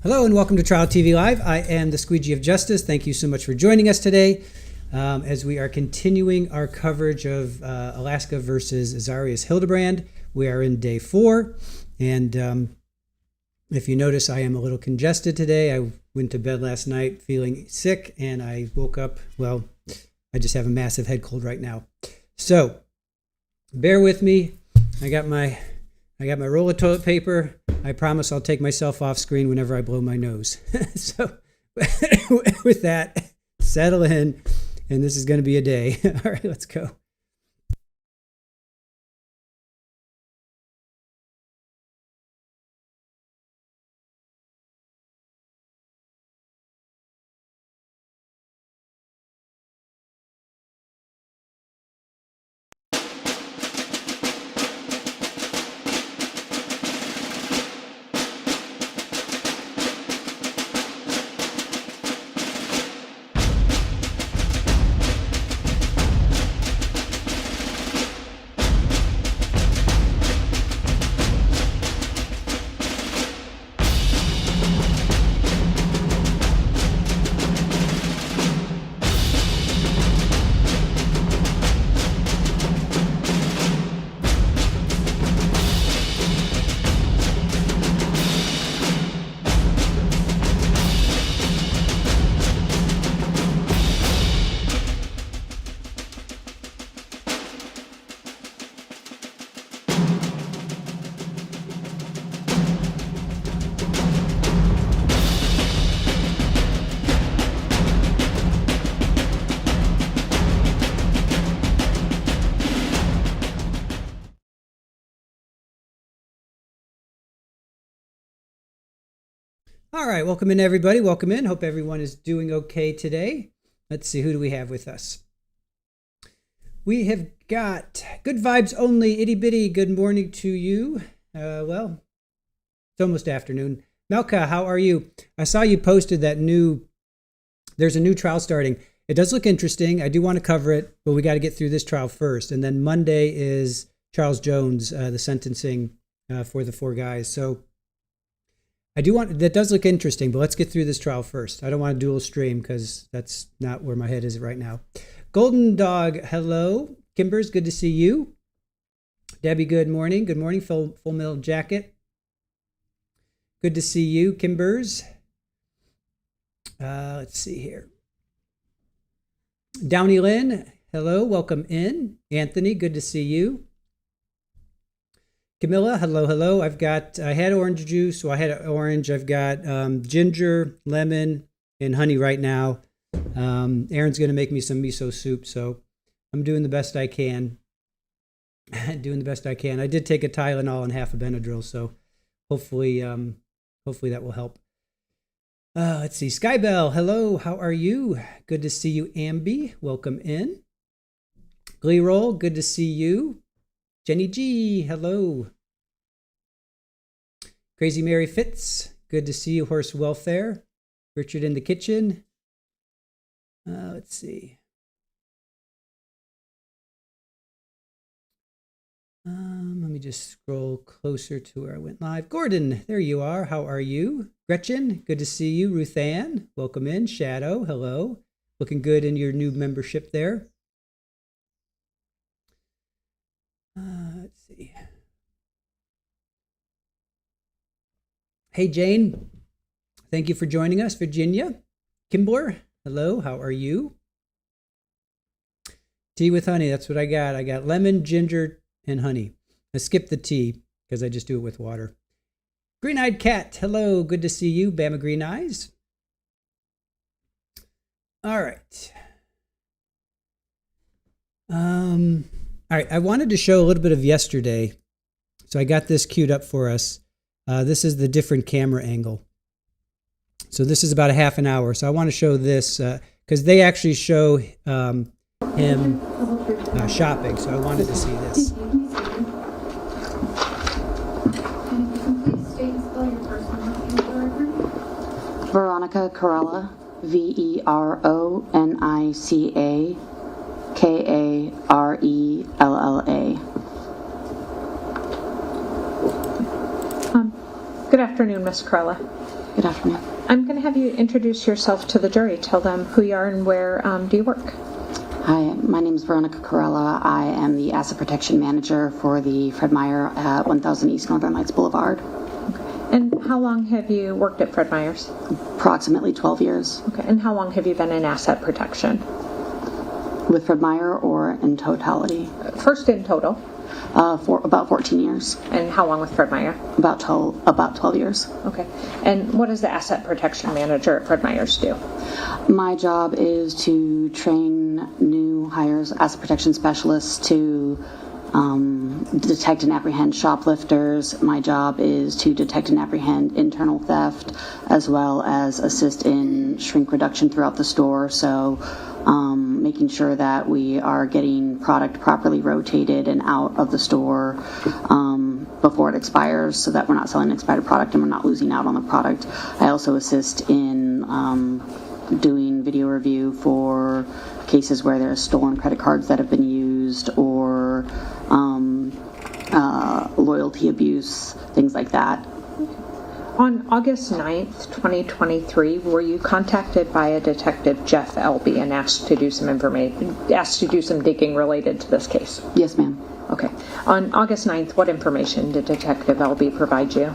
Hello and welcome to Trial TV Live. I am the Squeegee of Justice. Thank you so much for joining us today as we are continuing our coverage of Alaska versus Zarrius Hildabrand. We are in day 4, and if you notice, I am a little congested today. I went to bed last night feeling sick, and I woke up, well, I just have a massive head cold right now. So bear with me. I got my roll of toilet paper. I promise I'll take myself off screen whenever I blow my nose. So with that, settle in, and this is going to be a day. All right, let's go. All right, welcome in, everybody. Welcome in. Hope everyone is doing okay today. Let's see, who do we have with us? We have got Good Vibes Only, Itty Bitty. Good morning to you. Well, it's almost afternoon. Melka, how are you? I saw you posted that there's a new trial starting. It does look interesting. I do want to cover it, but we got to get through this trial first. And then Monday is Charles Jones, the sentencing for the 4 guys. So that does look interesting, but let's get through this trial first. I don't want to dual stream because that's not where my head is right now. Golden Dog, hello. Kimbers, good to see you. Debbie, good morning. Good morning, Full Metal Jacket. Good to see you, Kimbers. Let's see here. Downey Lynn, hello. Welcome in. Anthony, good to see you. Camilla, hello. I had orange juice, so I had orange. I've got ginger, lemon, and honey right now. Aaron's going to make me some miso soup, so I'm doing the best I can. I did take a Tylenol and half a Benadryl, so hopefully that will help. Let's see. Skybell, hello. How are you? Good to see you, Ambi. Welcome in. Glee Roll, good to see you. Jenny G, hello. Crazy Mary Fitz, good to see you. Horse Welfare. Richard in the kitchen. Let's see. Let me just scroll closer to where I went live. Gordon, there you are. How are you? Gretchen, good to see you. Ruth Ann, welcome in. Shadow, hello. Looking good in your new membership there. Let's see. Hey, Jane. Thank you for joining us. Virginia. Kimbler. Hello. How are you? Tea with honey. That's what I got. I got lemon, ginger, and honey. I skipped the tea because I just do it with water. Green-eyed cat. Hello. Good to see you. Bama Green Eyes. All right. All right, I wanted to show a little bit of yesterday, so I got this queued up for us. This is the different camera angle. So this is about a half an hour, so I want to show this because they actually show him shopping, so I wanted to see this. Veronica Corella, Veronica Karella. Good afternoon, Ms. Corella. Good afternoon. I'm going to have you introduce yourself to the jury. Tell them who you are and where do you work. Hi, my name is Veronica Corella. I am the Asset Protection Manager for the Fred Meyer at 1000 East Northern Lights Boulevard. And how long have you worked at Fred Meyer's? Approximately 12 years. Okay. And how long have you been in asset protection? With Fred Meyer or in totality? First in total. For about 14 years. And how long with Fred Meyer? About 12 years. Okay. And what does the asset protection manager at Fred Meyer's do? My job is to train new hires, asset protection specialists, to detect and apprehend shoplifters. My job is to detect and apprehend internal theft, as well as assist in shrink reduction throughout the store. So making sure that we are getting product properly rotated and out of the store before it expires, so that we're not selling expired product and we're not losing out on the product. I also assist in doing video review for cases where there are stolen credit cards that have been used, or loyalty abuse, things like that. On August 9th, 2023, were you contacted by a detective, Jeff Elby, and asked to do some digging related to this case? Yes, ma'am. Okay. On August 9th, what information did Detective Elby provide you?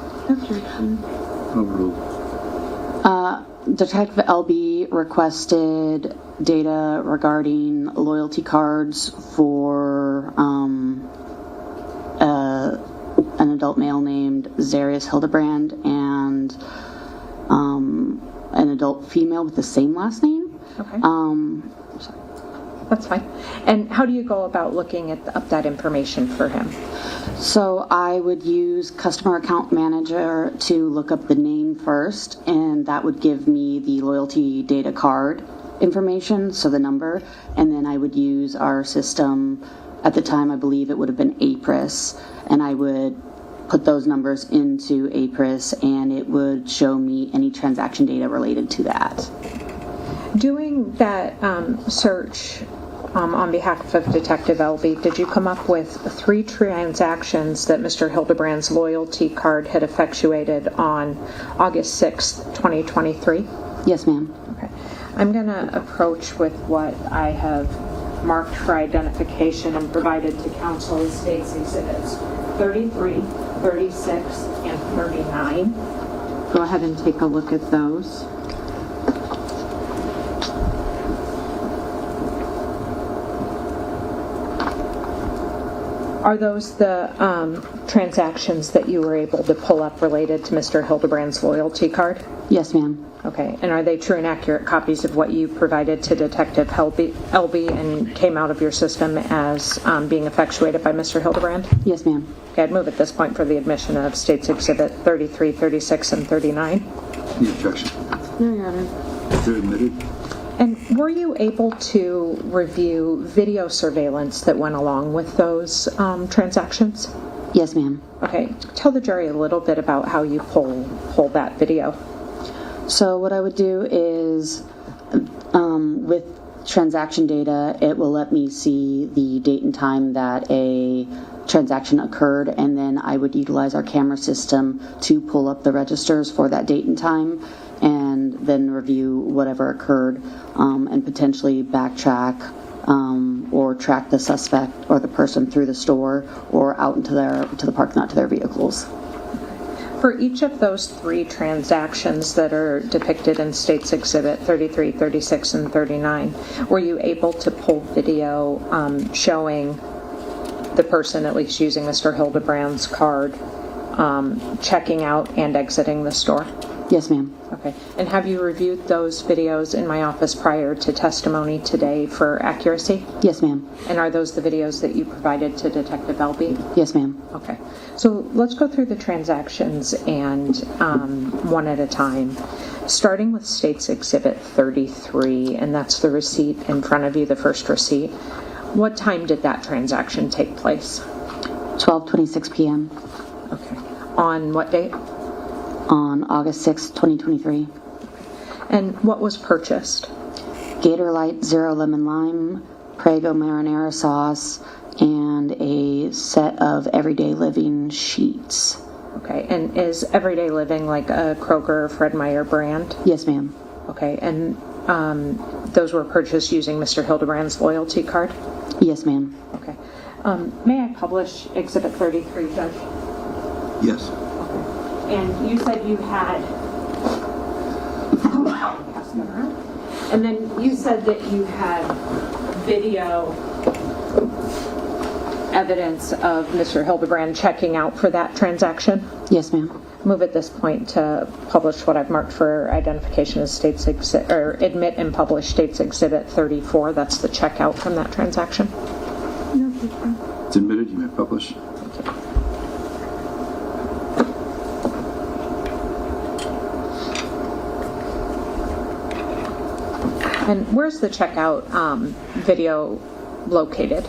Detective Elby requested data regarding loyalty cards for an adult male named Zarrius Hildabrand and an adult female with the same last name. Okay. That's fine. And how do you go about looking up that information for him? So I would use Customer Account Manager to look up the name first, and that would give me the loyalty data card information, so the number, and then I would use our system. At the time, I believe it would have been APRIS, and I would put those numbers into APRIS, and it would show me any transaction data related to that. Doing that search on behalf of Detective Elby, did you come up with 3 transactions that Mr. Hildebrand's loyalty card had effectuated on August 6th, 2023? Yes, ma'am. Okay. I'm going to approach with what I have marked for identification and provided to counsel as state's exhibits 33, 36, and 39. Go ahead and take a look at those. Are those the transactions that you were able to pull up related to Mr. Hildebrand's loyalty card? Yes, ma'am. Okay, and are they true and accurate copies of what you provided to Detective Elby and came out of your system as being effectuated by Mr. Hildebrand? Yes, ma'am. Okay, I'd move at this point for the admission of State's Exhibit 33, 36, and 39. Any objection? No, Your Honor. They're admitted. And were you able to review video surveillance that went along with those transactions? Yes, ma'am. Okay, tell the jury a little bit about how you pull that video. So what I would do is, with transaction data, it will let me see the date and time that a transaction occurred, and then I would utilize our camera system to pull up the registers for that date and time, and then review whatever occurred, and potentially backtrack or track the suspect or the person through the store or out into the parking lot to their vehicles. For each of those 3 transactions that are depicted in State's Exhibit 33, 36, and 39, were you able to pull video showing the person at least using Mr. Hildebrand's card checking out and exiting the store? Yes, ma'am. Okay. And have you reviewed those videos in my office prior to testimony today for accuracy? Yes, ma'am. And are those the videos that you provided to Detective Elby? Yes, ma'am. Okay. So let's go through the transactions and one at a time. Starting with State's Exhibit 33, and that's the receipt in front of you, the first receipt. What time did that transaction take place? 12:26 p.m. Okay. On what date? On August 6, 2023. And what was purchased? Gator Light Zero Lemon Lime, Prego Marinara Sauce, and a set of Everyday Living sheets. Okay, and is Everyday Living like a Kroger Fred Meyer brand? Yes, ma'am. Okay, and those were purchased using Mr. Hildebrand's loyalty card? Yes, ma'am. Okay. May I publish Exhibit 33, Judge? Yes. Okay. And you said you had... Pass them around. And then you said that you had video evidence of Mr. Hildebrand checking out for that transaction? Yes, ma'am. Move at this point to publish what I've marked for identification as States Exhibit, or admit and publish States Exhibit 34. That's the checkout from that transaction. It's admitted. You may publish. And where's the checkout video located?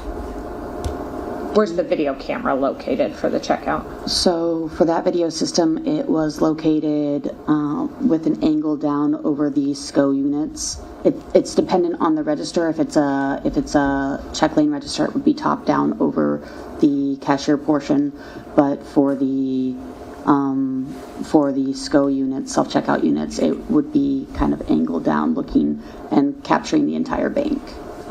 Where's the video camera located for the checkout? So for that video system, it was located with an angle down over the SCO units. It's dependent on the register. If it's a check lane register, it would be top down over the cashier portion. But for the SCO units, self-checkout units, it would be kind of angled down, looking and capturing the entire bank.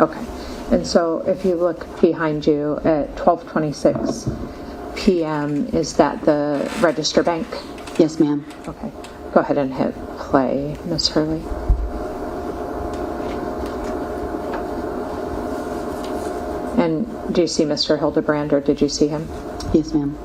Okay. And so if you look behind you at 12:26 p.m., is that the register bank? Yes, ma'am. Okay. Go ahead and hit play, Miss Hurley. And do you see Mr. Hildebrand, or did you see him? Yes, ma'am.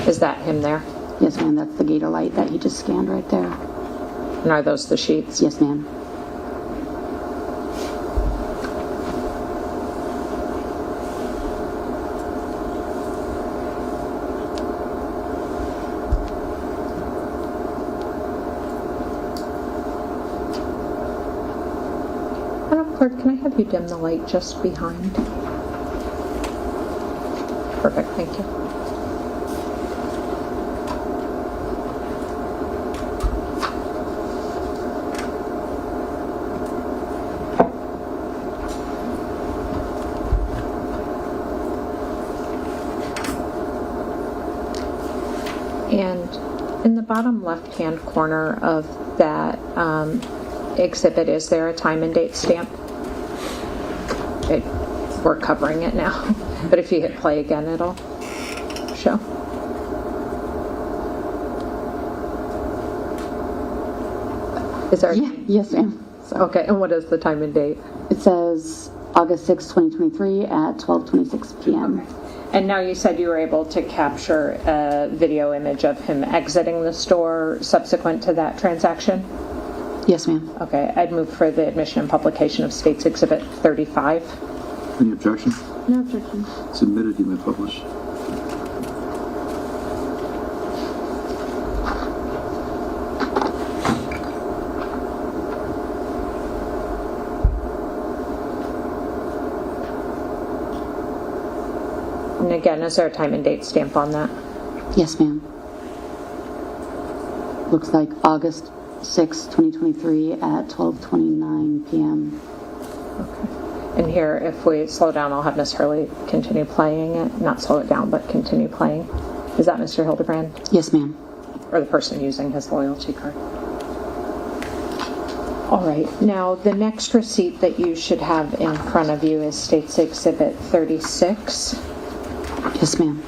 Is that him there? Yes, ma'am. That's the gator light that he just scanned right there. And are those the sheets? Yes, ma'am. Madam Clerk, can I have you dim the light just behind? Perfect, thank you. And in the bottom left-hand corner of that exhibit, is there a time and date stamp? We're covering it now, but if you hit play again, it'll show. Is there? Yeah. Yes, ma'am. Okay, and what is the time and date? It says August 6, 2023 at 12:26 p.m. Okay. And now you said you were able to capture a video image of him exiting the store subsequent to that transaction? Yes, ma'am. Okay, I'd move for the admission and publication of States Exhibit 35. Any objection? No objection. It's admitted. You may publish. And again, is there a time and date stamp on that? Yes, ma'am. Looks like August 6, 2023 at 12:29 p.m. Okay. And here, if we slow down, I'll have Miss Hurley continue playing it. Not slow it down, but continue playing. Is that Mr. Hildebrand? Yes, ma'am. Or the person using his loyalty card? All right. Now, the next receipt that you should have in front of you is States Exhibit 36. Yes, ma'am.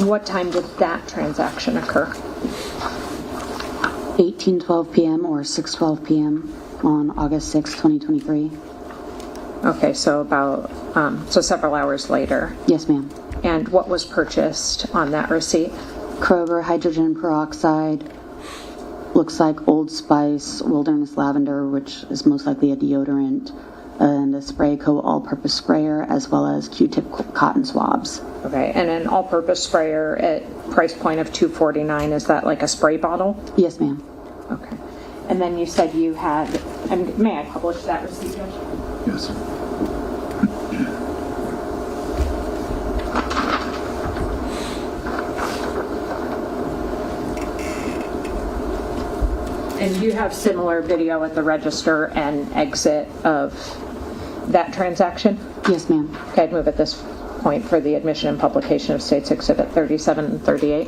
What time did that transaction occur? 18:12 p.m. or 6:12 p.m. on August 6, 2023. Okay, so about, so several hours later. Yes, ma'am. And what was purchased on that receipt? Kroger hydrogen peroxide. Looks like Old Spice Wilderness Lavender, which is most likely a deodorant, and a Spray Co. all-purpose sprayer, as well as Q-tip cotton swabs. Okay, and an all-purpose sprayer at price point of $249, is that like a spray bottle? Yes, ma'am. Okay. And then you said you had, may I publish that receipt, Judge? Yes. And you have similar video at the register and exit of that transaction? Yes, ma'am. Okay, I'd move at this point for the admission and publication of States Exhibit 37 and 38.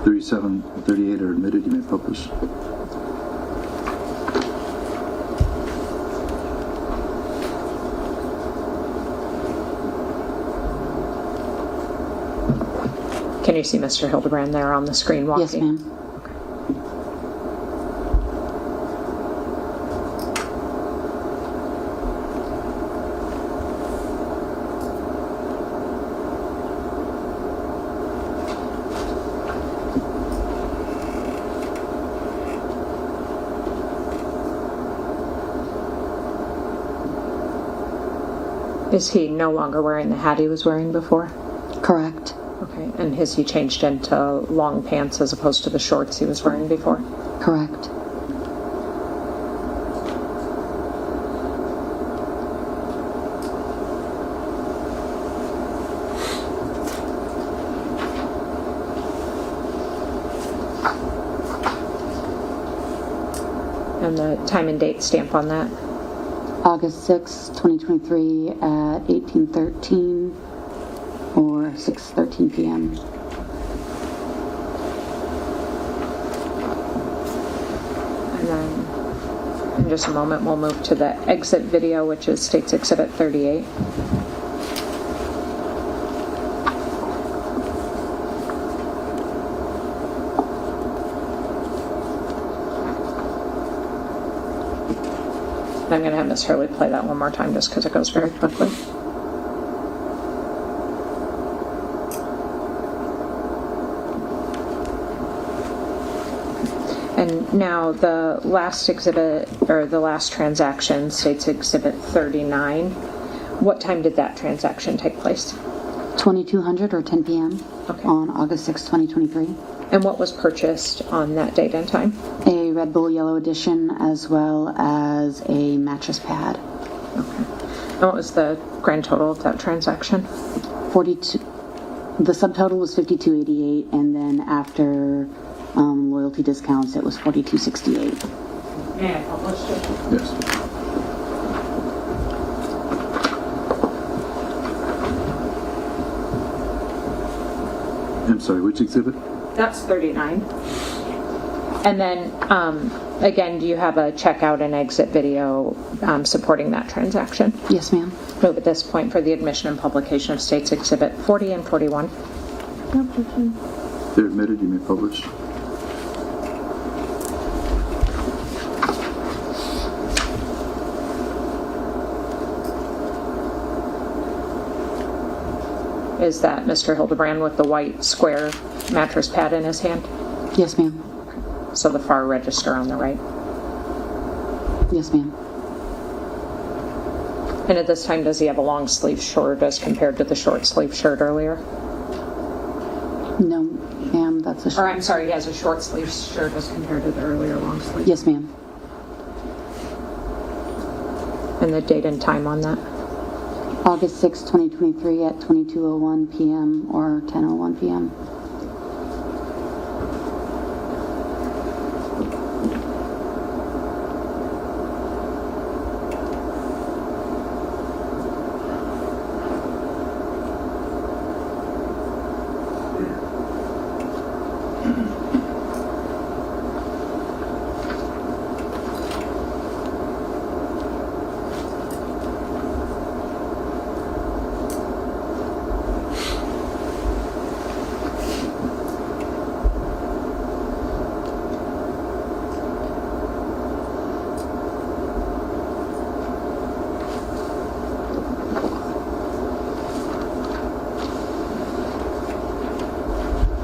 37 and 38 are admitted. You may publish. Can you see Mr. Hildabrand there on the screen walking? Yes, ma'am. Is he no longer wearing the hat he was wearing before? Correct. Okay, and has he changed into long pants as opposed to the shorts he was wearing before? Correct. And the time and date stamp on that? August 6, 2023 at 18:13 or 6:13 p.m. And then in just a moment we'll move to the exit video, which is States Exhibit 38. I'm going to have Miss Hurley play that one more time just because it goes very quickly. And now the last exhibit, or the last transaction, States Exhibit 39. What time did that transaction take place? 2200 or 10 p.m. Okay. on August 6, 2023. And what was purchased on that date and time? A Red Bull Yellow Edition as well as a mattress pad. Okay. And what was the grand total of that transaction? 42. The subtotal was 5288, and then after loyalty discounts, it was 4268. Yeah, published it. Yes. I'm sorry, which exhibit? That's 39. And then, again, do you have a checkout and exit video supporting that transaction? Yes, ma'am. Move at this point for the admission and publication of States Exhibit 40 and 41. They're admitted. You may publish. Is that Mr. Hildabrand with the white square mattress pad in his hand? Yes, ma'am. So the far register on the right. Yes, ma'am. And at this time, does he have a long sleeve shirt as compared to the short sleeve shirt earlier? No, ma'am, that's a Or I'm sorry, he has a short sleeve shirt as compared to the earlier long sleeve. Yes, ma'am. And the date and time on that? August 6, 2023 at 22:01 p.m. or 10:01 p.m.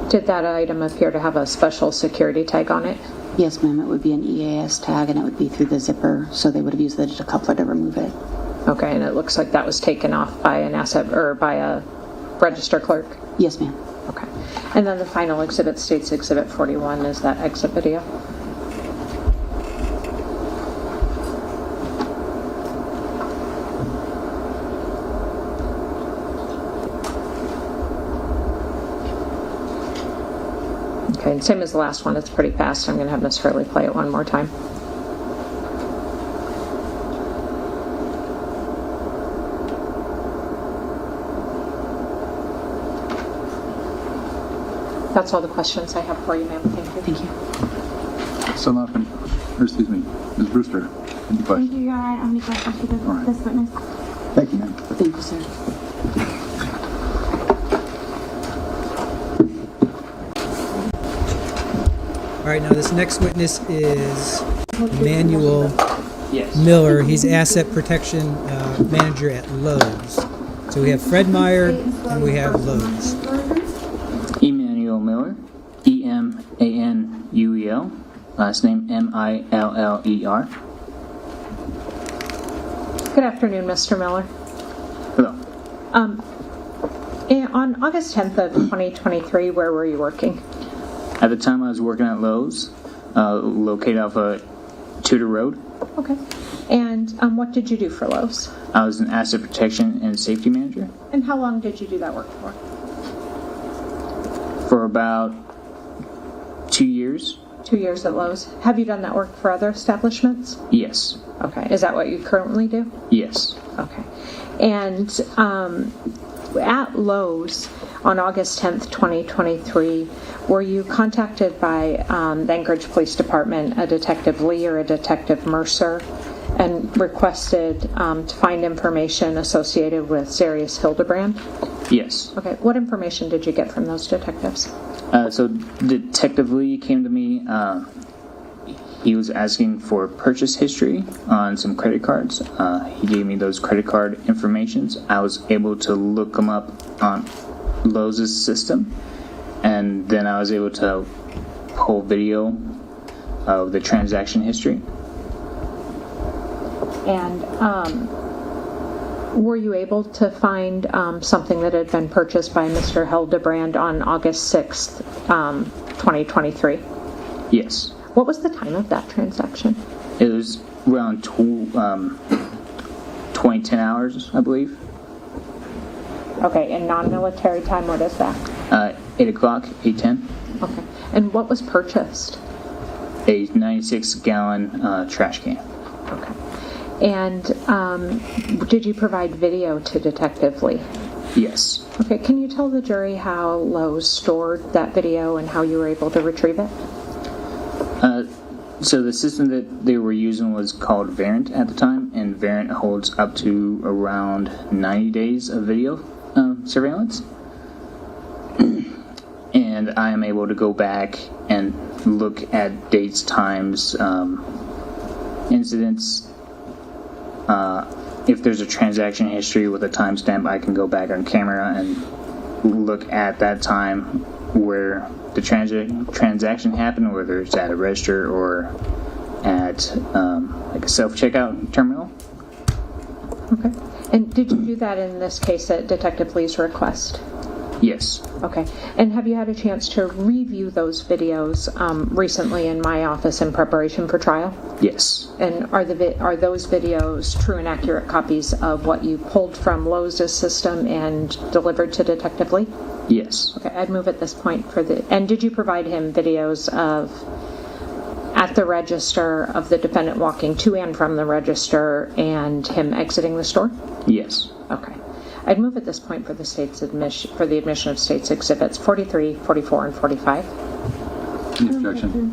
Did that item appear to have a special security tag on it? Yes, ma'am, it would be an EAS tag and it would be through the zipper, so they would have used the decoupler to remove it. Okay, and it looks like that was taken off by an asset or by a register clerk? Yes, ma'am. Okay. And then the final exhibit, States Exhibit 41, is that exit video. Okay, Okay, and same as the last one, it's pretty fast. I'm going to have Miss Hurley play it one more time. That's all the questions I have for you, ma'am. Thank you. Thank you. So nothing, or excuse me, Ms. Brewster, any Thank questions? you, Your Honor. I don't have any questions for All right. this witness. Thank you, ma'am. Thank you, sir. All right, now this next witness is Manuel Yes. Miller. He's asset protection manager at Lowe's. So we have Fred Meyer and we have Lowe's. Emmanuel Miller, Emanuel, last name Miller. Good afternoon, Mr. Miller. Hello. On August 10th of 2023, where were you working? At the time I was working at Lowe's, located off Tudor Road. Okay. And what did you do for Lowe's? I was an asset protection and safety manager And how long did you do that work for? for about 2 years. 2 years at Lowe's. Have you done that work for other establishments? Yes. Okay. Is that what you currently do? Yes. Okay. And at Lowe's on August 10th, 2023, were you contacted by the Anchorage Police Department, a Detective Lee or a Detective Mercer, and requested to find information associated with Zarrius Hildabrand? Yes. Okay. What information did you get from those detectives? So Detective Lee came to me. He was asking for purchase history on some credit cards. He gave me those credit card informations. I was able to look them up on Lowe's system, and then I was able to pull video of the transaction history. And were you able to find something that had been purchased by Mr. Hildabrand on August 6th, 2023? Yes. What was the time of that transaction? It was around 2010 hours, I believe. Okay, and non-military time, what is that? 8 o'clock, 8:10. Okay. And what was purchased? A 96-gallon trash can. Okay. And did you provide video to Detective Lee? Yes. Okay, can you tell the jury how Lowe's stored that video and how you were able to retrieve it? So the system that they were using was called Variant at the time, and Variant holds up to around 90 days of video surveillance. And I am able to go back and look at dates, times, incidents. If there's a transaction history with a timestamp, I can go back on camera and look at that time where the transaction happened, whether it's at a register or at like a self-checkout terminal. Okay. And did you do that in this case at Detective Lee's request? Yes. Okay. And have you had a chance to review those videos recently in my office in preparation for trial? Yes. And are those videos true and accurate copies of what you pulled from Lowe's system and delivered to Detective Lee? Yes. Okay, I'd move at this point for the... And did you provide him videos of at the register of the defendant walking to and from the register and him exiting the store? Yes. Okay. I'd move at this point for the the admission of state's exhibits 43, 44, and 45. Any objection?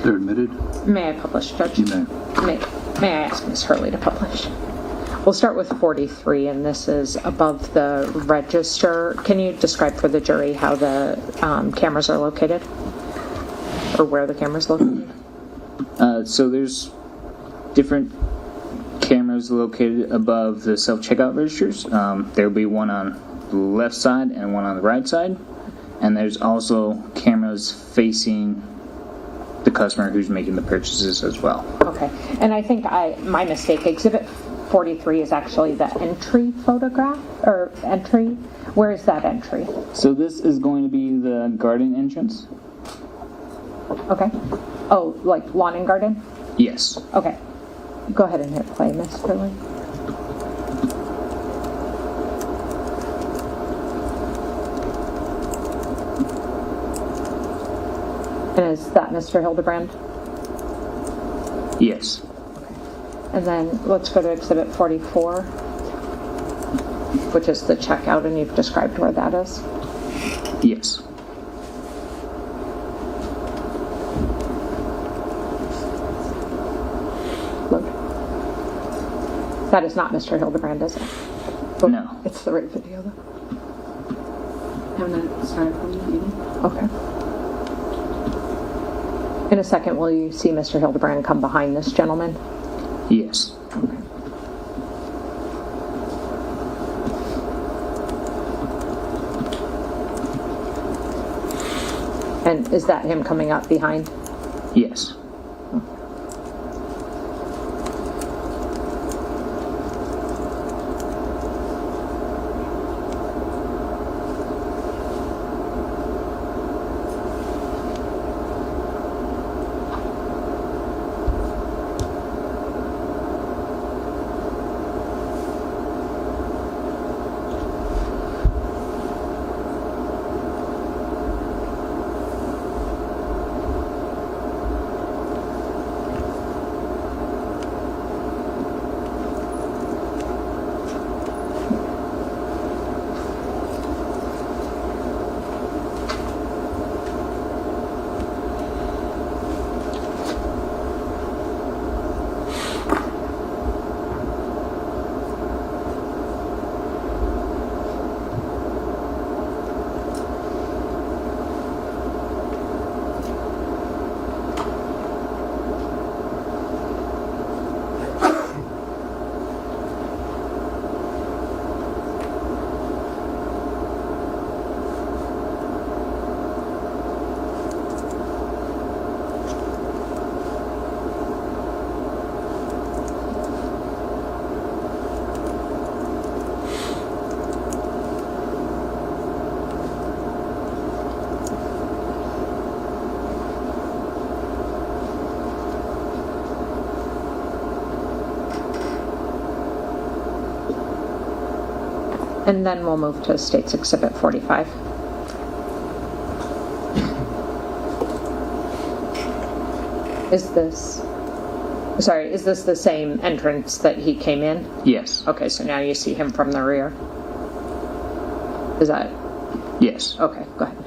They're admitted? May I publish, Judge? You may. May I ask Ms. Hurley to publish? We'll start with 43, and this is above the register. Can you describe for the jury how the cameras are located? Or where the camera's located? So there's different cameras located above the self-checkout registers. There will be one on the left side and one on the right side. And there's also cameras facing the customer who's making the purchases as well. Okay. And I think my mistake, exhibit 43 is actually the entry photograph, or entry. Where is that entry? So this is going to be the garden entrance? Okay. Oh, like lawn and garden? Yes. Okay. Go ahead and hit play, Miss Hurley. that Mr. Hildabrand? Yes. And then let's go to Exhibit 44, which is the checkout, and you've described where that is. Yes. Look. That is not Mr. Hildabrand, is it? No. It's the right video, though. Haven't started from the beginning. Okay. In a second, will you see Mr. Hildabrand come behind this gentleman? Yes. Okay. And is that him coming up behind? Yes. And then we'll move to State's Exhibit 45. Is this the same entrance that he came in? Yes. Okay, so now you see him from the rear. Is that? Yes. Okay, go ahead.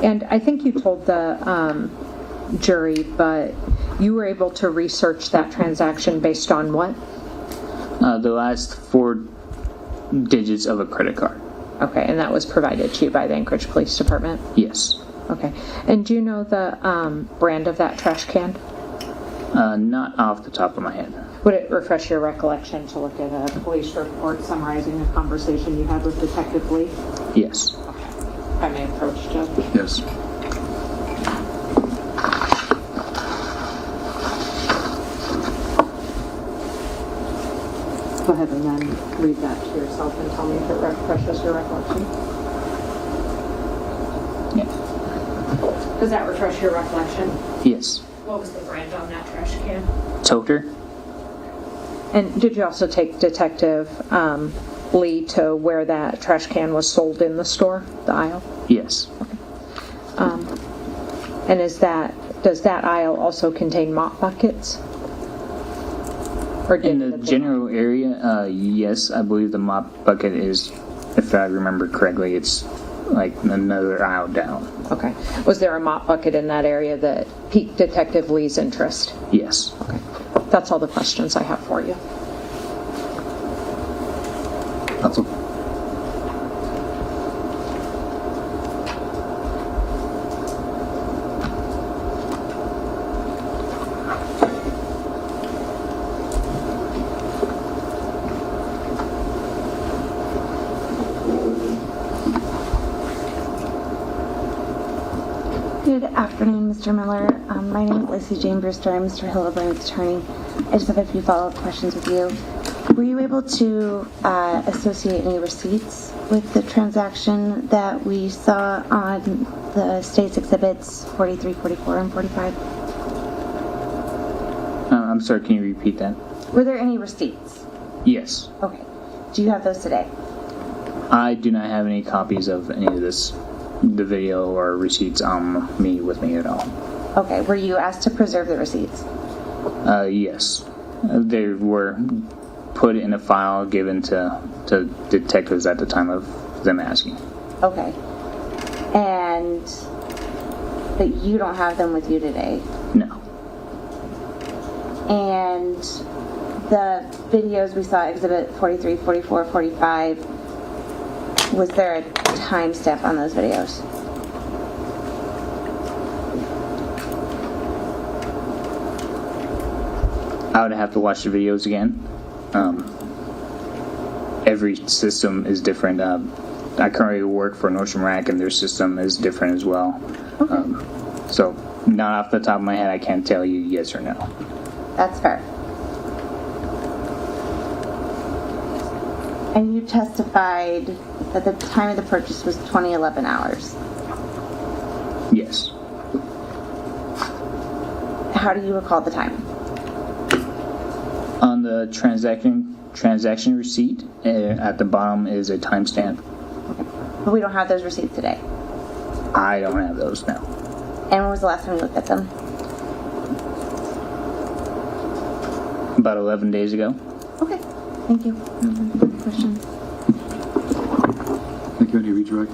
And I think you told the jury, but you were able to research that transaction based on what? The last 4 digits of a credit card. Okay, and that was provided to you by the Anchorage Police Department? Yes. Okay. And do you know the brand of that trash can? Not off the top of my head. Would it refresh your recollection to look at a police report summarizing a conversation you had with Detective Lee? Yes. Okay. If I may approach, Joe? Yes. Go ahead and then read that to yourself and tell me if it refreshes your recollection. Yes. Does that refresh your recollection? Yes. What was the brand on that trash can? Toter? And did you also take Detective Lee to where that trash can was sold in the store, the aisle? Yes. And does that aisle also contain mop buckets? Or In the general area, yes, I believe the mop bucket is, if I remember correctly, it's like another aisle down. Okay. Was there a mop bucket in that area that piqued Detective Lee's interest? Yes. Okay. That's all the questions I have for you. That's okay. Good afternoon, Mr. Miller. My name is Lacey Jane Brewster. I'm Mr. Hildabrand's attorney. I just have a few follow-up questions with you. Were you able to associate any receipts with the transaction that we saw on the state's exhibits 43, 44, and 45? I'm sorry, can you repeat that? Were there any receipts? Yes. Okay. Do you have those today? I do not have any copies of any of this, the video or receipts with me at all. Okay. Were you asked to preserve the receipts? Yes. They were put in a file given to detectives at the time of them asking. Okay. And but you don't have them with you today? No. And the videos we saw, Exhibit 43, 44, 45, was there a timestamp on those videos? I would have to watch the videos again. Every system is different. I currently work for Nordstrom Rack, and their system is different as well. Okay. So, not off the top of my head, I can't tell you yes or no. That's fair. And you testified that the time of the purchase was 2011 hours. Yes. How do you recall the time? On the transaction receipt, at the bottom is a timestamp. But we don't have those receipts today. I don't have those now. And when was the last time you looked at them? About 11 days ago. Okay. Thank you. Questions? Thank you. Any redirect?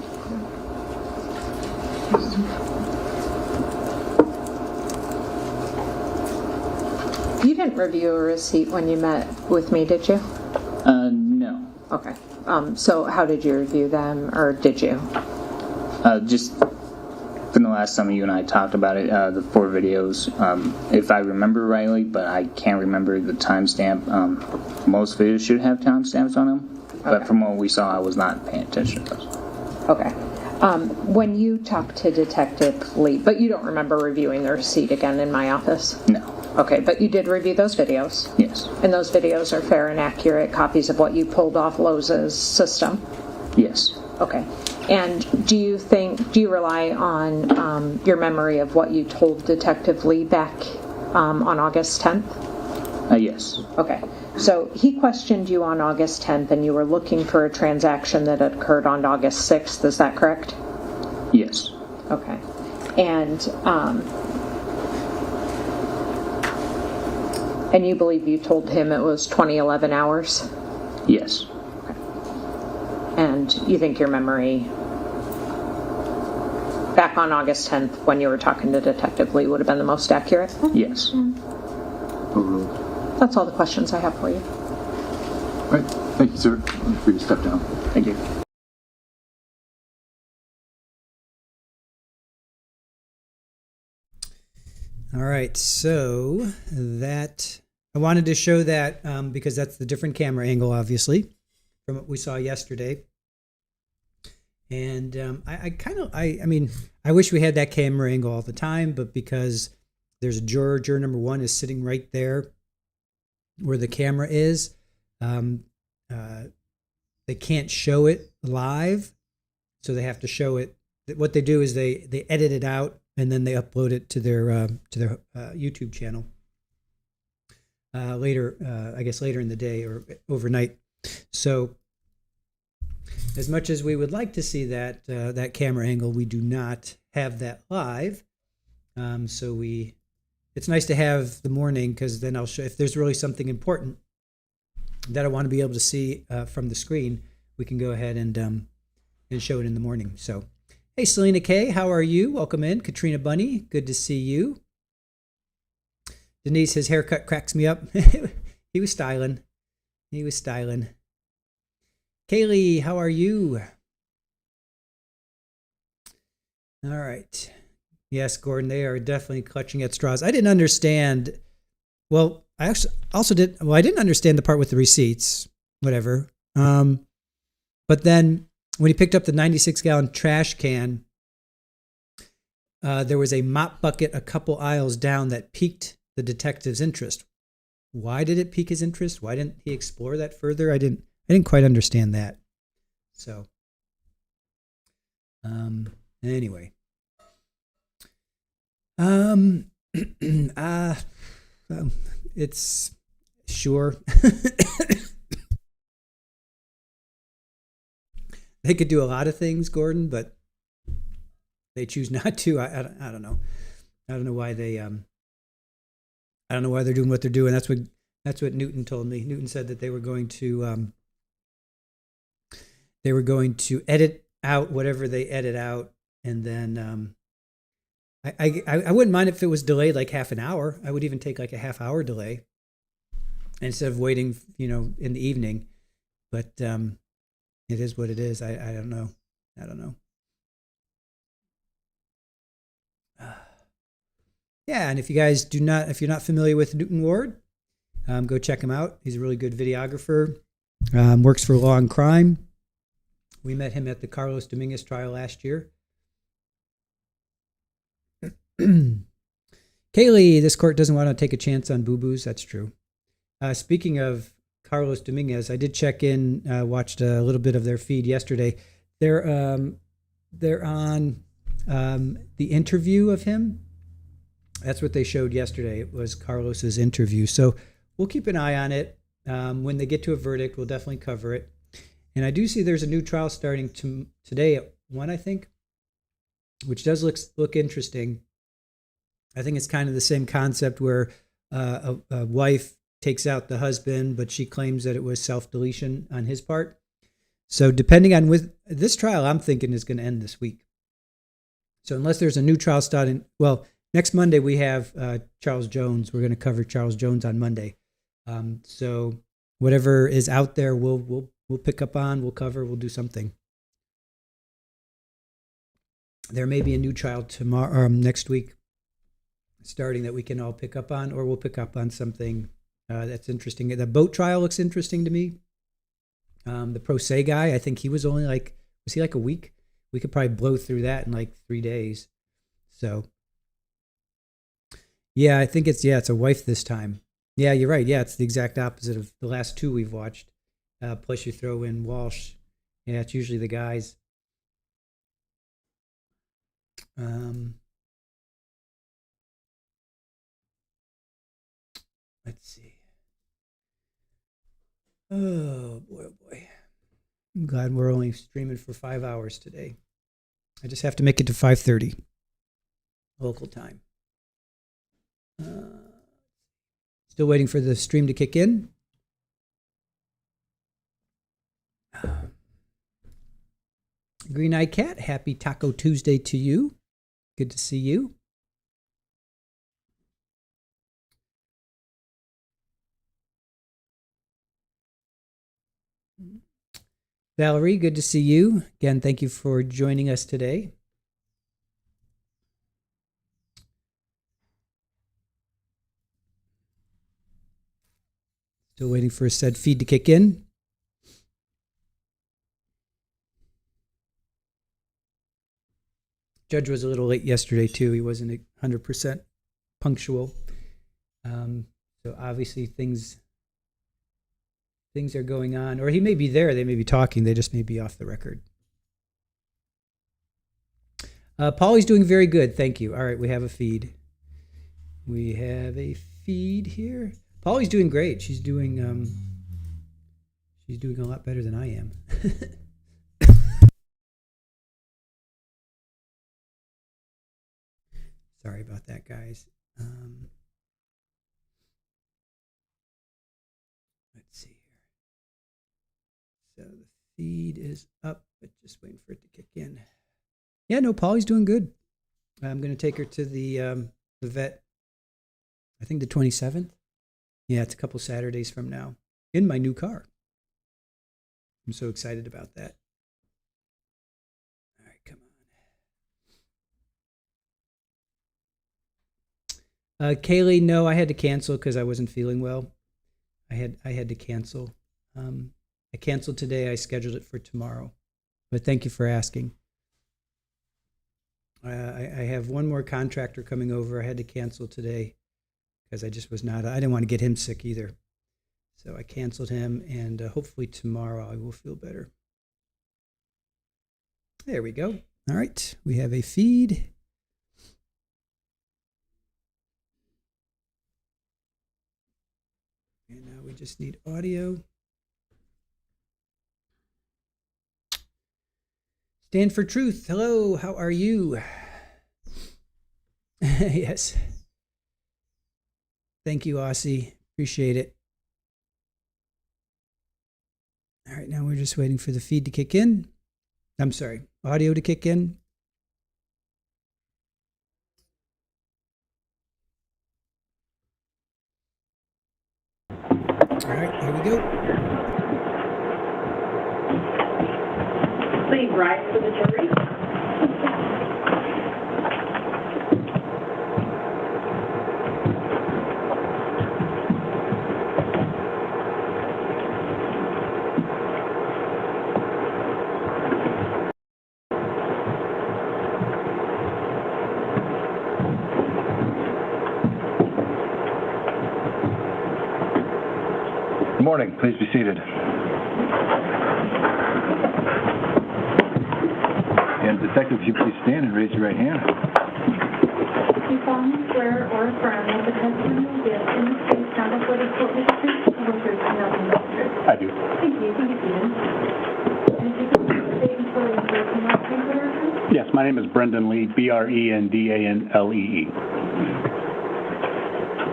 You didn't review a receipt when you met with me, did you? No. Okay. So how did you review them, or did you? Just from the last time you and I talked about it, the 4 videos, if I remember rightly, but I can't remember the timestamp. Most videos should have timestamps on them, but Okay. from what we saw, I was not paying attention to those. Okay. When you talked to Detective Lee, but you don't remember reviewing the receipt again in my office? No. Okay, but you did review those videos? Yes. And those videos are fair and accurate copies of what you pulled off Lowe's system? Yes. Okay. And do you rely on your memory of what you told Detective Lee back on August 10th? Yes. Okay. So he questioned you on August 10th, and you were looking for a transaction that had occurred on August 6th. Is that correct? Yes. Okay. And you believe you told him it was 2011 hours? Yes. And you think your memory back on August 10th when you were talking to Detective Lee would have been the most accurate? Yes. Overruled. That's all the questions I have for you. All right. Thank you, sir. Feel free to step down. Thank you. All right, so that I wanted to show that because that's the different camera angle, obviously, from what we saw yesterday. And I mean, I wish we had that camera angle all the time, but because there's a juror number 1 is sitting right there where the camera is, they can't show it live, so they have to show it. What they do is they edit it out and then they upload it to their YouTube channel later. I guess later in the day or overnight. So, as much as we would like to see that camera angle, we do not have that live. So it's nice to have the morning, because then I'll show if there's really something important that I want to be able to see from the screen. We can go ahead and show it in the morning. So, hey, Selena K, how are you? Welcome in. Katrina Bunny, good to see you. Denise, his haircut cracks me up. He was styling. Kaylee, how are you? All right. Yes, Gordon, they are definitely clutching at straws. I didn't understand. Well, I actually also did. Well, I didn't understand the part with the receipts, whatever. But then when he picked up the 96-gallon trash can, there was a mop bucket a couple aisles down that piqued the detective's interest. Why did it pique his interest? Why didn't he explore that further? I didn't quite understand that. So, anyway, it's sure. They could do a lot of things, Gordon, but they choose not to. I don't know. I don't know why they I don't know why they're doing what they're doing. That's what Newton told me. Newton said that they were going to edit out whatever they edit out, and then I wouldn't mind if it was delayed like half an hour. I would even take like a half-hour delay instead of waiting, in the evening. But it is what it is. I don't know. I don't know. Yeah, and if you're not familiar with Newton Ward, go check him out. He's a really good videographer. Works for Law and Crime. We met him at the Carlos Dominguez trial last year. Kaylee, this court doesn't want to take a chance on boo-boos. That's true. Speaking of Carlos Dominguez, I did check in, watched a little bit of their feed yesterday. They're on the interview of him. That's what they showed yesterday. It was Carlos's interview. So we'll keep an eye on it. When they get to a verdict, we'll definitely cover it. And I do see there's a new trial starting today at 1, I think, which does look interesting. I think it's kind of the same concept where a wife takes out the husband, but she claims that it was self-deletion on his part. So depending on with this trial, I'm thinking is going to end this week. So unless there's a new trial starting, next Monday we have Charles Jones. We're going to cover Charles Jones on Monday. So whatever is out there, we'll pick up on, we'll cover, we'll do something. There may be a new trial tomorrow, next week, starting that we can all pick up on, or we'll pick up on something that's interesting. The boat trial looks interesting to me. The pro se guy, I think he was only was he like a week? We could probably blow through that in like 3 days. So, yeah, I think it's a wife this time. Yeah, you're right. Yeah, it's the exact opposite of the last 2 we've watched. Plus you throw in Walsh. Yeah, it's usually the guys. Let's see. Oh boy. I'm glad we're only streaming for 5 hours today. I just have to make it to 5:30 local time. Still waiting for the stream to kick in. Green Eye Cat, happy Taco Tuesday to you. Good to see you. Valerie, good to see you. Again, thank you for joining us today. Still waiting for a said feed to kick in. Judge was a little late yesterday, too. He wasn't 100% punctual. So obviously things are going on. Or he may be there. They may be talking. They just may be off the record. Polly's doing very good. Thank you. All right, we have a feed. We have a feed here. Polly's doing great. She's doing a lot better than I am. Sorry about that, guys. Let's see here. So the feed is up, but just waiting for it to kick in. Yeah, no, Polly's doing good. I'm going to take her to the vet, I think the 27th. Yeah, it's a couple Saturdays from now in my new car. I'm so excited about that. All right, come on. Kaylee, no, I had to cancel because I wasn't feeling well. I had to cancel. I canceled today. I scheduled it for tomorrow. But thank you for asking. I have one more contractor coming over. I had to cancel today because I just was not. I didn't want to get him sick either. So I canceled him, and hopefully tomorrow I will feel better. There we go. All right, we have a feed. And now we just need audio. Stand for Truth. Hello, how are you? Yes. Thank you, Aussie. Appreciate it. All right, now we're just waiting for the feed to kick in. I'm sorry, audio to kick in. All right, here we go. Please rise for the jury. Good morning. Please be seated. And detective, if you please stand and raise your right hand. You solemnly swear or affirm that the testimony you give in this case shall before the court will be true, the whole truth, and nothing but the truth. I do. Thank you. Thank you, Stephen. And if you could please state and spell your first and last name for the record? Yes, my name is Brendan Lee, Brendanlee.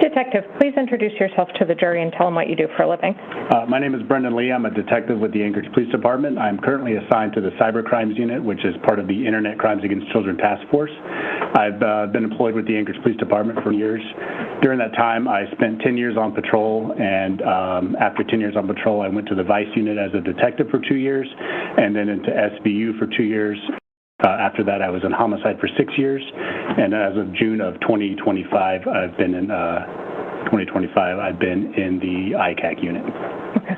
Detective, please introduce yourself to the jury and tell them what you do for a living. My name is Brendan Lee. I'm a detective with the Anchorage Police Department. I'm currently assigned to the Cyber Crimes Unit, which is part of the Internet Crimes Against Children Task Force. I've been employed with the Anchorage Police Department for years. During that time, I spent 10 years on patrol, and after 10 years on patrol, I went to the Vice Unit as a detective for 2 years, and then into SVU for 2 years. After that, I was in homicide for 6 years, and as of June of 2025, I've been in the ICAC unit. Okay.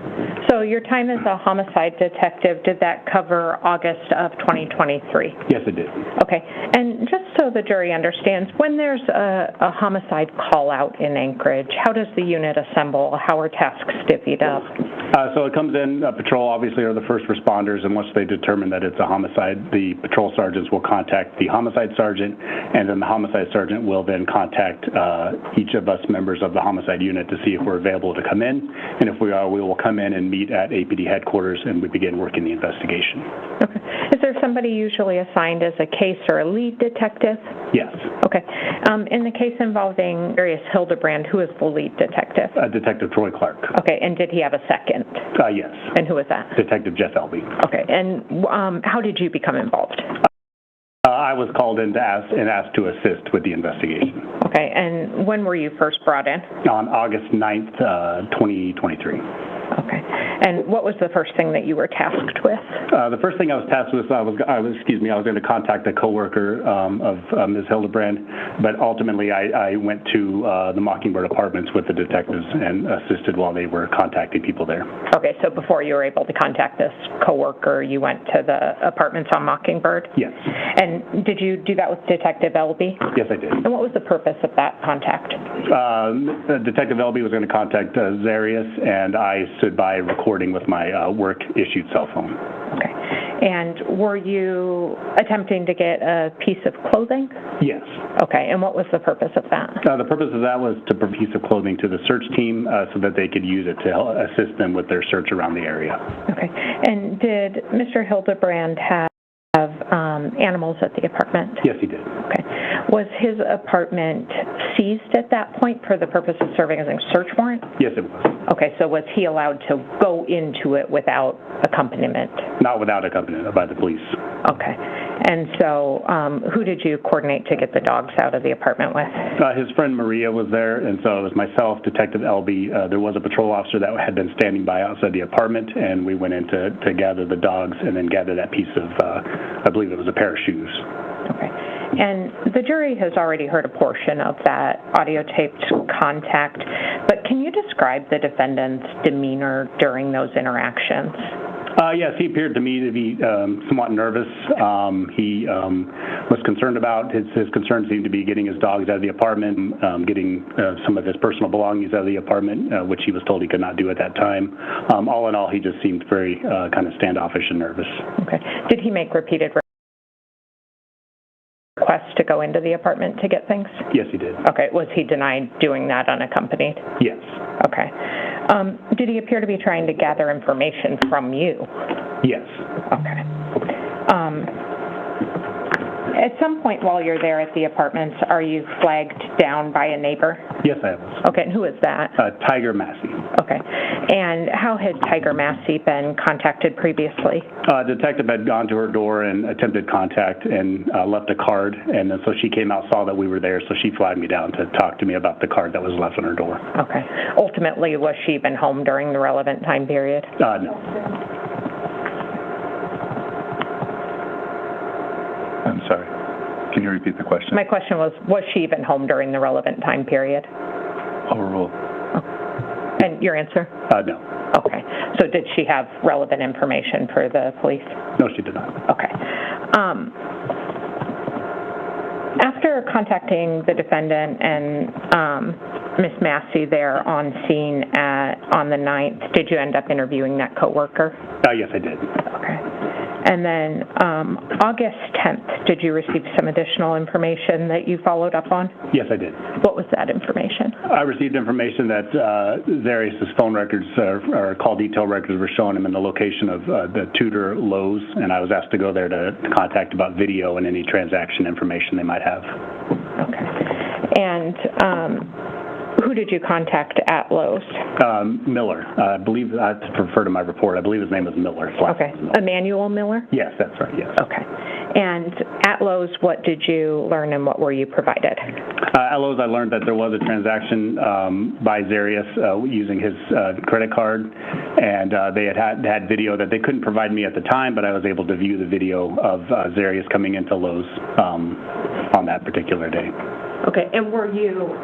So your time as a homicide detective, did that cover August of 2023? Yes, it did. Okay. And just so the jury understands, when there's a homicide call out in Anchorage, how does the unit assemble? How are tasks divvied up? So it comes in, patrol obviously are the first responders, and once they determine that it's a homicide, the patrol sergeants will contact the homicide sergeant, and then the homicide sergeant will then contact each of us members of the homicide unit to see if we're available to come in, and if we are, we will come in and meet at APD headquarters, and we begin working the investigation. Okay. Is there somebody usually assigned as a case or a lead detective? Yes. Okay. In the case involving Zarrius Hildabrand, who is the lead detective? Detective Troy Clark. Okay. And did he have a second? Yes. And who was that? Detective Jeff Elby. Okay. And how did you become involved? I was called in to asked to assist with the investigation. Okay. And when were you first brought in? On August 9th, 2023. Okay. And what was the first thing that you were tasked with? The first thing I was tasked with, I was going to contact a coworker of Ms. Hildabrand, but ultimately I went to the Mockingbird apartments with the detectives and assisted while they were contacting people there. Okay, so before you were able to contact this coworker, you went to the apartments on Mockingbird? Yes. And did you do that with Detective Elby? Yes, I did. And what was the purpose of that contact? Detective Elby was going to contact Zarrius, and I stood by recording with my work-issued cell phone. Okay. And were you attempting to get a piece of clothing? Yes. Okay. And what was the purpose of that? The purpose of that was to provide a piece of clothing to the search team so that they could use it to help assist them with their search around the area. Okay. And did Mr. Hildabrand have animals at the apartment? Yes, he did. Okay. Was his apartment seized at that point for the purpose of serving as a search warrant? Yes, it was. Okay, so was he allowed to go into it without accompaniment? Not without accompaniment, by the police. Okay. And so who did you coordinate to get the dogs out of the apartment with? His friend Maria was there, and so it was myself, Detective Elby. There was a patrol officer that had been standing by outside the apartment, and we went in to gather the dogs and then gather that piece of, I believe it was a pair of shoes. Okay. And the jury has already heard a portion of that audio taped contact, but can you describe the defendant's demeanor during those interactions? Yes, he appeared to me to be somewhat nervous. He was concerned about, his concern seemed to be getting his dogs out of the apartment, getting some of his personal belongings out of the apartment, which he was told he could not do at that time. All in all, he just seemed very kind of standoffish and nervous. Okay. Did he make repeated requests to go into the apartment to get things? Yes, he did. Okay. Was he denied doing that unaccompanied? Yes. Okay. Did he appear to be trying to gather information from you? Yes. Okay. At some point while you're there at the apartments, are you flagged down by a neighbor? Yes, I was. Okay, and who is that? Tiger Massey. Okay. And how had Tiger Massey been contacted previously? Detective had gone to her door and attempted contact and left a card, and then so she came out, saw that we were there, so she flagged me down to talk to me about the card that was left on her door. Okay. Ultimately, was she even home during the relevant time period? No. I'm sorry. Can you repeat the question? My question was she even home during the relevant time period? Overruled. And your answer? No. Okay. So did she have relevant information for the police? No, she did not. Okay. After contacting the defendant and Ms. Massey there on scene on the 9th, did you end up interviewing that coworker? Yes, I did. Okay. And then August 10th, did you receive some additional information that you followed up on? Yes, I did. What was that information? I received information that Zarrius' phone records or call detail records were showing him in the location of the Tudor Lowe's, and I was asked to go there to contact about video and any transaction information they might have. Okay. And who did you contact at Lowe's? Miller. I believe, I have to refer to my report, I believe his name is Miller. Okay. Emmanuel Miller? Yes, that's right, yes. Okay. And at Lowe's, what did you learn and what were you provided? At Lowe's, I learned that there was a transaction by Zarrius using his credit card, and they had video that they couldn't provide me at the time, but I was able to view the video of Zarrius coming into Lowe's on that particular day. Okay, and were you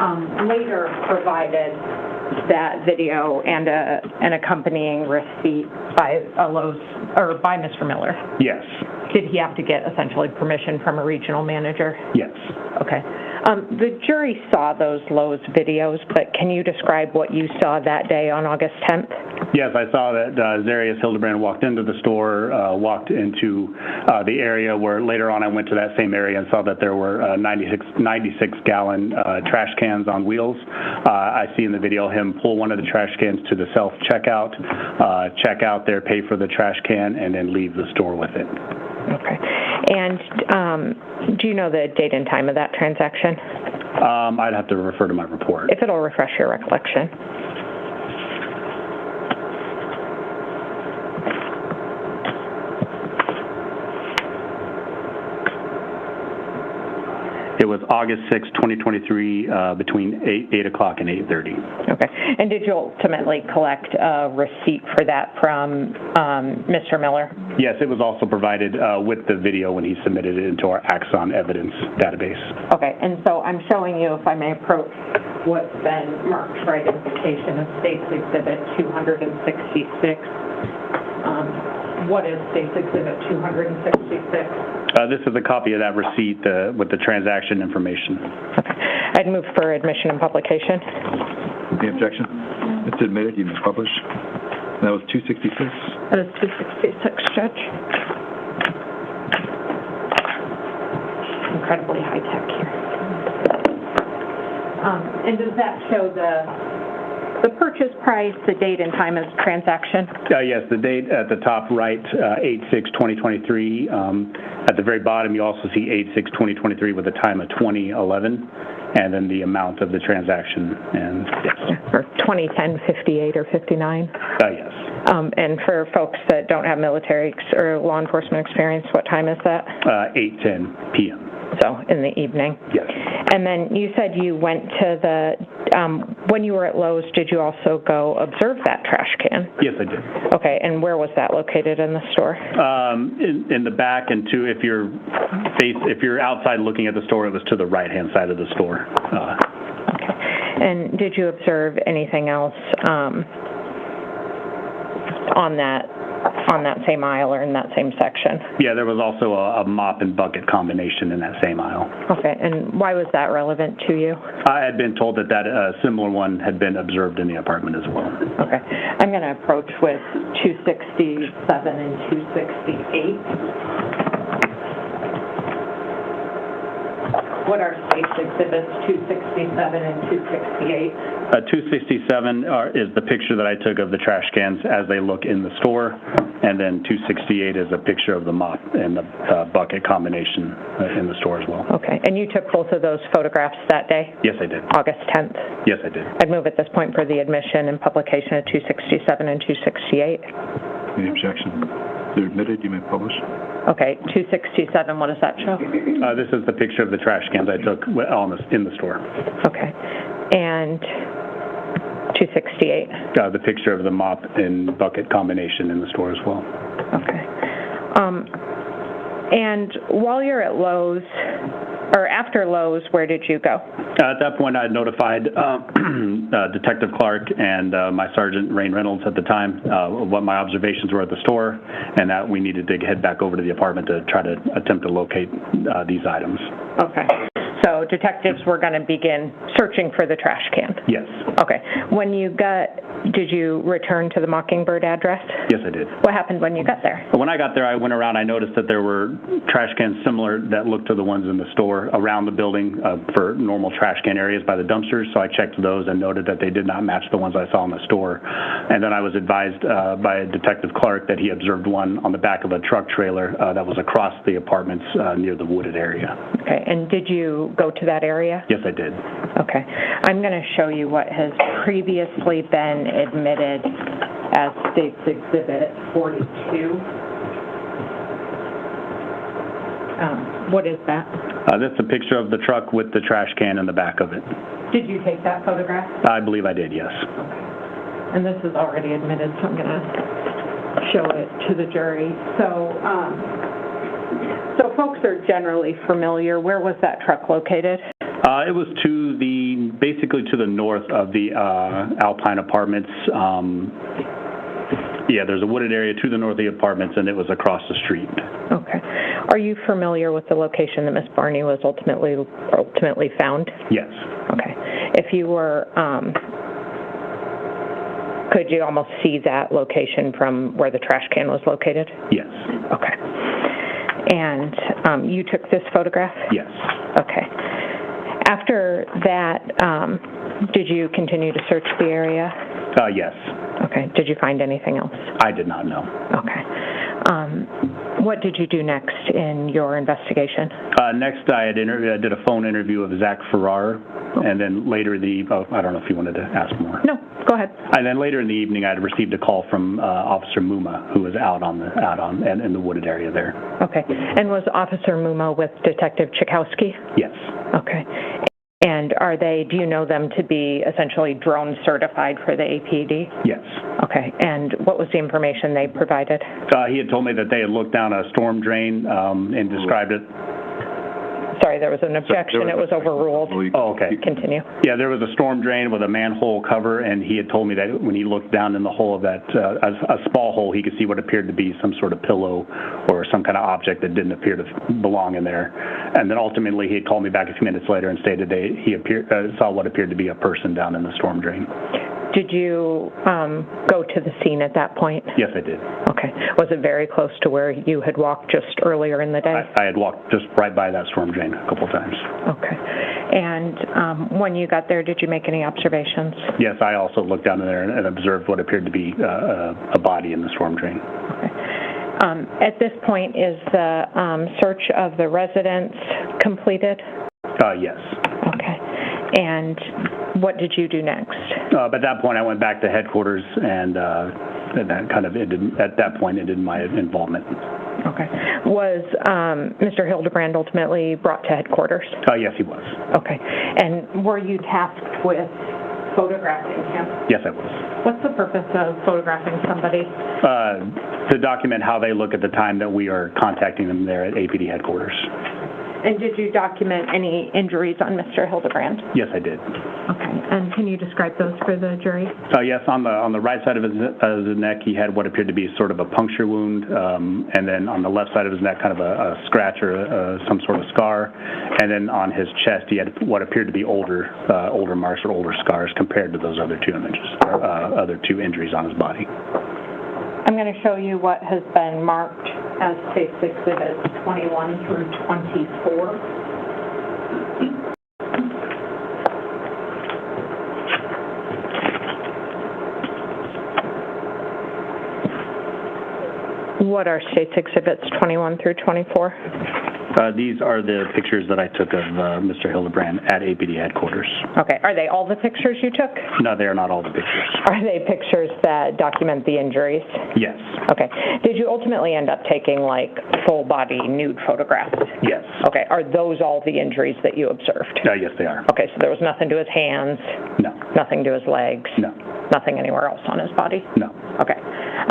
later provided that video and an accompanying receipt by Lowe's or by Mr. Miller? Yes. Did he have to get essentially permission from a regional manager? Yes. Okay. The jury saw those Lowe's videos, but can you describe what you saw that day on August 10th? Yes, I saw that Zarrius Hildabrand walked into the store, walked into the area where later on I went to that same area and saw that there were 96-gallon trash cans on wheels. I see in the video him pull one of the trash cans to the self-checkout, check out there, pay for the trash can, and then leave the store with it. Okay. And do you know the date and time of that transaction? I'd have to refer to my report. If it'll refresh your recollection. It was August 6, 2023, between 8 o'clock and 8:30. Okay. And did you ultimately collect a receipt for that from Mr. Miller? Yes, it was also provided with the video when he submitted it into our Axon evidence database. Okay. And so I'm showing you, if I may approach what's been marked for identification of State's Exhibit 266. What is State's Exhibit 266? This is a copy of that receipt with the transaction information. Okay. I'd move for admission and publication. Any objection? It's admitted. You may publish. That was 266. That is 266, Judge. Incredibly high tech here. And does that show the purchase price, the date and time of the transaction? Yes, the date at the top right, 8/6/2023. At the very bottom, you also see 8/6/2023 with a time of 2011, and then the amount of the transaction. And yes. Or 2010, 58 or 59? Yes. And for folks that don't have military or law enforcement experience, what time is that? 8:10 p.m. So in the evening? Yes. And then you said you went to the, when you were at Lowe's, did you also go observe that trash can? Yes, I did. Okay, and where was that located in the store? In the back, and if you're outside looking at the store, it was to the right-hand side of the store. Okay. And did you observe anything else on that same aisle or in that same section? Yeah, there was also a mop and bucket combination in that same aisle. Okay, and why was that relevant to you? I had been told that a similar one had been observed in the apartment as well. Okay, I'm going to approach with 267 and 268. What are State's Exhibits 267 and 268? 267 is the picture that I took of the trash cans as they look in the store, and then 268 is a picture of the mop and the bucket combination in the store as well. Okay, and you took both of those photographs that day? Yes, I did. August 10th? Yes, I did. I'd move at this point for the admission and publication of 267 and 268. Any objection? They're admitted, you may publish. Okay, 267, what does that show? This is the picture of the trash cans I took in the store. Okay, and 268? The picture of the mop and bucket combination in the store as well. Okay. And while you're at Lowe's, or after Lowe's, where did you go? At that point, I had notified Detective Clark and my Sergeant Rain Reynolds at the time what my observations were at the store, and that we needed to head back over to the apartment to try to attempt to locate these items. Okay. So detectives were going to begin searching for the trash can? Yes. Okay. Did you return to the Mockingbird address? Yes, I did. What happened when you got there? When I got there, I went around. I noticed that there were trash cans similar that looked to the ones in the store around the building for normal trash can areas by the dumpsters. So I checked those and noted that they did not match the ones I saw in the store. And then I was advised by Detective Clark that he observed one on the back of a truck trailer that was across the apartments near the wooded area. Okay. And did you go to that area? Yes, I did. Okay. I'm going to show you what has previously been admitted as State's Exhibit 42. What is that? That's a picture of the truck with the trash can in the back of it. Did you take that photograph? I believe I did, yes. Okay. And this is already admitted, so I'm going to show it to the jury. So folks are generally familiar. Where was that truck located? It was basically to the north of the Alpine Apartments. There's a wooded area to the north of the apartments, and it was across the street. Okay. Are you familiar with the location that Miss Barney was ultimately found? Yes. Okay. If you were, could you almost see that location from where the trash can was located? Yes. Okay. And you took this photograph? Yes. Okay. After that, did you continue to search the area? Yes. Okay. Did you find anything else? I did not know. Okay. What did you do next in your investigation? Next, I did a phone interview of Zach Farrar, and then later I don't know if you wanted to ask more. No, go ahead. And then later in the evening, I had received a call from Officer Muma, who was out in the wooded area there. Okay. And was Officer Muma with Detective Chikowski? Yes. Okay. And do you know them to be essentially drone certified for the APD? Yes. Okay. And what was the information they provided? He had told me that they had looked down a storm drain and described it. Sorry, there was an objection. It was overruled. Oh, okay. Continue. Yeah, there was a storm drain with a manhole cover, and he had told me that when he looked down in the hole of that, a small hole, he could see what appeared to be some sort of pillow or some kind of object that didn't appear to belong in there. And then ultimately, he had called me back a few minutes later and stated he saw what appeared to be a person down in the storm drain. Did you go to the scene at that point? Yes, I did. Okay. Was it very close to where you had walked just earlier in the day? I had walked just right by that storm drain a couple of times. Okay. And when you got there, did you make any observations? Yes, I also looked down in there and observed what appeared to be a body in the storm drain. Okay. At this point, is the search of the residence completed? Yes. Okay. And what did you do next? At that point, I went back to headquarters, and that kind of ended. At that point, ended my involvement. Okay. Was Mr. Hildabrand ultimately brought to headquarters? Yes, he was. Okay. And were you tasked with photographing him? Yes, I was. What's the purpose of photographing somebody? To document how they look at the time that we are contacting them there at APD headquarters. And did you document any injuries on Mr. Hildabrand? Yes, I did. Okay. And can you describe those for the jury? Yes, on the right side of his neck, he had what appeared to be sort of a puncture wound, and then on the left side of his neck, kind of a scratch or some sort of scar, and then on his chest, he had what appeared to be older marks or older scars compared to those other two other two injuries on his body. I'm going to show you what has been marked as State's Exhibits 21 through 24. what are States Exhibits 21 through 24? These are the pictures that I took of Mr. Hildabrand at APD headquarters. Okay. Are they all the pictures you took? No, they are not all the pictures. Are they pictures that document the injuries? Yes. Okay. Did you ultimately end up taking, like, full-body nude photographs? Yes. Okay. Are those all the injuries that you observed? Yes, they are. Okay, so there was nothing to his hands? No. Nothing to his legs? No. Nothing anywhere else on his body? No. Okay.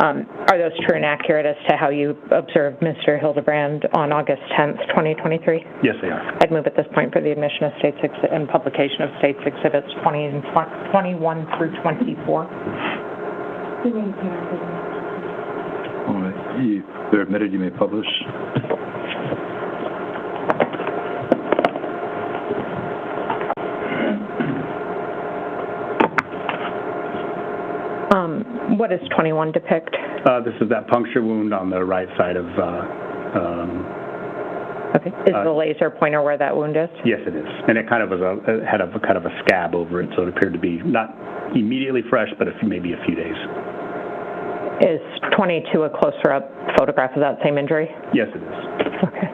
Are those true and accurate as to how you observed Mr. Hildabrand on August 10th, 2023? Yes, they are. I'd move at this point for the admission of States and publication of States Exhibits 21 through 24. All right. If they're admitted, you may publish. What does 21 depict? This is that puncture wound on the right side of, Okay. Is the laser pointer where that wound is? yes, it is. And it kind of was had a kind of a scab over it, so it appeared to be not immediately fresh, but maybe a few days. Is 22 a closer-up photograph of that same injury? Yes, it is. Okay.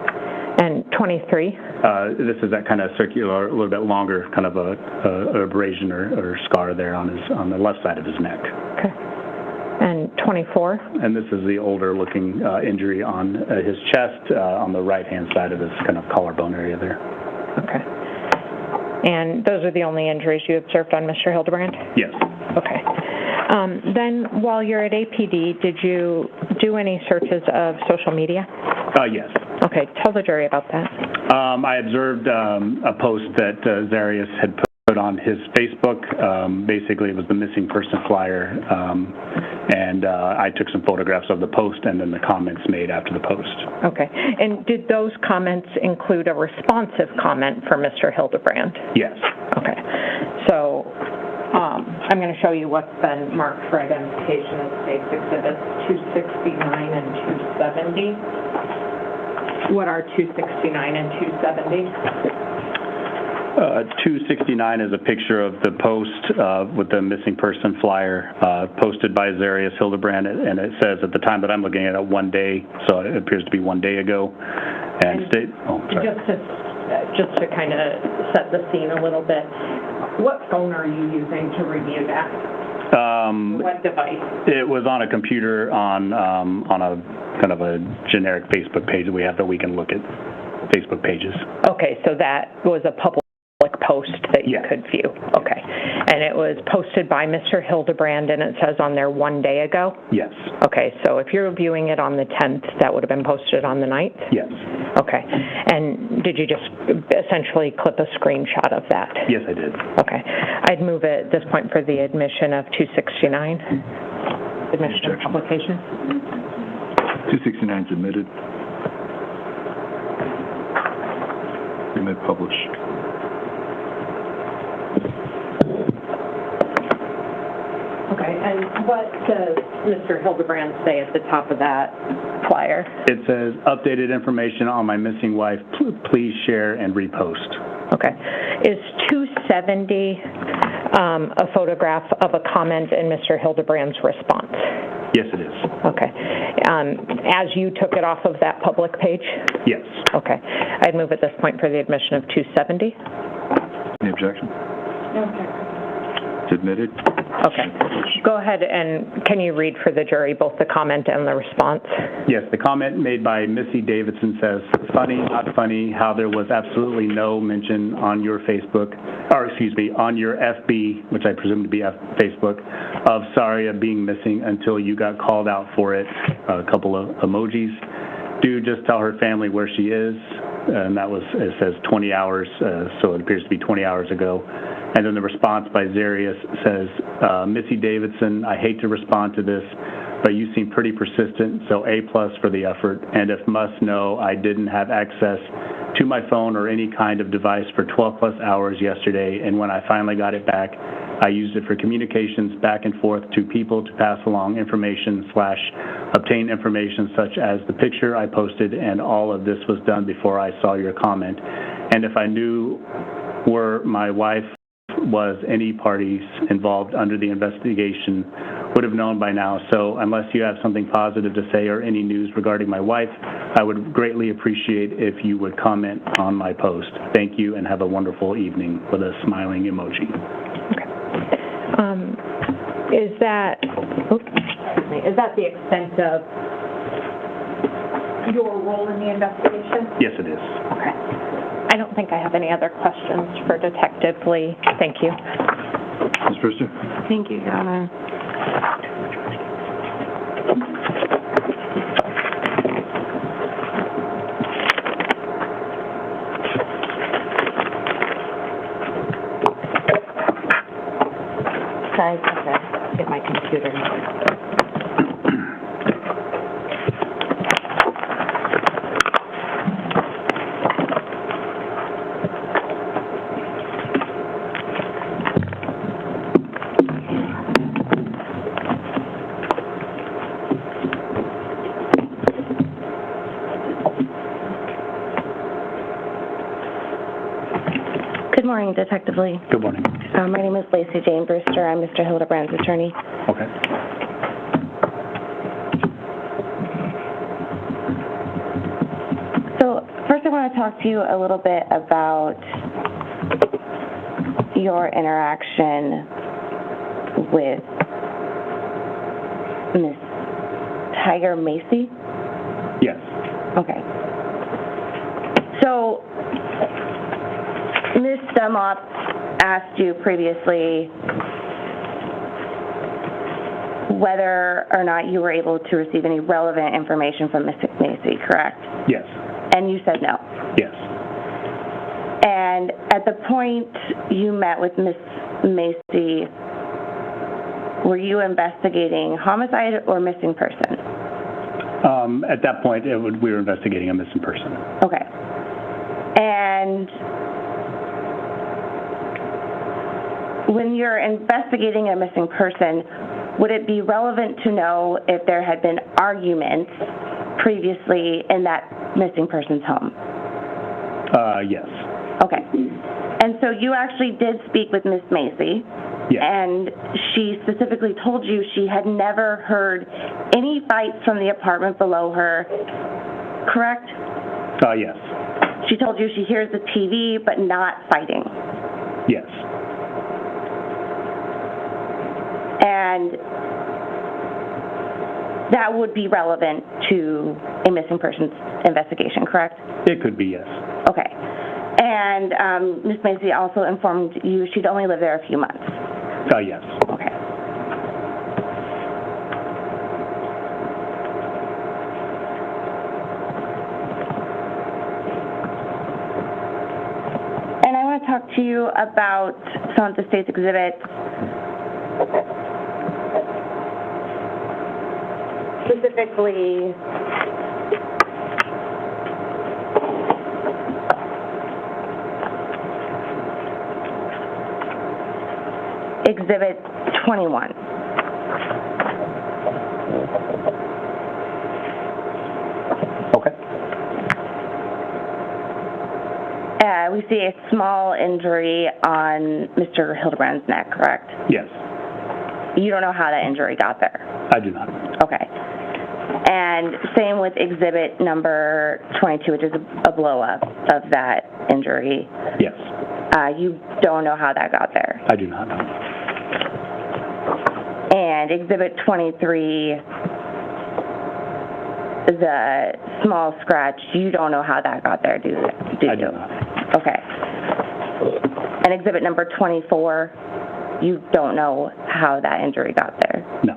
And 23? This is that kind of circular, a little bit longer, kind of a abrasion or scar there on the left side of his neck. Okay. And 24? And this is the older-looking injury on his chest, on the right-hand side of his kind of collarbone area there. Okay. And those are the only injuries you observed on Mr. Hildabrand? Yes. Okay. Then, while you're at APD, did you do any searches of social media? Yes. Okay. Tell the jury about that. I observed a post that Zarrius had put on his Facebook. Basically, it was the missing person flyer, and I took some photographs of the post and then the comments made after the post. Okay. And did those comments include a responsive comment for Mr. Hildabrand? Yes. Okay. So I'm going to show you what's been marked for identification as States Exhibits 269 and 270. What are 269 and 270? 269 is a picture of the post with the missing person flyer posted by Zarrius Hildabrand, and it says at the time that I'm looking at it 1 day, so it appears to be 1 day ago. And just to kind of set the scene a little bit, what phone are you using to review that? What device? It was on a computer on a kind of a generic Facebook page that we have that we can look at Facebook pages. Okay, so that was a public post that you could view. Okay. And it was posted by Mr. Hildabrand, and it says on there 1 day ago? Yes. Okay, so if you're viewing it on the 10th, that would have been posted on the 9th? Yes. Okay. And did you just essentially clip a screenshot of that? Yes, I did. Okay. I'd move at this point for the admission of 269. Admission of publication. 269 is admitted. You may publish. Okay, and what does Mr. Hildabrand say at the top of that flyer? It says, updated information on my missing wife. Please share and repost. Okay. Is 270 a photograph of a comment in Mr. Hildabrand's response? Yes, it is. Okay. As you took it off of that public page? Yes. Okay. I'd move at this point for the admission of 270. Any objection? No objection. It's admitted. Okay. Go ahead, and can you read for the jury both the comment and the response? Yes, the comment made by Missy Davidson says, funny, not funny, how there was absolutely no mention on your Facebook, or excuse me, on your FB, which I presume to be Facebook, of Saria being missing until you got called out for it. A couple of emojis. Do just tell her family where she is. And that was, it says 20 hours, so it appears to be 20 hours ago. And then the response by Zarrius says, Missy Davidson, I hate to respond to this, but you seem pretty persistent, so A+ for the effort. And if must know, I didn't have access to my phone or any kind of device for 12+ hours yesterday, and when I finally got it back, I used it for communications back and forth to people to pass along information / obtain information such as the picture I posted, and all of this was done before I saw your comment. And if I knew where my wife was any parties involved under the investigation would have known by now. So unless you have something positive to say or any news regarding my wife, I would greatly appreciate if you would comment on my post. Thank you and have a wonderful evening with a smiling emoji. Is that the extent of your role in the investigation? Yes, it is. Okay. I don't think I have any other questions for Detective Lee. Thank you. Ms. Brewster? Thank you, Your Honor. Sorry, I have to get my computer. Good morning, Detective Lee. Good morning. My name is Lacey Jane Brewster. I'm Mr. Hildabrand's attorney. Okay. So first I want to talk to you a little bit about your interaction with Miss Tiger Macy. Yes. Okay. So Ms. Dunlop asked you previously whether or not you were able to receive any relevant information from Ms. Macy, correct? Yes. And you said no. Yes. And at the point you met with Ms. Macy, were you investigating homicide or missing person? At that point, we were investigating a missing person. Okay. And when you're investigating a missing person, would it be relevant to know if there had been arguments previously in that missing person's home? Yes. Okay. And so you actually did speak with Miss Macy. Yes. And she specifically told you she had never heard any fights from the apartment below her, correct? Yes. She told you she hears the TV, but not fighting. Yes. And that would be relevant to a missing persons investigation, correct? It could be, yes. Okay. And Ms. Macy also informed you she'd only lived there a few months. Yes. Okay. And I want to talk to you about some of the state's exhibits. Specifically, Exhibit 21. Okay. We see a small injury on Mr. Hildabrand's neck, correct? Yes. You don't know how that injury got there? I do not. Okay. And same with exhibit number 22, which is a blow-up of that injury. Yes. You don't know how that got there? I do not know. And exhibit 23, the small scratch, you don't know how that got there, do you? I do not. Okay. And exhibit number 24, you don't know how that injury got there? No.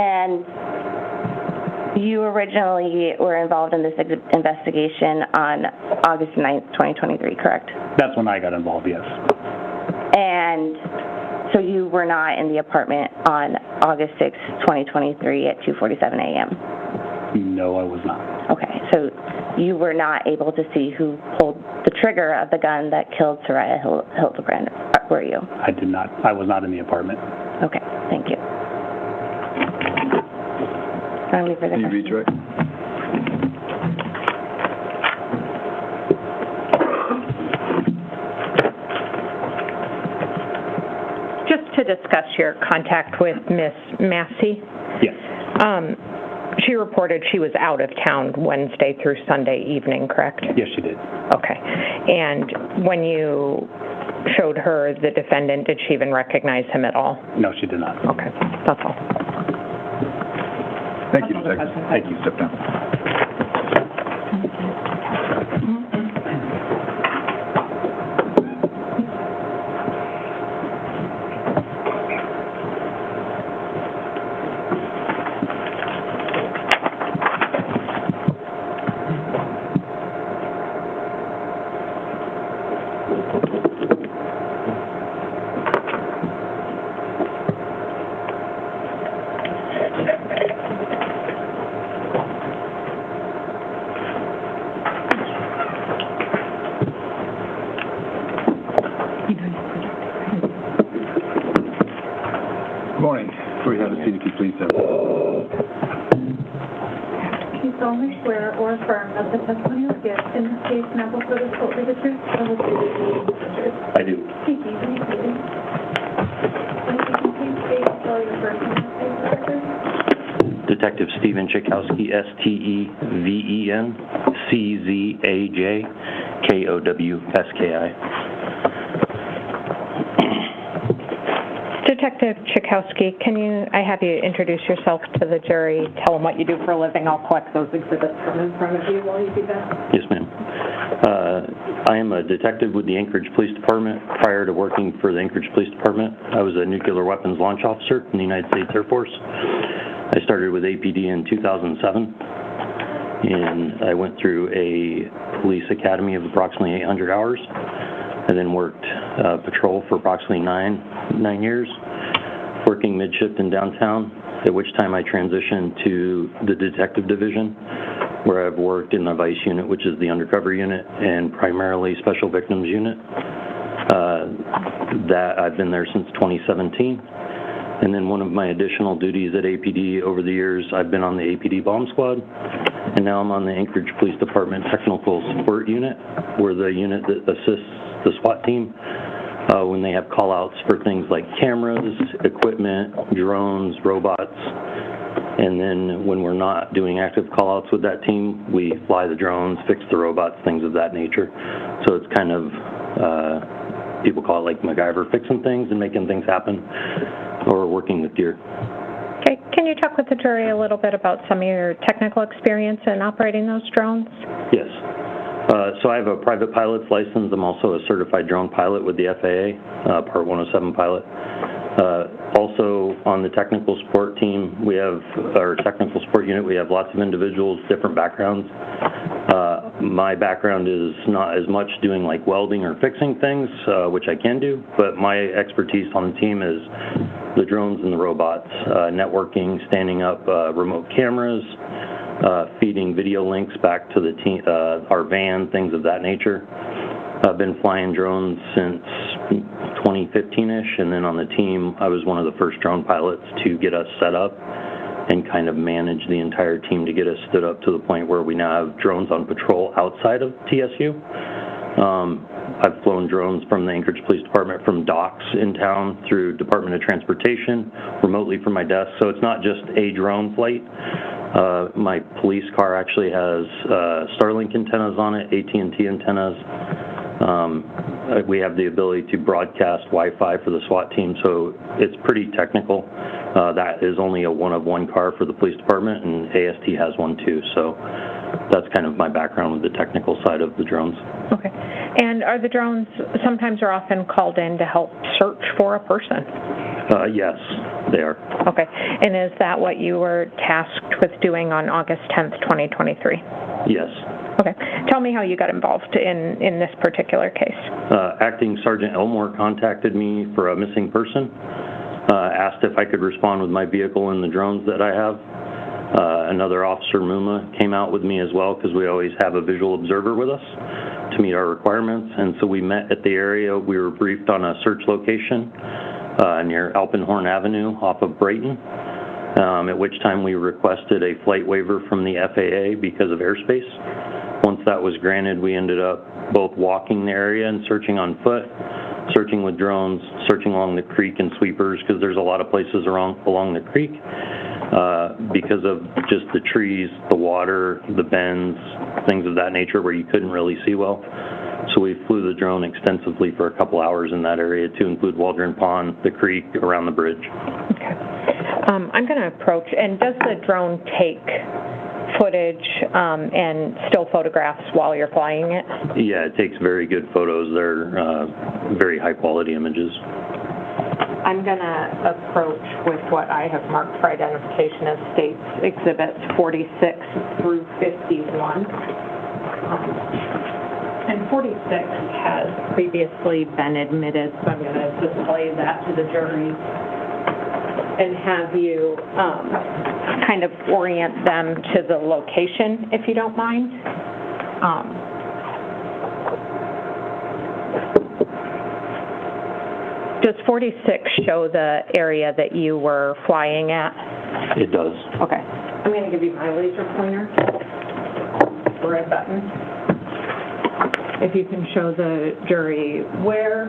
And you originally were involved in this investigation on August 9th, 2023, correct? That's when I got involved, yes. And so you were not in the apartment on August 6th, 2023 at 2:47 a.m.? No, I was not. Okay, so you were not able to see who pulled the trigger of the gun that killed Saria Hildabrand, were you? I did not. I was not in the apartment. Okay, thank you. Any further Can you questions? redirect? to discuss your contact with Miss Massey. Yes. She reported she was out of town Wednesday through Sunday evening, correct? Yes, she did. Okay. And when you showed her the defendant, did she even recognize him at all? No, she did not. Okay, that's all. Thank you, Detective. Thank you. Step down. Good morning. Before you have a seat, if you please, Do you solemnly swear or affirm that the testimony you give in this case now before the court is the truth, the whole truth? I do. Thank you. Please proceed. And if you can please state and spell your first and last name for the record. Detective Stephen Czechowski, Steven Czajkowski. Detective Czechowski, I have you introduce yourself to the jury, tell them what you do for a living. I'll collect those exhibits from in front of you while you do that. Yes, ma'am. I am a detective with the Anchorage Police Department. Prior to working for the Anchorage Police Department, I was a nuclear weapons launch officer in the United States Air Force. I started with APD in 2007, and I went through a police academy of approximately 800 hours. I then worked patrol for approximately nine years, working mid-shift in downtown, at which time I transitioned to the Detective Division, where I've worked in the Vice Unit, which is the undercover unit, and primarily Special Victims Unit. That I've been there since 2017. And then one of my additional duties at APD over the years, I've been on the APD Bomb Squad, and now I'm on the Anchorage Police Department Technical Support Unit. We're the unit that assists the SWAT team when they have call-outs for things like cameras, equipment, drones, robots. And then when we're not doing active call-outs with that team, we fly the drones, fix the robots, things of that nature. So it's kind of, people call it like MacGyver, fixing things and making things happen, or working with gear. Okay, can you talk with the jury a little bit about some of your technical experience in operating those drones? Yes. So I have a private pilot's license. I'm also a certified drone pilot with the FAA, Part 107 pilot. Also on the technical support team, we have our technical support unit. We have lots of individuals, different backgrounds. My background is not as much doing like welding or fixing things, which I can do, but my expertise on the team is the drones and the robots, networking, standing up remote cameras, feeding video links back to the team, our van, things of that nature. I've been flying drones since 2015-ish, and then on the team, I was one of the first drone pilots to get us set up and kind of manage the entire team to get us stood up to the point where we now have drones on patrol outside of TSU. I've flown drones from the Anchorage Police Department from docks in town through Department of Transportation, remotely from my desk, so it's not just a drone flight. My police car actually has Starlink antennas on it, AT&T antennas. We have the ability to broadcast Wi-Fi for the SWAT team, so it's pretty technical. That is only a one-of-one car for the police department, and AST has one too, so that's kind of my background with the technical side of the drones. Okay. And are the drones sometimes or often called in to help search for a person? Yes, they are. Okay. And is that what you were tasked with doing on August 10th, 2023? Yes. Okay. Tell me how you got involved in this particular case. Acting Sergeant Elmore contacted me for a missing person, asked if I could respond with my vehicle and the drones that I have. Another officer, Muma, came out with me as well because we always have a visual observer with us to meet our requirements. And so we met at the area. We were briefed on a search location near Alpenhorn Avenue off of Brayton, at which time we requested a flight waiver from the FAA because of airspace. Once that was granted, we ended up both walking the area and searching on foot. searching with drones, searching along the creek and sweepers, because there's a lot of places along the creek because of just the trees, the water, the bends, things of that nature where you couldn't really see well. So we flew the drone extensively for a couple hours in that area to include Waldron Pond, the creek, around the bridge. Okay. I'm going to approach, and does the drone take footage and still photographs while you're flying it? Yeah, it takes very good photos. They're very high quality images. I'm going to approach with what I have marked for identification as States Exhibits 46 through 51. And 46 has previously been admitted, so I'm going to display that to the jury and have you kind of orient them to the location, if you don't mind. Does 46 show the area that you were flying at? It does. Okay. I'm going to give you my laser pointer. Red button. If you can show the jury where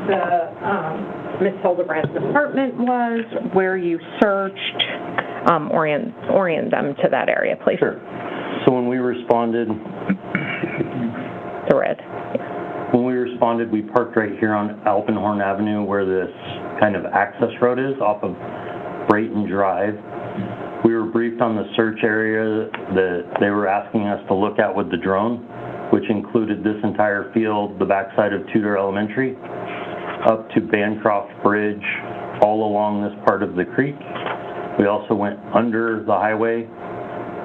the Ms. Hildabrand's apartment was, where you searched, orient them to that area, please. Sure. So when we responded, The red. When we responded, we parked right here on Alpenhorn Avenue where this kind of access road is off of Brayton Drive. We were briefed on the search area that they were asking us to look at with the drone, which included this entire field, the backside of Tudor Elementary, up to Bancroft Bridge, all along this part of the creek. We also went under the highway,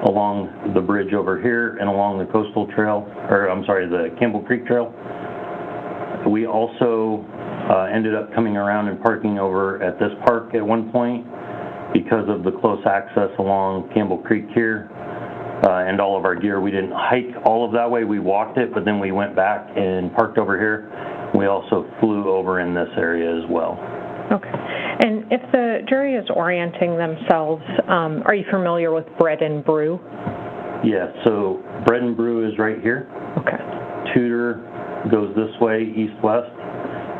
along the bridge over here, and along the coastal trail, or I'm sorry, the Campbell Creek Trail. We also ended up coming around and parking over at this park at one point because of the close access along Campbell Creek here and all of our gear. We didn't hike all of that way, we walked it, but then we went back and parked over here. We also flew over in this area as well. Okay. And if the jury is orienting themselves, are you familiar with Bread and Brew? Yeah, so Bread and Brew is right here. Okay. Tudor goes this way, east-west,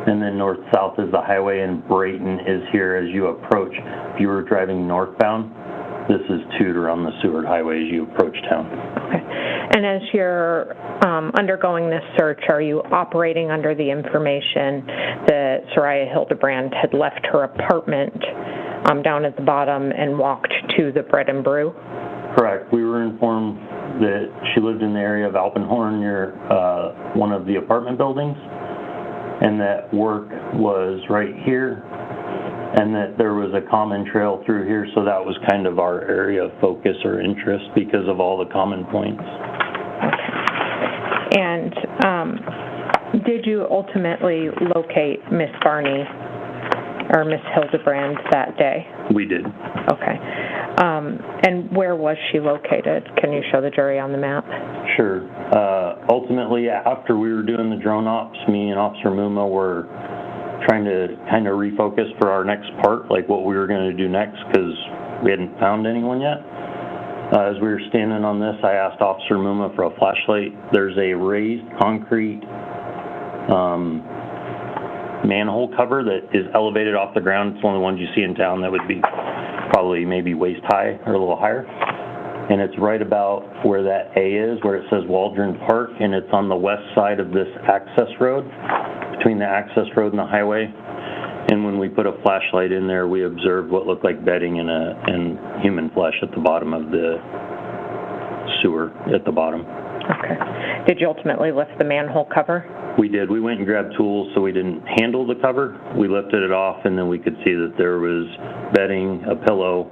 and then north-south is the highway, and Brayton is here as you approach. If you were driving northbound, this is Tudor on the Seward Highway as you approach town. Okay. And as you're undergoing this search, are you operating under the information that Saria Hildabrand had left her apartment down at the bottom and walked to the Bread and Brew? Correct. We were informed that she lived in the area of Alpenhorn near one of the apartment buildings, and that work was right here, and that there was a common trail through here, so that was kind of our area of focus or interest because of all the common points. Okay. And did you ultimately locate Miss Barney or Miss Hildabrand that day? We did. Okay. And where was she located? Can you show the jury on the map? Sure. Ultimately, after we were doing the drone ops, me and Officer Muma were trying to kind of refocus for our next part, like what we were going to do next, because we hadn't found anyone yet. As we were standing on this, I asked Officer Muma for a flashlight. There's a raised concrete manhole cover that is elevated off the ground. It's one of the ones you see in town that would be probably maybe waist high or a little higher. And it's right about where that A is, where it says Waldron Park, and it's on the west side of this access road, between the access road and the highway. And when we put a flashlight in there, we observed what looked like bedding and human flesh at the bottom of the sewer at the bottom. Okay. Did you ultimately lift the manhole cover? We did. We went and grabbed tools so we didn't handle the cover. We lifted it off, and then we could see that there was bedding, a pillow,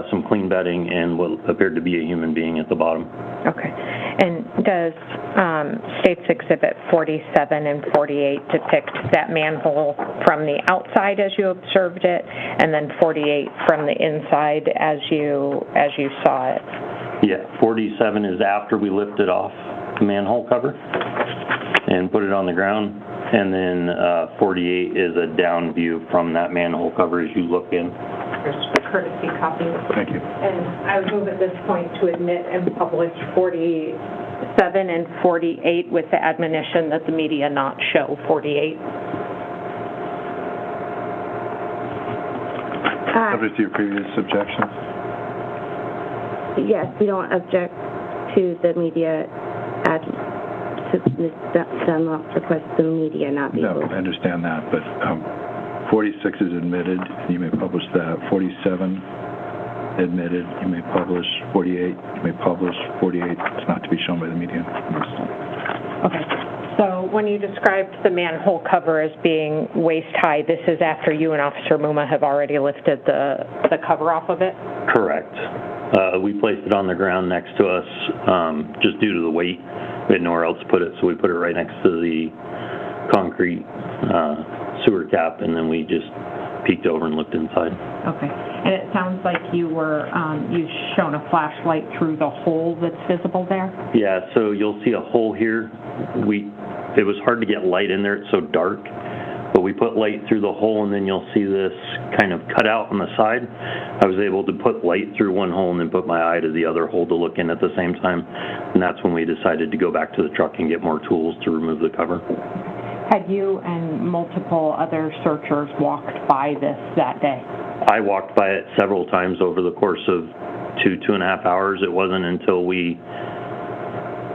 some clean bedding, and what appeared to be a human being at the bottom. Okay. And does States Exhibit 47 and 48 depict that manhole from the outside as you observed it, and then 48 from the inside as you saw it? Yeah, 47 is after we lifted off the manhole cover and put it on the ground, and then 48 is a down view from that manhole cover as you look in. There's the courtesy copy. Thank you. And I would move at this point to admit and publish 47 and 48 with the admonition that the media not show 48. Subject to your previous objections? Yes, we don't object to the media to Ms. Dunlop's request the media not be No, able. I understand that, but 46 is admitted, you may publish that. 47 admitted, you may publish. 48, you may publish. 48 is not to be shown by the media. Okay. So when you described the manhole cover as being waist high, this is after you and Officer Muma have already lifted the cover off of it? Correct. We placed it on the ground next to us just due to the weight. We had nowhere else to put it, so we put it right next to the concrete sewer cap, and then we just peeked over and looked inside. Okay. And it sounds like you were, you've shown a flashlight through the hole that's visible there? Yeah, so you'll see a hole here. It was hard to get light in there, it's so dark, but we put light through the hole, and then you'll see this kind of cut out on the side. I was able to put light through one hole and then put my eye to the other hole to look in at the same time, and that's when we decided to go back to the truck and get more tools to remove the cover. Had you and multiple other searchers walked by this that day? I walked by it several times over the course of 2.5 hours. It wasn't until we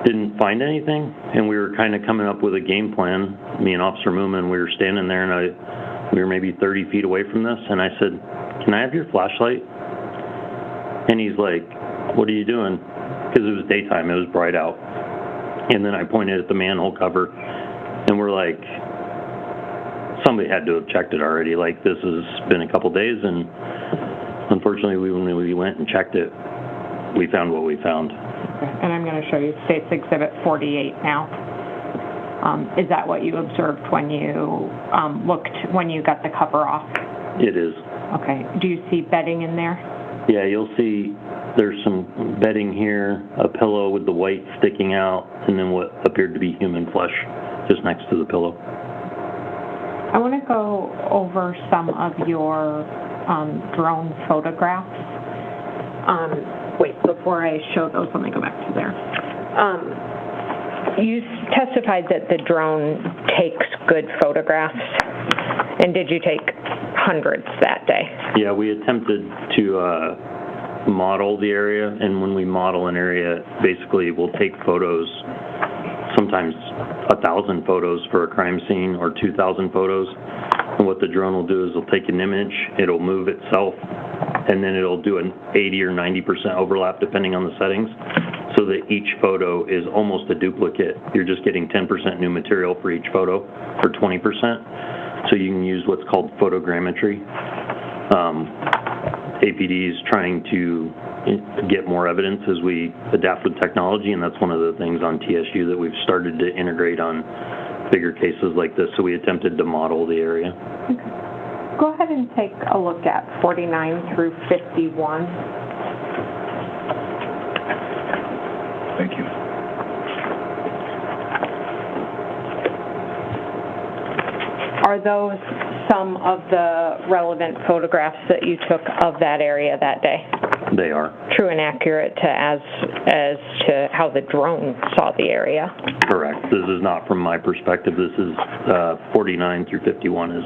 didn't find anything, and we were kind of coming up with a game plan, me and Officer Mooman, we were standing there, and we were maybe 30 feet away from this, and I said, "Can I have your flashlight?" And he's like, "What are you doing?" Because it was daytime, it was bright out. And then I pointed at the manhole cover, and we're like, somebody had to have checked it already. Like, this has been a couple days, and unfortunately, when we went and checked it, we found what we found. And I'm going to show you States Exhibit 48 now. Is that what you observed when you when you got the cover off? It is. Okay. Do you see bedding in there? Yeah, you'll see there's some bedding here, a pillow with the white sticking out, and then what appeared to be human flesh just next to the pillow. I want to go over some of your drone photographs. Wait, before I show those, let me go back to there. You testified that the drone takes good photographs, and did you take hundreds that day? Yeah, we attempted to model the area, and when we model an area, basically we'll take photos, sometimes 1,000 photos for a crime scene or 2,000 photos. And what the drone will do is it'll take an image, it'll move itself, and then it'll do an 80 or 90% overlap depending on the settings, so that each photo is almost a duplicate. You're just getting 10% new material for each photo, or 20%. So you can use what's called photogrammetry. APD is trying to get more evidence as we adapt with technology, and that's one of the things on TSU that we've started to integrate on bigger cases like this, so we attempted to model the area. Okay. Go ahead and take a look at 49 through 51. Thank you. Are those some of the relevant photographs that you took of that area that day? They are. True and accurate to as to how the drone saw the area? Correct. This is not from my perspective. This is 49 through 51 is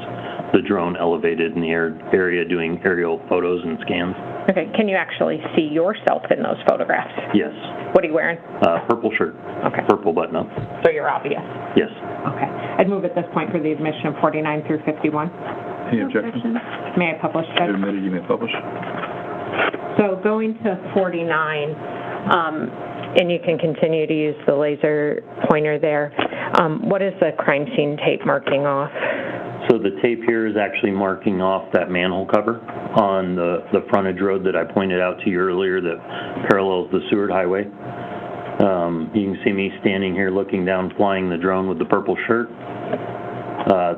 the drone elevated in the area doing aerial photos and scans. Okay. Can you actually see yourself in those photographs? Yes. What are you wearing? Purple shirt. Okay. Purple button up. So you're obvious? Yes. Okay. I'd move at this point for the admission of 49 through 51. Any objections? May I publish, Judge? Admitted, you may publish. So going to 49, and you can continue to use the laser pointer there, what is the crime scene tape marking off? So the tape here is actually marking off that manhole cover on the frontage road that I pointed out to you earlier that parallels the Seward Highway. You can see me standing here looking down, flying the drone with the purple shirt.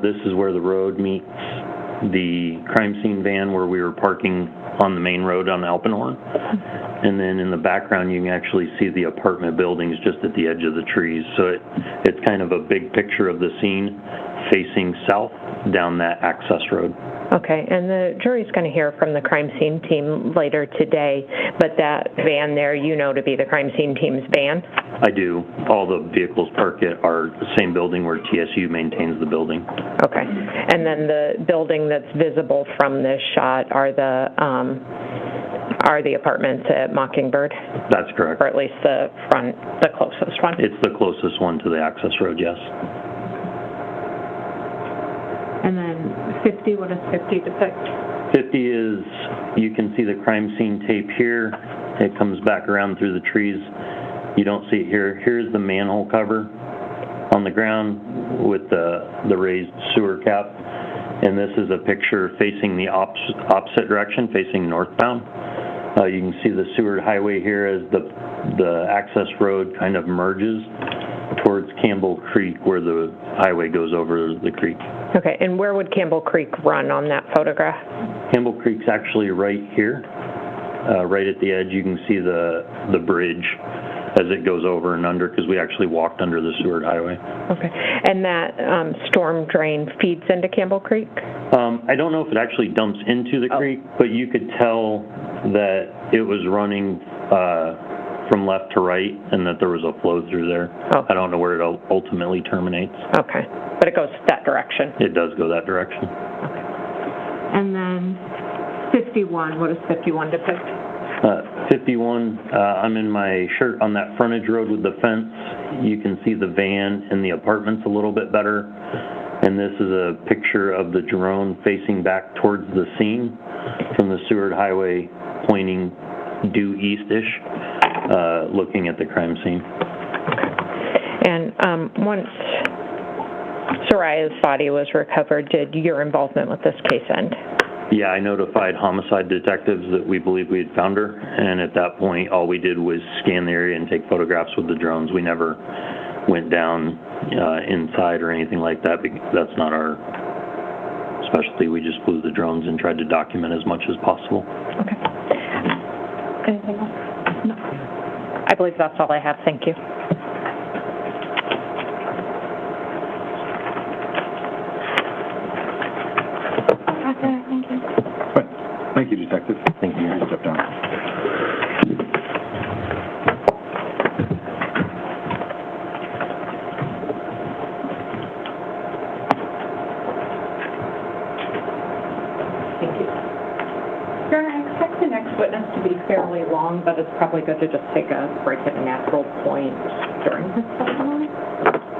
This is where the road meets the crime scene van where we were parking on the main road on Alpenhorn. And then in the background, you can actually see the apartment buildings just at the edge of the trees. So it's kind of a big picture of the scene facing south down that access road. Okay, and the jury's going to hear from the crime scene team later today, but that van there, you know to be the crime scene team's van? I do. All the vehicles park at our same building where TSU maintains the building. Okay, and then the building that's visible from this shot are the apartments at Mockingbird? That's correct. Or at least the closest one? It's the closest one to the access road, yes. And then 50, what does 50 depict? 50 is, you can see the crime scene tape here. It comes back around through the trees. You don't see it here. Here's the manhole cover on the ground with the raised sewer cap. And this is a picture facing the opposite direction, facing northbound. You can see the Seward Highway here as the access road kind of merges towards Campbell Creek where the highway goes over the creek. Okay, and where would Campbell Creek run on that photograph? Campbell Creek's actually right here, right at the edge. You can see the bridge as it goes over and under because we actually walked under the Seward Highway. Okay, and that storm drain feeds into Campbell Creek? I don't know if it actually dumps into the creek, but you could tell that it was running from left to right and that there was a flow through there. Oh. I don't know where it ultimately terminates. Okay, but it goes that direction? It does go that direction. Okay. And then 51, what does 51 depict? 51, I'm in my shirt on that frontage road with the fence. You can see the van and the apartments a little bit better. And this is a picture of the drone facing back towards the scene from the Seward Highway pointing due east-ish, looking at the crime scene. And once Saria's body was recovered, did your involvement with this case end? Yeah, I notified homicide detectives that we believed we had found her, and at that point, all we did was scan the area and take photographs with the drones. We never went down inside or anything like that, because that's not our specialty. We just flew the drones and tried to document as much as possible. Okay. Anything else? No. I believe that's all I have. Thank you. Thank you, Detective. Thank you. Step down. Thank you. Your Honor, I expect the next witness to be fairly long, but it's probably good to just take a break at a natural point during his testimony.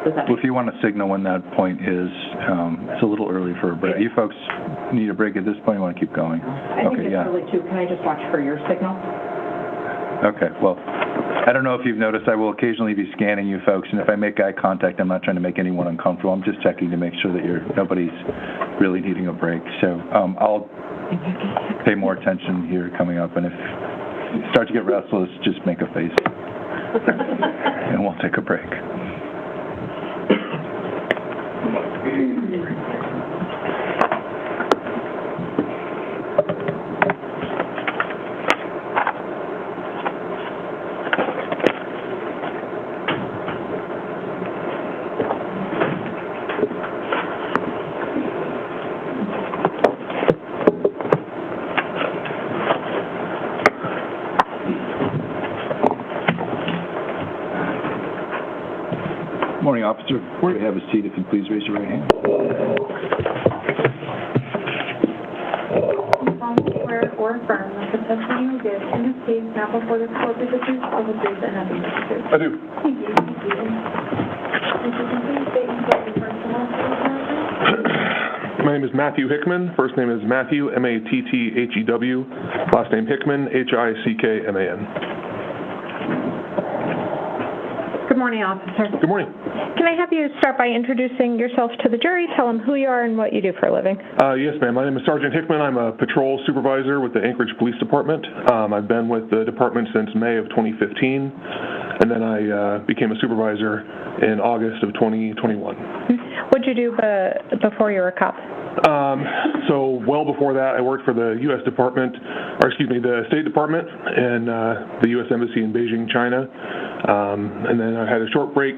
Well, if you want to signal when that point is, it's a little early for a break. You folks need a break at this point? You want to keep going? I think it's early too. Can I just watch for your signal? Okay. Well, I don't know if you've noticed, I will occasionally be scanning you folks, and if I make eye contact, I'm not trying to make anyone uncomfortable. I'm just checking to make sure that nobody's really needing a break. So I'll pay more attention here coming up, and if you start to get restless, just make a face, and we'll take a break. Morning, officer. Where do you have a seat, if you please raise your right hand. Swear or affirm that the testimony you will give in this case now before the court is the truth, all the truth, and nothing but the truth. I do. Thank you. Thank you. Would you please state and spell your first and last name? My name is Matthew Hickman. First name is Matthew, M-A-T-T-H-E-W. Last name Hickman, H-I-C-K-M-A-N. Good morning, officer. Good morning. Can I have you start by introducing yourself to the jury, tell them who you are and what you do for a living? Yes, ma'am. My name is Sergeant Hickman. I'm a patrol supervisor with the Anchorage Police Department. I've been with the department since May of 2015, and then I became a supervisor in August of 2021. What'd you do before you were a cop? So well before that, I worked for the U.S. Department, or excuse me, the State Department and the U.S. Embassy in Beijing, China. And then I had a short break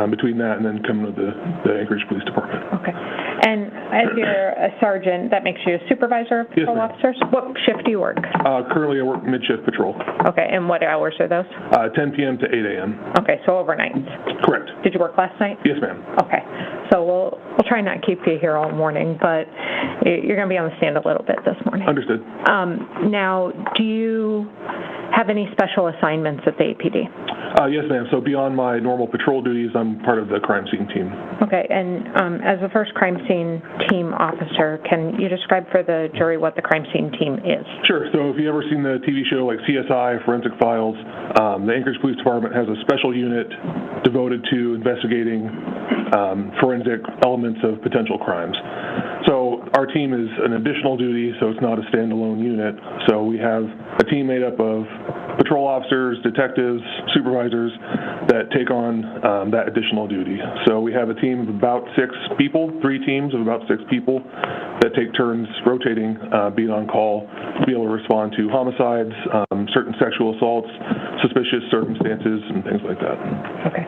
between that and then coming to the Anchorage Police Department. Okay. And as you're a sergeant, that makes you a supervisor of patrol officers? What shift do you work? Currently, I work mid-shift patrol. Okay, and what hours are those? 10 p.m. to 8 a.m. Okay, so overnight. Correct. Did you work last night? Yes, ma'am. Okay, so we'll try not to keep you here all morning, but you're going to be on the stand a little bit this morning. Understood. Now, do you have any special assignments at the APD? Yes, ma'am. So beyond my normal patrol duties, I'm part of the crime scene team. Okay, and as the first crime scene team officer, can you describe for the jury what the crime scene team is? Sure. So if you've ever seen the TV show like CSI, Forensic Files, the Anchorage Police Department has a special unit devoted to investigating forensic elements of potential crimes. So our team is an additional duty, so it's not a standalone unit. So we have a team made up of patrol officers, detectives, supervisors that take on that additional duty. So we have a team of about 6 people, 3 teams of about 6 people that take turns rotating, being on call, to be able to respond to homicides, certain sexual assaults, suspicious circumstances, and things like that. Okay.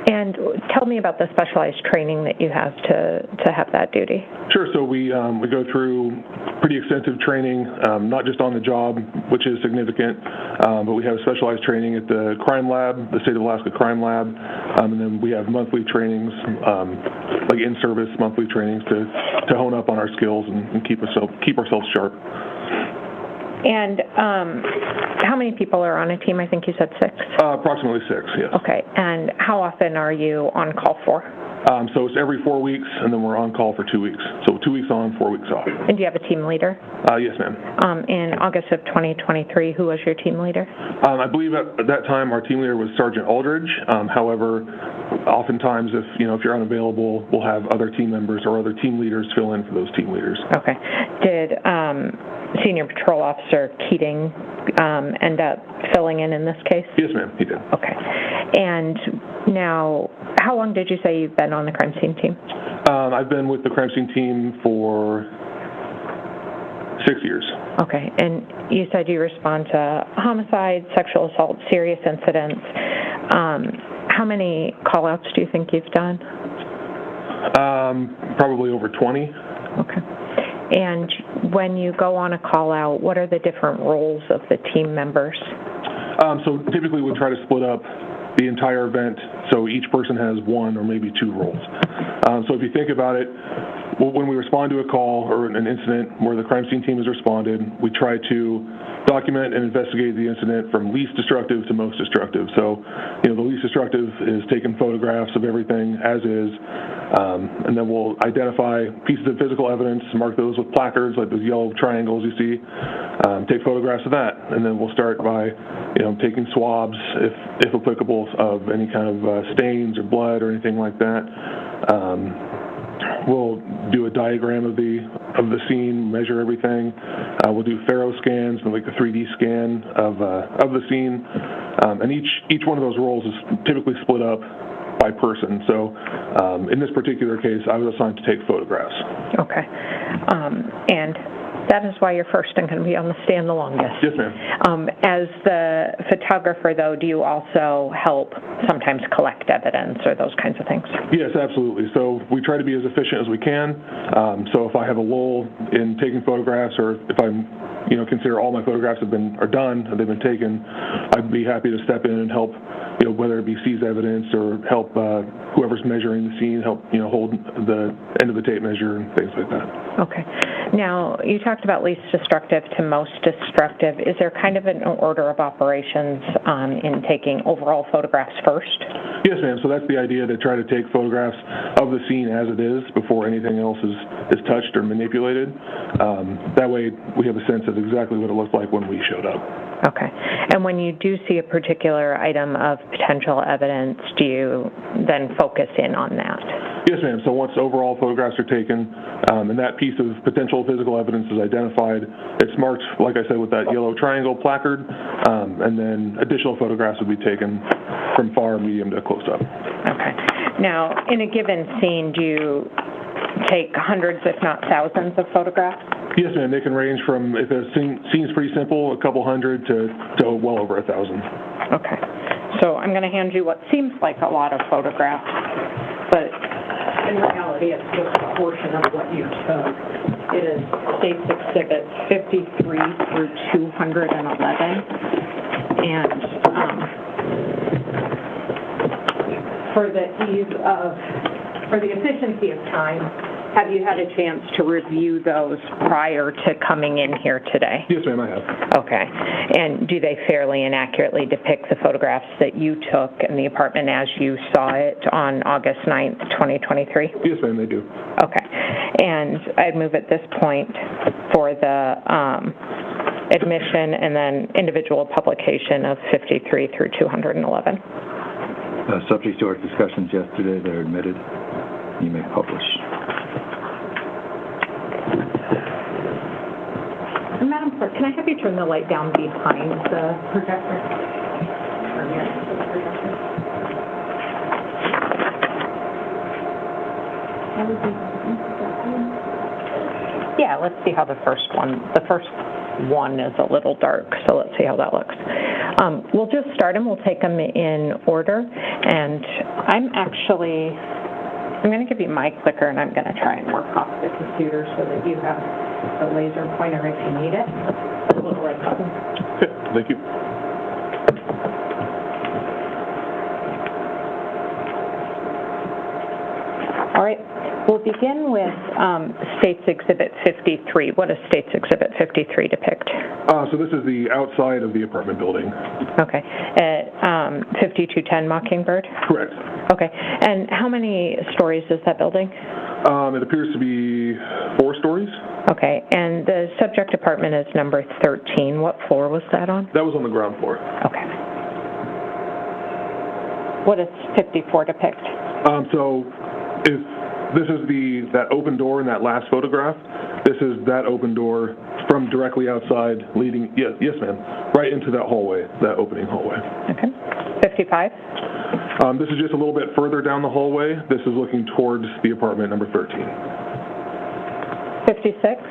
And tell me about the specialized training that you have to have that duty. Sure. So we go through pretty extensive training, not just on the job, which is significant, but we have specialized training at the crime lab, the State of Alaska Crime Lab, and then we have monthly trainings, like in-service monthly trainings to hone up on our skills and keep ourselves sharp. And how many people are on a team? I think you said 6. Approximately 6, yes. Okay. And how often are you on call for? So it's every 4 weeks, and then we're on call for 2 weeks. So 2 weeks on, 4 weeks off. And do you have a team leader? Yes, ma'am. In August of 2023, who was your team leader? I believe at that time our team leader was Sergeant Aldridge. However, oftentimes if you're unavailable, we'll have other team members or other team leaders fill in for those team leaders. Okay. Did Senior Patrol Officer Keating end up filling in this case? Yes, ma'am, he did. Okay. And now, how long did you say you've been on the crime scene team? I've been with the crime scene team for 6 years. Okay. And you said you respond to homicide, sexual assault, serious incidents. How many call-outs do you think you've done? Probably over 20. Okay. And when you go on a call-out, what are the different roles of the team members? So typically we try to split up the entire event, so each person has 1 or maybe 2 roles. So if you think about it, when we respond to a call or an incident where the crime scene team has responded, we try to document and investigate the incident from least destructive to most destructive. So, the least destructive is taking photographs of everything as is, and then we'll identify pieces of physical evidence, mark those with placards like those yellow triangles you see, take photographs of that, and then we'll start by, taking swabs, if applicable, of any kind of stains or blood or anything like that. We'll do a diagram of the scene, measure everything. We'll do faro scans and like a 3D scan of the scene, and each one of those roles is typically split up by person. So in this particular case, I was assigned to take photographs. Okay, and that is why you're first and going to be on the stand the longest. Yes, ma'am. As the photographer, though, do you also help sometimes collect evidence or those kinds of things? Yes, absolutely. So we try to be as efficient as we can. So if I have a lull in taking photographs, or if I'm, consider all my photographs are done, they've been taken, I'd be happy to step in and help, whether it be seize evidence or help whoever's measuring the scene, help, hold the end of the tape measure and things like that. Okay. Now, you talked about least destructive to most destructive. Is there kind of an order of operations in taking overall photographs first? Yes, ma'am. So that's the idea, to try to take photographs of the scene as it is before anything else is touched or manipulated. That way we have a sense of exactly what it looked like when we showed up. Okay. And when you do see a particular item of potential evidence, do you then focus in on that? Yes, ma'am. So once overall photographs are taken and that piece of potential physical evidence is identified, it's marked, like I said, with that yellow triangle placard, and then additional photographs will be taken from far, medium to close up. Okay. Now, in a given scene, do you take hundreds, if not thousands, of photographs? Yes, ma'am. They can range from, if a scene's pretty simple, a couple hundred to well over 1,000. Okay. So I'm going to hand you what seems like a lot of photographs, but In reality, it's just a portion of what you took. It is States Exhibits 53 through 211. And for the efficiency of time, have you had a chance to review those prior to coming in here today? Yes, ma'am, I have. Okay. And do they fairly and accurately depict the photographs that you took in the apartment as you saw it on August 9th, 2023? Yes, ma'am, they do. Okay. And I'd move at this point for the admission and then individual publication of 53 through 211. Subject to our discussions yesterday, they're admitted. You may publish. Madam Clerk, can I have you turn the light down behind the projector? Yeah, let's see how the first one is a little dark, so let's see how that looks. We'll just start them. We'll take them in order, and I'm going to give you my clicker, and I'm going to try and work off the computer so that you have the laser pointer if you need it. The little red button. Okay, thank you. All right. We'll begin with States Exhibit 53. What does States Exhibit 53 depict? So this is the outside of the apartment building. Okay. At 5210 Mockingbird? Correct. Okay. And how many stories is that building? It appears to be 4 stories. Okay. And the subject apartment is number 13. What floor was that on? That was on the ground floor. Okay. What does 54 depict? So if this is that open door in that last photograph, this is that open door from directly outside leading, yes ma'am, right into that hallway, that opening hallway. Okay. 55? This is just a little bit further down the hallway. This is looking towards the apartment number 13. 56?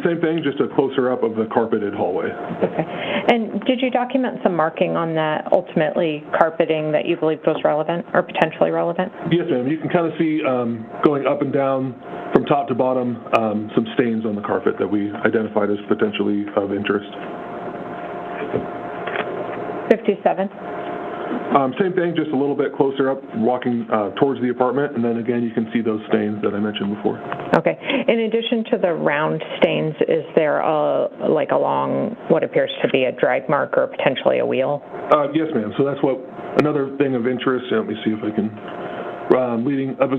Same thing, just a closer up of the carpeted hallway. Okay. And did you document some marking on that ultimately carpeting that you believed was relevant or potentially relevant? Yes, ma'am. You can kind of see going up and down from top to bottom some stains on the carpet that we identified as potentially of interest. 57? Same thing, just a little bit closer up, walking towards the apartment, and then again you can see those stains that I mentioned before. Okay. In addition to the round stains, is there along what appears to be a drag mark or potentially a wheel? Yes, ma'am. So that's another thing of interest. Let me see if I can, leading up,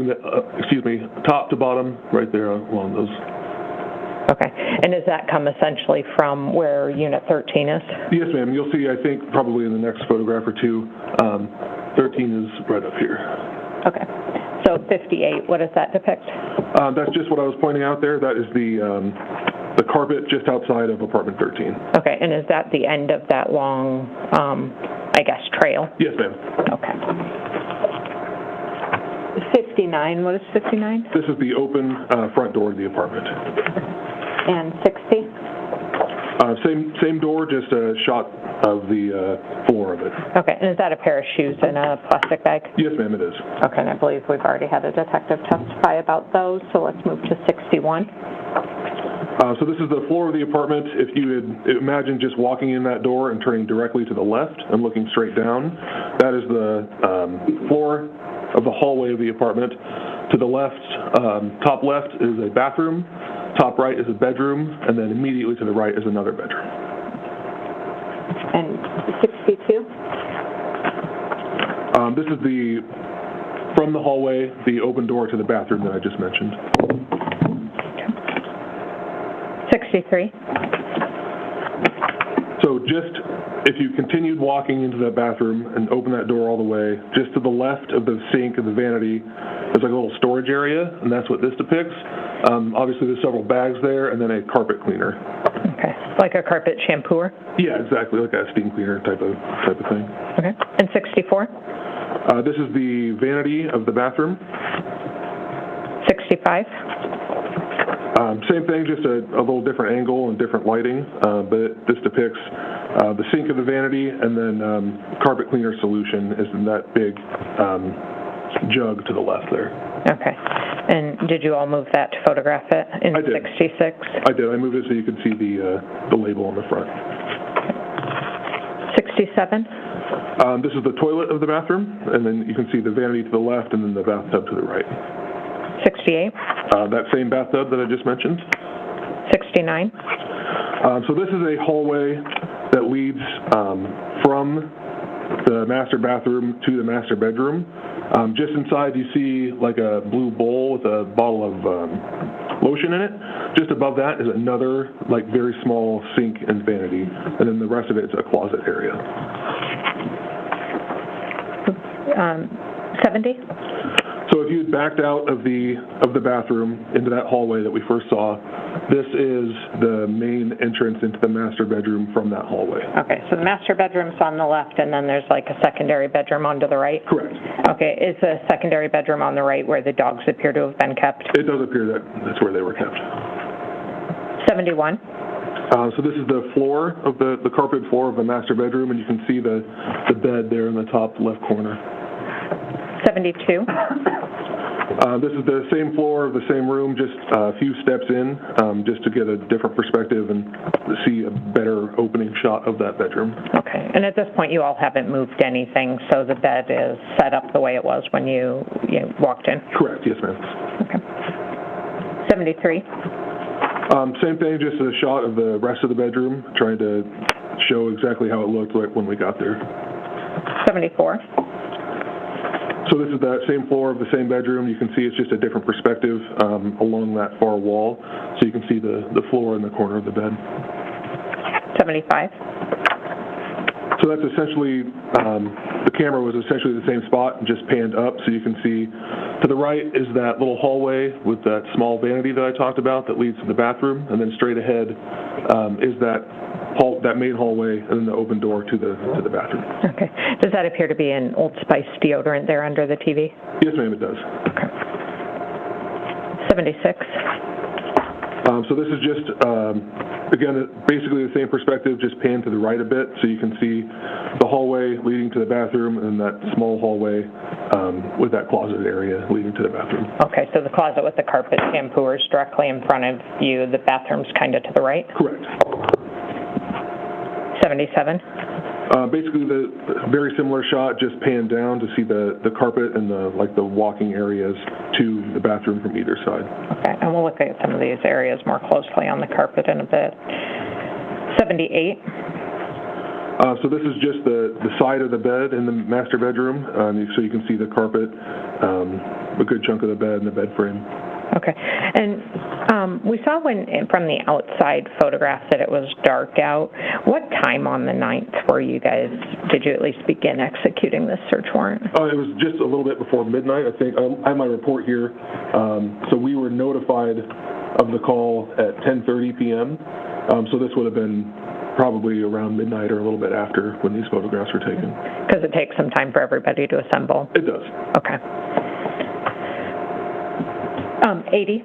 top to bottom, right there along those. Okay. And does that come essentially from where Unit 13 is? Yes, ma'am. You'll see, I think, probably in the next photograph or two, 13 is right up here. Okay. So 58, what does that depict? That's just what I was pointing out there. That is the carpet just outside of apartment 13. Okay. And is that the end of that long, trail? Yes, ma'am. Okay. 59, what is 59? This is the open front door of the apartment. And 60? Same door, just a shot of the floor of it. Okay, and is that a pair of shoes in a plastic bag? Yes, ma'am, it is. Okay, and I believe we've already had a detective testify about those, so let's move to 61. So this is the floor of the apartment. If you would imagine just walking in that door and turning directly to the left and looking straight down, that is the floor of the hallway of the apartment. To the left, top left is a bathroom, top right is a bedroom, and then immediately to the right is another bedroom. And 62? This is from the hallway, the open door to the bathroom that I just mentioned. 63? So if you continued walking into that bathroom and open that door all the way, just to the left of the sink and the vanity, there's like a little storage area, and that's what this depicts. Obviously, there's several bags there, and then a carpet cleaner. Okay, like a carpet shampooer? Yeah, exactly, like a steam cleaner type of thing. Okay, and 64? This is the vanity of the bathroom. 65? Same thing, just a little different angle and different lighting, but this depicts the sink of the vanity, and then carpet cleaner solution is in that big jug to the left there. Okay. And did you all move that to photograph it in I did. 66? I did. I moved it so you could see the label on the front. 67? This is the toilet of the bathroom, and then you can see the vanity to the left and then the bathtub to the right. 68? That same bathtub that I just mentioned. 69? So this is a hallway that leads from the master bathroom to the master bedroom. Just inside you see like a blue bowl with a bottle of lotion in it. Just above that is another like very small sink and vanity, and then the rest of it is a closet area. 70? So if you had backed out of the bathroom into that hallway that we first saw, this is the main entrance into the master bedroom from that hallway. Okay, so the master bedroom's on the left, and then there's like a secondary bedroom on to the right? Correct. Okay, is the secondary bedroom on the right where the dogs appear to have been kept? It does appear that that's where they were kept. 71? So this is the floor of the carpet floor of the master bedroom, and you can see the bed there in the top left corner. 72? This is the same floor of the same room, just a few steps in, just to get a different perspective and see a better opening shot of that bedroom. Okay, and at this point you all haven't moved anything, so the bed is set up the way it was when you walked in? Correct, yes ma'am. Okay. 73? Same thing, just a shot of the rest of the bedroom, trying to show exactly how it looked like when we got there. 74? So this is that same floor of the same bedroom. You can see it's just a different perspective along that far wall. So you can see the floor in the corner of the bed. 75? So that's essentially, the camera was essentially the same spot, just panned up. So you can see to the right is that little hallway with that small vanity that I talked about that leads to the bathroom. And then straight ahead is that main hallway and then the open door to the bathroom. Okay. Does that appear to be an Old Spice deodorant there under the TV? Yes, ma'am, it does. Okay. 76? So this is just, again, basically the same perspective, just panned to the right a bit, so you can see the hallway leading to the bathroom and that small hallway with that closet area leading to the bathroom. Okay, so the closet with the carpet shampooers directly in front of you, the bathroom's kind of to the right? Correct. 77? Basically, the very similar shot, just panned down to see the carpet and the walking areas to the bathroom from either side. Okay, and we'll look at some of these areas more closely on the carpet in a bit. 78? So this is just the side of the bed in the master bedroom, so you can see the carpet, a good chunk of the bed and the bed frame. Okay, and we saw from the outside photograph that it was dark out. What time on the 9th did you at least begin executing this search warrant? It was just a little bit before midnight, I think. I have my report here. So we were notified of the call at 10:30 p.m. So this would have been probably around midnight or a little bit after when these photographs were taken. Because it takes some time for everybody to assemble? It does. Okay. 80?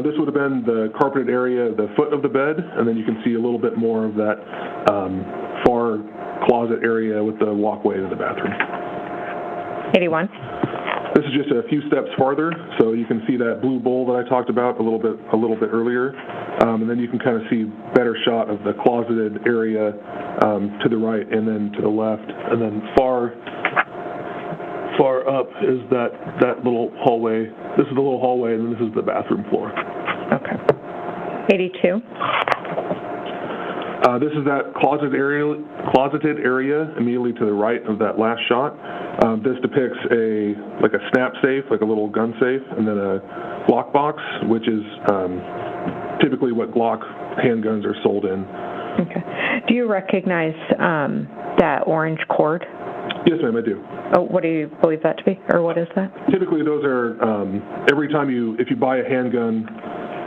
This would have been the carpeted area, the foot of the bed, and then you can see a little bit more of that far closet area with the walkway to the bathroom. 81? This is just a few steps farther, so you can see that blue bowl that I talked about a little bit earlier, and then you can kind of see better shot of the closeted area to the right and then to the left, and then far up is that little hallway. This is the little hallway, and then this is the bathroom floor. Okay. 82? This is that closeted area immediately to the right of that last shot. This depicts a snap safe, like a little gun safe, and then a Glock box, which is typically what Glock handguns are sold in. Okay. Do you recognize that orange cord? Yes, ma'am, I do. Oh, what do you believe that to be, or what is that? Typically, those are every time if you buy a handgun.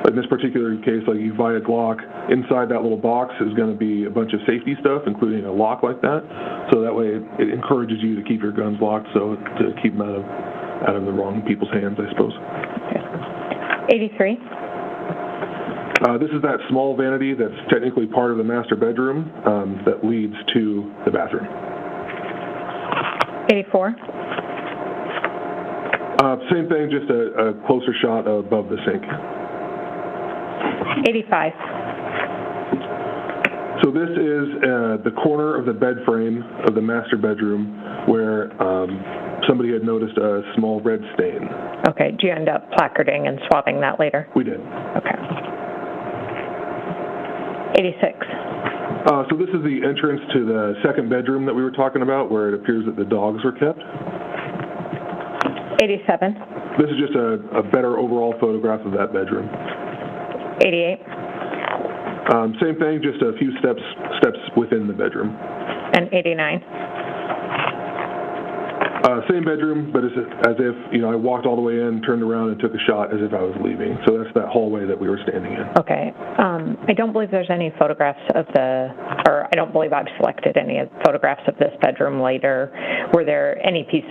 In this particular case, like you buy a Glock, inside that little box is going to be a bunch of safety stuff, including a lock like that. So that way it encourages you to keep your guns locked, so to keep them out of the wrong people's hands, I suppose. Okay. 83? This is that small vanity that's technically part of the master bedroom that leads to the bathroom. 84. Same thing, just a closer shot above the sink. 85. So this is the corner of the bed frame of the master bedroom where somebody had noticed a small red stain. Okay, do you end up placarding and swabbing that later? We did. Okay. 86. So this is the entrance to the second bedroom that we were talking about where it appears that the dogs were kept. 87. This is just a better overall photograph of that bedroom. 88. Same thing, just a few steps within the bedroom. And 89. Same bedroom, but as if, I walked all the way in, turned around, and took a shot as if I was leaving. So that's that hallway that we were standing in. Okay. I don't believe there's any photographs of I don't believe I've selected any photographs of this bedroom later. Were there anything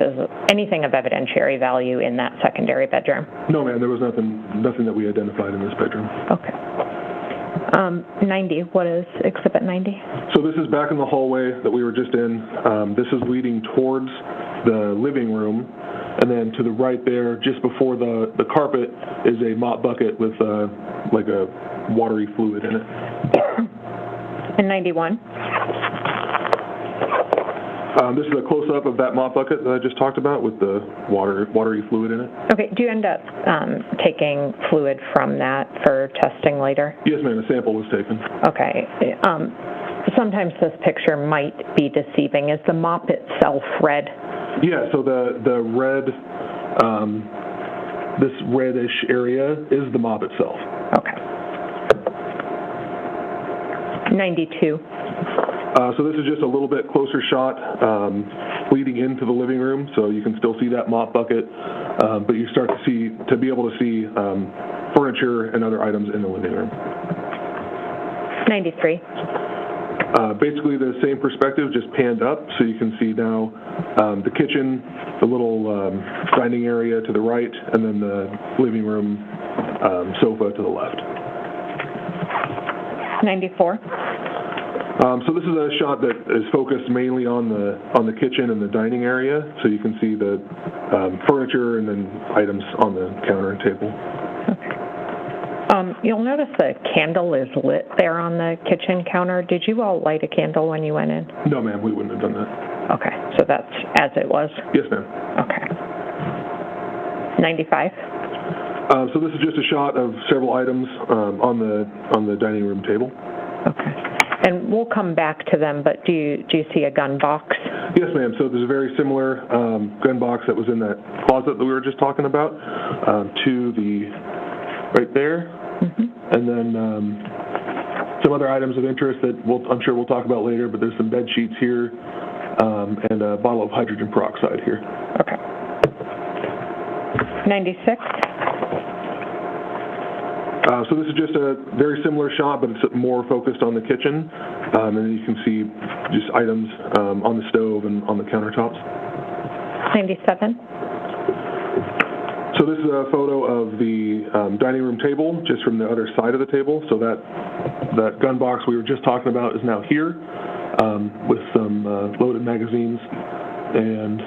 of evidentiary value in that secondary bedroom? No, ma'am, there was nothing that we identified in this bedroom. Okay. 90, what is Exhibit 90? So this is back in the hallway that we were just in. This is leading towards the living room, and then to the right there, just before the carpet, is a mop bucket with like a watery fluid in it. And 91? This is a close-up of that mop bucket that I just talked about with the watery fluid in it. Okay, do you end up taking fluid from that for testing later? Yes, ma'am, a sample was taken. Okay. Sometimes this picture might be deceiving. Is the mop itself red? Yeah, so the red, this reddish area is the mop itself. Okay. 92. So this is just a little bit closer shot leading into the living room, so you can still see that mop bucket, but you start to be able to see furniture and other items in the living room. 93. Basically the same perspective, just panned up, so you can see now the kitchen, the little dining area to the right, and then the living room sofa to the left. 94. So this is a shot that is focused mainly on the kitchen and the dining area, so you can see the furniture and then items on the counter and table. Okay. You'll notice the candle is lit there on the kitchen counter. Did you all light a candle when you went in? No, ma'am, we wouldn't have done that. Okay, so that's as it was? Yes, ma'am. Okay. 95. So this is just a shot of several items on the dining room table. Okay. And we'll come back to them, but do you see a gun box? Yes, ma'am. So there's a very similar gun box that was in that closet that we were just talking about to the right there. Mm-hmm. And then some other items of interest that I'm sure we'll talk about later, but there's some bed sheets here and a bottle of hydrogen peroxide here. Okay. 96. So this is just a very similar shot, but it's more focused on the kitchen. And then you can see just items on the stove and on the countertops. 97. So this is a photo of the dining room table, just from the other side of the table. So that gun box we were just talking about is now here with some loaded magazines. And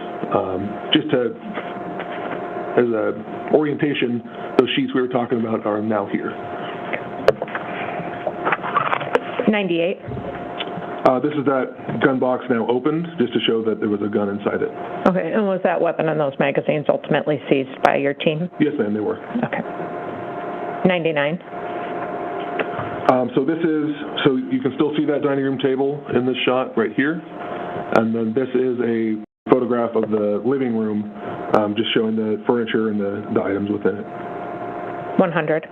just as a orientation, those sheets we were talking about are now here. 98. This is that gun box now opened, just to show that there was a gun inside it. Okay, and was that weapon and those magazines ultimately seized by your team? Yes, ma'am, they were. Okay. 99. So you can still see that dining room table in this shot right here. And then this is a photograph of the living room, just showing the furniture and the items within it. 100.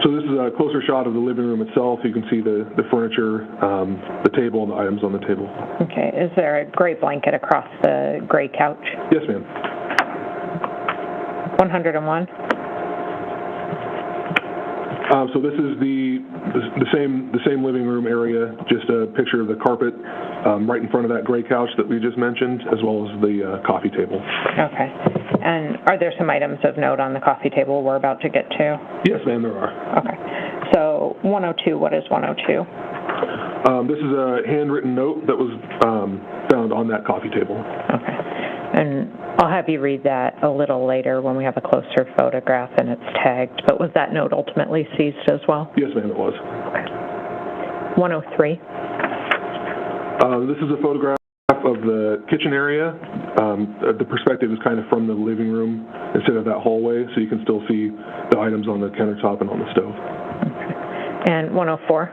So this is a closer shot of the living room itself. You can see the furniture, the table, and the items on the table. Okay. Is there a gray blanket across the gray couch? Yes, ma'am. 101. So this is the same living room area, just a picture of the carpet right in front of that gray couch that we just mentioned, as well as the coffee table. Okay. and are there some items of note on the coffee table we're about to get to? Yes, ma'am, there are. Okay. So 102, what is 102? This is a handwritten note that was found on that coffee table. Okay. And I'll have you read that a little later when we have a closer photograph and it's tagged. But was that note ultimately seized as well? Yes, ma'am, it was. Okay. 103. This is a photograph of the kitchen area. The perspective is kind of from the living room instead of that hallway, so you can still see the items on the countertop and on the stove. Okay. And 104.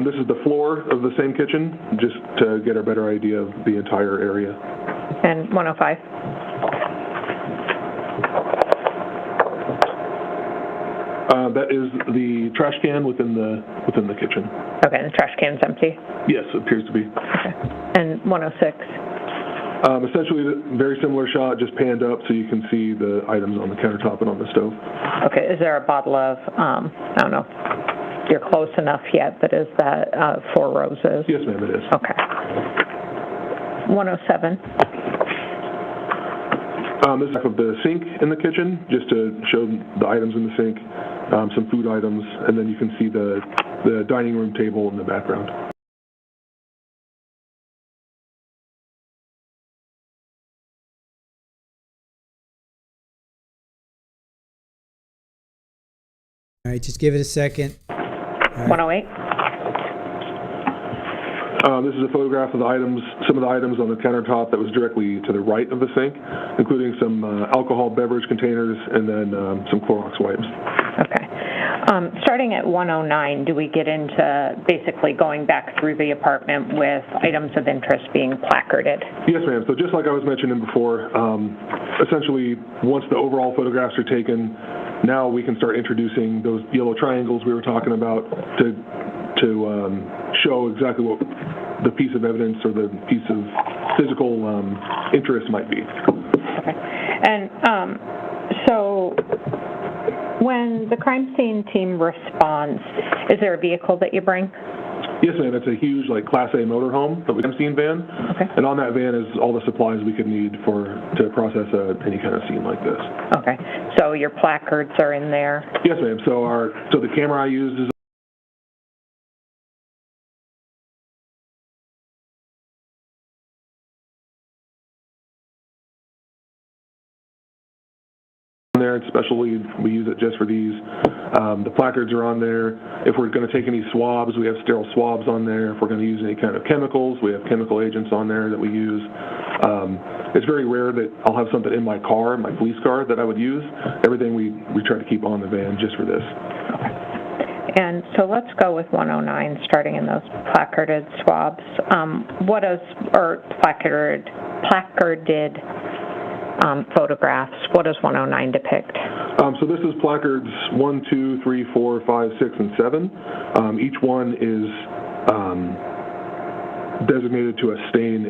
This is the floor of the same kitchen, just to get a better idea of the entire area. And 105. That is the trash can within the kitchen. Okay, and the trash can's empty? Yes, it appears to be. Okay. And 106. Essentially, a very similar shot, just panned up so you can see the items on the countertop and on the stove. Okay, is there a bottle of, I don't know, you're close enough yet, but is that 4 Roses? Yes, ma'am, it is. Okay. 107. This is of the sink in the kitchen, just to show the items in the sink, some food items, and then you can see the dining room table in the background. All right, just give it a second. Right. 108. This is a photograph of the items, some of the items on the countertop that was directly to the right of the sink, including some alcohol beverage containers and then some Clorox wipes. Okay. Starting at 109, do we get into basically going back through the apartment with items of interest being placarded? Yes, ma'am. So just like I was mentioning before, essentially once the overall photographs are taken, now we can start introducing those yellow triangles we were talking about to show exactly what the piece of evidence or the piece of physical interest might be. Okay. And so when the crime scene team responds, is there a vehicle that you bring? Yes, ma'am. It's a huge, like, Class A motorhome, the crime scene van. Okay. And on that van is all the supplies we could need to process any kind of scene like this. Okay. So your placards are in there? Yes, ma'am. So the camera I used is there. Especially, we use it just for these. The placards are on there. If we're going to take any swabs, we have sterile swabs on there. If we're going to use any kind of chemicals, we have chemical agents on there that we use. It's very rare that I'll have something in my car, my police car, that I would use. Everything we try to keep on the van just for this. Okay. And so let's go with 109, starting in those placarded swabs. Placarded photographs, what does 109 depict? So this is placards 1, 2, 3, 4, 5, 6, and 7. Each one is designated to a stain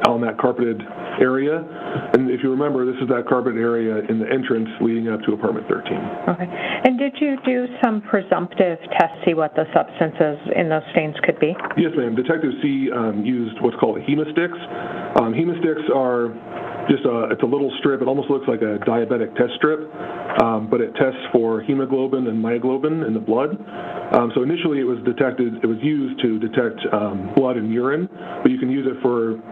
on that carpeted area. And if you remember, this is that carpet area in the entrance leading up to apartment 13. Okay. And did you do some presumptive tests, see what the substances in those stains could be? Yes, ma'am. Detective C used what's called hemosticks. Hemosticks are just it's a little strip. It almost looks like a diabetic test strip, but it tests for hemoglobin and myoglobin in the blood. So initially it was used to detect blood and urine, but you can use it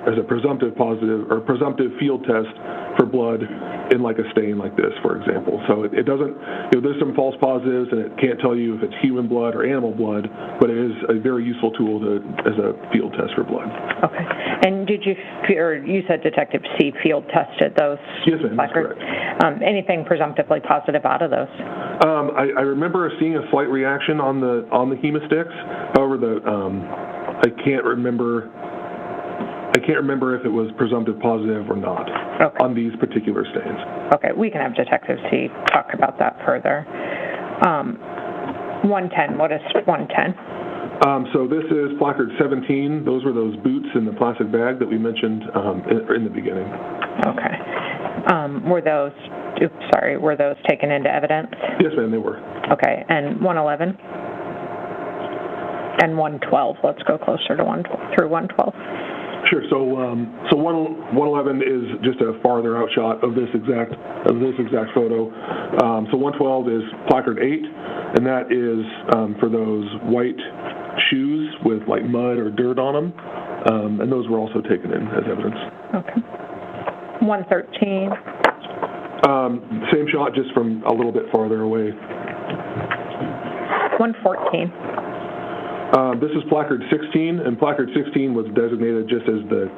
as a presumptive positive or presumptive field test for blood in like a stain like this, for example. So it doesn't, there's some false positives and it can't tell you if it's human blood or animal blood, but it is a very useful tool as a field test for blood. Okay. And you said Detective C field tested those? Yes, ma'am, that's correct. Anything presumptively positive out of those? I remember seeing a slight reaction on the hemosticks. However, I can't remember if it was presumptive positive or not on these particular stains. Okay, we can have Detective C talk about that further. 110, what is 110? So this is placard 17. Those were those boots in the plastic bag that we mentioned in the beginning. Okay. Were those taken into evidence? Yes, ma'am, they were. Okay, and 111? And 112, let's go closer to 112. Sure. So 111 is just a farther out shot of this exact photo. So 112 is placard 8, and that is for those white shoes with like mud or dirt on them, and those were also taken in as evidence. Okay. 113. Same shot, just from a little bit farther away. 114. This is placard 16, and placard 16 was designated just as the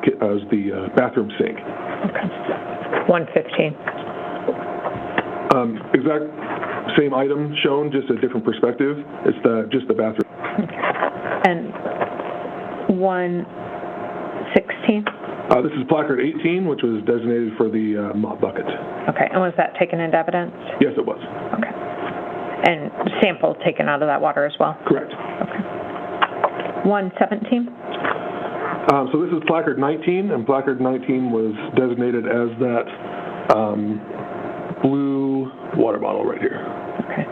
bathroom sink. Okay. 115. Exact same item shown, just a different perspective. It's just the bathroom. Okay. And 116. This is placard 18, which was designated for the mop bucket. Okay. And was that taken into evidence? Yes, it was. Okay. And sample taken out of that water as well? Correct. Okay. 117. So this is placard 19, and placard 19 was designated as that blue water bottle right here. Okay.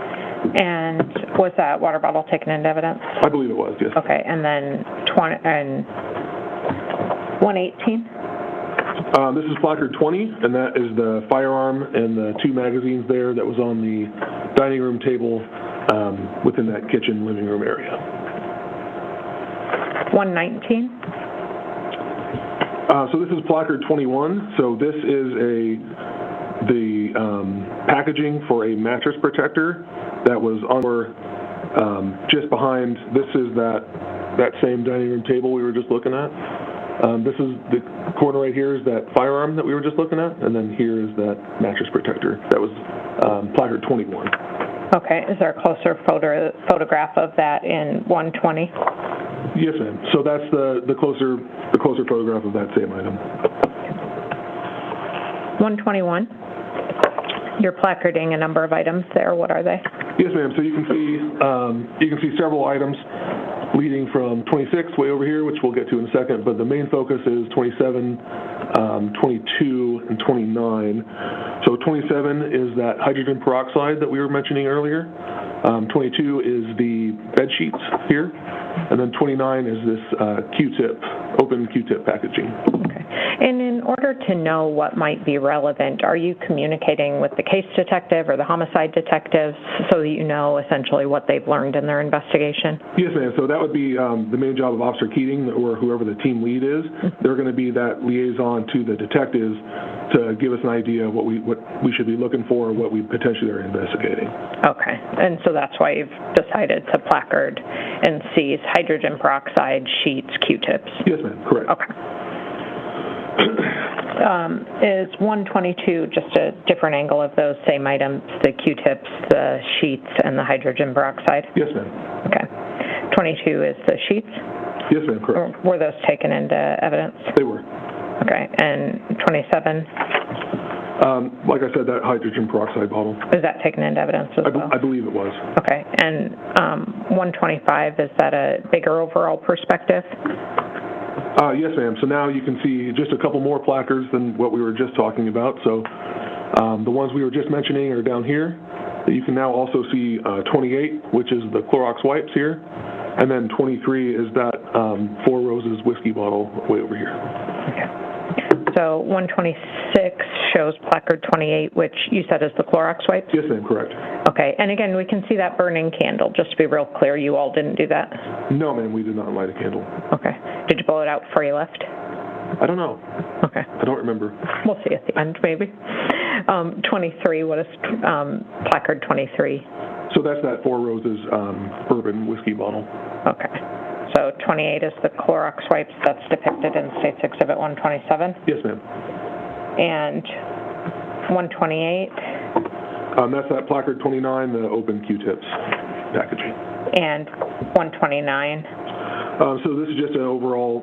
And was that water bottle taken into evidence? I believe it was, yes. Okay. And then 118. This is placard 20, and that is the firearm and the 2 magazines there that was on the dining room table within that kitchen living room area. 119. So this is placard 21. So this is the packaging for a mattress protector that was on just behind. This is that same dining room table we were just looking at. This is the corner right here is that firearm that we were just looking at, and then here is that mattress protector. That was placard 21. Okay. Is there a closer photograph of that in 120? Yes, ma'am. So that's the closer photograph of that same item. 121. You're placarding a number of items there. What are they? Yes, ma'am. So you can see several items leading from 26 way over here, which we'll get to in a second. But the main focus is 27, 22, and 29. So 27 is that hydrogen peroxide that we were mentioning earlier. 22 is the bed sheets here. And then 29 is this Q-tip, open Q-tip packaging. Okay. And in order to know what might be relevant, are you communicating with the case detective or the homicide detectives so that you know essentially what they've learned in their investigation? Yes, ma'am. So that would be the main job of Officer Keating or whoever the team lead is. They're going to be that liaison to the detectives to give us an idea of what we should be looking for, what we potentially are investigating. Okay. And so that's why you've decided to placard and seize hydrogen peroxide, sheets, Q-tips? Yes, ma'am. Correct. Okay. Is 122 just a different angle of those same items, the Q-tips, the sheets, and the hydrogen peroxide? Yes, ma'am. Okay. 22 is the sheets? Yes, ma'am. Correct. Or were those taken into evidence? They were. Okay. And 27? Like I said, that hydrogen peroxide bottle. Is that taken into evidence as well? I believe it was. Okay. And 125, is that a bigger overall perspective? Yes, ma'am. So now you can see just a couple more placards than what we were just talking about. So the ones we were just mentioning are down here. You can now also see 28, which is the Clorox wipes here. And then 23 is that Four Roses whiskey bottle way over here. Okay. So 126 shows placard 28, which you said is the Clorox wipes? Yes, ma'am. Correct. Okay. And again, we can see that burning candle. Just to be real clear, you all didn't do that? No, ma'am. We did not light a candle. Okay. Did you blow it out before you left? I don't know. Okay. I don't remember. We'll see at the end, maybe. 23, what is placard 23? So that's that Four Roses bourbon whiskey bottle. Okay. So 28 is the Clorox wipes that's depicted in State's Exhibit 127? Yes, ma'am. And 128? That's that placard 29, the open Q-tips packaging. And 129? So this is just an overall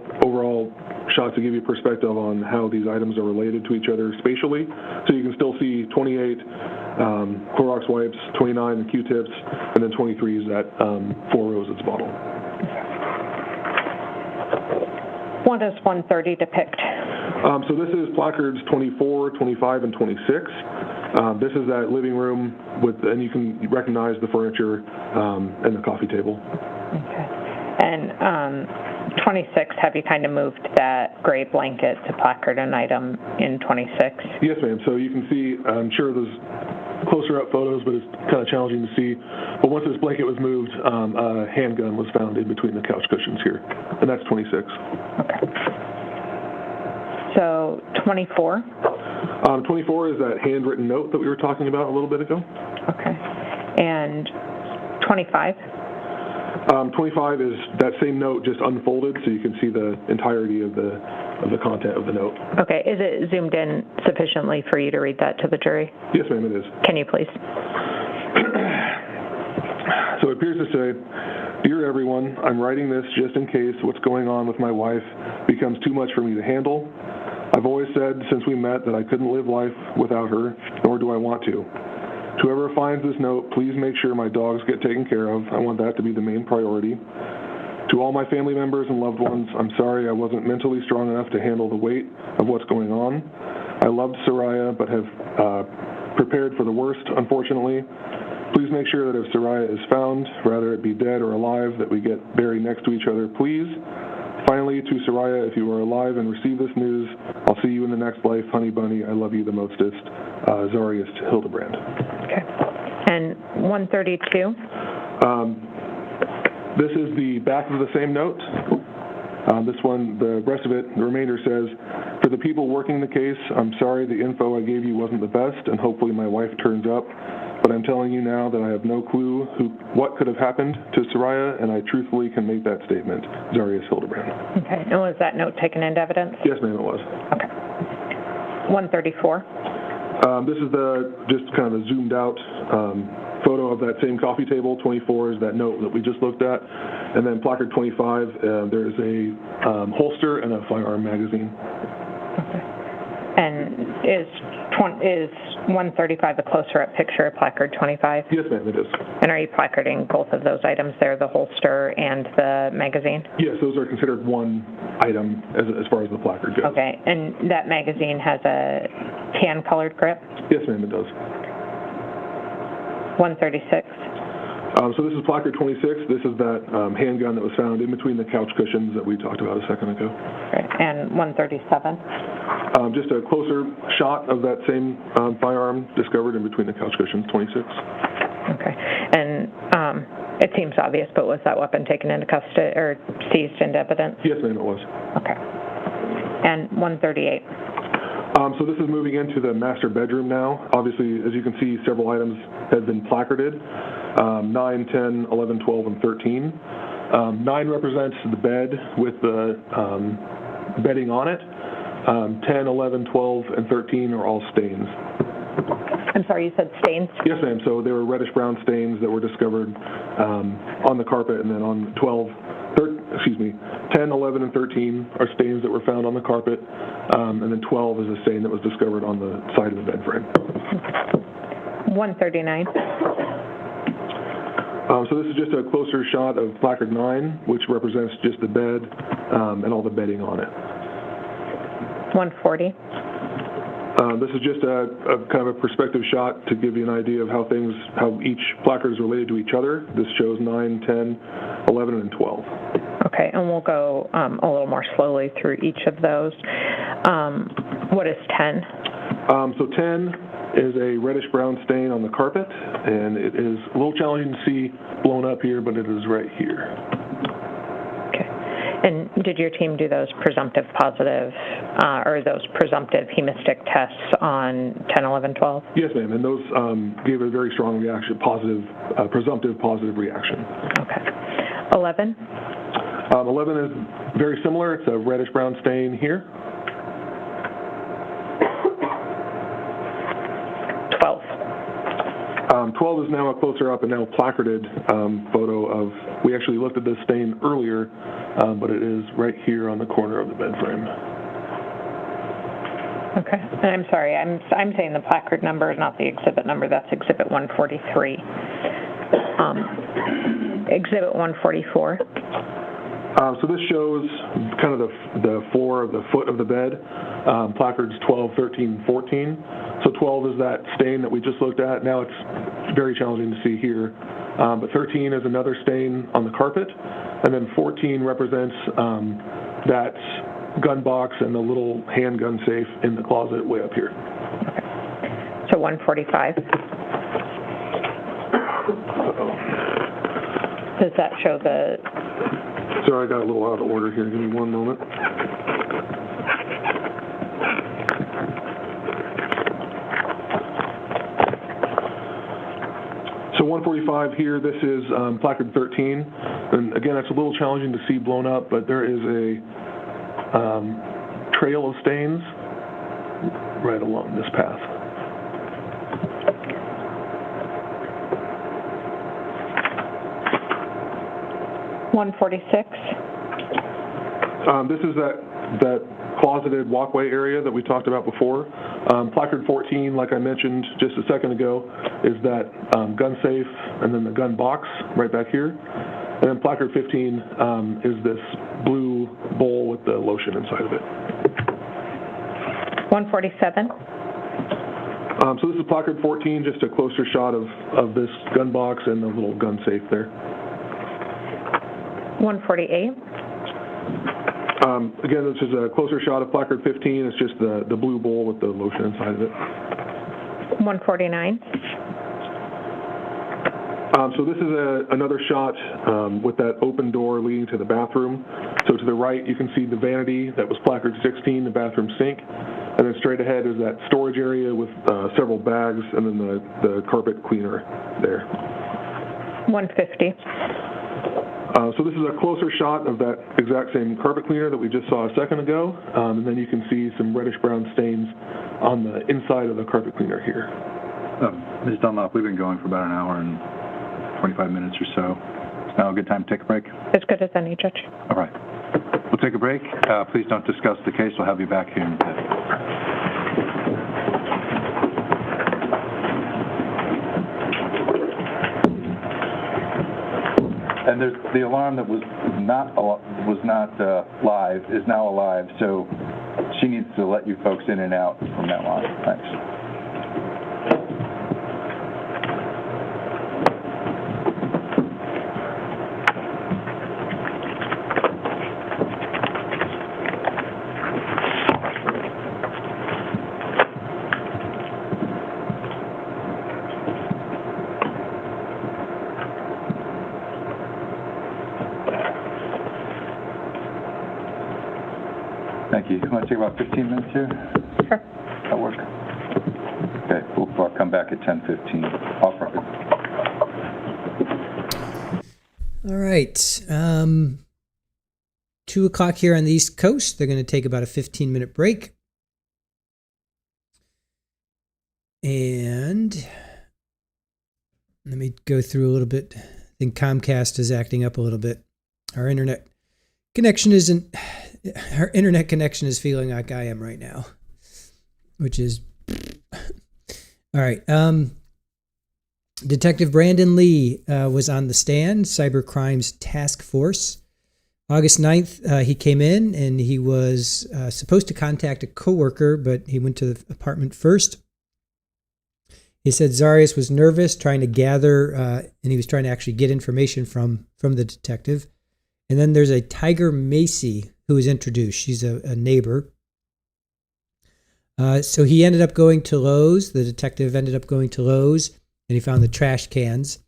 shot to give you perspective on how these items are related to each other spatially. So you can still see 28 Clorox wipes, 29 the Q-tips, and then 23 is that Four Roses bottle. What does 130 depict? So this is placards 24, 25, and 26. This is that living room and you can recognize the furniture and the coffee table. Okay. And 26, have you kind of moved that gray blanket to placard an item in 26? Yes, ma'am. So you can see, I'm sure there's closer up photos, but it's kind of challenging to see. But once this blanket was moved, a handgun was found in between the couch cushions here, and that's 26. Okay. So 24? 24 is that handwritten note that we were talking about a little bit ago. Okay. And 25? 25 is that same note just unfolded, so you can see the entirety of the content of the note. Okay. Is it zoomed in sufficiently for you to read that to the jury? Yes, ma'am, it is. Can you please? So it appears to say, "Dear everyone, I'm writing this just in case what's going on with my wife becomes too much for me to handle. I've always said since we met that I couldn't live life without her, nor do I want to. To whoever finds this note, please make sure my dogs get taken care of. I want that to be the main priority. To all my family members and loved ones, I'm sorry I wasn't mentally strong enough to handle the weight of what's going on. I loved Saria, but have prepared for the worst, unfortunately. Please make sure that if Saria is found, rather it be dead or alive, that we get buried next to each other, please. Finally, to Saria, if you are alive and receive this news, I'll see you in the next life, honey bunny. I love you the mostest. Zarrius Hildabrand." Okay. And 132? This is the back of the same note. This one, the rest of it, the remainder says, "For the people working the case, I'm sorry the info I gave you wasn't the best, and hopefully my wife turns up. But I'm telling you now that I have no clue what could have happened to Saria, and I truthfully can make that statement. Zarrius Hildabrand." Okay. And was that note taken into evidence? Yes, ma'am, it was. Okay. 134? This is just kind of a zoomed out photo of that same coffee table. 24 is that note that we just looked at. And then placard 25, there's a holster and a firearm magazine. Okay. And is 135 a closer-up picture of placard 25? Yes, ma'am, it is. And are you placarding both of those items there, the holster and the magazine? Yes, those are considered one item as far as the placard goes. Okay. And that magazine has a tan-colored grip? Yes, ma'am, it does. 136? So this is placard 26. This is that handgun that was found in between the couch cushions that we talked about a second ago. Great. And 137? Just a closer shot of that same firearm discovered in between the couch cushions, 26. Okay. And it seems obvious, but was that weapon taken into custody or seized into evidence? Yes, ma'am, it was. Okay. And 138? So this is moving into the master bedroom now. Obviously, as you can see, several items have been placarded, 9, 10, 11, 12, and 13. 9 represents the bed with the bedding on it. 10, 11, 12, and 13 are all stains. I'm sorry, you said stains? Yes, ma'am. So there were reddish-brown stains that were discovered on the carpet, and then on 10, 11, and 13 are stains that were found on the carpet, and then 12 is a stain that was discovered on the side of the bed frame. 139. So this is just a closer shot of placard 9, which represents just the bed and all the bedding on it. 140. This is just a kind of a perspective shot to give you an idea of how each placard is related to each other. This shows 9, 10, 11, and 12. Okay, and we'll go a little more slowly through each of those. What is 10? So 10 is a reddish-brown stain on the carpet, and it is a little challenging to see blown up here, but it is right here. Okay. And did your team do those presumptive positive or those presumptive hemistic tests on 10, 11, 12? Yes, ma'am, and those gave a very strong reaction, presumptive positive reaction. Okay. 11? 11 is very similar. It's a reddish-brown stain here. 12. 12 is now a closer up and now placarded photo of, we actually looked at this stain earlier, but it is right here on the corner of the bed frame. Okay. And I'm sorry, I'm saying the placard number, not the exhibit number. That's exhibit 143. Exhibit 144. So this shows kind of the floor of the foot of the bed, placards 12, 13, 14. So 12 is that stain that we just looked at. Now it's very challenging to see here. but 13 is another stain on the carpet, and then 14 represents that gun box and the little handgun safe in the closet way up here. So 145. Does that show the... Sorry, I got a little out of order here. Give me one moment. So 145 here, this is placard 13. And again, it's a little challenging to see blown up, but there is a trail of stains right along this path. $146. This is that closeted walkway area that we talked about before. Placard 14, like I mentioned just a second ago, is that gun safe and then the gun box right back here. And then placard 15 is this blue bowl with the lotion inside of it. 147. So this is placard 14, just a closer shot of this gun box and the little gun safe there. 148. Again, this is a closer shot of placard 15. It's just the blue bowl with the lotion inside of it. 149. So this is another shot with that open door leading to the bathroom. So to the right, you can see the vanity that was placard 16, the bathroom sink. And then straight ahead is that storage area with several bags and then the carpet cleaner there. 150. So this is a closer shot of that exact same carpet cleaner that we just saw a second ago. And then you can see some reddish-brown stains on the inside of the carpet cleaner here. Ms. Dunlop, we've been going for about an hour and 25 minutes or so. Is now a good time to take a break? As good as any, Judge. All right. We'll take a break. Please don't discuss the case. We'll have you back here in a bit. And the alarm that was not live is now alive, so she needs to let you folks in and out from that line. Thanks. Thank you. You want to take about 15 minutes here? Sure. That work? Okay, we'll come back at 10:15. Off record. All right. 2 o'clock here on the East Coast. They're going to take about a 15-minute break. And let me go through a little bit. I think Comcast is acting up a little bit. Our internet connection is feeling like I am right now, which is all right. Detective Brandon Lee was on the stand, Cyber Crimes Task Force. August 9th, he came in and he was supposed to contact a coworker, but he went to the apartment first. He said Zarrius was nervous, trying to gather, and he was trying to actually get information from the detective. And then there's a Tiger Macy who was introduced. She's a neighbor. So he ended up going to Lowe's. The detective ended up going to Lowe's, and he found the trash cans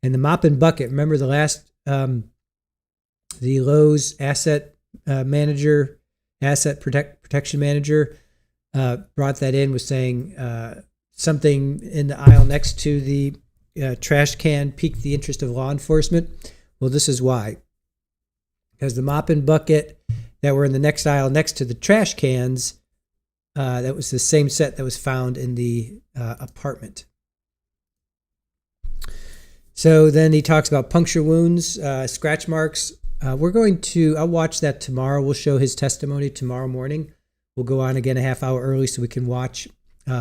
and the mop and bucket. Remember the last, the Lowe's asset protection manager brought that in, was saying something in the aisle next to the trash can piqued the interest of law enforcement. Well, this is why. Because the mop and bucket that were in the next aisle next to the trash cans, that was the same set that was found in the apartment. So then he talks about puncture wounds, scratch marks. I'll watch that tomorrow. We'll show his testimony tomorrow morning. We'll go on again a half hour early so we can watch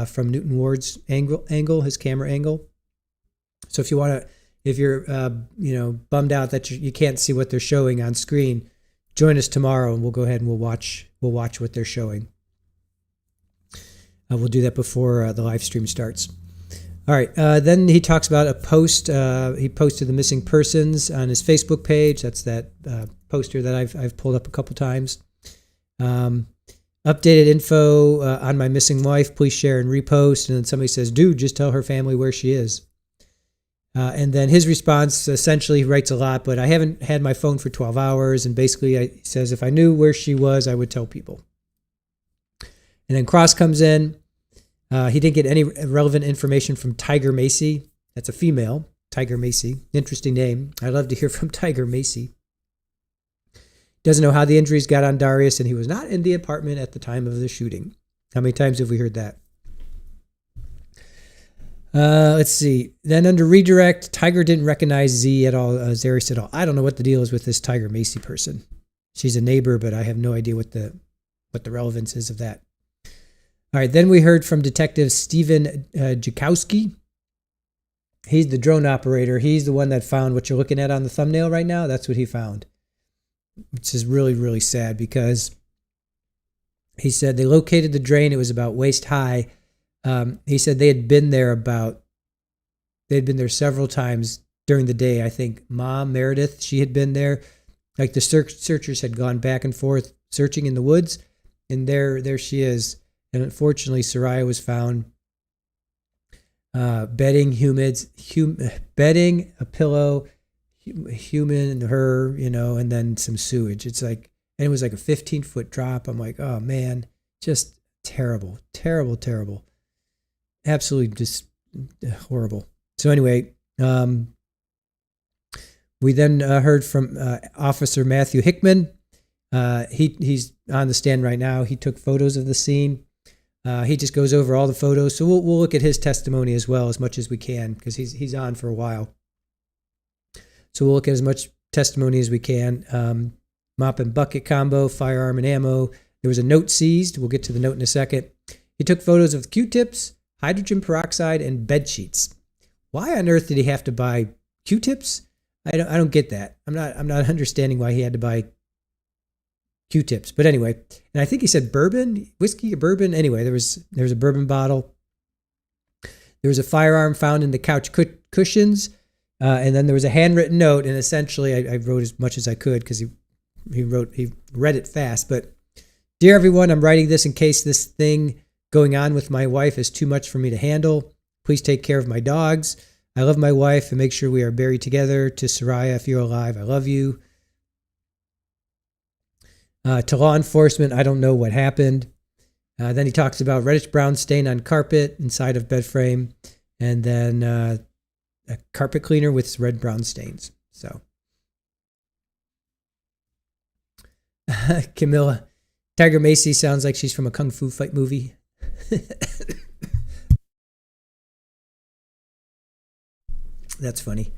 from Newton Ward's angle, his camera angle. So if you're bummed out that you can't see what they're showing on screen, join us tomorrow and we'll go ahead and we'll watch what they're showing. We'll do that before the live stream starts. All right. Then he talks about a post. He posted the missing persons on his Facebook page. That's that poster that I've pulled up a couple times. Updated info on my missing wife. Please share and repost. And then somebody says, dude, just tell her family where she is. And then his response, essentially, he writes a lot, but I haven't had my phone for 12 hours. And basically, he says, if I knew where she was, I would tell people. And then Cross comes in. He didn't get any relevant information from Tiger Macy. That's a female, Tiger Macy. Interesting name. I'd love to hear from Tiger Macy. Doesn't know how the injuries got on Darius, and he was not in the apartment at the time of the shooting. How many times have we heard that? Let's see. Then under redirect, Tiger didn't recognize Z at all, Zarrius at all. I don't know what the deal is with this Tiger Macy person. She's a neighbor, but I have no idea what the relevance is of that. All right, then we heard from Detective Stephen Jakowski. He's the drone operator. He's the one that found what you're looking at on the thumbnail right now. That's what he found, which is really, really sad because he said they located the drain. It was about waist high. He said they had been there several times during the day. I think Mom, Meredith, she had been there. Like the searchers had gone back and forth searching in the woods, and there she is. And unfortunately, Saria was found bedding a pillow, human, her, and then some sewage. It's like, and it was like a 15-foot drop. I'm like, oh man, just terrible, terrible, terrible. Absolutely just horrible. So anyway, we then heard from Officer Matthew Hickman. He's on the stand right now. He took photos of the scene. He just goes over all the photos. So we'll look at his testimony as well as much as we can because he's on for a while. So we'll look at as much testimony as we can. Mop and bucket combo, firearm and ammo. There was a note seized. We'll get to the note in a second. He took photos of Q-tips, hydrogen peroxide, and bed sheets. Why on earth did he have to buy Q-tips? I don't get that. I'm not understanding why he had to buy Q-tips. But anyway, and I think he said bourbon, whiskey or bourbon. Anyway, there was a bourbon bottle. There was a firearm found in the couch cushions. And then there was a handwritten note. And essentially, I wrote as much as I could because he read it fast. But dear everyone, I'm writing this in case this thing going on with my wife is too much for me to handle. Please take care of my dogs. I love my wife and make sure we are buried together. To Saria, if you're alive, I love you. To law enforcement, I don't know what happened. Then he talks about reddish brown stain on carpet inside of bed frame, and then a carpet cleaner with red brown stains. So, Camilla, Tiger Macy sounds like she's from a kung fu fight movie. That's funny.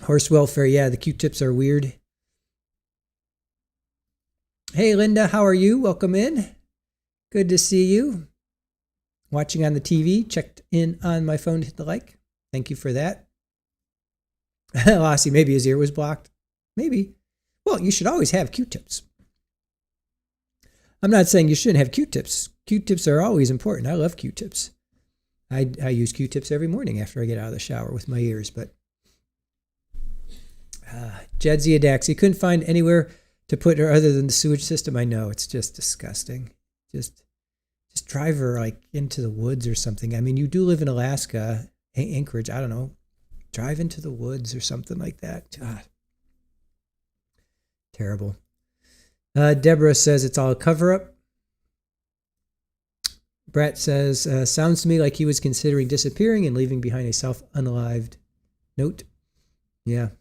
Horse welfare, yeah, the Q-tips are weird. Hey, Linda, how are you? Welcome in. Good to see you. Watching on the TV, checked in on my phone to hit the like. Thank you for that. Lassie, maybe his ear was blocked. Maybe. Well, you should always have Q-tips. I'm not saying you shouldn't have Q-tips. Q-tips are always important. I love Q-tips. I use Q-tips every morning after I get out of the shower with my ears. But Jed Ziadax, he couldn't find anywhere to put her other than the sewage system. I know, it's just disgusting. Just drive her like into the woods or something. I mean, you do live in Alaska, Anchorage. I don't know. Drive into the woods or something like that. God. Terrible. Deborah says it's all a cover-up. Brett says, sounds to me like he was considering disappearing and leaving behind a self-unalived note. Yeah.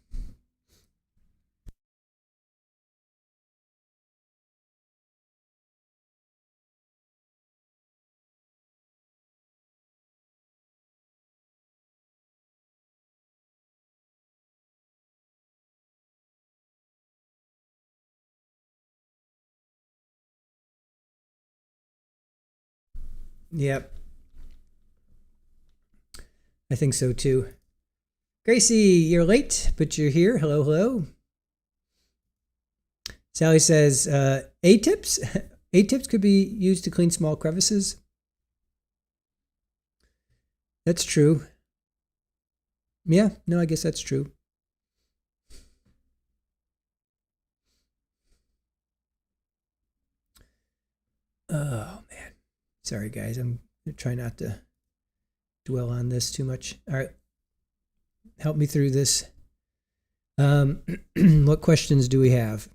Yep. I think so too. Gracie, you're late, but you're here. Hello, hello. Sally says, A-tips? A-tips could be used to clean small crevices. That's true. Yeah, no, I guess that's true. Oh, man. Sorry, guys. I'm going to try not to dwell on this too much. All right. Help me through this. What questions do we have?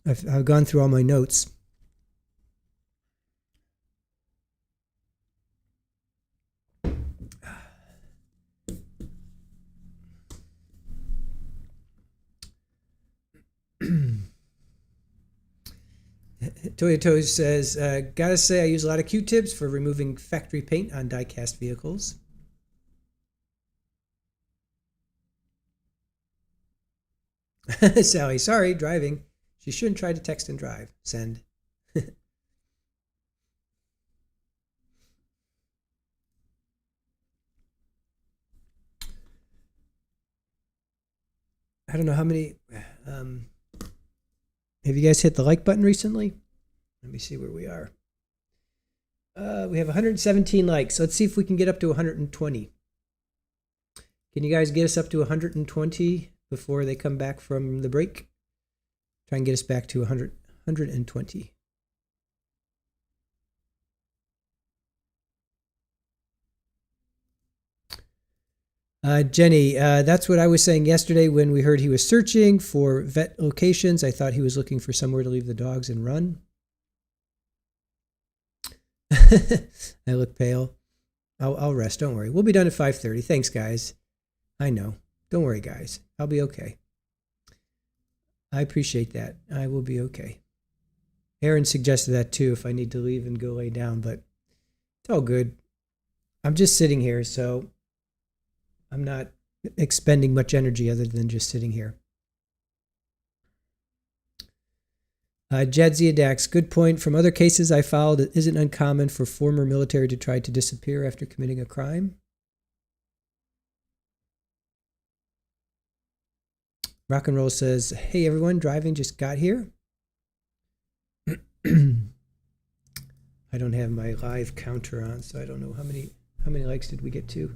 I've gone through all my notes. Toyoto says, gotta say I use a lot of Q-tips for removing factory paint on die-cast vehicles. Sally, sorry, driving. She shouldn't try to text and drive. Send. I don't know how many... have you guys hit the like button recently? Let me see where we are. We have 117 likes. Let's see if we can get up to 120. Can you guys get us up to 120 before they come back from the break? Try and get us back to 120. Jenny, that's what I was saying yesterday when we heard he was searching for vet locations. I thought he was looking for somewhere to leave the dogs and run. I look pale. I'll rest. Don't worry. We'll be done at 5:30. Thanks, guys. I know. Don't worry, guys. I'll be okay. I appreciate that. I will be okay. Aaron suggested that too, if I need to leave and go lay down, but it's all good. I'm just sitting here, so I'm not expending much energy other than just sitting here. Jadzia Dax, good point. From other cases I filed, it isn't uncommon for former military to try to disappear after committing a crime. Rock and Roll says, hey everyone, driving just got here. I don't have my live counter on, so I don't know how many likes did we get to.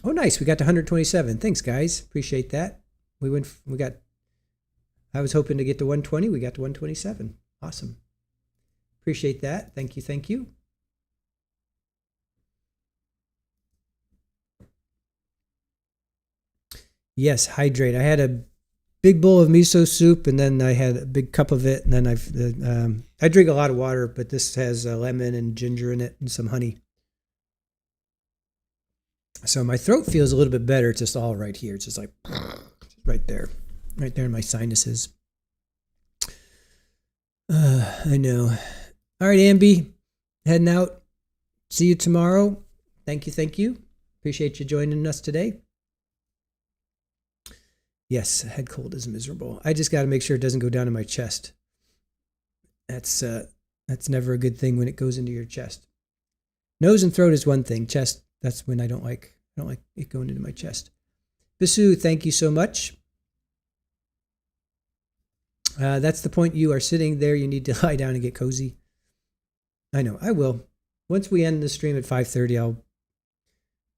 Oh, nice. We got to 127. Thanks, guys. Appreciate that. I was hoping to get to 120. We got to 127. Awesome. Appreciate that. Thank you. Thank you. Yes, hydrate. I had a big bowl of miso soup, and then I had a big cup of it, and then I drink a lot of water, but this has lemon and ginger in it and some honey. So my throat feels a little bit better. It's just all right here. It's just like right there in my sinuses. I know. All right, Amby, heading out. See you tomorrow. Thank you. Appreciate you joining us today. Yes, head cold is miserable. I just got to make sure it doesn't go down in my chest. That's never a good thing when it goes into your chest. Nose and throat is one thing. Chest, that's when I don't like it going into my chest. Bisu, thank you so much. That's the point. You are sitting there. You need to lie down and get cozy. I know. I will. Once we end the stream at 5:30,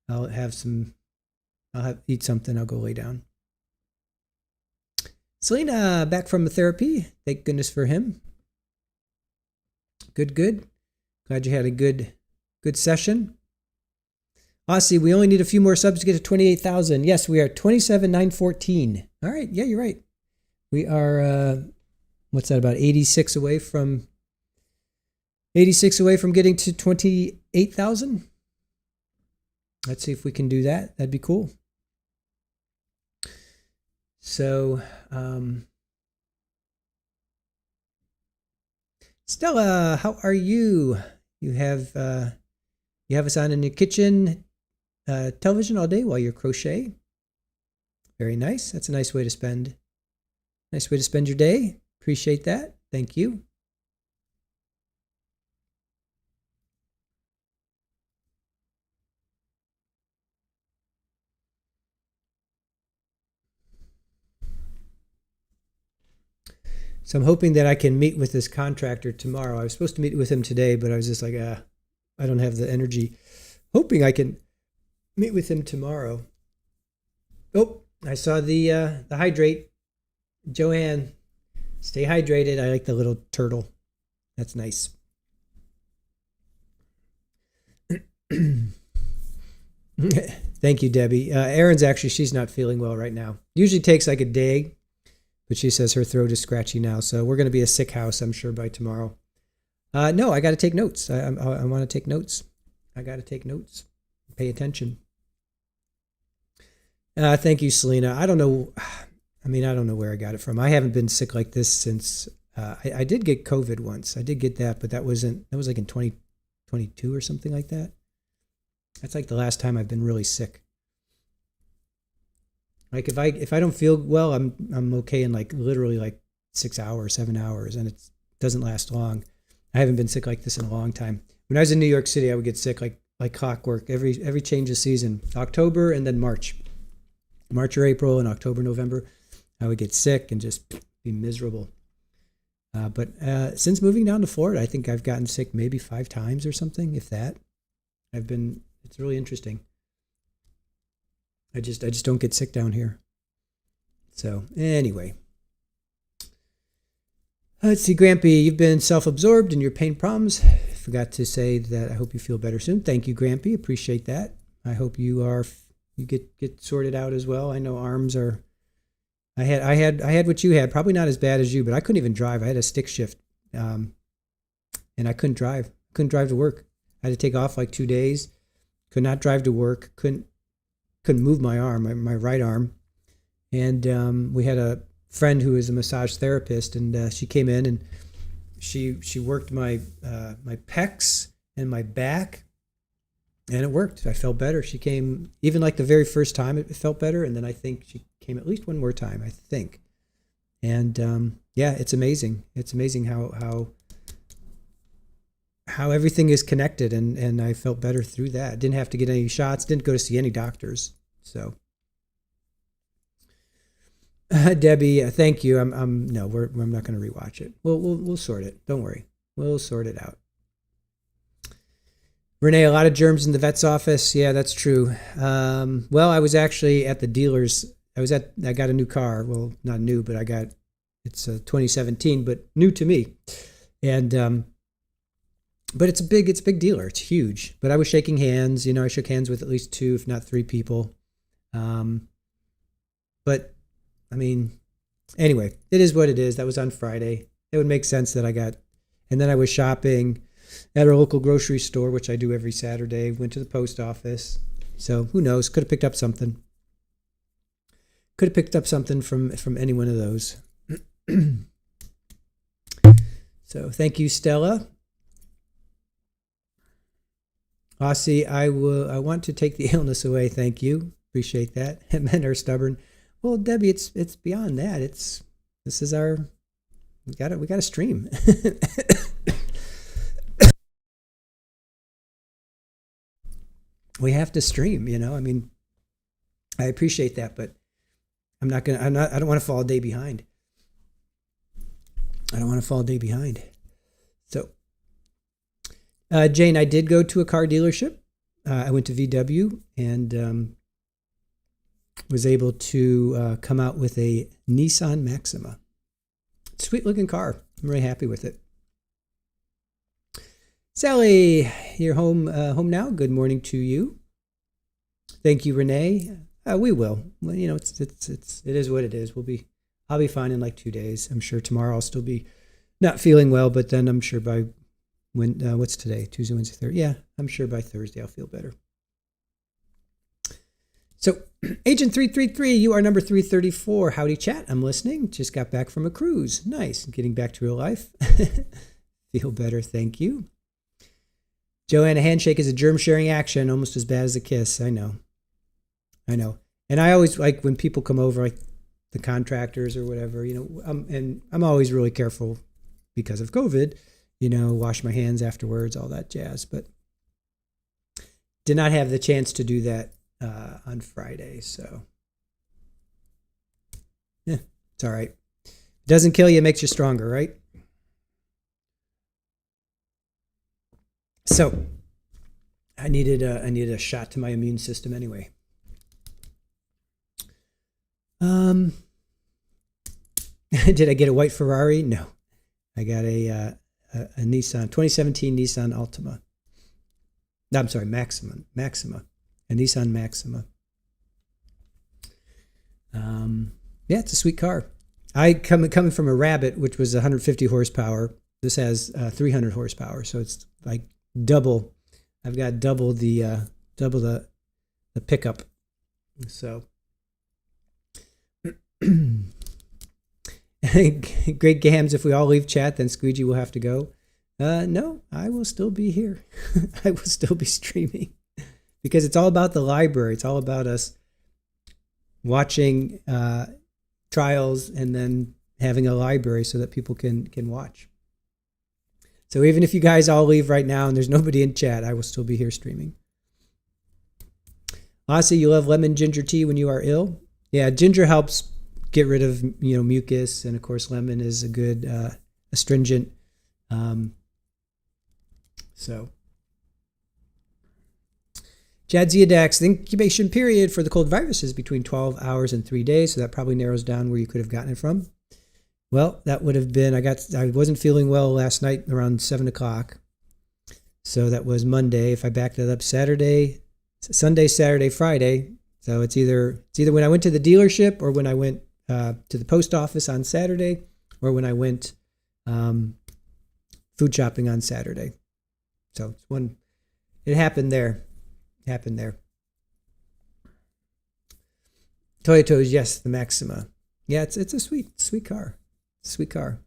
I'll eat something. I'll go lay down. Selena, back from therapy. Thank goodness for him. Good. Glad you had a good session. Aussie, we only need a few more subs to get to 28,000. Yes, we are 27,914. All right. Yeah, you're right. We are, what's that, about 86 away from getting to 28,000? Let's see if we can do that. That'd be cool. So, Stella, how are you? You have us on in your kitchen television all day while you're crochet. Very nice. That's a nice way to spend your day. Appreciate that. Thank you. So I'm hoping that I can meet with this contractor tomorrow. I was supposed to meet with him today, but I was just like, I don't have the energy. Hoping I can meet with him tomorrow. Oh, I saw the hydrate. Joanne, stay hydrated. I like the little turtle. That's nice. Thank you, Debbie. Erin's actually, she's not feeling well right now. Usually takes like a day, but she says her throat is scratchy now. So we're going to be a sick house, I'm sure, by tomorrow. No, I got to take notes. I want to take notes. I got to take notes. Pay attention. Thank you, Selena. I don't know. I don't know where I got it from. I haven't been sick like this since, I did get COVID once. I did get that, but that was like in 2022 or something like that. That's like the last time I've been really sick. Like if I don't feel well, I'm okay in like literally like 6 hours, 7 hours, and it doesn't last long. I haven't been sick like this in a long time. When I was in New York City, I would get sick like clockwork every change of season. October and then March or April, and October, November, I would get sick and just be miserable. But since moving down to Florida, I think I've gotten sick maybe 5 times or something, if that. It's really interesting. I just don't get sick down here. So anyway. Let's see, Grampy, you've been self-absorbed in your pain problems. Forgot to say that I hope you feel better soon. Thank you, Grampy. Appreciate that. I hope you get sorted out as well. I know arms are. I had what you had. Probably not as bad as you, but I couldn't even drive. I had a stick shift, and I couldn't drive. Couldn't drive to work. I had to take off like 2 days. Could not drive to work. Couldn't move my arm, my right arm. And we had a friend who is a massage therapist, and she came in and she worked my pecs and my back, and it worked. I felt better. She came even like the very first time, it felt better, and then I think she came at least one more time, I think. And yeah, it's amazing. It's amazing how everything is connected, and I felt better through that. Didn't have to get any shots. Didn't go to see any doctors. So. Debbie, thank you. I'm not going to rewatch it. We'll sort it. Don't worry. We'll sort it out. Renee, a lot of germs in the vet's office. Yeah, that's true. Well, I was actually at the dealer's. I got a new car. Well, not new, but it's a 2017, but new to me. And, but it's a big dealer. It's huge. But I was shaking hands. I shook hands with at least 2, if not 3 people. But anyway, it is what it is. That was on Friday. It would make sense that and then I was shopping at our local grocery store, which I do every Saturday. Went to the post office. So who knows? Could have picked up something. Could have picked up something from any one of those. So thank you, Stella. Aussie, I want to take the illness away. Thank you. Appreciate that. Men are stubborn. Well, Debbie, it's beyond that. We got to stream. We have to stream, I appreciate that, but I don't want to fall a day behind. So, Jane, I did go to a car dealership. I went to VW and, was able to come out with a Nissan Maxima. Sweet looking car. I'm really happy with it. Sally, you're home now. Good morning to you. Thank you, Renee. We will. Well, it is what it is. I'll be fine in like 2 days. I'm sure tomorrow I'll still be not feeling well, but then I'm sure by what's today? Tuesday, Wednesday, Thursday. Yeah, I'm sure by Thursday I'll feel better. So, Agent 333, you are number 334. Howdy, chat. I'm listening. Just got back from a cruise. Nice. Getting back to real life. Feel better. Thank you. Joanne, a handshake is a germ-sharing action, almost as bad as a kiss. I know. And I always like when people come over, like the contractors or whatever, and I'm always really careful because of COVID, wash my hands afterwards, all that jazz. But did not have the chance to do that on Friday, so yeah, it's all right. Doesn't kill you, makes you stronger, right? So I needed a shot to my immune system anyway. Did I get a white Ferrari? No, I got a Nissan 2017 Nissan Altima. No, I'm sorry, Maxima, a Nissan Maxima. Yeah, it's a sweet car. Coming from a Rabbit, which was 150 horsepower. This has 300 horsepower, so it's like double. I've got double the pickup. So great gams. If we all leave chat, then Squeegee will have to go. No, I will still be here. I will still be streaming because it's all about the library. It's all about us watching trials and then having a library so that people can watch. So even if you guys all leave right now and there's nobody in chat, I will still be here streaming. Lassie, you love lemon ginger tea when you are ill? Yeah, ginger helps get rid of mucus, and of course lemon is a good astringent. So Jadzia the incubation period for the cold virus is between 12 hours and 3 days, so that probably narrows down where you could have gotten it from. Well, that would have been, I wasn't feeling well last night around 7 o'clock. So that was Monday. If I backed it up Sunday, Saturday, Friday. So it's either when I went to the dealership or when I went to the post office on Saturday or when I went food shopping on Saturday. So it happened there. Toyotas, yes, the Maxima. Yeah, it's a sweet car. Sweet car.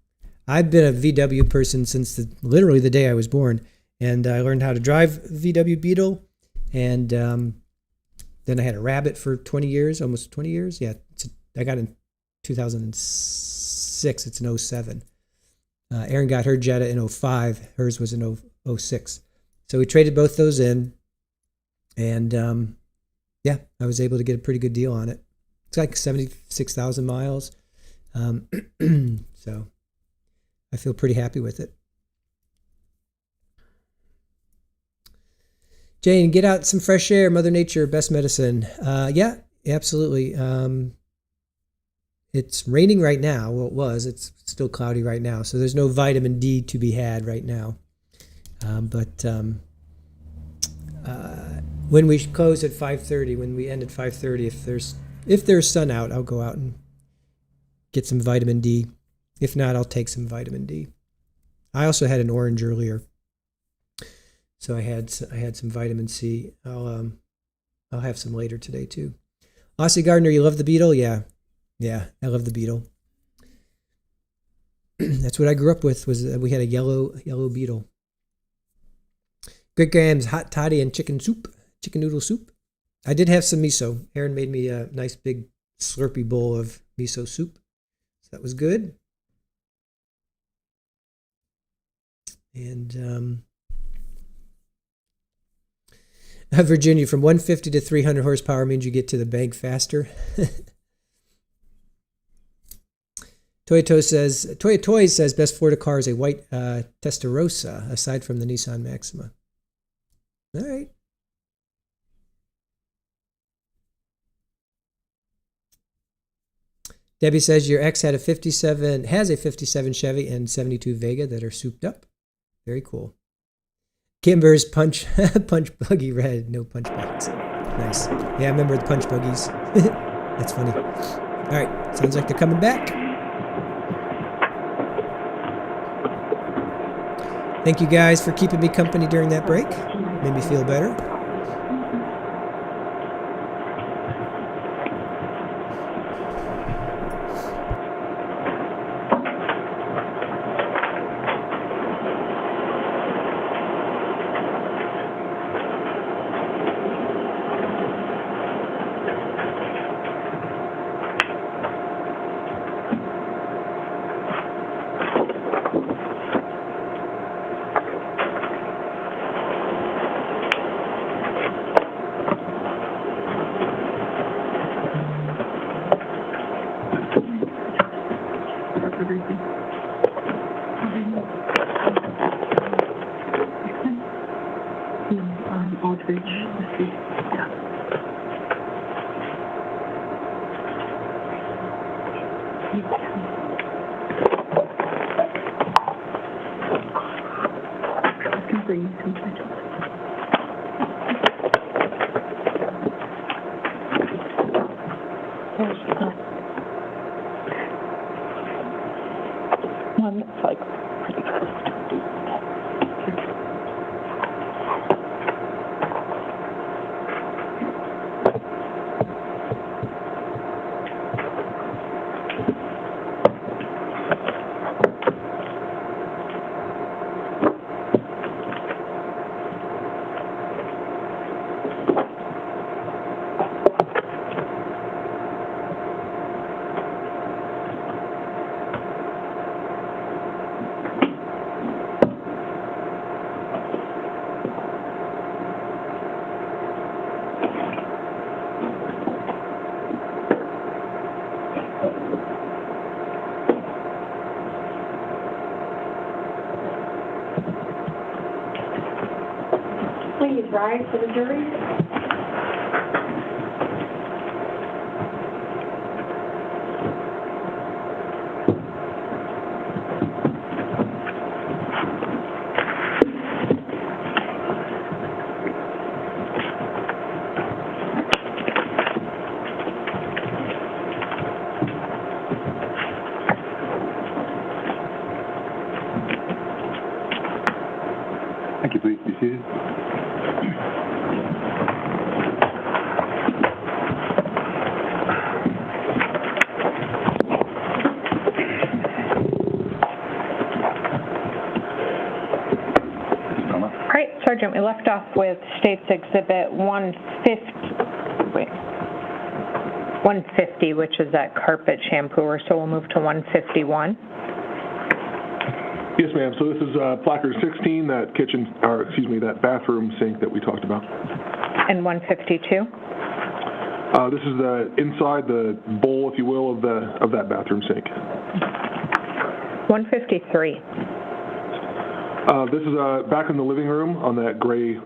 I've been a VW person since literally the day I was born, and I learned how to drive VW Beetle, and then I had a Rabbit for 20 years, almost 20 years. Yeah, I got it in 2006. It's an 07. Erin got her Jetta in 05. Hers was in 06. So we traded both those in, and yeah, I was able to get a pretty good deal on it. It's like 76,000 miles. So I feel pretty happy with it. Jane, get out some fresh air. Mother Nature, best medicine. Yeah, absolutely. It's raining right now. Well, it was. It's still cloudy right now. So there's no vitamin D to be had right now. But when we close at 5:30, when we end at 5:30, if there's sun out, I'll go out and get some vitamin D. If not, I'll take some vitamin D. I also had an orange earlier, so I had some vitamin C. I'll have some later today too. Aussie Gardner, you love the Beetle? Yeah, I love the Beetle. That's what I grew up with. We had a yellow Beetle. Great Grams, hot toddy and chicken noodle soup. I did have some miso. Erin made me a nice big slurpy bowl of miso soup. So that was good. And Virginia, from 150 to 300 horsepower means you get to the bank faster. Toy says best Florida car is a white Testarossa, aside from the Nissan Maxima. All right. Debbie says your ex has a 57 Chevy and 72 Vega that are souped up. Very cool. Kimber's punch buggy red, no punch bags. Nice. Yeah, I remember the punch buggies. That's funny. All right, sounds like they're coming back. Thank you guys for keeping me company during that break. Made me feel better. One that's like pretty close to deep. Please rise for the jury. Thank you. Please be seated. All right, Sergeant, we left off with State's Exhibit 150, which is that carpet shampooer, so we'll move to 151. Yes, ma'am. So this is placard 16, that that bathroom sink that we talked about. And 152? This is inside the bowl, if you will, of that bathroom sink. 153. This is back in the living room on that gray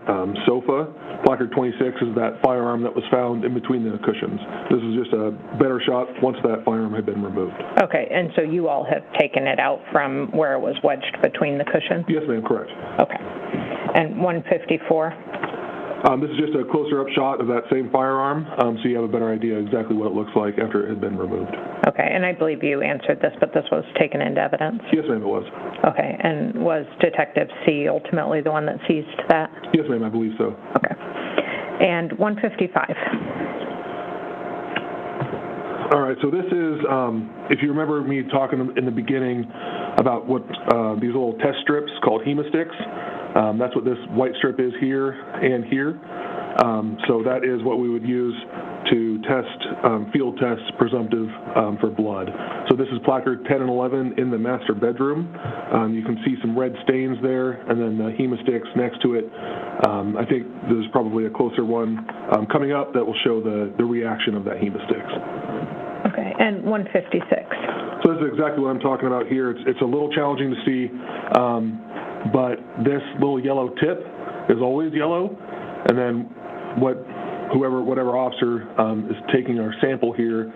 sofa. Placard 26 is that firearm that was found in between the cushions. This is just a better shot once that firearm had been removed. Okay, and so you all have taken it out from where it was wedged between the cushions? Yes, ma'am, correct. Okay. And 154? This is just a closer-up shot of that same firearm, so you have a better idea exactly what it looks like after it had been removed. Okay, and I believe you answered this, but this was taken into evidence? Yes, ma'am, it was. Okay, and was Detective C ultimately the one that seized that? Yes, ma'am, I believe so. Okay. And 155? All right, so this is, if you remember me talking in the beginning about what these little test strips called hemosticks, that's what this white strip is here and here. So that is what we would use to test, field test presumptive for blood. So this is placard 10 and 11 in the master bedroom. You can see some red stains there, and then the hemosticks next to it. I think there's probably a closer one coming up that will show the reaction of that hemosticks. Okay, and 156? So this is exactly what I'm talking about here. It's a little challenging to see, but this little yellow tip is always yellow, and then whatever officer is taking our sample here,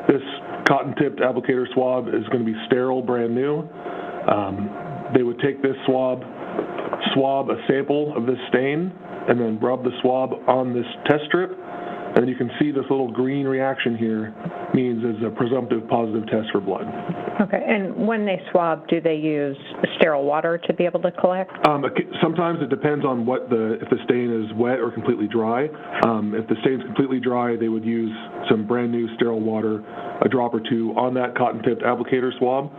this cotton-tipped applicator swab is going to be sterile, brand new. They would take this swab a sample of this stain, and then rub the swab on this test strip, and then you can see this little green reaction here means it's a presumptive positive test for blood. Okay, and when they swab, do they use sterile water to be able to collect? Sometimes it depends on if the stain is wet or completely dry. If the stain's completely dry, they would use some brand new sterile water, a drop or two on that cotton-tipped applicator swab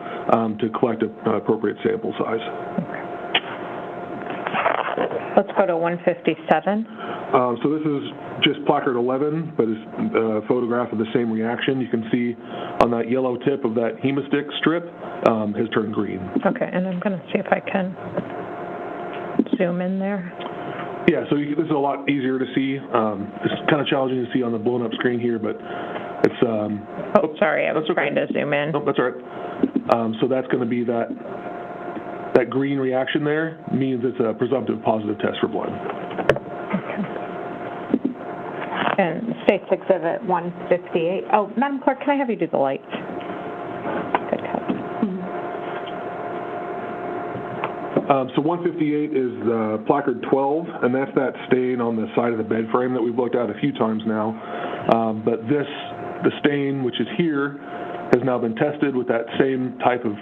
to collect an appropriate sample size. Okay. Let's go to 157. So this is just placard 11, but it's a photograph of the same reaction. You can see on that yellow tip of that hemistick strip has turned green. Okay, and I'm going to see if I can zoom in there. Yeah, so this is a lot easier to see. It's kind of challenging to see on the blown-up screen here, but it's... sorry, I was trying to zoom in. Oh, that's all right. So that's going to be that green reaction there means it's a presumptive positive test for blood. And State's Exhibit 158. Oh, Madam Clerk, can I have you do the lights? So 158 is placard 12, and that's that stain on the side of the bed frame that we've looked at a few times now. But the stain, which is here, has now been tested with that same type of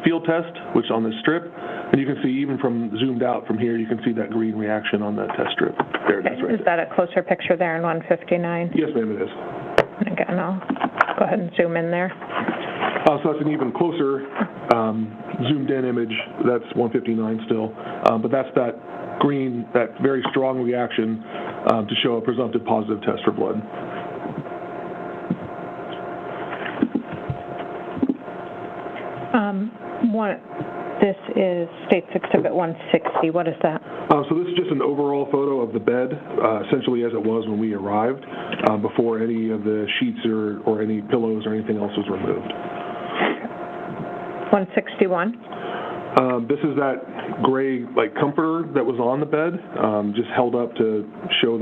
field test, which on this strip. And you can see, even from zoomed out from here, you can see that green reaction on that test strip. There it is right Is that a closer picture there in 159? Yes, ma'am, it is. Again, I'll go ahead and zoom in there. So that's an even closer zoomed in image. That's 159 still. But that's that green, that very strong reaction to show a presumptive positive test for blood. This is State's Exhibit 160. What is that? So this is just an overall photo of the bed, essentially as it was when we arrived, before any of the sheets or any pillows or anything else was removed. 161. This is that gray comforter that was on the bed, just held up to show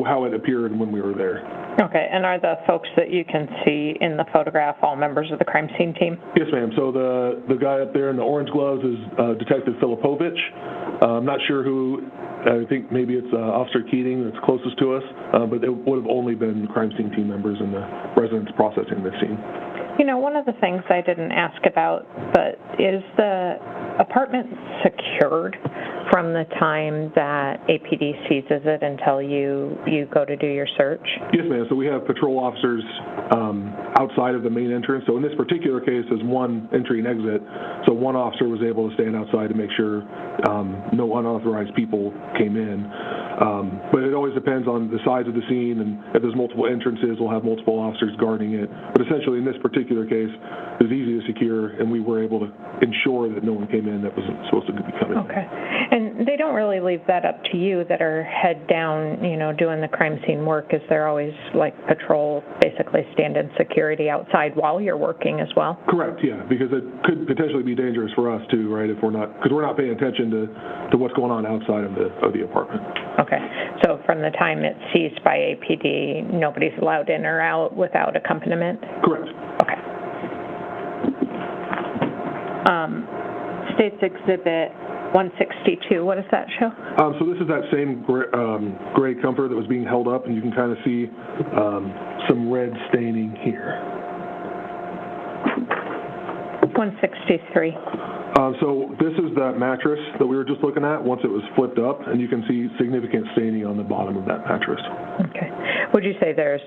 how it appeared when we were there. Okay, and are the folks that you can see in the photograph all members of the crime scene team? Yes, ma'am. So the guy up there in the orange gloves is Detective Filipovich. I'm not sure who. I think maybe it's Officer Keating that's closest to us, but it would have only been crime scene team members and the residents processing this scene. You know, one of the things I didn't ask about, but is the apartment secured from the time that APD seizes it until you go to do your search? Yes, ma'am. So we have patrol officers outside of the main entrance. So in this particular case, there's one entry and exit. So one officer was able to stand outside to make sure no unauthorized people came in. But it always depends on the size of the scene, and if there's multiple entrances, we'll have multiple officers guarding it. But essentially, in this particular case, it was easy to secure, and we were able to ensure that no one came in that wasn't supposed to be coming in. Okay. And they don't really leave that up to you that are head down, doing the crime scene work. Is there always, patrol, basically stand-in security outside while you're working as well? Correct, yeah, because it could potentially be dangerous for us, too, right, if we're not paying attention to what's going on outside of the apartment. Okay. So from the time it's seized by APD, nobody's allowed in or out without accompaniment? Correct. Okay. State's Exhibit 162, what does that show? So this is that same gray comforter that was being held up, and you can kind of see some red staining here. 163. So this is that mattress that we were just looking at once it was flipped up, and you can see significant staining on the bottom of that mattress. Okay. Would you say there's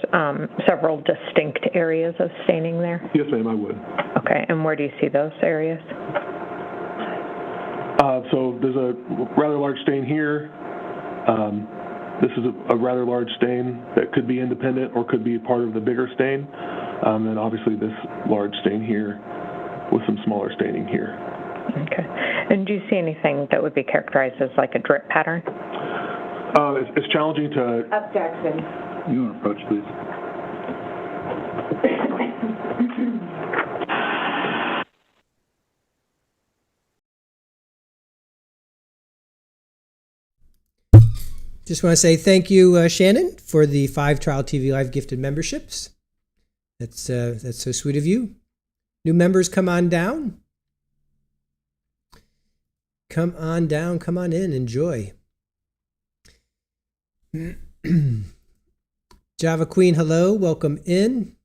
several distinct areas of staining there? Yes, ma'am, I would. Okay. And where do you see those areas? So there's a rather large stain here. This is a rather large stain that could be independent or could be part of the bigger stain. And obviously this large stain here with some smaller staining here. Okay. And do you see anything that would be characterized as like a drip pattern? It's challenging to... Objection. You want to approach, please? Just want to say thank you, Shannon, for the 5 Trial TV Live gifted memberships. That's so sweet of you. New members, come on down. Come on down, come on in, enjoy. Java Queen, hello, welcome in.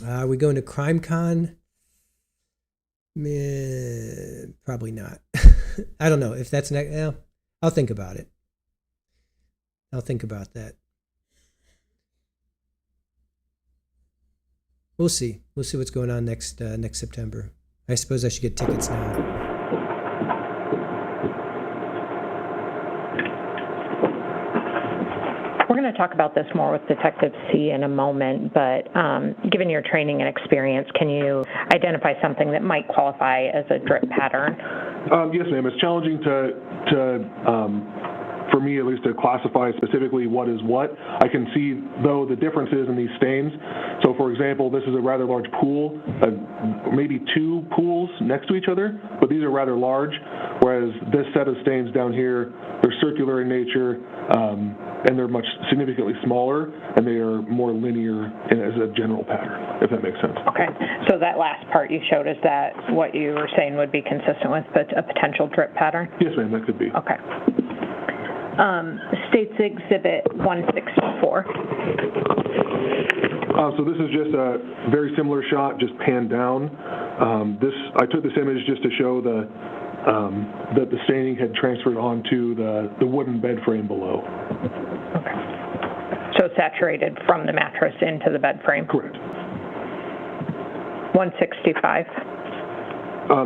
Are we going to CrimeCon? Probably not. I don't know if that's next. Well, I'll think about it. I'll think about that. We'll see. We'll see what's going on next September. I suppose I should get tickets now. We're going to talk about this more with Detective C in a moment, but given your training and experience, can you identify something that might qualify as a drip pattern? Yes, ma'am. It's challenging for me at least, to classify specifically what is what. I can see, though, the differences in these stains. So, for for example, this is a rather large pool, maybe two pools next to each other, but these are rather large, whereas this set of stains down here, they're circular in nature, and they're much significantly smaller, and they are more linear as a general pattern, if that makes sense. Okay, so that last part you showed, is that what you were saying would be consistent with a potential drip pattn? Yes, ma'am, that could be. Okay. States Exhibit 164. So this is just a very similar shot, just panned down. I took this image just to show that the staining had transferred onto the wooden bed frame below. Okay. So saturated from the mattress into the bed frame? Correct. 165.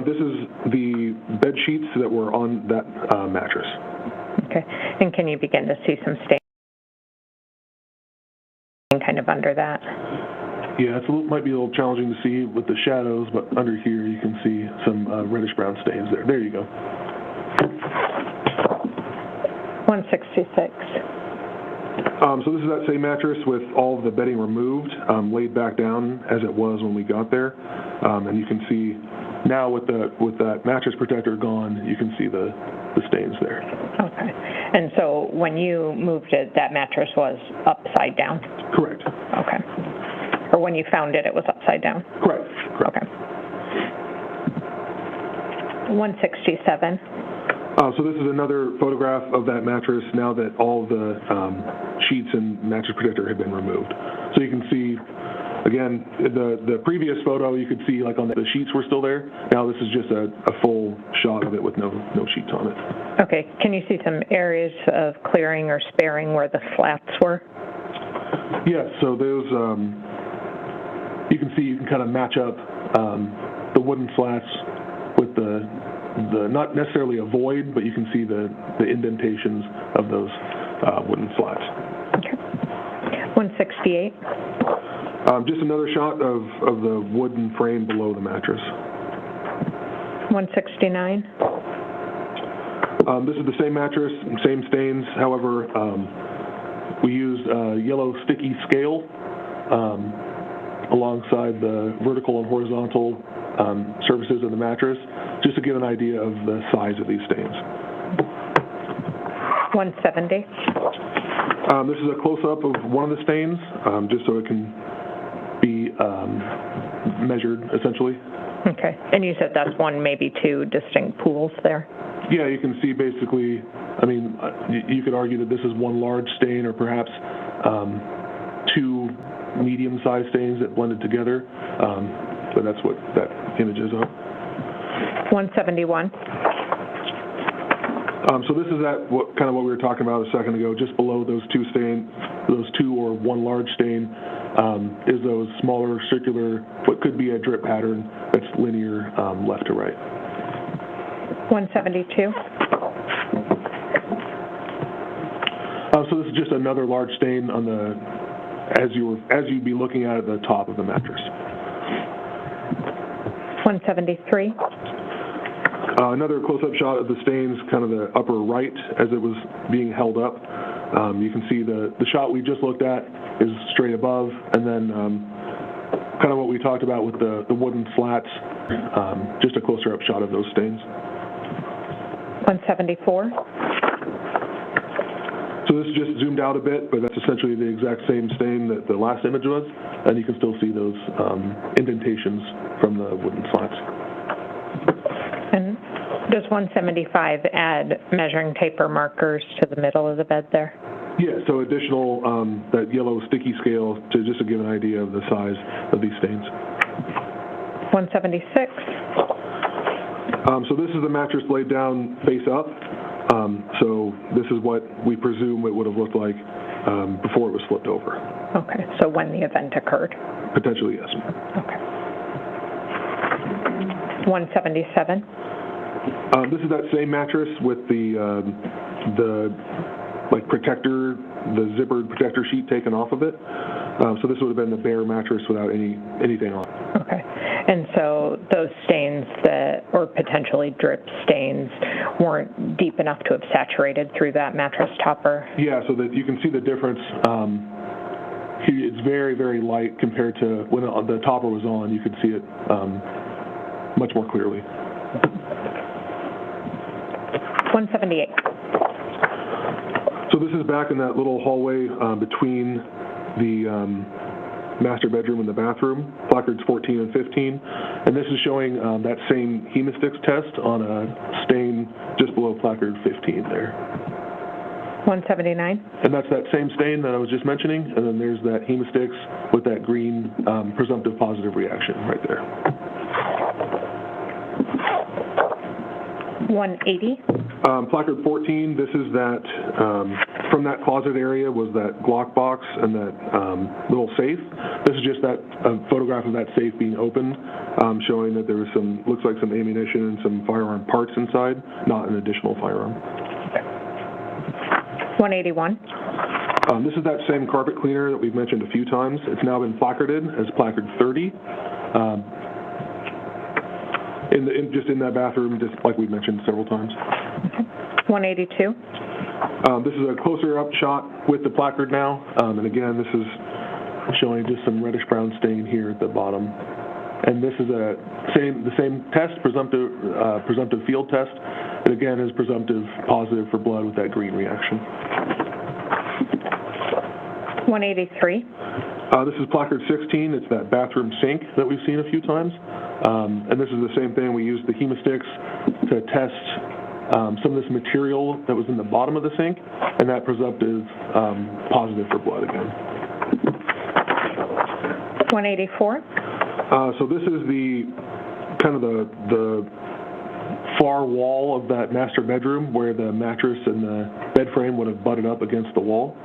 This is the bed sheets that were on that mattress. Okay. And can you begin to see some stain kind of under that? Yeah, might be a little challenging to see with the shadows, but under here you can see some reddish-brown stains there. There you go. 166. So this is that same mattress with all of the bedding removed, laid back down as it was when we got there. And you can see now with that mattress protector gone, you can see the stains there. Okay. And so when you moved it, that mattress was upside down? Correct. Okay. Or when you found it, it was upside down? Correct. Okay. 167. So this is another photograph of that mattress now that all the sheets and mattress protector have been removed. So you can see, again, the previous photo you could see like on the sheets were still there. Now this is just a full shot of it with no sheets on it. Okay. Can you see some areas of clearing or sparing where the slats were? Yes. So those you can kind of match up the wooden slats with the not necessarily a void, but you can see the indentations of those wooden slats. Okay. 168. Just another shot of the wooden frame below the mattress. 169. This is the same mattress, same stains. However, we used a yellow sticky scale alongside the vertical and horizontal surfaces of the mattress, just to give an idea of the size of these stains. 170. This is a close-up of one of the stains, just so it can be measured, essentially. Okay. And you said that's one, maybe two distinct pools there? Yeah, you can see basically, I mean, you could argue that this is one large stain or perhaps two medium-sized stains that blended together, but that's what that image is of. 171. So this is kind of what we were talking about a second ago. Just below those two or one large stain, is those smaller circular, what could be a drip pattern that's linear left to right. 172. So this is just another large stain on as you'd be looking at the top of the mattress. 173. Another close-up shot of the stains, kind of the upper right as it was being held up. You can see the shot we just looked at is straight above, and then kind of what we talked about with the wooden slats, just a closer-up shot of those stains. 174. So this is just zoomed out a bit, but that's essentially the exact same stain that the last image was, and you can still see those indentations from the wooden slats. And does 175 add measuring tape or markers to the middle of the bed there? Yeah, so additional, that yellow sticky scale to just to give an idea of the size of these stains. 176. So this is the mattress laid down face up. So this is what we presume it would have looked like before it was flipped over. Okay, so when the event occurred? Potentially, yes. Okay. 177. This is that same mattress with the protector, the zippered protector sheet taken off of it. So this would have been the bare mattress without anything on it. Okay. And so those stains or potentially drip stains weren't deep enough to have saturated through that mattress topper? Yeah, so that you can see the difference it's very, very light compared to when the topper was on. You could see it much more clearly. 178. So this is back in that little hallway between the master bedroom and the bathroom, placards 14 and 15. And this is showing that same hemostix test on a stain just below placard 15 there. 179. And that's that same stain that I was just mentioning, and then there's that hemostix with that green presumptive positive reaction right there. 180. Placard 14, this is that, from that closet area was that Glock box and that little safe. This is just that photograph of that safe being opened, showing that there was some, looks like some ammunition and some firearm parts inside, not an additional firearm. 181. This is that same carpet cleaner that we've mentioned a few times. It's now been placarded as placard 30. Just in that bathroom, just like we've mentioned several times. 182. This is a closer up shot with the placard now, and again, this is showing just some reddish brown stain here at the bottom. And this is the same test, presumptive field test. It again is presumptive positive for blood with that green reaction. 183. This is placard 16. It's that bathroom sink that we've seen a few times. And this is the same thing. We used the hemostix to test some of this material that was in the bottom of the sink, and that presumptive positive for blood again. 184. So this is the kind of the far wall of that master bedroom where the mattress and the bed frame would have butted up against the wall.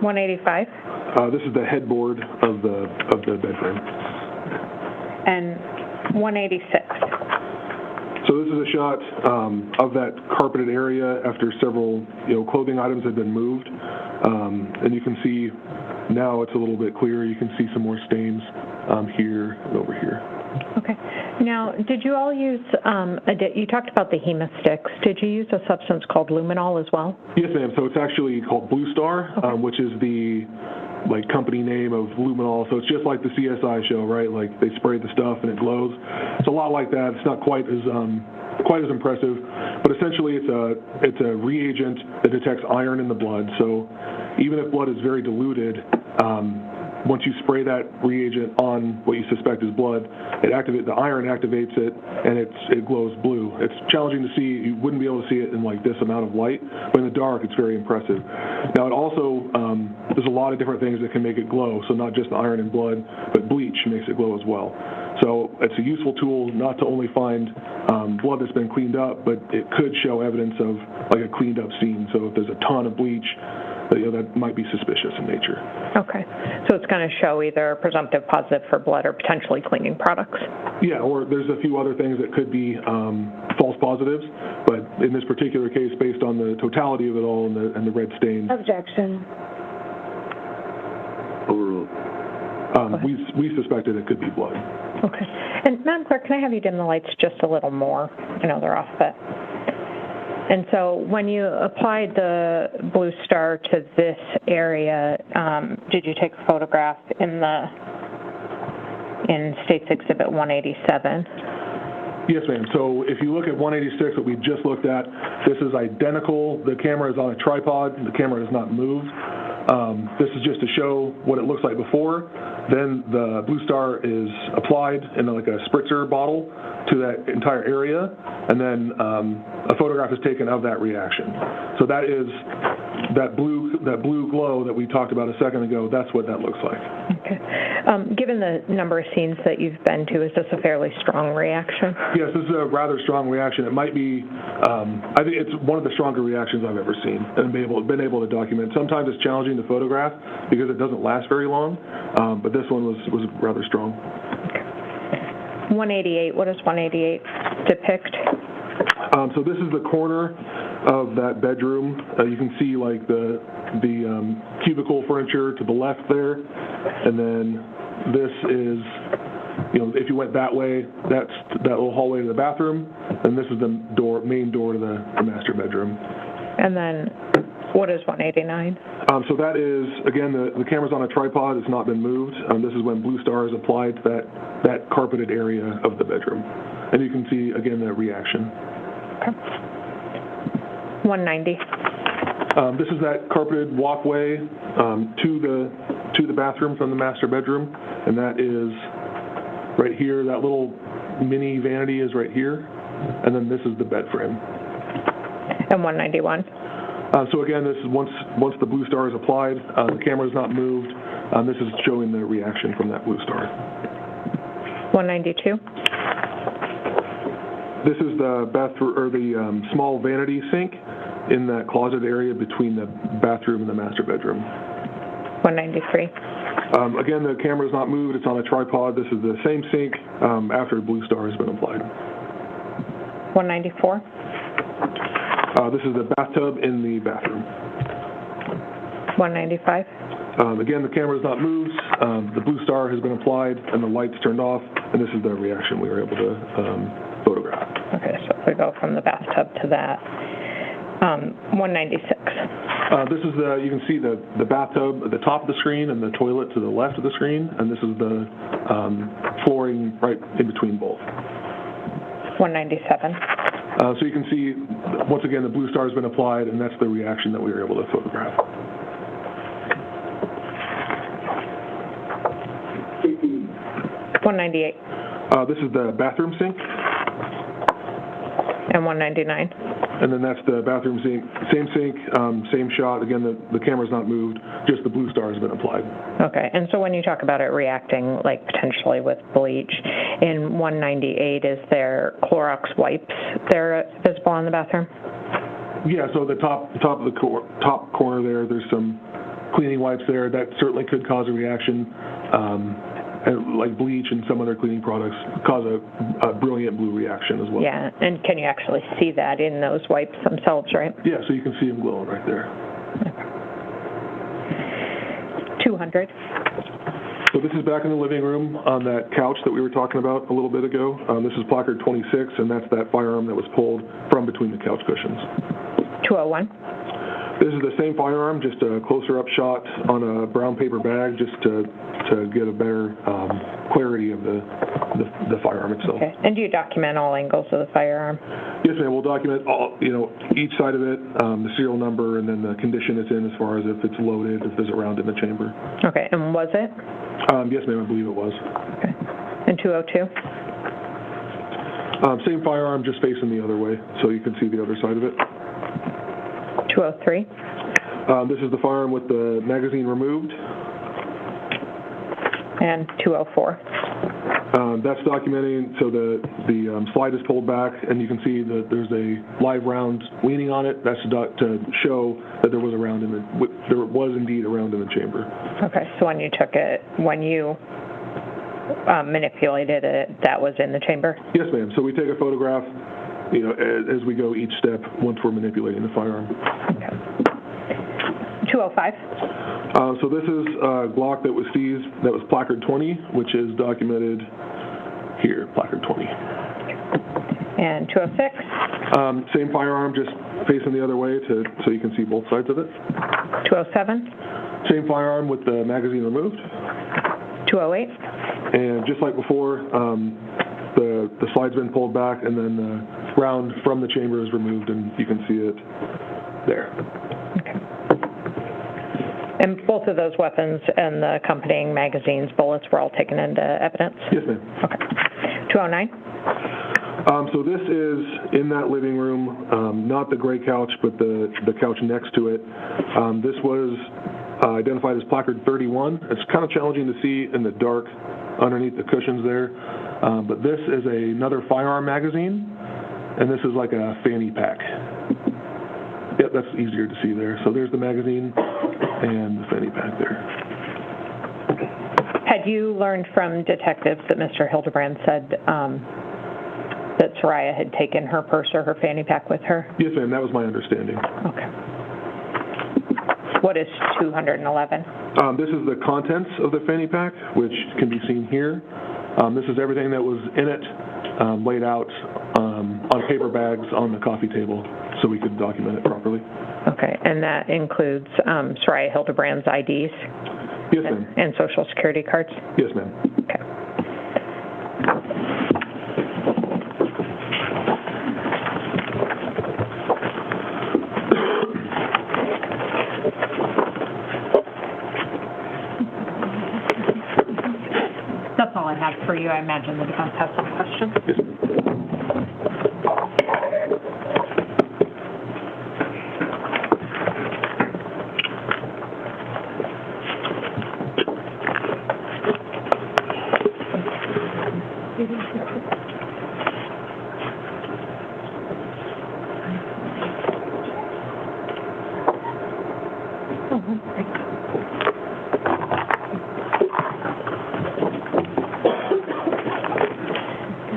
185. This is the headboard of the bed frame. And 186. So this is a shot of that carpeted area after several, clothing items had been moved, and you can see now it's a little bit clearer. You can see some more stains here and over here. Okay. Now, did you all use, you talked about the hemostix. Did you use a substance called luminol as well? Yes, ma'am. So it's actually called Blue Star, okay. Which is the company name of luminol. So it's just like the CSI show, right? Like they spray the stuff and it glows. It's a lot like that. It's not quite as impressive, but essentially it's a reagent that detects iron in the blood. So even if blood is very diluted, once you spray that reagent on what you suspect is blood, the iron activates it, and it glows blue. It's challenging to see. You wouldn't be able to see it in this amount of light, but in the dark, it's very impressive. Now, it also, there's a lot of different things that can make it glow, so not just the iron and blood, but bleach makes it glow as well. So it's a useful tool not to only find blood that's been cleaned up, but it could show evidence of a cleaned up scene. So if there's a ton of bleach, that might be suspicious in nature. Okay. So it's going to show either presumptive positive for blood or potentially cleaning products. Yeah, or there's a few other things that could be false positives, but in this particular case, based on the totality of it all and the red stain. Objection. Overruled. We suspected it could be blood. Okay. And Madam Clerk, can I have you dim the lights just a little more? I know they're off a bit. And so when you applied the Blue Star to this area, did you take a photograph in State's Exhibit 187? Yes, ma'am. So if you look at 186 that we just looked at, this is identical. The camera is on a tripod. The camera is not moved. This is just to show what it looks like before. Then the Blue Star is applied in a spritzer bottle to that entire area, and then a photograph is taken of that reaction. So that is that blue glow that we talked about a second ago. That's what that looks like. Okay. Given the number of scenes that you've been to, is this a fairly strong reaction? Yes, this is a rather strong reaction. It might be, I think it's one of the stronger reactions I've ever seen and been able to document. Sometimes it's challenging to photograph because it doesn't last very long, but this one was rather strong. 188, what does 188 depict? So this is the corner of that bedroom. You can see the cubicle furniture to the left there, and then this is, if you went that way, that's that little hallway to the bathroom, and this is the main door to the master bedroom. And then What is 189? So that is, again, the camera's on a tripod. It's not been moved. This is when Blue Star is applied to that carpeted area of the bedroom. And you can see, again, that reaction. Okay. 190. This is that carpeted walkway to the bathroom from the master bedroom, and that is right here. That little mini vanity is right here, and then this is the bed frame. And 191. So again, this is once the Blue Star is applied, the camera is not moved. This is showing the reaction from that Blue Star. 192. This is the bathroom or the small vanity sink in that closet area between the bathroom and the master bedroom. 193. Again, the camera is not moved. It's on a tripod. This is the same sink after Blue Star has been applied. 194. This is the bathtub in the bathroom. 195. Again, the camera is not moved. The Blue Star has been applied and the lights turned off, and this is the reaction we were able to photograph. Okay, so if we go from the bathtub to that. 196. This is you can see the bathtub at the top of the screen and the toilet to the left of the screen, and this is the flooring right in between both. 197. So you can see, once again, the Blue Star has been applied, and that's the reaction that we were able to photograph. $198. This is the bathroom sink. And $199. And then that's the bathroom sink, same sink, same shot. Again, the camera's not moved, just the Blue Star has been applied. Okay, and so when you talk about it reacting, like potentially with bleach, in 198, is there Clorox wipes there visible in the bathroom? Yeah, so the top of the top corner there's some cleaning wipes there. That certainly could cause a reaction. And like bleach and some other cleaning products cause a brilliant blue reaction as well. Yeah, and can you actually see that in those wipes themselves, right? Yeah, so you can see them glowing right there. Okay. 200. So this is back in the living room on that couch that we were talking about a little bit ago. This is placard 26, and that's that firearm that was pulled from between the couch cushions. 201. This is the same firearm, just a closer-up shot on a brown paper bag, just to get a better clarity of the firearm itself. Okay. And do you document all angles of the firearm? Yes, ma'am. We'll document all, each side of it, the serial number, and then the condition it's in as far as if it's loaded, if there's a round in the chamber. Okay. And was it? Yes, ma'am. I believe it was. Okay. And 202? Same firearm, just facing the other way, so you can see the other side of it. 203? This is the firearm with the magazine removed. And 204? That's documenting, so the slide is pulled back, and you can see that there's a live round leaning on it. That's to show that there was a round there was indeed a round in the chamber. Okay, so when you took it, when you manipulated it, that was in the chamber? Yes, ma'am. So we take a photograph, as we go each step once we're manipulating the firearm. Okay. 205? So this is a Glock that was seized, that was placard 20, which is documented here, placard 20. And 206? Same firearm, just facing the other way so you can see both sides of it. 207? Same firearm with the magazine removed. 208? And just like before, the slide's been pulled back, and then the round from the chamber is removed, and you can see it there. Okay. And both of those weapons and the accompanying magazines, bullets were all taken into evidence? Yes, ma'am. Okay. 209? So this is in that living room, not the gray couch, but the couch next to it. This was identified as placard 31. It's kind of challenging to see in the dark underneath the cushions there. But this is another firearm magazine, and this is like a fanny pack. Yep, that's easier to see there. So there's the magazine and the fanny pack there. Had you learned from detectives that Mr. Hildabrand said that Saria had taken her purse or her fanny pack with her? Yes, ma'am. That was my understanding. Okay. What is 211? This is the contents of the fanny pack, which can be seen here. This is everything that was in it, laid out on paper bags on the coffee table so we could document it properly. Okay, and that includes Saria Hildabrand's IDs? Yes, ma'am. And Social Security cards? Yes, ma'am. Okay. That's all I have for you. I imagine the defense has some questions. Yes, ma'am.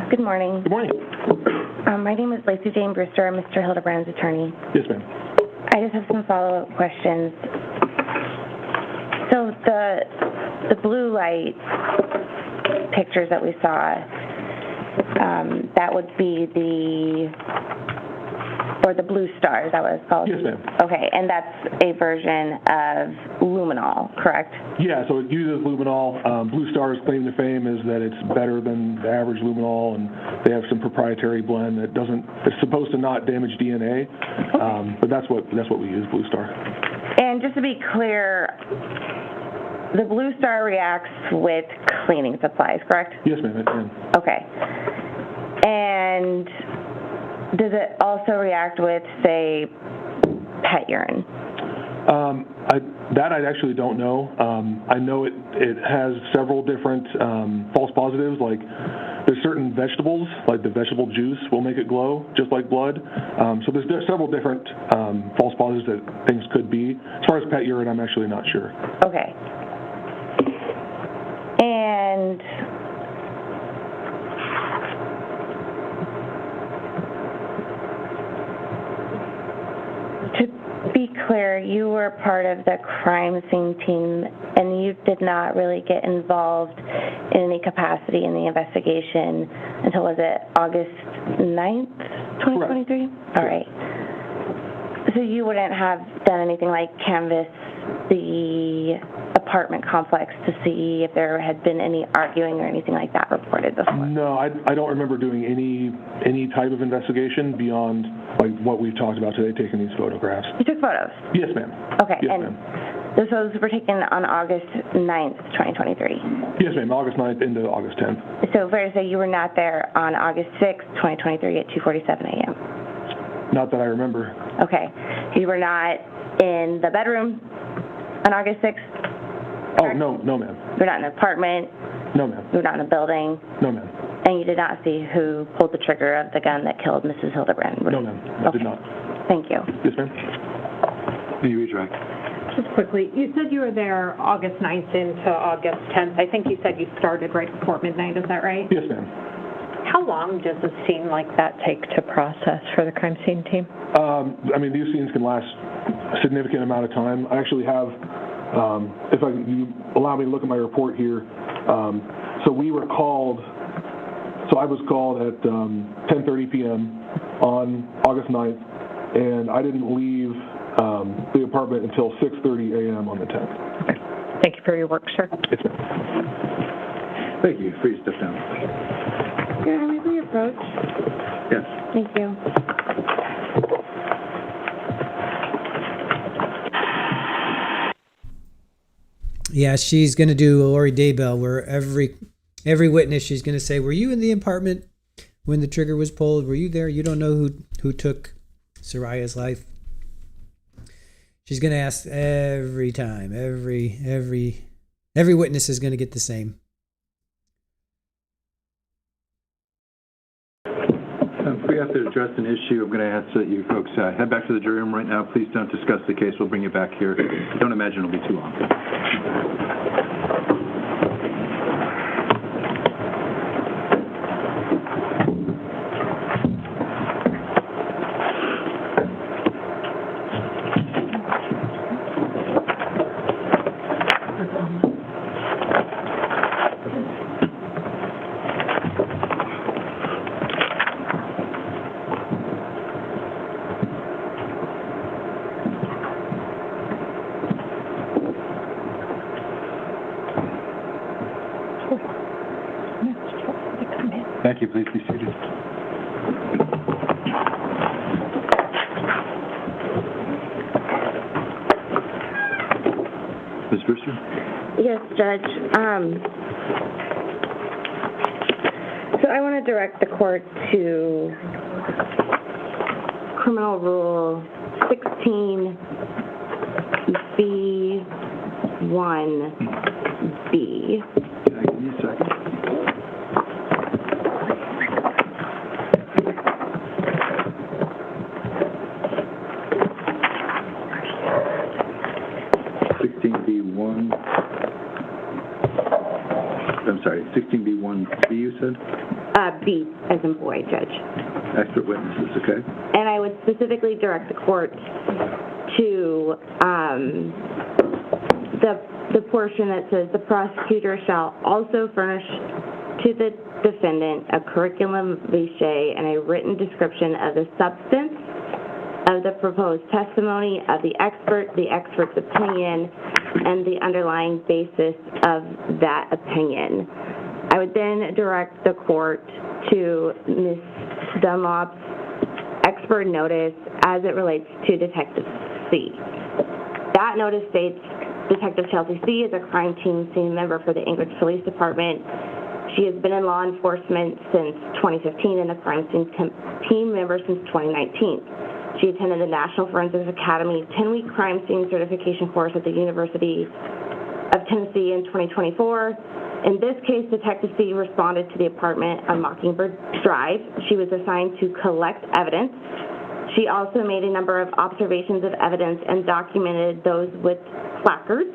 Good morning. Good morning. My name is Lacey Jane Brewster. I'm Mr. Hildabrand's attorney. Yes, ma'am. I just have some follow-up questions. So the blue light pictures that we saw, that would be the blue star, is that what it's called? Yes, ma'am. Okay, and that's a version of luminol, correct? Yeah, so it uses luminol. Blue Star's claim to fame is that it's better than the average luminol, and they have some proprietary blend that it's supposed to not damage DNA, but that's what we use, Blue Star. And just to be clear, the blue star reacts with cleaning supplies, correct? Yes, ma'am, it can. Okay. And does it also react with, say, pet urine? I actually don't know. I know it has several different false positives, like there's certain vegetables, like the vegetable juice will make it glow, just like blood. So there's several different false positives that things could be. As far as pet urine, I'm actually not sure. Okay. And to be clear, you were part of the crime scene team, and you did not really get involved in any capacity in the investigation until, was it August 9th, 2023? Correct. All right. So you wouldn't have done anything like canvass the apartment complex to see if there had been any arguing or anything like that reported before? No, I don't remember doing any type of investigation beyond like what we've talked about today, taking these photographs. You took photos? Yes, ma'am. Okay, yes, and ma'am. those photos were taken on August 9th, 2023? Yes, ma'am, August 9th into August 10th. So fair to say you were not there on August 6th, 2023 at 2:47 a.m.? Not that I remember. Okay. You were not in the bedroom on August 6th? Oh, no, ma'am. You were not in an apartment? No, ma'am. You were not in a building? No, ma'am. And you did not see who pulled the trigger of the gun that killed Mrs. Hildabrand? No, ma'am. I did not. Thank you. Yes, ma'am. Can you retract? Just quickly, you said you were there August 9th into August 10th. I think you said you started right before midnight. Is that right? Yes, ma'am. How long does a scene like that take to process for the crime scene team? I mean, these scenes can last a significant amount of time. I actually have, if you allow me to look at my report here, so we were called, so I was called at 10:30 p.m. on August 9th, and I didn't leave the apartment until 6:30 a.m. on the 10th. Okay. Thank you for your work, sir. Yes, ma'am. Thank you. Please step down. May we approach? Yes. Thank you. Yeah, she's going to do a Lori Daybell where every witness, she's going to say, were you in the apartment when the trigger was pulled? Were you there? You don't know who took Saria's life. She's going to ask every time. Every witness is going to get the same. If we have to address an issue, I'm going to ask that you folks head back to the jury room right now. Please don't discuss the case. We'll bring you back here. Don't imagine it'll be too long. Thank you. Please be seated. Ms. Brewster? Yes, Judge. So I want to direct the court to Criminal Rule 16B1B. Give me a second. I'm sorry, 16B1B you said? B as in boy, Judge. Expert witnesses, okay. And I would specifically direct the court to the portion that says the prosecutor shall also furnish to the defendant a curriculum vitae and a written description of the substance of the proposed testimony of the expert's opinion, and the underlying basis of that opinion. I would then direct the court to Ms. Dunlop's expert notice as it relates to Detective C. That notice states Detective Chelsea C. is a crime team member for the Anchorage Police Department. She has been in law enforcement since 2015 and a crime scene team member since 2019. She attended the National Forensics Academy 10-week crime scene certification course at the University of Tennessee in 2024. In this case, Detective C responded to the apartment on Mockingbird Drive. She was assigned to collect evidence. She also made a number of observations of evidence and documented those with placards.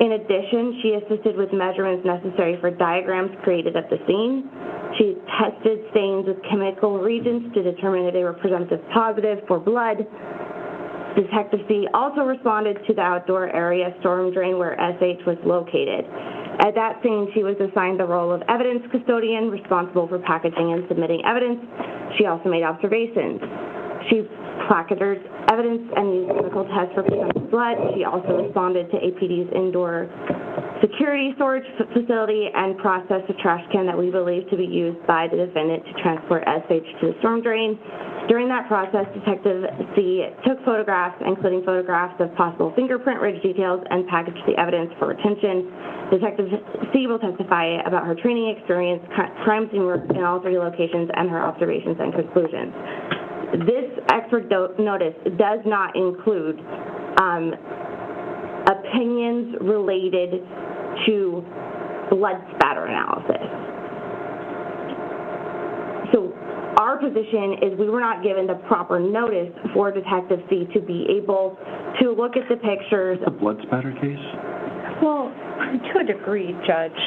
In addition, she assisted with measurements necessary for diagrams created at the scene. She tested stains with chemical reagents to determine if they were presumptive positive for blood. Detective C also responded to the outdoor area storm drain where SH was located. At that scene, she was assigned the role of evidence custodian, responsible for packaging and submitting evidence. She also made observations. She placarded evidence and used chemical tests for presumptive blood. She also responded to APD's indoor security storage facility and processed a trash can that we believe to be used by the defendant to transport SH to the storm drain. During that process, Detective C took photographs, including photographs of possible fingerprint ridge details, and packaged the evidence for retention. Detective C will testify about her training experience, crime scene work in all three locations, and her observations and conclusions. This expert notice does not include opinions related to blood spatter analysis. So our position is we were not given the proper notice for Detective C to be able to look at the pictures. A blood spatter case? Well, to a degree, Judge.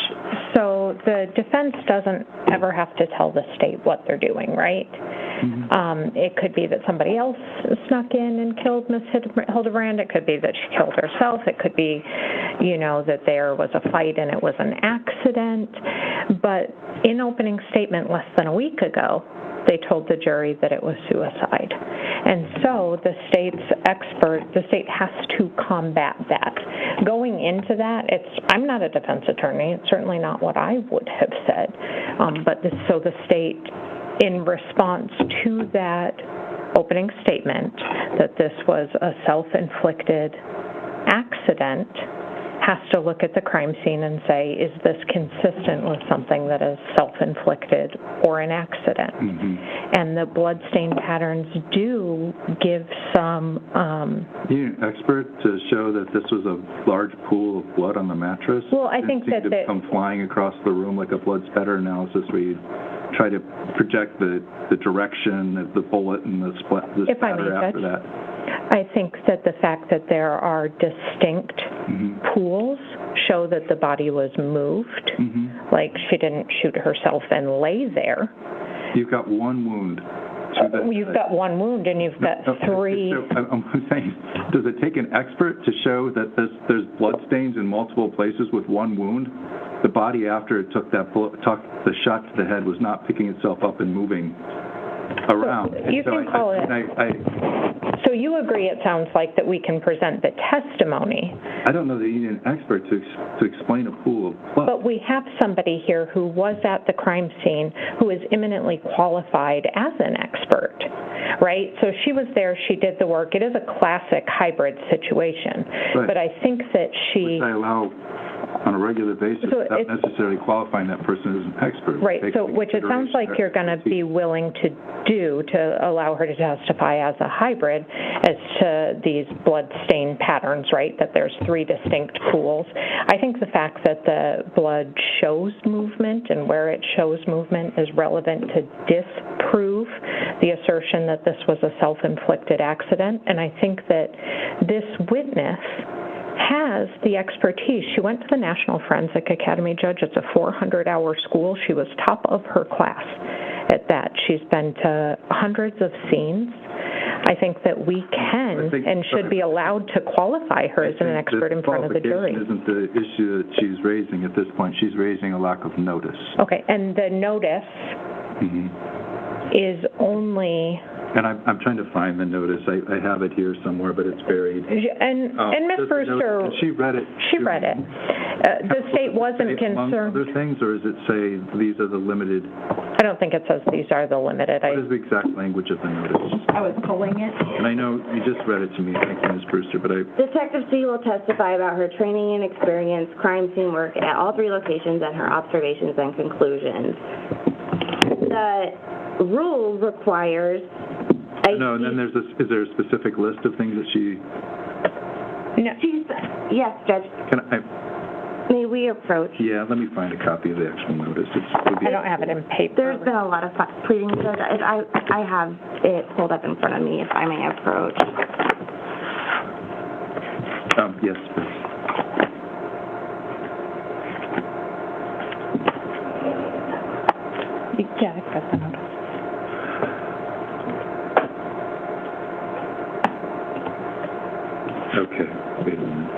So the defense doesn't ever have to tell the state what they're doing, right? Mm-hmm. It could be that somebody else snuck in and killed Ms. Hildabrand. It could be that she killed herself. It could be, that there was a fight and it was an accident. But in opening statement less than a week ago, they told the jury that it was suicide. And so the state has to combat that. Going into that, I'm not a defense attorney. It's certainly not what I would have said. So the state, in response to that opening statement that this was a self-inflicted accident, has to look at the crime scene and say, is this consistent with something that is self-inflicted or an accident? Mm-hmm. And the bloodstain patterns do give some... You're an expert to show that this was a large pool of blood on the mattress? Well, I think that... It seemed to come flying across the room like a blood spatter analysis where you try to project the direction of the bullet and the spatter after that. I think that the fact that there are distinct pools show that the body was moved, like she didn't shoot herself and lay there. You've got one wound. You've got one wound and you've got three. So I'm saying, does it take an expert to show that there's blood stains in multiple places with one wound? The body, after it took the shot to the head, was not picking itself up and moving around. You can call it. So you agree, it sounds like, that we can present the testimony. I don't know that you need an expert to explain a pool of blood. But we have somebody here who was at the crime scene who is eminently qualified as an expert, right? So she was there, she did the work. It is a classic hybrid situation. Right. But I think that she... Which I allow on a regular basis, So without necessarily qualifying that person as an expert. Right, so which it sounds like you're going to be willing to do to allow her to testify as a hybrid as to these blood stain patterns, right, that there's 3 distinct pools. I think the fact that the blood shows movement and where it shows movement is relevant to disprove the assertion that this was a self-inflicted accident, and I think that this witness has the expertise. She went to the National Forensic Academy, Judge. It's a 400-hour school. She was top of her class at that. She's been to hundreds of scenes. I think that we can and should be allowed to qualify her as an expert in front of the jury. Isn't the issue that she's raising at this point. She's raising a lack of notice. Okay, and the notice is only... And I'm trying to find the notice. I have it here somewhere, but it's buried. And Ms. Brewster... She read it. She read it. The state wasn't concerned... Among other things, or does it say these are the limited... I don't think it says these are the limited. What is the exact language of the notice? I was pulling it. And I know you just read it to me. Thank you, Ms. Brewster, but I... Detective C will testify about her training and experience, crime scene work at all 3 locations, and her observations and conclusions. The rule requires... No, and then is there a specific list of things that she... No. Yes, Judge. Can I... May we approach? Yeah, let me find a copy of the actual notice. I don't have it in paper. There's been a lot of pleadings, Judge. I have it pulled up in front of me, if I may approach. Yes, please. Yeah, I've got the notice. Okay, wait a minute.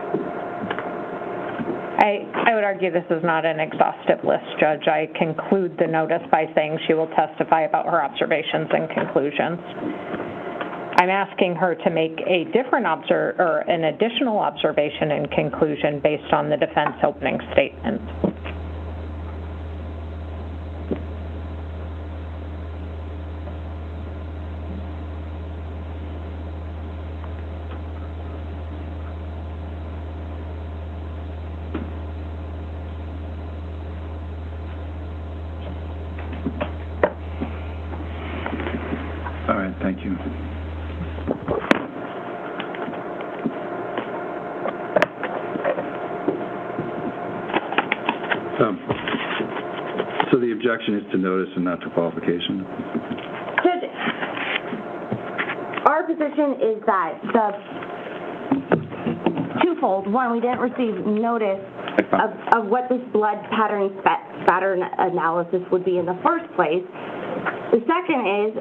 I would argue this is not an exhaustive list, Judge. I conclude the notice by saying she will testify about her observations and conclusions. I'm asking her to make a different an additional observation and conclusion based on the defense opening statement. All right, thank you. So the objection is to notice and not to qualification? Judge, our position is that twofold. One, we didn't receive notice of what this blood pattern analysis would be in the first place. The second is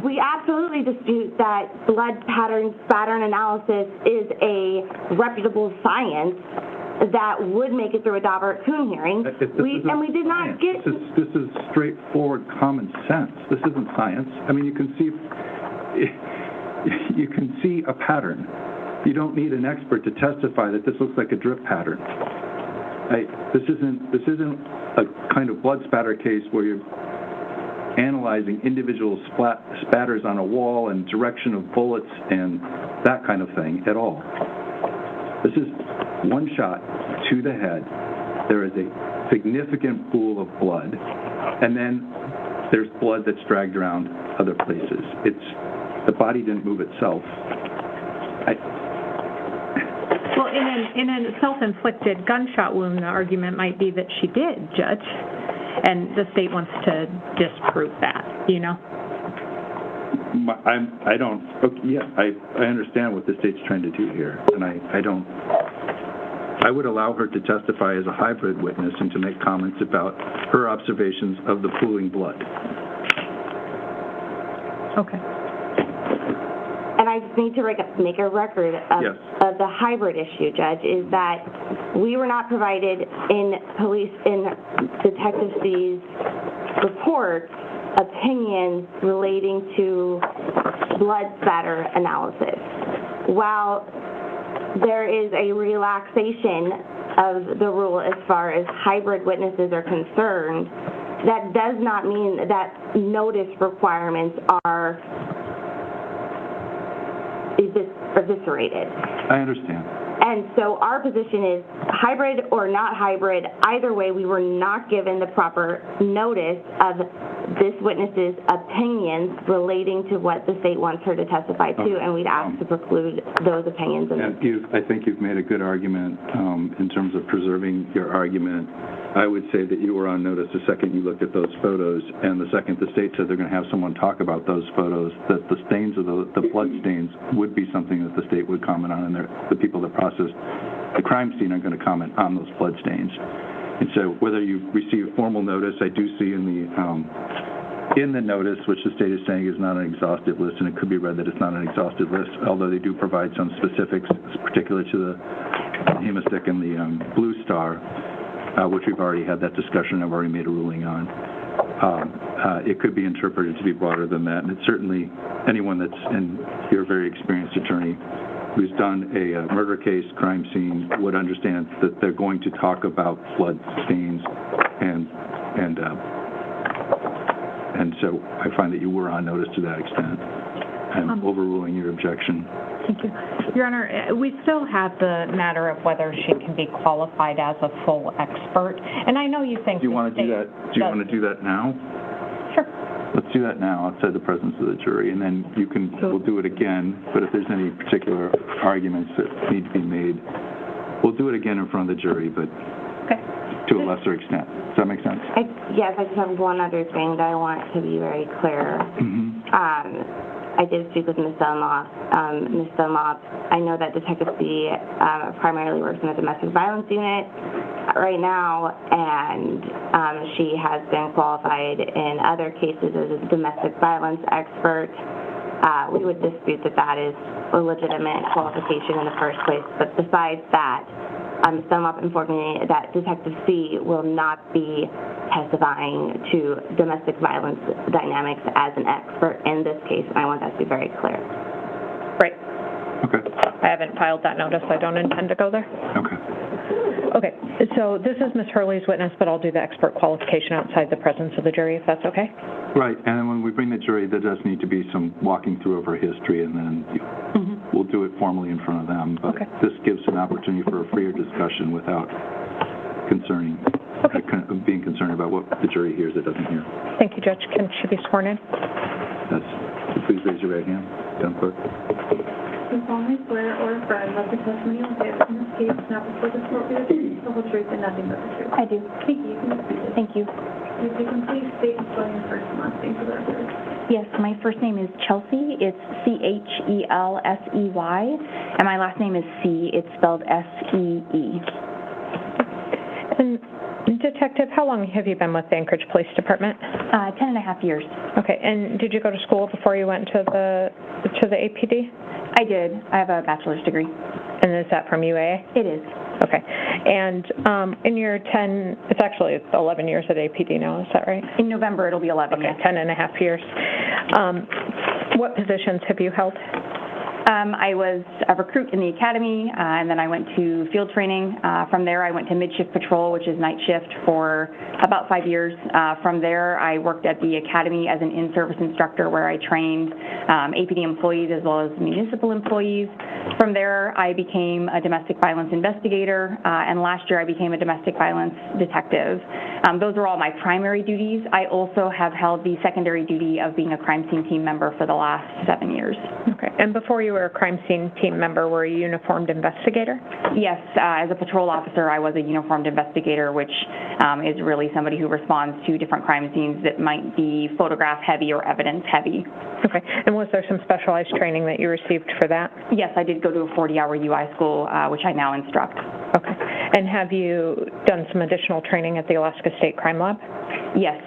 we absolutely dispute that blood pattern analysis is a reputable science that would make it through a Daubert-Kuhn hearing. We did not get... This is straightforward common sense. This isn't science. I mean, you can see a pattern. You don't need an expert to testify that this looks like a drip pattern. This isn't a kind of blood spatter case where you're analyzing individual spatters on a wall and direction of bullets and that kind of thing at all. This is one shot to the head. There is a significant pool of blood, and then there's blood that's dragged around other places. The body didn't move itself. Well, in a self-inflicted gunshot wound, the argument might be that she did, Judge, and the state wants to disprove that, you know? I understand what the state's trying to do here, and I would allow her to testify as a hybrid witness and to make comments about her observations of the pooling blood. Okay. And I just need to make a record of the hybrid issue, Judge, is that we were not provided in Detective C's report opinions relating to blood spatter analysis. While there is a relaxation of the rule as far as hybrid witnesses are concerned, that does not mean that notice requirements are eviscerated. I understand. And so our position is hybrid or not hybrid, either way, we were not given the proper notice of this witness's opinions relating to what the state wants her to testify to, and we'd ask to preclude those opinions. I think you've made a good argument in terms of preserving your argument. I would say that you were on notice the second you looked at those photos, and the second the state said they're going to have someone talk about those photos, that the stains of the blood stains would be something that the state would comment on, and the people that processed the crime scene are going to comment on those blood stains. And so whether you receive formal notice, I do see in the notice, which the state is saying is not an exhaustive list, and it could be read that it's not an exhaustive list, although they do provide some specifics, particularly to the hemostick and the blue star, which we've already had that discussion, I've already made a ruling on. It could be interpreted to be broader than that, and it's certainly anyone that's, and you're a very experienced attorney, who's done a murder case, crime scene, would understand that they're going to talk about blood stains, and so I find that you were on notice to that extent. I'm overruling your objection. Thank you. Your Honor, we still have the matter of whether she can be qualified as a full expert, and I know you think Do you want to do that? Do you want to do that now? Sure. Let's do that now outside the presence of the jury, and then we'll do it again, but if there's any particular arguments that need to be made, we'll do it again in front of the jury, but to a lesser extent. Does that make sense? Yes, I just have one other thing that I want to be very clear. I did speak with Ms. Dunlop. Ms. Dunlop, I know that Detective C primarily works in the domestic violence unit right now, and she has been qualified in other cases as a domestic violence expert. We would dispute that that is a legitimate qualification in the first place, but besides that, Ms. Dunlop informed me that Detective C will not be testifying to domestic violence dynamics as an expert in this case, and I want that to be very clear. Right. Okay. I haven't filed that notice. I don't intend to go there. Okay. Okay. So this is Ms. Hurley's witness, but I'll do the expert qualification outside the presence of the jury, if that's okay? Right. And then when we bring the jury, there does need to be some walking through of her history, and then we'll do it formally in front of them. But this gives an opportunity for a freer discussion without being concerned about what the jury hears that doesn't hear. Thank you, Judge. Can she be sworn in? Yes. Please raise your right hand. Madam Clerk. Do you solemnly swear or affirm that the testimony you will give in this case is not before the court will be the truth, the whole truth, and nothing but the truth? I do. Thank you. Thank you. If you can please state and spell your first and last name for the record. Yes, my first name is Chelsea. It's Chelsey, and my last name is C. It's spelled See. And Detective, how long have you been with the Anchorage Police Department? 10.5 years. Okay, and did you go to school before you went to the APD? I did. I have a bachelor's degree. And is that from UAA? It is. Okay. And in your it's 11 years at APD now, is that right? In November, it'll be 11, okay, 10.5 years. What positions have you held? I was a recruit in the academy, and then I went to field training. From there, I went to midshift patrol, which is night shift, for about 5 years. From there, I worked at the academy as an in-service instructor where I trained APD employees as well as municipal employees. From there, I became a domestic violence investigator, and last year I became a domestic violence detective. Those are all my primary duties. I also have held the secondary duty of being a crime scene team member for the last 7 years. Okay. And before you were a crime scene team member, were you a uniformed investigator? Yes. As a patrol officer, I was a uniformed investigator, which is really somebody who responds to different crime scenes that might be photograph heavy or evidence heavy. Okay. And was there some specialized training that you received for that? Yes, I did go to a 40-hour UI school, which I now instruct. Okay. And have you done some additional training at the Alaska State Crime Lab? Yes.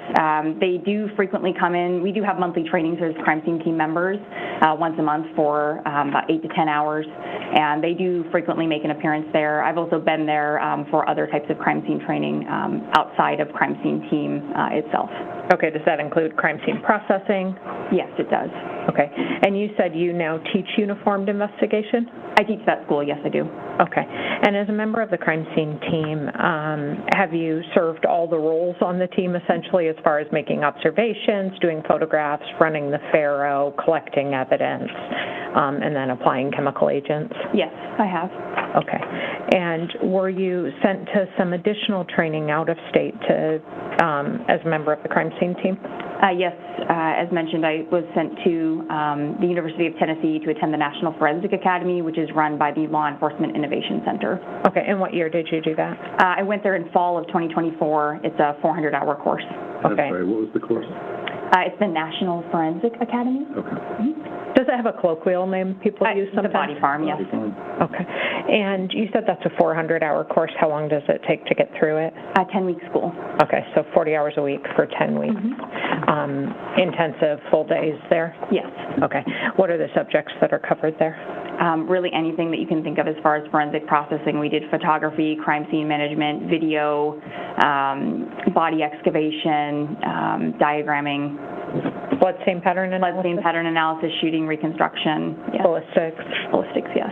They do frequently come in. We do have monthly trainings as crime scene team members once a month for about 8 to 10 hours, and they do frequently make an appearance there. I've also been there for other types of crime scene training outside of crime scene team itself. Okay, does that include crime scene processing? Yes, it does. Okay, and you said you now teach uniformed investigation? I teach that school, yes I do. Okay, and as a member of the crime scene team, have you served all the roles on the team essentially as far as making observations, doing photographs, running the FARO, collecting evidence, and then applying chemical agents? Yes, I have. Okay, and were you sent to some additional training out of state to, as a member of the crime scene team? Yes, as mentioned, I was sent to the University of Tennessee to attend the National Forensic Academy, which is run by the Law Enforcement Innovation Center. Okay, and what year did you do that? I went there in fall of 2024. It's a 400-hour course. Okay. I'm sorry, what was the course? It's the National Forensic Academy. Okay. Mm-hmm. Does it have a colloquial name people use sometimes? The Body Farm, yes. Okay. And you said that's a 400-hour course. How long does it take to get through it? 10-week school. Okay, so 40 hours a week for 10 weeks. Mm-hmm. Intensive full days there? Yes. Okay. What are the subjects that are covered there? Really anything that you can think of as far as forensic processing. We did photography, crime scene management, video, body excavation, diagramming. Bloodstain pattern analysis? Bloodstain pattern analysis, shooting reconstruction. Yes. Ballistics? Ballistics, yes.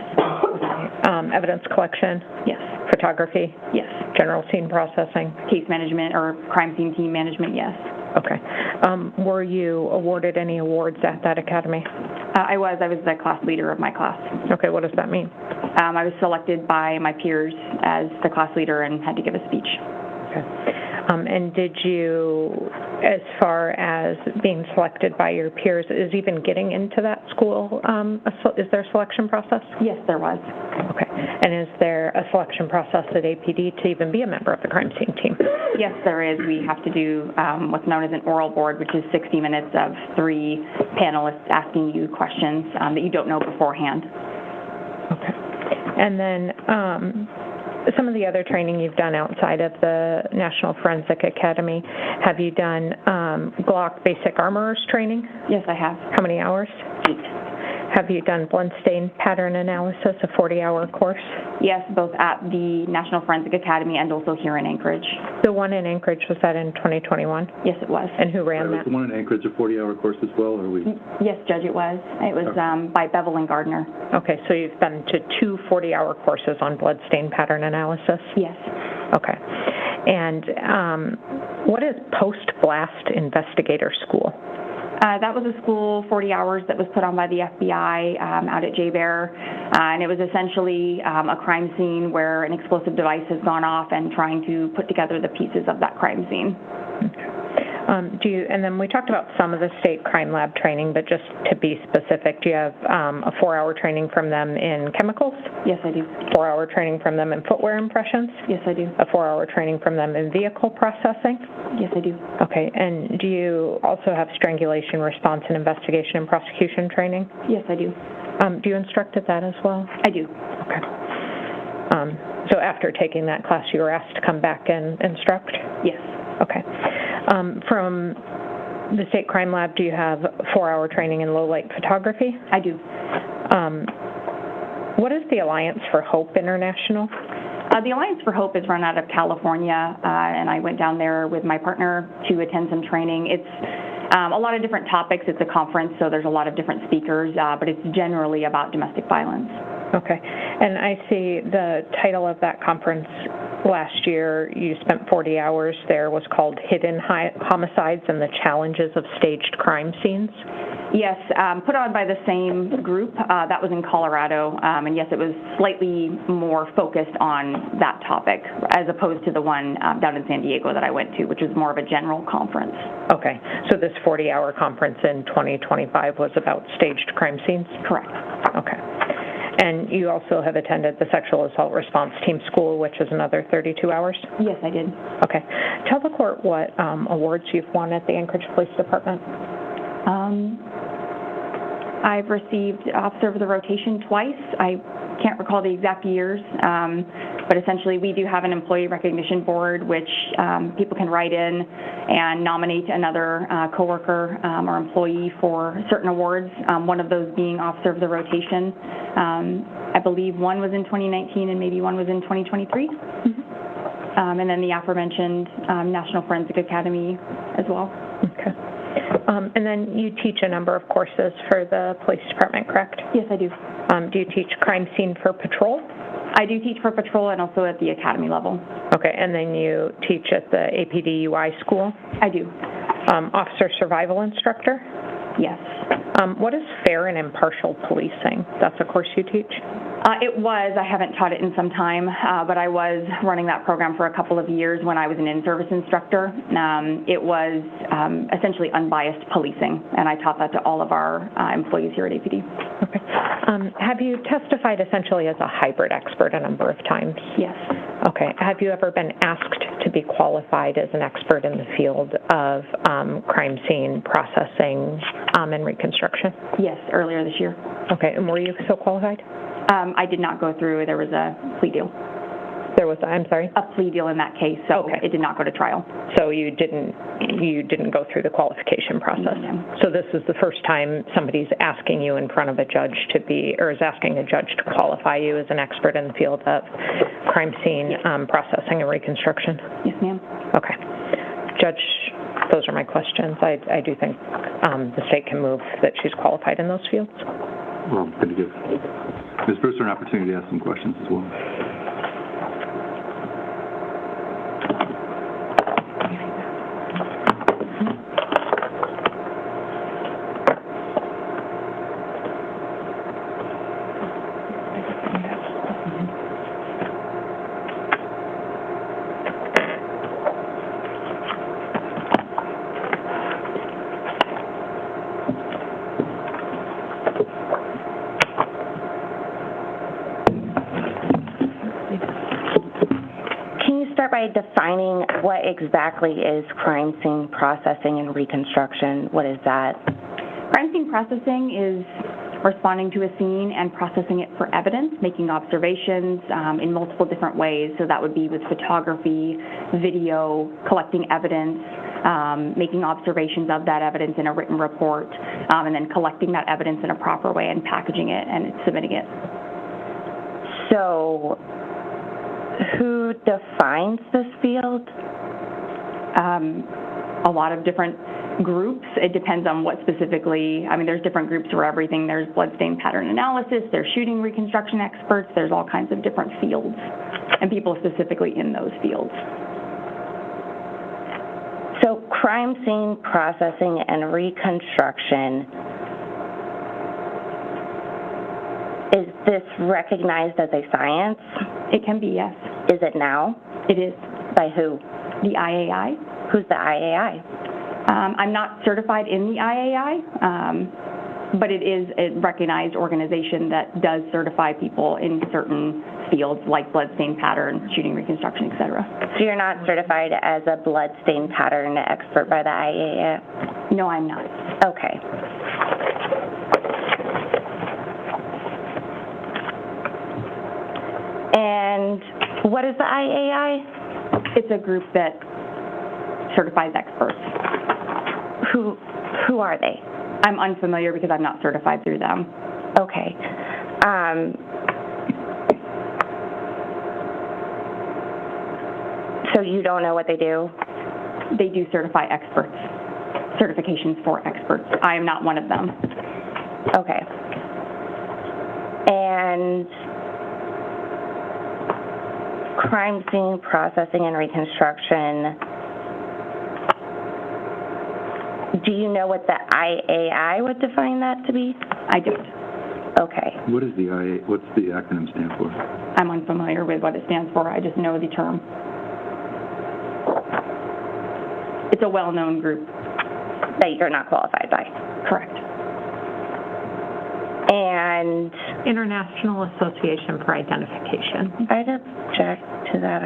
Evidence collection? Yes. Photography? Yes. General scene processing? Case management or crime scene team management, yes. Okay. Were you awarded any awards at that academy? I was the class leader of my class. Okay, what does that mean? I was selected by my peers as the class leader and had to give a speech. Okay. And did you, as far as being selected by your peers, is even getting into that school, is there a selection process? Yes, there was. Okay. And is there a selection process at APD to even be a member of the crime scene team? Yes, there is. We have to do what's known as an oral board, which is 60 minutes of 3 panelists asking you questions that you don't know beforehand. Okay. And then some of the other training you've done outside of the National Forensic Academy, have you done Glock Basic Armorers training? Yes, I have. How many hours? 8. Have you done bloodstain pattern analysis, a 40-hour course? Yes, both at the National Forensic Academy and also here in Anchorage. The one in Anchorage, was that in 2021? Yes, it was. And who ran that? Was the one in Anchorage a 40-hour course as well, or we? Yes, Judge, it was. It was by Bevel and Gardner. Okay, so you've been to 2 40-hour courses on bloodstain pattern analysis? Yes. Okay. And what is post-blast investigator school? That was a school, 40 hours, that was put on by the FBI out at J-Bear, and it was essentially a crime scene where an explosive device has gone off and trying to put together the pieces of that crime scene. Okay. And then we talked about some of the state crime lab training, but just to be specific, do you have a 4-hour training from them in chemicals? Yes, I do. 4-hour training from them in footwear impressions? Yes, I do. A 4-hour training from them in vehicle processing? Yes, I do. Okay, and do you also have strangulation response and investigation and prosecution training? Yes, I do. Do you instruct at that as well? I do. Okay. So after taking that class, you were asked to come back and instruct? Yes. Okay. From the State Crime Lab, do you have 4-hour training in low-light photography? I do. What is the Alliance for Hope International? The Alliance for Hope is run out of California, and I went down there with my partner to attend some training. It's a lot of different topics. It's a conference, so there's a lot of different speakers, but it's generally about domestic violence. Okay. And I see the title of that conference last year, you spent 40 hours there, was called Hidden Homicides and the Challenges of Staged Crime Scenes. Yes, put on by the same group. That was in Colorado, and yes, it was slightly more focused on that topic as opposed to the one down in San Diego that I went to, which was more of a general conference. Okay, so this 40-hour conference in 2025 was about staged crime scenes? Correct. Okay. And you also have attended the Sexual Assault Response Team School, which is another 32 hours? Yes, I did. Okay. Tell the court what awards you've won at the Anchorage Police Department. I've received Officer of the Rotation twice. I can't recall the exact years, but essentially we do have an employee recognition board which people can write in and nominate another coworker or employee for certain awards, one of those being Officer of the Rotation. I believe one was in 2019 and maybe one was in 2023. Mm-hmm. And then the aforementioned National Forensic Academy as well. Okay. And then you teach a number of courses for the police department, correct? Yes, I do. Do you teach crime scene for patrol? I do teach for patrol and also at the academy level. Okay, and then you teach at the APD UI school? I do. Officer survival instructor? Yes. What is fair and impartial policing? That's a course you teach? It was. I haven't taught it in some time, but I was running that program for a couple of years when I was an in-service instructor. It was essentially unbiased policing, and I taught that to all of our employees here at APD. Okay. Have you testified essentially as a hybrid expert a number of times? Yes. Okay. Have you ever been asked to be qualified as an expert in the field of crime scene processing and reconstruction? Yes, earlier this year. Okay. And were you so qualified? I did not go through. There was a plea deal. There was, I'm sorry? A plea deal in that case, so okay. It did not go to trial. So you didn't go through the qualification process. No. So this is the first time somebody's asking you in front of a judge to be, or is asking a judge to qualify you as an expert in the field of crime scene processing and reconstruction? Yes, ma'am. Okay. Judge, those are my questions. I do think the state can move that she's qualified in those fields. Well, I'm going to give Ms. Brewster an opportunity to ask some questions as well. By defining what exactly is crime scene processing and reconstruction. What is that? Crime scene processing is responding to a scene and processing it for evidence, making observations in multiple different ways. So that would be with photography, video, collecting evidence, making observations of that evidence in a written report, and then collecting that evidence in a proper way and packaging it and submitting it. So who defines this field? A lot of different groups. It depends on what specifically, there's different groups for everything. There's bloodstain pattern analysis, there's shooting reconstruction experts, there's all kinds of different fields and people specifically in those fields. So crime scene processing and reconstruction, is this recognized as a science? It can be, yes. Is it now? It is. By who? The IAI. Who's the IAI? I'm not certified in the IAI, but it is a recognized organization that does certify people in certain fields like bloodstain pattern, shooting reconstruction, et cetera. So you're not certified as a bloodstain pattern expert by the IAI? No, I'm not. Okay. And what is the IAI? It's a group that certifies experts. Who are they? I'm unfamiliar because I'm not certified through them. Okay. So you don't know what they do? They do certify experts, certifications for experts. I am not one of them. Okay. And crime scene processing and reconstruction, do you know what the IAI would define that to be? I don't. Okay. What's the acronym stand for? I'm unfamiliar with what it stands for. I just know the term. It's a well-known group. That you're not qualified by? Correct. And International Association for Identification. I'd object to that.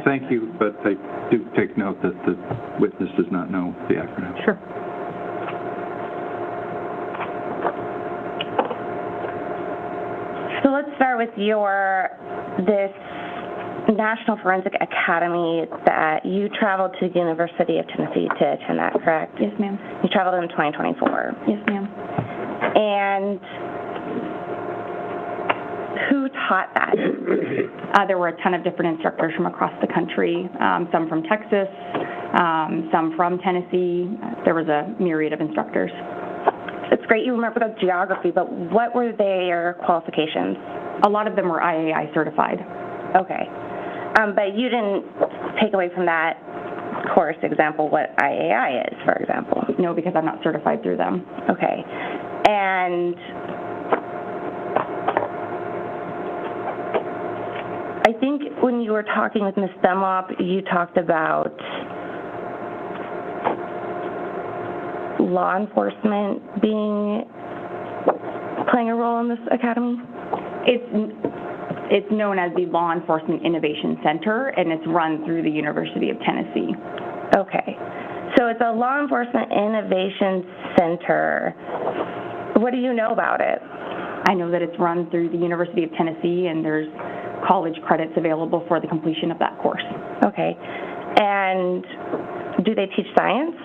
Thank you, but I do take note that the witness does not know the acronym. Sure. So let's start with this National Forensic Academy that you traveled to the University of Tennessee to attend that, correct? Yes, ma'am. You traveled in 2024. Yes, ma'am. And who taught that? There were a ton of different instructors from across the country, some from Texas, some from Tennessee. There was a myriad of instructors. It's great you remember the geography, but what were their qualifications? A lot of them were IAI certified. Okay. But you didn't take away from that course example what IAI is, for example? No, because I'm not certified through them. Okay. And I think when you were talking with Ms. Dunlop, you talked about law enforcement playing a role in this academy? It's known as the Law Enforcement Innovation Center, and it's run through the University of Tennessee. Okay. So it's a Law Enforcement Innovation Center. What do you know about it? I know that it's run through the University of Tennessee, and there's college credits available for the completion of that course. Okay. And do they teach science?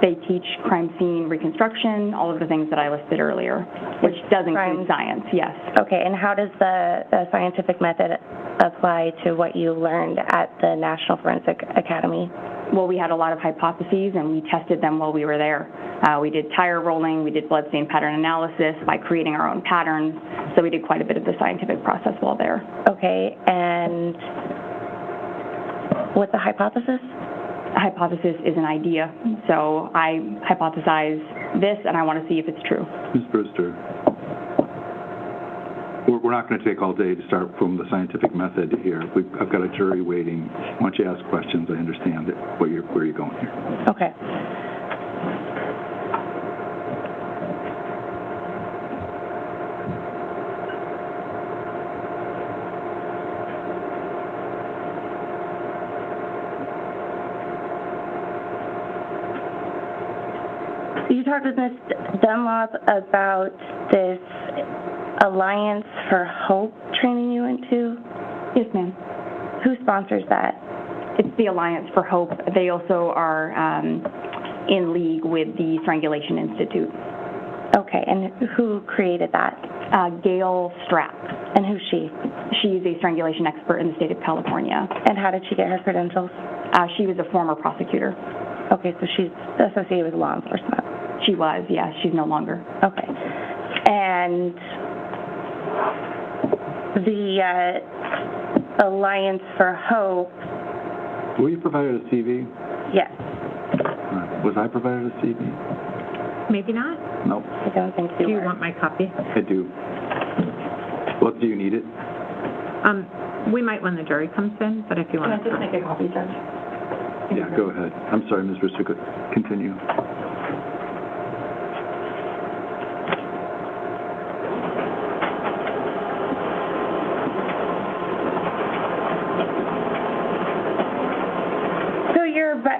They teach crime scene reconstruction, all of the things that I listed earlier, which does include science, yes. Okay, and how does the scientific method apply to what you learned at the National Forensic Academy? Well, we had a lot of hypotheses, and we tested them while we were there. We did tire rolling, we did blood stain pattern analysis by creating our own patterns, so we did quite a bit of the scientific process while there. Okay, and what's the hypothesis? Hypothesis is an idea. So I hypothesize this, and I want to see if it's true. Ms. Brewster, we're not going to take all day to start from the scientific method here. I've got a jury waiting. Once you ask questions, I understand where you're going here. Okay. You talked with Ms. Dunlop about this Alliance for Hope training you went to? Yes, ma'am. Who sponsors that? It's the Alliance for Hope. They also are in league with the Strangulation Institute. Okay, and who created that? Gail Strapp. And who's she? She's a strangulation expert in the state of California. And how did she get her credentials? She was a former prosecutor. Okay, so she's associated with law enforcement. She was, yeah. She's no longer. Okay. And the Alliance for Hope. Were you provided a CV? Yes. Was I provided a CV? Maybe not. Nope. I don't think you Do you were. want my copy? I do. What, do you need it? We might when the jury comes in, but if you want to just make a copy, Judge? Yeah, go ahead. I'm sorry, Ms. Brewster, continue.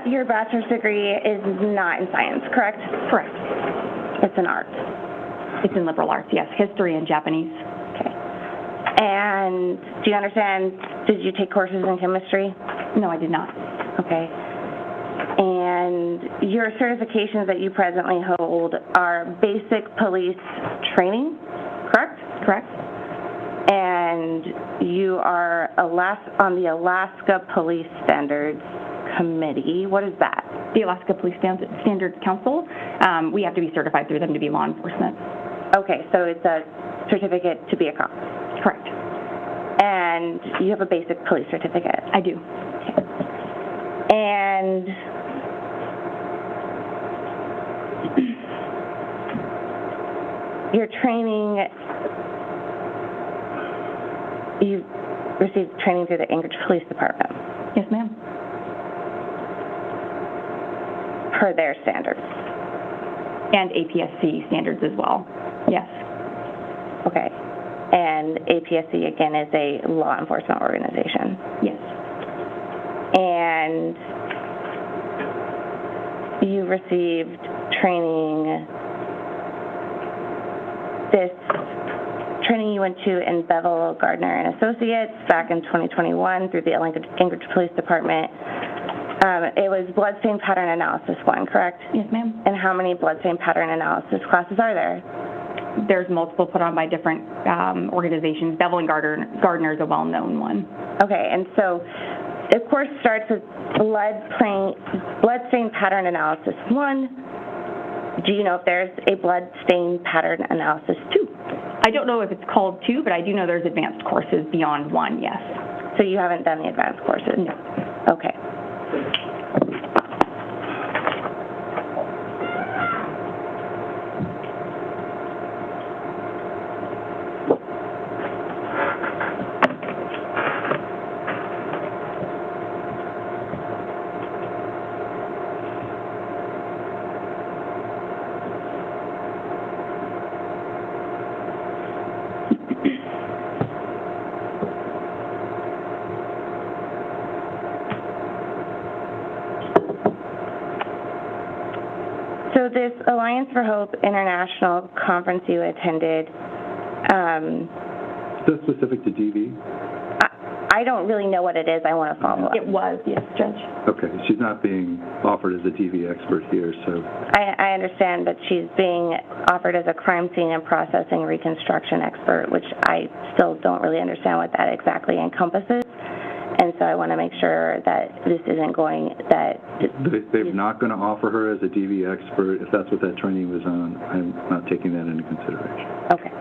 Your bachelor's degree is not in science, correct? Correct. It's in art. It's in liberal arts, yes. History and Japanese. Okay. And do you understand, did you take courses in chemistry? No, I did not. Okay. And your certifications that you presently hold are basic police training, correct? Correct. And you are on the Alaska Police Standards Committee. What is that? The Alaska Police Standards Council. We have to be certified through them to be law enforcement. Okay, so it's a certificate to be a cop. Correct. And you have a basic police certificate? I do. Okay. And your training, you received training through the Anchorage Police Department? Yes, ma'am. Per their standards? And APSC standards as well, yes. Okay. And APSC, again, is a law enforcement organization? Yes. And you received training, this training you went to in Bevel, Gardner and Associates back in 2021 through the Anchorage Police Department. It was bloodstain pattern analysis 1, correct? Yes, ma'am. And how many bloodstain pattern analysis classes are there? There's multiple put on by different organizations. Bevel and Gardner is a well-known one. Okay, and so The course starts with blood stain pattern analysis 1. Do you know if there's a blood stain pattern analysis 2? I don't know if it's called 2, but I do know there's advanced courses beyond 1, yes. So you haven't done the advanced courses? No. Okay. So this Alliance for Hope International conference you attended, Is that specific to DV? I don't really know what it is. I want to follow up. It was, yes, Judge. Okay, she's not being offered as a DV expert here, so. I understand, but she's being offered as a crime scene and processing reconstruction expert, which I still don't really understand what that exactly encompasses. And so I want to make sure that this isn't going, that... They're not going to offer her as a DV expert. If that's what that training was on, I'm not taking that into consideration. Okay.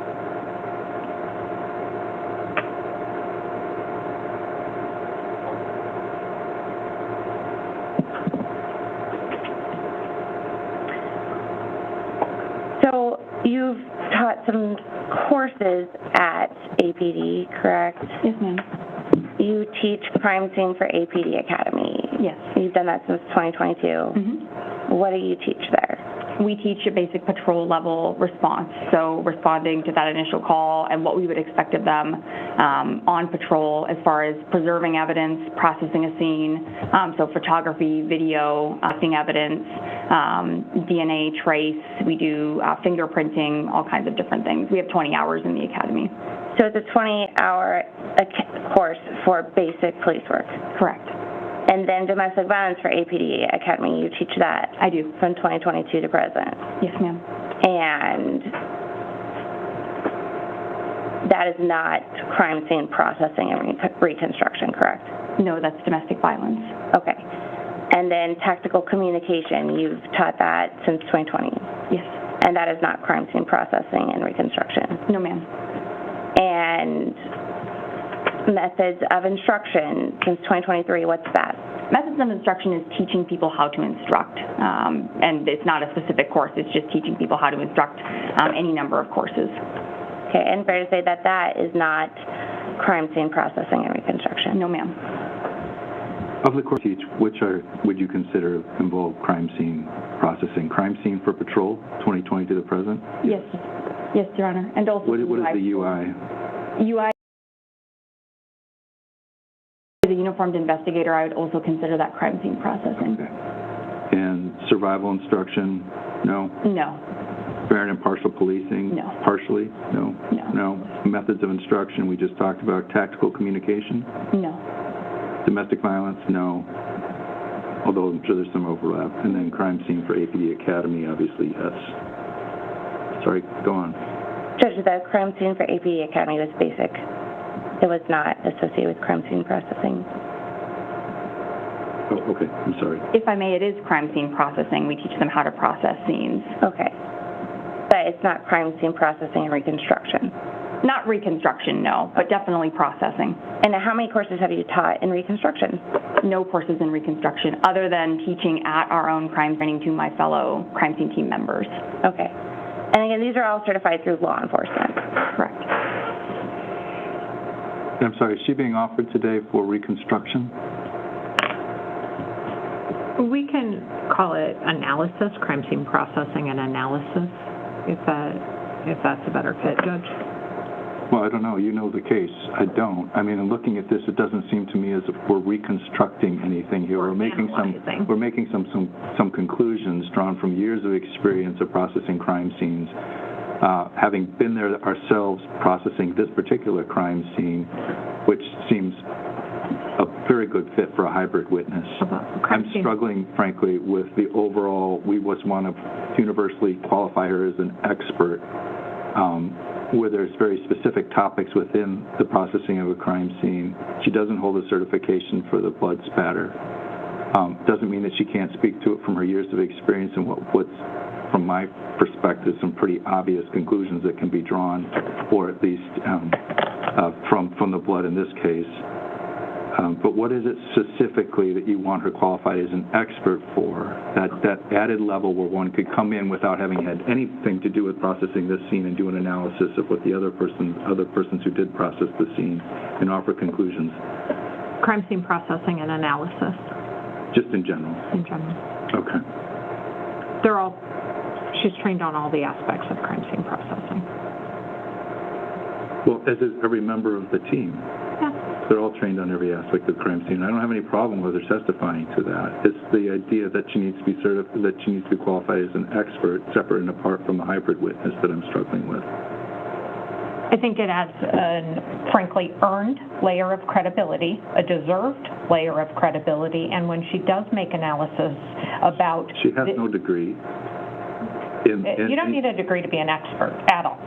So you've taught some courses at APD, correct? Yes, ma'am. You teach crime scene for APD Academy. Yes. You've done that since 2022. Mm-hmm. What do you teach there? We teach a basic patrol level response, so responding to that initial call and what we would expect of them on patrol as far as preserving evidence, processing a scene, so photography, video, collecting evidence, DNA trace, we do fingerprinting, all kinds of different things. We have 20 hours in the academy. So it's a 20-hour course for basic police work? Correct. And then domestic violence for APD Academy, you teach that? I do. From 2022 to present? Yes, ma'am. And that is not crime scene processing and reconstruction, correct? No, that's domestic violence. Okay. And then tactical communication, you've taught that since 2020? Yes. And that is not crime scene processing and reconstruction? No, ma'am. And methods of instruction since 2023, what's that? Methods of instruction is teaching people how to instruct, and it's not a specific course, it's just teaching people how to instruct any number of courses. Okay, and fair to say that that is not crime scene processing and reconstruction? No, ma'am. Of the course teach, which would you consider involve crime scene processing? Crime scene for patrol, 2020 to the present? Yes. Yes, Your Honor. And also what is the UI? UI as a uniformed investigator, I would also consider that crime scene processing. Okay. And survival instruction, no? No. Fair and impartial policing? No. Partially? No? No. No. Methods of instruction, we just talked about. Tactical communication? No. Domestic violence? No. Although I'm sure there's some overlap. And then crime scene for APD Academy, obviously, yes. Sorry, go on. Judge, the crime scene for APD Academy was basic. It was not associated with crime scene processing. Oh, okay, I'm sorry. If I may, it is crime scene processing. We teach them how to process scenes. Okay. But it's not crime scene processing and reconstruction? Not reconstruction, no, but definitely processing. And how many courses have you taught in reconstruction? No courses in reconstruction, other than teaching at our own crime training to my fellow crime scene team members. Okay. And again, these are all certified through law enforcement? Correct. I'm sorry, is she being offered today for reconstruction? We can call it analysis, crime scene processing and analysis, if that's a better fit, Judge. Well, I don't know. You know the case. I don't. I mean, in looking at this, it doesn't seem to me as if we're reconstructing anything here. We're making some conclusions drawn from years of experience of processing crime scenes. Having been there ourselves processing this particular crime scene, which seems a very good fit for a hybrid witness. I'm struggling, frankly, with the overall, we just want to universally qualify her as an expert. where there's very specific topics within the processing of a crime scene. She doesn't hold a certification for the blood spatter. Doesn't mean that she can't speak to it from her years of experience and what's, from my perspective, some pretty obvious conclusions that can be drawn, or at least from the blood in this case. But what is it specifically that you want her qualified as an expert for? That added level where one could come in without having had anything to do with processing this scene and do an analysis of what the other persons who did process the scene and offer conclusions. Crime scene processing and analysis. Just in general? In general. Okay. She's trained on all the aspects of crime scene processing. Well, as is every member of the team. Yeah. They're all trained on every aspect of the crime scene. I don't have any problem with her testifying to that. It's the idea that she needs to be that she needs to be qualified as an expert, separate and apart from the hybrid witness that I'm struggling with. I think it adds a, frankly, earned layer of credibility, a deserved layer of credibility, and when she does make analysis about... She has no degree. You don't need a degree to be an expert at all.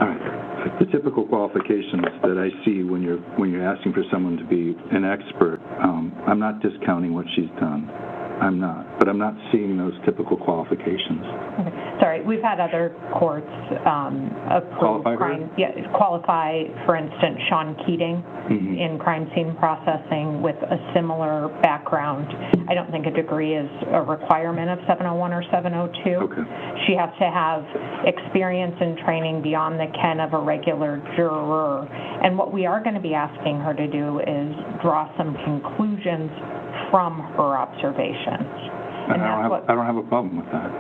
All right. The typical qualifications that I see when you're asking for someone to be an expert, I'm not discounting what she's done. I'm not, but I'm not seeing those typical qualifications. Okay. Sorry, we've had other courts approve qualify, for instance, Sean Keating in crime scene processing with a similar background. I don't think a degree is a requirement of 701 or 702. Okay. She has to have experience and training beyond the ken of a regular juror. And what we are going to be asking her to do is draw some conclusions from her observations. And I don't have a problem with that.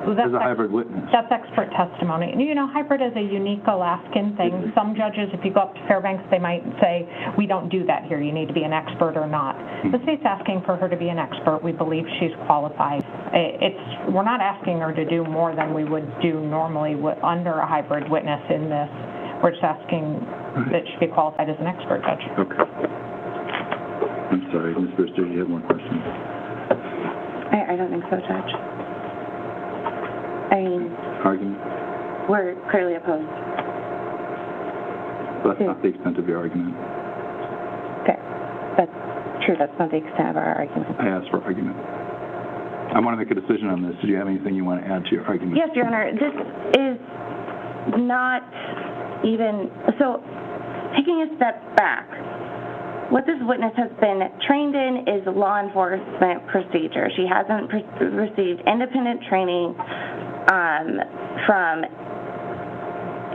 Well, as a hybrid witness. That's expert testimony. You know, hybrid is a unique Alaskan thing. Some judges, if you go up to Fairbanks, they might say, we don't do that here. You need to be an expert or not. The state's asking for her to be an expert. We believe she's qualified. We're not asking her to do more than we would do normally under a hybrid witness in this. We're just asking that she be qualified as an expert judge. Okay. I'm sorry, Ms. Brewster, you have more questions? I don't think so, Judge. I mean... Argument? We're clearly opposed. That's not the extent of your argument. Okay. That's true. That's not the extent of our argument. I asked for argument. I want to make a decision on this. Do you have anything you want to add to your argument? Yes, Your Honor. This is not even... So, taking a step back, what this witness has been trained in is law enforcement procedure. She hasn't received independent training from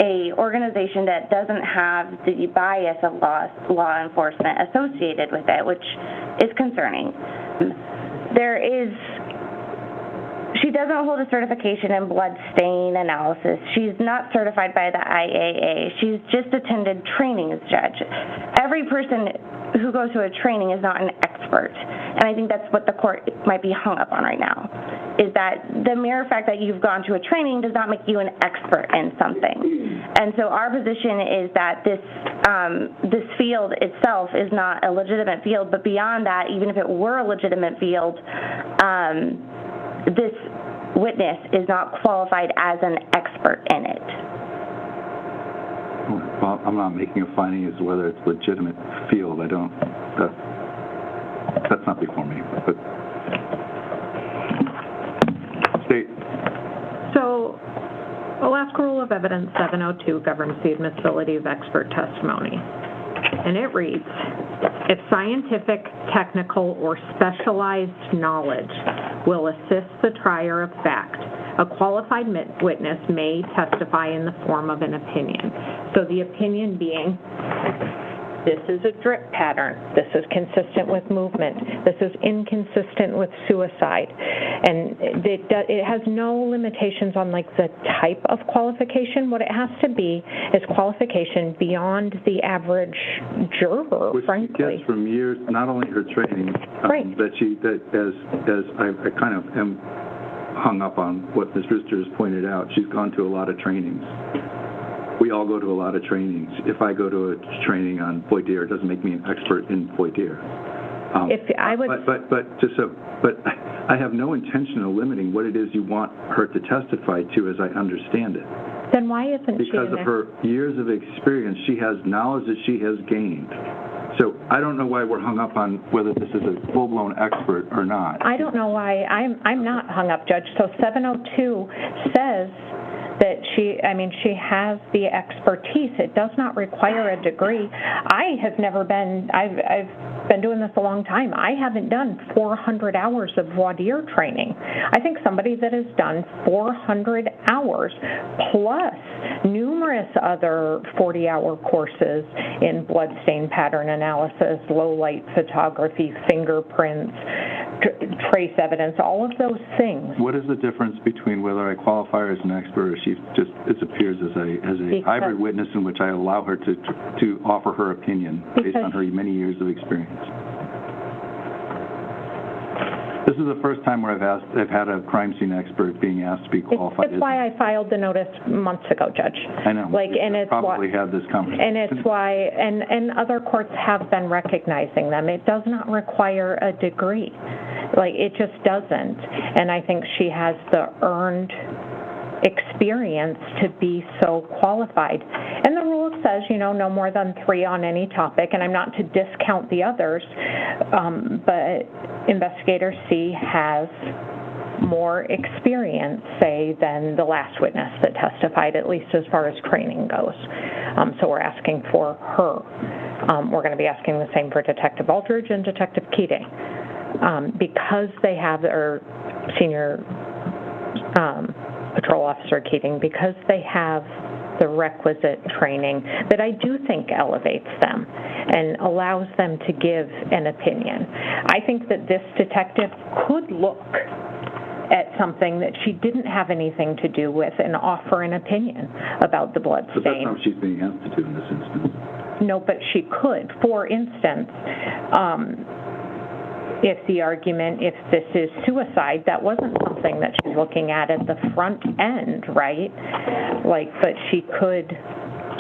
a organization that doesn't have the bias of law enforcement associated with it, which is concerning. She doesn't hold a certification in blood stain analysis. She's not certified by the IAA. She's just attended trainings, Judge. Every person who goes to a training is not an expert. And I think that's what the court might be hung up on right now, is that the mere fact that you've gone to a training does not make you an expert in something. And so our position is that this field itself is not a legitimate field, but beyond that, even if it were a legitimate field, this witness is not qualified as an expert in it. Well, I'm not making a finding as to whether it's a legitimate field. That's not before me. But State. So, Alaska Rule of Evidence 702 governs the admissibility of expert testimony. And it reads, if scientific, technical, or specialized knowledge will assist the trier of fact, a qualified witness may testify in the form of an opinion. So the opinion being, this is a drip pattern, this is consistent with movement, this is inconsistent with suicide. And it has no limitations on like the type of qualification. What it has to be is qualification beyond the average juror, which frankly. Which she gets from years, not only her training, right. as I kind of am hung up on what Ms. Brewster has pointed out, she's gone to a lot of trainings. We all go to a lot of trainings. If I go to a training on voir dire, it doesn't make me an expert in voir dire. If I would, But I have no intention of limiting what it is you want her to testify to, as I understand it. then why isn't she Because of her years of experience, she has knowledge that she has gained. So I don't know why we're hung up on whether this is a full-blown expert or not. I don't know why I'm not hung up, Judge. So 702 says that she has the expertise. It does not require a degree. I've been doing this a long time. I haven't done 400 hours of voir dire training. I think somebody that has done 400 hours plus numerous other 40-hour courses in bloodstain pattern analysis, low light photography, fingerprints, trace evidence, all of those things. What is the difference between whether I qualify her as an expert or she just appears as a hybrid witness in which I allow her to offer her opinion based on her many years of experience? This is the first time where I've had a crime scene expert being asked to be qualified. It's why I filed the notice months ago, Judge. I know. And it's probably had this conversation. And it's why, and other courts have been recognizing them. It does not require a degree. It just doesn't. And I think she has the earned experience to be so qualified. And the rule says, no more than 3 on any topic, and I'm not to discount the others, but Investigator C has more experience, say, than the last witness that testified, at least as far as training goes. So we're asking for her. We're going to be asking the same for Detective Aldridge and Detective Keating. Because they have, or Senior Patrol Officer Keating, because they have the requisite training that I do think elevates them and allows them to give an opinion. I think that this detective could look at something that she didn't have anything to do with and offer an opinion about the blood stain. But that's not what she's being asked to do in this instance. No, but she could. For instance, if this is suicide, that wasn't something that she's looking at the front end, right? But she could.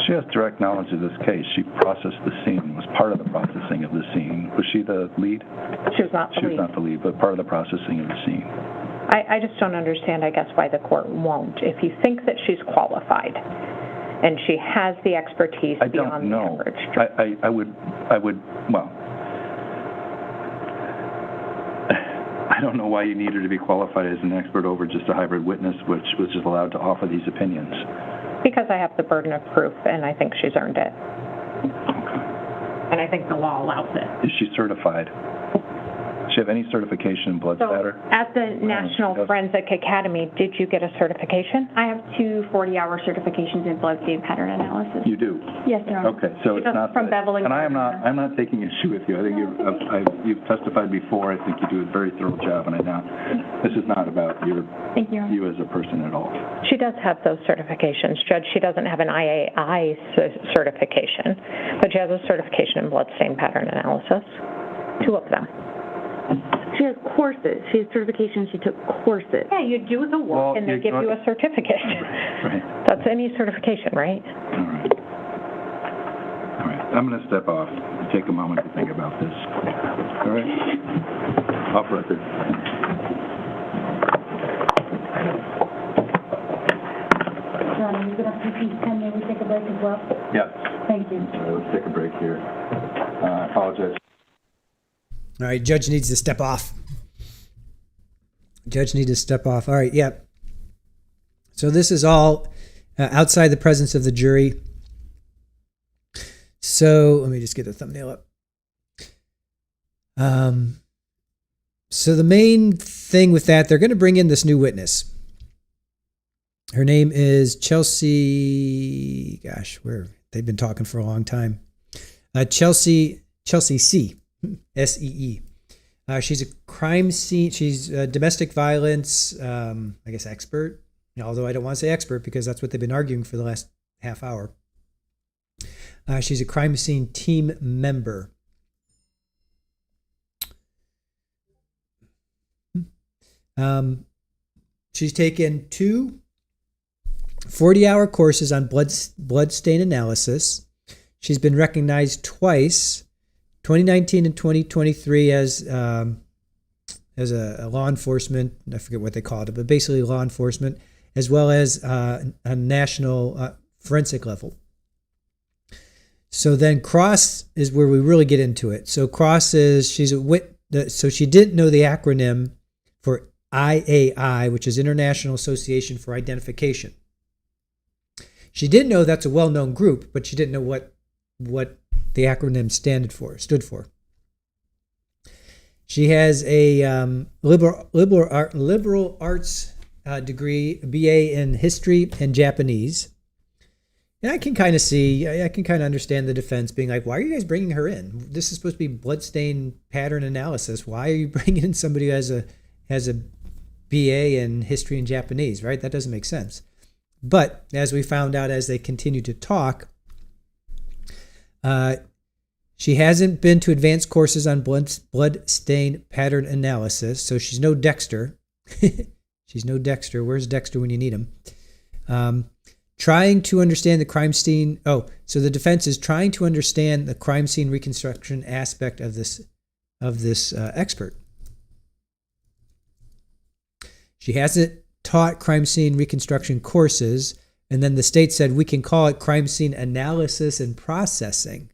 She has direct knowledge of this case. She processed the scene, was part of the processing of the scene. Was she the lead? She was not the lead. She was not the lead, but part of the processing of the scene. I just don't understand, I guess, why the court won't. If you think that she's qualified and she has the expertise beyond the average. I don't know why you need her to be qualified as an expert over just a hybrid witness, which was just allowed to offer these opinions. Because I have the burden of proof, and I think she's earned it. Okay. And I think the law allows it. Is she certified? Does she have any certification in blood spatter? At the National Forensic Academy, did you get a certification? I have 2 40-hour certifications in blood stain pattern analysis. You do? Yes, Your Honor. Okay, so it's not from Bevel and I'm not taking issue with you. I think you've testified before. I think you do a very thorough job, and this is not about you as a person at all. She does have those certifications, Judge. She doesn't have an IAI certification, but she has a certification in blood stain pattern analysis. 2 of them. She has courses. She has certifications. She took courses. Yeah, you do the work and they give you a certificate. Right. That's any certification, right? All right. I'm going to step off and take a moment to think about this. All right? Off record. John, are you going to please come in and take a break as well? Yes. Thank you. Let's take a break here. I apologize. All right, judge needs to step off. Judge needs to step off. All right, yep. So this is all outside the presence of the jury. So let me just get the thumbnail up. So the main thing with that, they're going to bring in this new witness. Her name is Chelsea. Gosh, they've been talking for a long time. Chelsea C. SEE. She's a crime scene. She's a domestic violence, I guess, expert. Although I don't want to say expert because that's what they've been arguing for the last half hour. She's a crime scene team member. She's taken 2 40-hour courses on blood stain analysis. She's been recognized twice 2019 and 2023 as a law enforcement, I forget what they called it, but basically law enforcement, as well as a national forensic level. So then Cross is where we really get into it. So Cross is, so she didn't know the acronym for IAI, which is International Association for Identification. She did know that's a well-known group, but she didn't know what the acronym stood for. She has a liberal arts degree, BA in history and Japanese. And I can kind of understand the defense being like, why are you guys bringing her in? This is supposed to be bloodstain pattern analysis. Why are you bringing in somebody who has a BA in history and Japanese, right? That doesn't make sense. But as we found out as they continued to talk, she hasn't been to advanced courses on blood stain pattern analysis, so she's no Dexter. She's no Dexter. Where's Dexter when you need him? Trying to understand the crime scene. Oh, so the defense is trying to understand the crime scene reconstruction aspect of this expert. She hasn't taught crime scene reconstruction courses, and then the state said we can call it crime scene analysis and processing.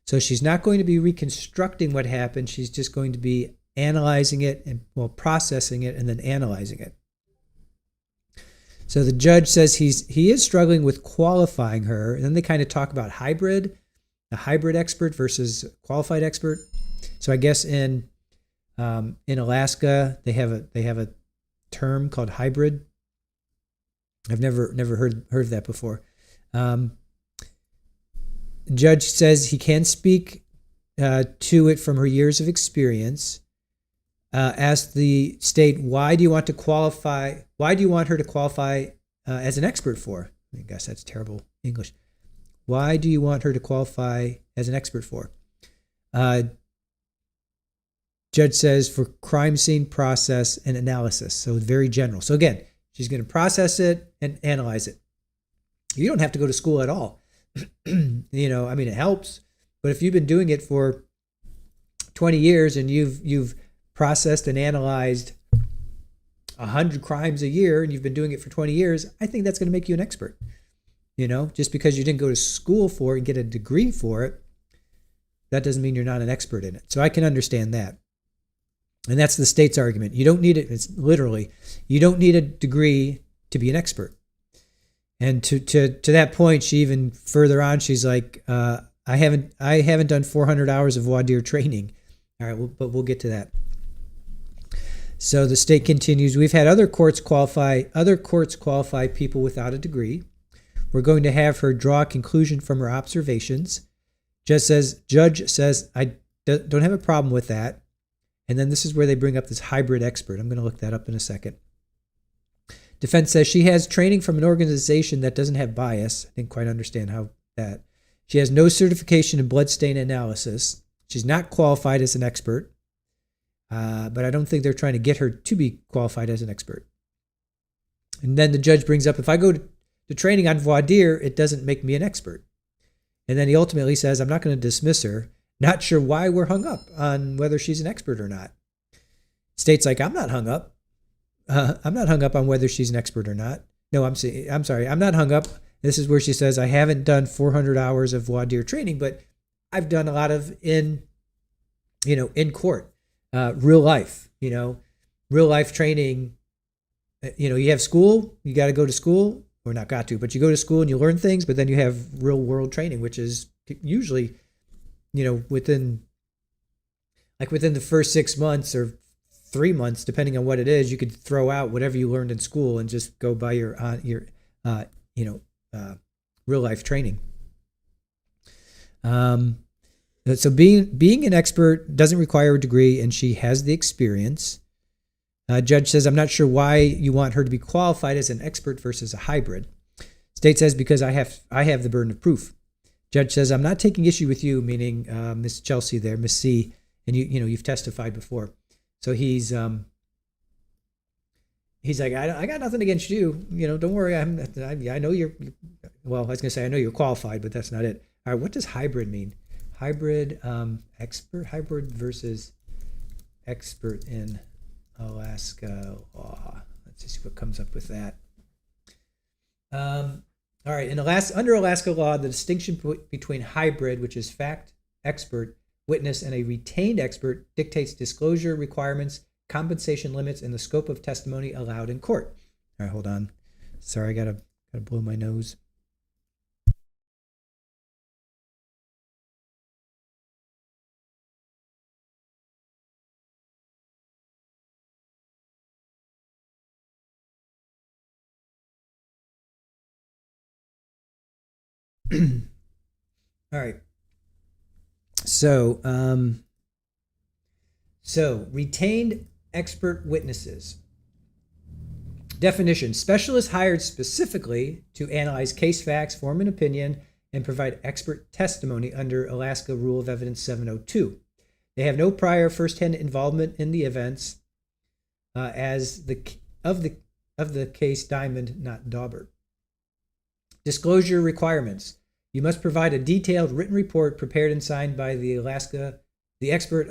So she's not going to be reconstructing what happened. She's just going to be analyzing it and processing it and then analyzing it. So the judge says he is struggling with qualifying her, and then they kind of talk about a hybrid expert versus qualified expert. So I guess in Alaska they have a term called hybrid. I've never heard of that before. Judge says he can speak to it from her years of experience. Asked the state, why do you want her to qualify as an expert for? I guess that's terrible English. Why do you want her to qualify as an expert for? Judge says for crime scene process and analysis. So very general. So again, she's going to process it and analyze it. You don't have to go to school at all. It helps, but if you've been doing it for 20 years and you've processed and analyzed 100 crimes a year and you've been doing it for 20 years, I think that's going to make you an expert. Just because you didn't go to school for it and get a degree for it, that doesn't mean you're not an expert in it. So I can understand that. And that's the state's argument. You don't need it. It's literally, you don't need a degree to be an expert. And to that point, she even further on, she's like, I haven't done 400 hours of voir dire training. All right, but we'll get to that. So the state continues. We've had other courts qualify people without a degree. We're going to have her draw a conclusion from her observations. Judge says I don't have a problem with that. And then this is where they bring up this hybrid expert. I'm going to look that up in a second. Defense says she has training from an organization that doesn't have bias. I didn't quite understand how that. She has no certification in bloodstain analysis. She's not qualified as an expert. But I don't think they're trying to get her to be qualified as an expert. And then the judge brings up, if I go to training on voir dire, it doesn't make me an expert. And then he ultimately says, I'm not going to dismiss her. Not sure why we're hung up on whether she's an expert or not. State's like, I'm not hung up. I'm not hung up on whether she's an expert or not. No, I'm sorry. I'm not hung up. This is where she says, I haven't done 400 hours of voir dire training, but I've done a lot of in court, real life, real life training. You have school, you got to go to school, or not got to, but you go to school and you learn things, but then you have real world training, which is usually, within the first 6 months or 3 months, depending on what it is, you could throw out whatever you learned in school and just go by your real life training. So being an expert doesn't require a degree, and she has the experience. Judge says, I'm not sure why you want her to be qualified as an expert versus a hybrid. State says, because I have the burden of proof. Judge says, I'm not taking issue with you, meaning Miss Chelsea there, Miss C, and you've testified before. So he's like, I got nothing against you. Don't worry. I know you're. Well, I was gonna say I know you're qualified, but that's not it. All right, what does hybrid mean? hybrid hybrid versus expert in Alaska law. Let's see what comes up with that. All right, under Alaska law, the distinction between hybrid, which is fact expert witness, and a retained expert dictates disclosure requirements, compensation limits, and the scope of testimony allowed in court. All right, hold on. Sorry, I gotta blow my nose. All right. So retained expert witnesses. Definition: specialists hired specifically to analyze case facts, form an opinion, and provide expert testimony under Alaska Rule of Evidence 702. They have no prior first-hand involvement in the events of the case Diamond, not Daubert. Disclosure requirements. You must provide a detailed written report prepared and signed by the Alaska expert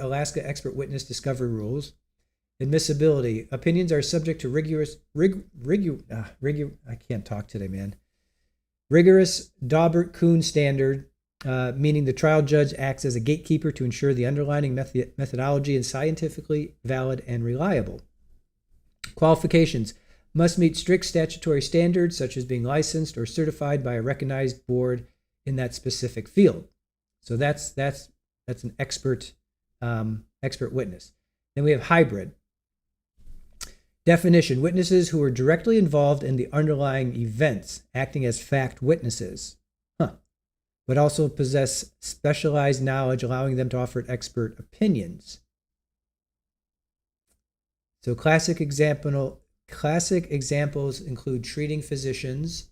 witness discovery rules. Admissibility. Opinions are subject to rigorous Daubert-Kuhn standard, meaning the trial judge acts as a gatekeeper to ensure the underlying methodology is scientifically valid and reliable. Qualifications. Must meet strict statutory standards, such as being licensed or certified by a recognized board in that specific field. So that's an expert witness. Then we have hybrid. Definition: witnesses who are directly involved in the underlying events, acting as fact witnesses, but also possess specialized knowledge, allowing them to offer expert opinions. So classic examples include treating physicians,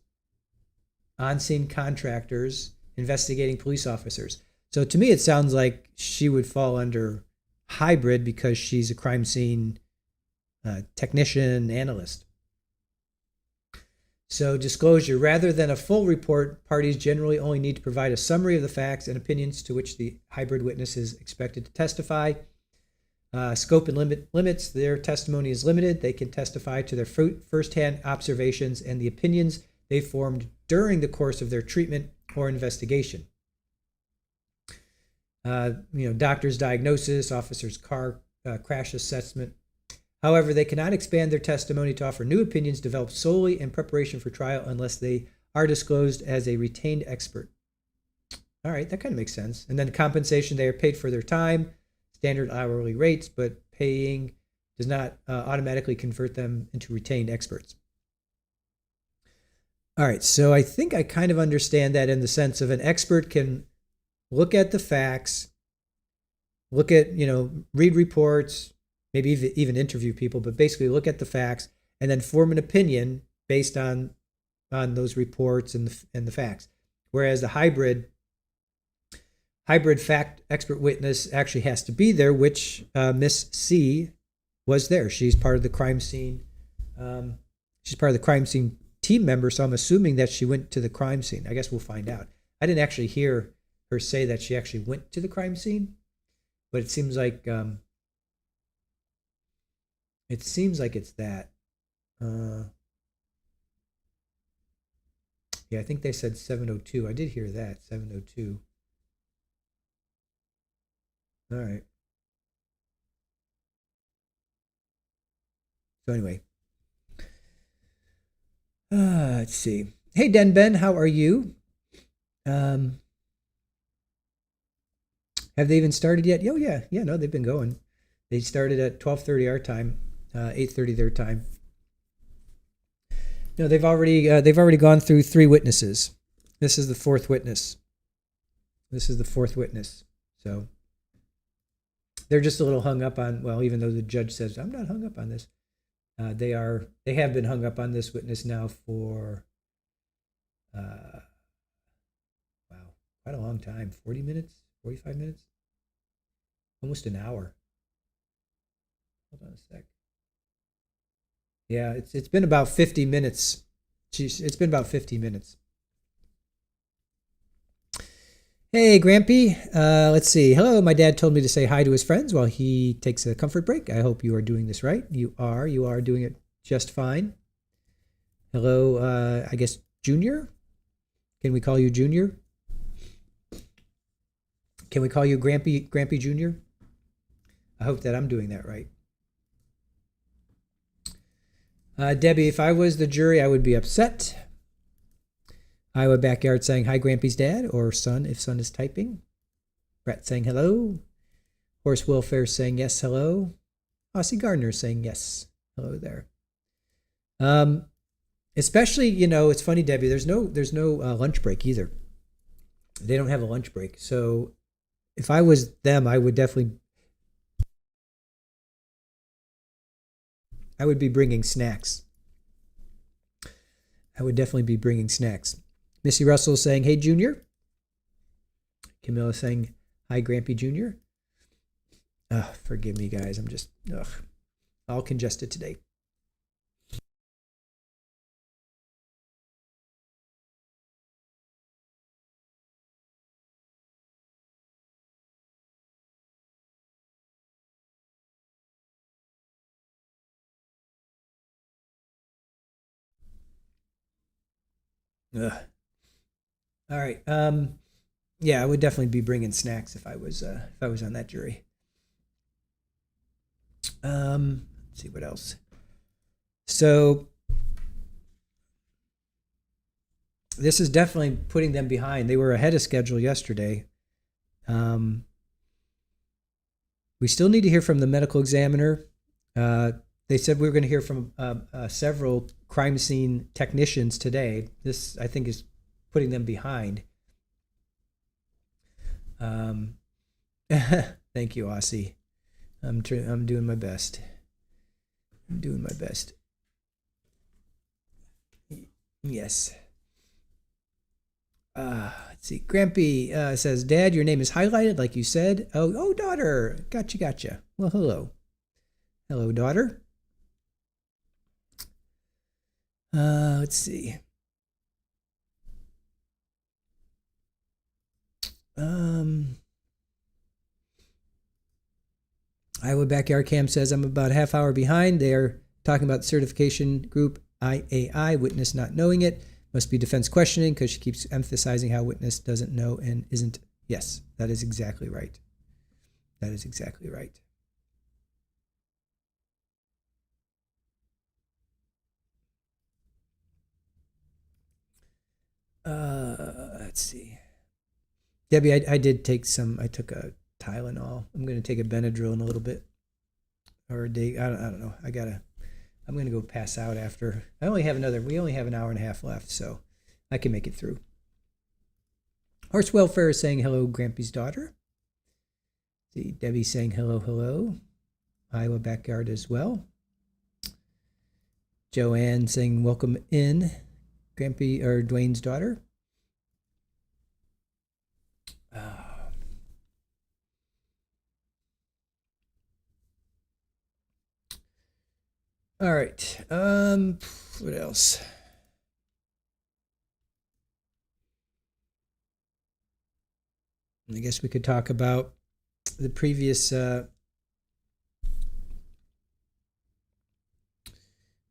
on-scene contractors, investigating police officers. So to me, it sounds like she would fall under hybrid because she's a crime scene technician, analyst. So disclosure: rather than a full report, parties generally only need to provide a summary of the facts and opinions to which the hybrid witness is expected to testify. Scope and limits: their testimony is limited. They can testify to their firsthand observations and the opinions they formed during the course of their treatment or investigation. Doctor's diagnosis, officer's car crash assessment. However, they cannot expand their testimony to offer new opinions developed solely in preparation for trial unless they are disclosed as a retained expert. All right, that kind of makes sense. And then compensation: they are paid for their time, standard hourly rates, but paying does not automatically convert them into retained experts. All right, so I think I kind of understand that in the sense of an expert can look at the facts, look at, read reports, maybe even interview people, but basically look at the facts and then form an opinion based on those reports and the facts. Whereas the hybrid fact expert witness actually has to be there, which Miss C was there. She's part of the crime scene. She's part of the crime scene team member, so I'm assuming that she went to the crime scene. I guess we'll find out. I didn't actually hear her say that she actually went to the crime scene, but it seems like it's that. Yeah, I think they said 702. I did hear that, 702. All right. So anyway, let's see. Hey, Ben, how are you? Have they even started yet? Oh yeah, no, they've been going. They started at 12:30 our time, 8:30 their time. No, they've already gone through 3 witnesses. This is the 4th witness. So they're just a little hung up on, well, even though the judge says, I'm not hung up on this. They have been hung up on this witness now for, wow, quite a long time, 40 minutes, 45 minutes, almost an hour. Hold on a sec. Yeah, it's been about 50 minutes. It's been about 50 minutes. Hey, Grampy. Let's see. Hello, my dad told me to say hi to his friends while he takes a comfort break. I hope you are doing this right. You are doing it just fine. Hello, I guess Junior? Can we call you Junior? Can we call you Grampy Junior? I hope that I'm doing that right. Debbie, if I was the jury, I would be upset. Iowa Backyard saying hi, Grampy's dad, or son if son is typing. Brett saying hello. Horse Welfare saying yes, hello. Aussie Gardner saying yes, hello there. Especially, it's funny, Debbie. There's no lunch break either. They don't have a lunch break. So if I was them, I would be bringing snacks. I would definitely be bringing snacks. Missy Russell saying, hey, Junior. Camilla saying, hi, Grampy Junior. Forgive me, guys. I'm just all congested today. Ugh. All right. Yeah, I would definitely be bringing snacks if I was on that jury. Let's see what else. So this is definitely putting them behind. They were ahead of schedule yesterday. We still need to hear from the medical examiner. They said we were going to hear from several crime scene technicians today. This, I think, is putting them behind. Thank you, Aussie. I'm doing my best. Yes. Let's see. Grampy says, Dad, your name is highlighted like you said. Oh, daughter. Gotcha. Well, hello. Hello, daughter. Let's see. Iowa Backyard Cam says, I'm about a half hour behind. They're talking about the certification group IAI, witness not knowing it. Must be defense questioning because she keeps emphasizing how witness doesn't know and isn't. Yes, that is exactly right. Let's see. Debbie, I took a Tylenol. I'm going to take a Benadryl in a little bit. Or a day, I don't know. I'm going to go pass out after. We only have an hour and a half left, so I can make it through. Horse Welfare is saying hello, Grampy's daughter. See, Debbie saying hello. Iowa Backyard as well. Joanne saying welcome in, Grampy or Dwayne's daughter. All right. What else? I guess we could talk about the previous.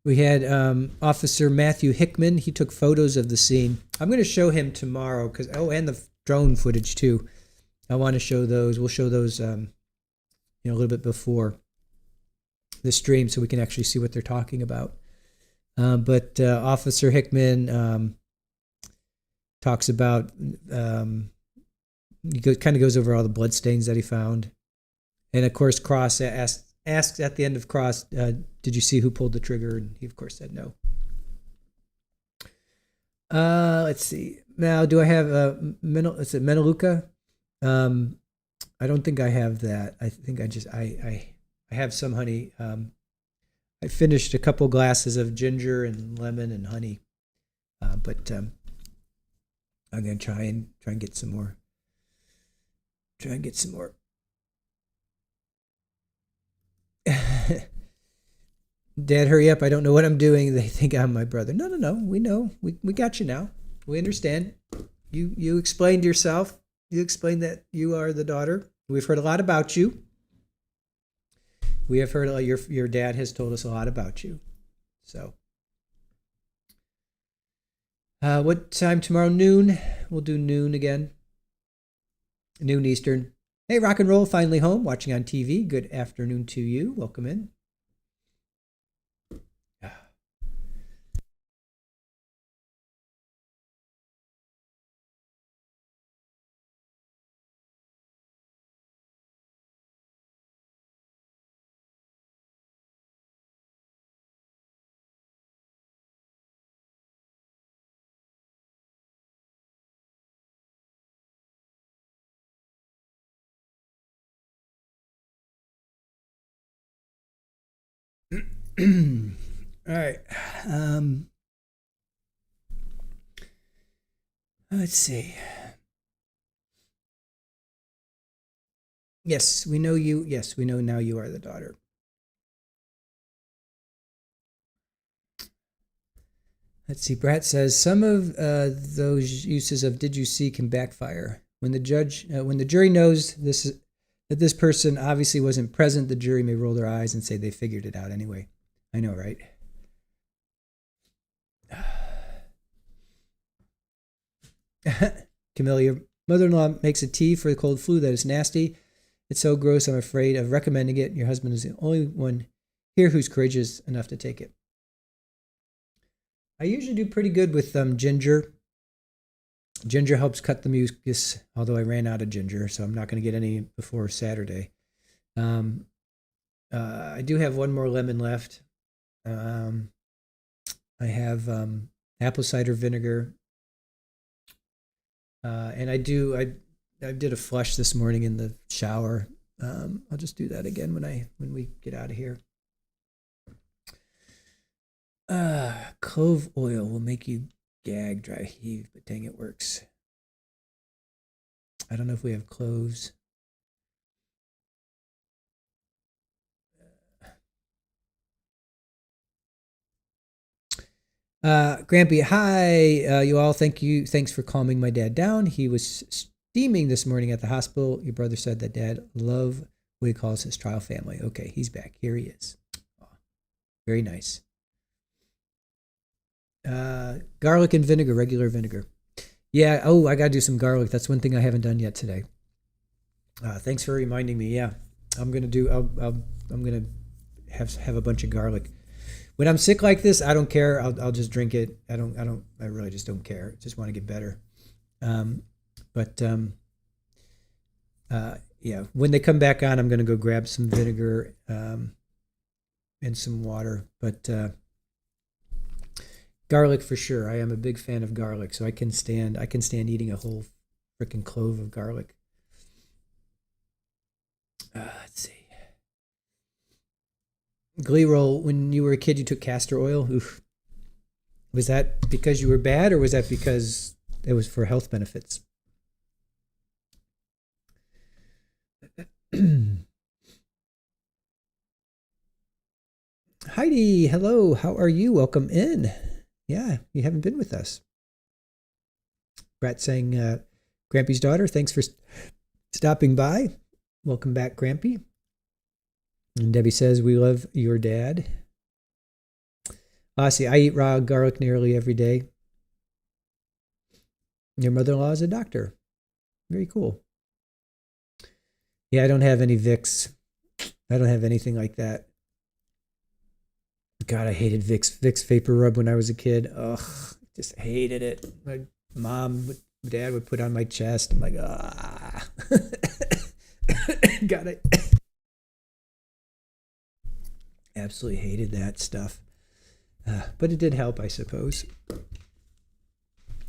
We had Officer Matthew Hickman. He took photos of the scene. I'm going to show him tomorrow and the drone footage too. I want to show those. We'll show those, a little bit before the stream so we can actually see what they're talking about. But Officer Hickman talks about, he kind of goes over all the bloodstains that he found. And of course, Cross asks at the end of Cross, did you see who pulled the trigger? And he, of course, said no. Let's see. Now, do I have Menaluca? I don't think I have that. I think I have some honey. I finished a couple glasses of ginger and lemon and honey, but I'm gonna try and get some more. Dad, hurry up! I don't know what I'm doing. They think I'm my brother. No. We know. We got you now. We understand. You explained yourself. You explained that you are the daughter. We've heard a lot about you. We have heard your dad has told us a lot about you. So, what time tomorrow? Noon. We'll do noon again. Noon Eastern. Hey, rock and roll, finally home, watching on TV. Good afternoon to you. Welcome in. All right. Let's see. Yes, we know you. Yes, we know now you are the daughter. Let's see. Brat says some of those uses of "did you see" can backfire. When the jury knows that this person obviously wasn't present, the jury may roll their eyes and say they figured it out anyway. I know, right? Camilla, your mother-in-law makes a tea for the cold flu that is nasty. It's so gross, I'm afraid of recommending it. Your husband is the only one here who's courageous enough to take it. I usually do pretty good with ginger. Ginger helps cut the mucus, although I ran out of ginger, so I'm not going to get any before Saturday. I do have one more lemon left. I have apple cider vinegar. And I did a flush this morning in the shower. I'll just do that again when we get out of here. Clove oil will make you gag, dry heave, but dang, it works. I don't know if we have cloves. Grampy, hi, you all. Thanks for calming my dad down. He was steaming this morning at the hospital. Your brother said that dad loved what he calls his trial family. Okay, he's back. Here he is. Oh, very nice. Garlic and vinegar, regular vinegar. Yeah. Oh, I gotta do some garlic. That's one thing I haven't done yet today. Thanks for reminding me. Yeah, I'm gonna do. I'm gonna have a bunch of garlic. When I'm sick like this, I don't care. I'll just drink it. I really just don't care. Just want to get better. Yeah. When they come back on, I'm gonna go grab some vinegar and some water. But garlic for sure. I am a big fan of garlic, so I can stand eating a whole freaking clove of garlic. Let's see. Glee roll, when you were a kid, you took castor oil. Oof. Was that because you were bad, or was that because it was for health benefits? Heidi, hello. How are you? Welcome in. Yeah, you haven't been with us. Brat saying, Grampy's daughter, thanks for stopping by. Welcome back, Grampy. And Debbie says, we love your dad. See, I eat raw garlic nearly every day. Your mother-in-law is a doctor. Very cool. Yeah, I don't have any Vicks. I don't have anything like that. God, I hated Vicks Vapor Rub when I was a kid. Ugh, just hated it. My dad would put on my chest. I'm like, ah. God, I absolutely hated that stuff. But it did help, I suppose.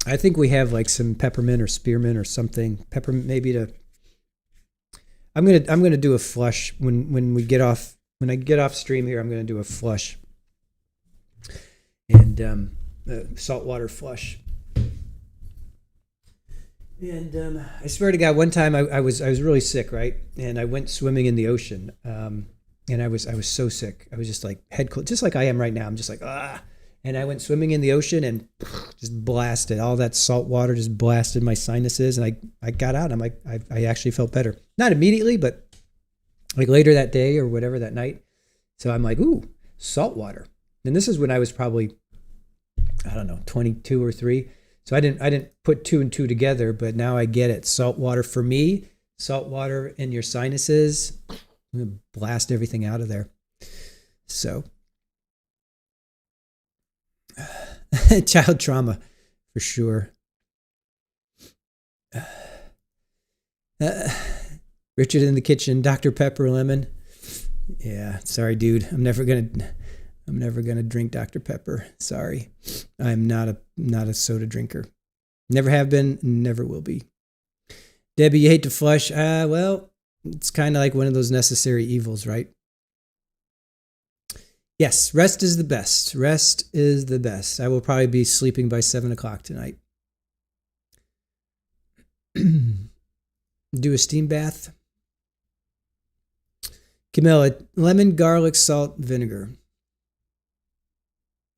I think we have like some peppermint or spearmint or something. Peppermint maybe to. I'm gonna do a flush when we get off. When I get off stream here, I'm gonna do a flush. And saltwater flush. And I swear to God, one time I was really sick, right? And I went swimming in the ocean. And I was so sick. I was just like head cold, just like I am right now. I'm just like, ah. And I went swimming in the ocean and just blasted. All that salt water just blasted my sinuses. And I got out. I'm like, I actually felt better. Not immediately, but like later that day or whatever, that night. So I'm like, ooh, salt water. And this is when I was probably, I don't know, 22 or 3. So I didn't put 2 and 2 together, but now I get it. Salt water for me, salt water in your sinuses, blast everything out of there. So child trauma for sure. Richard in the kitchen, Dr. Pepper lemon. Yeah, sorry, dude. I'm never gonna drink Dr. Pepper. Sorry, I'm not a soda drinker. Never have been, never will be. Debbie, you hate to flush. Well, it's kind of like one of those necessary evils, right? Yes, rest is the best. Rest is the best. I will probably be sleeping by 7 o'clock tonight. Do a steam bath. Camilla, lemon, garlic, salt, vinegar.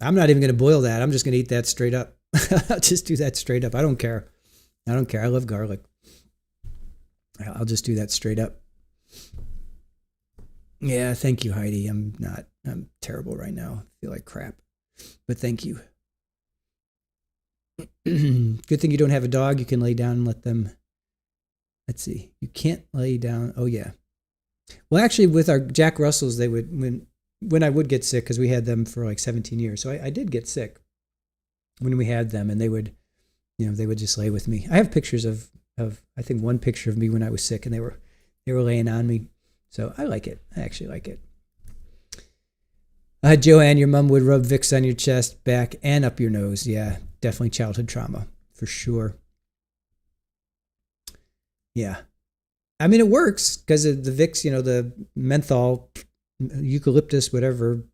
I'm not even going to boil that. I'm just going to eat that straight up. I'll just do that straight up. I don't care. I love garlic. I'll just do that straight up. Yeah, thank you, Heidi. I'm terrible right now. I feel like crap. But thank you. Good thing you don't have a dog. You can lay down and let them. Let's see. You can't lay down. Oh, yeah. Well, actually, with our Jack Russells, they would, when I would get sick, because we had them for like 17 years. So I did get sick when we had them, and they would just lay with me. I have pictures of I think one picture of me when I was sick, and they were laying on me. So I like it. I actually like it. Joanne, your mom would rub Vicks on your chest, back, and up your nose. Yeah, definitely childhood trauma for sure. Yeah. I mean, it works because of the Vicks, the menthol, eucalyptus, whatever,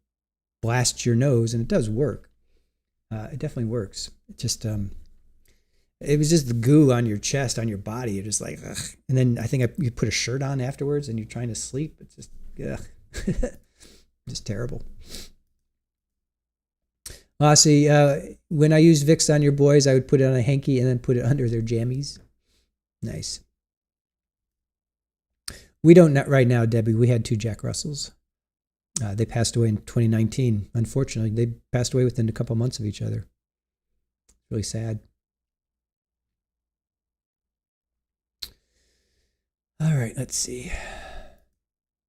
blasts your nose, and it does work. It definitely works. It just, it was just the goo on your chest, on your body. You're just like, ugh. And then I think you put a shirt on afterwards and you're trying to sleep. It's just, ugh. Just terrible. See, when I used Vicks on your boys, I would put it on a hanky and then put it under their jammies. Nice. We don't right now, Debbie. We had 2 Jack Russells. They passed away in 2019. Unfortunately, they passed away within a couple months of each other. Really sad. All right, let's see.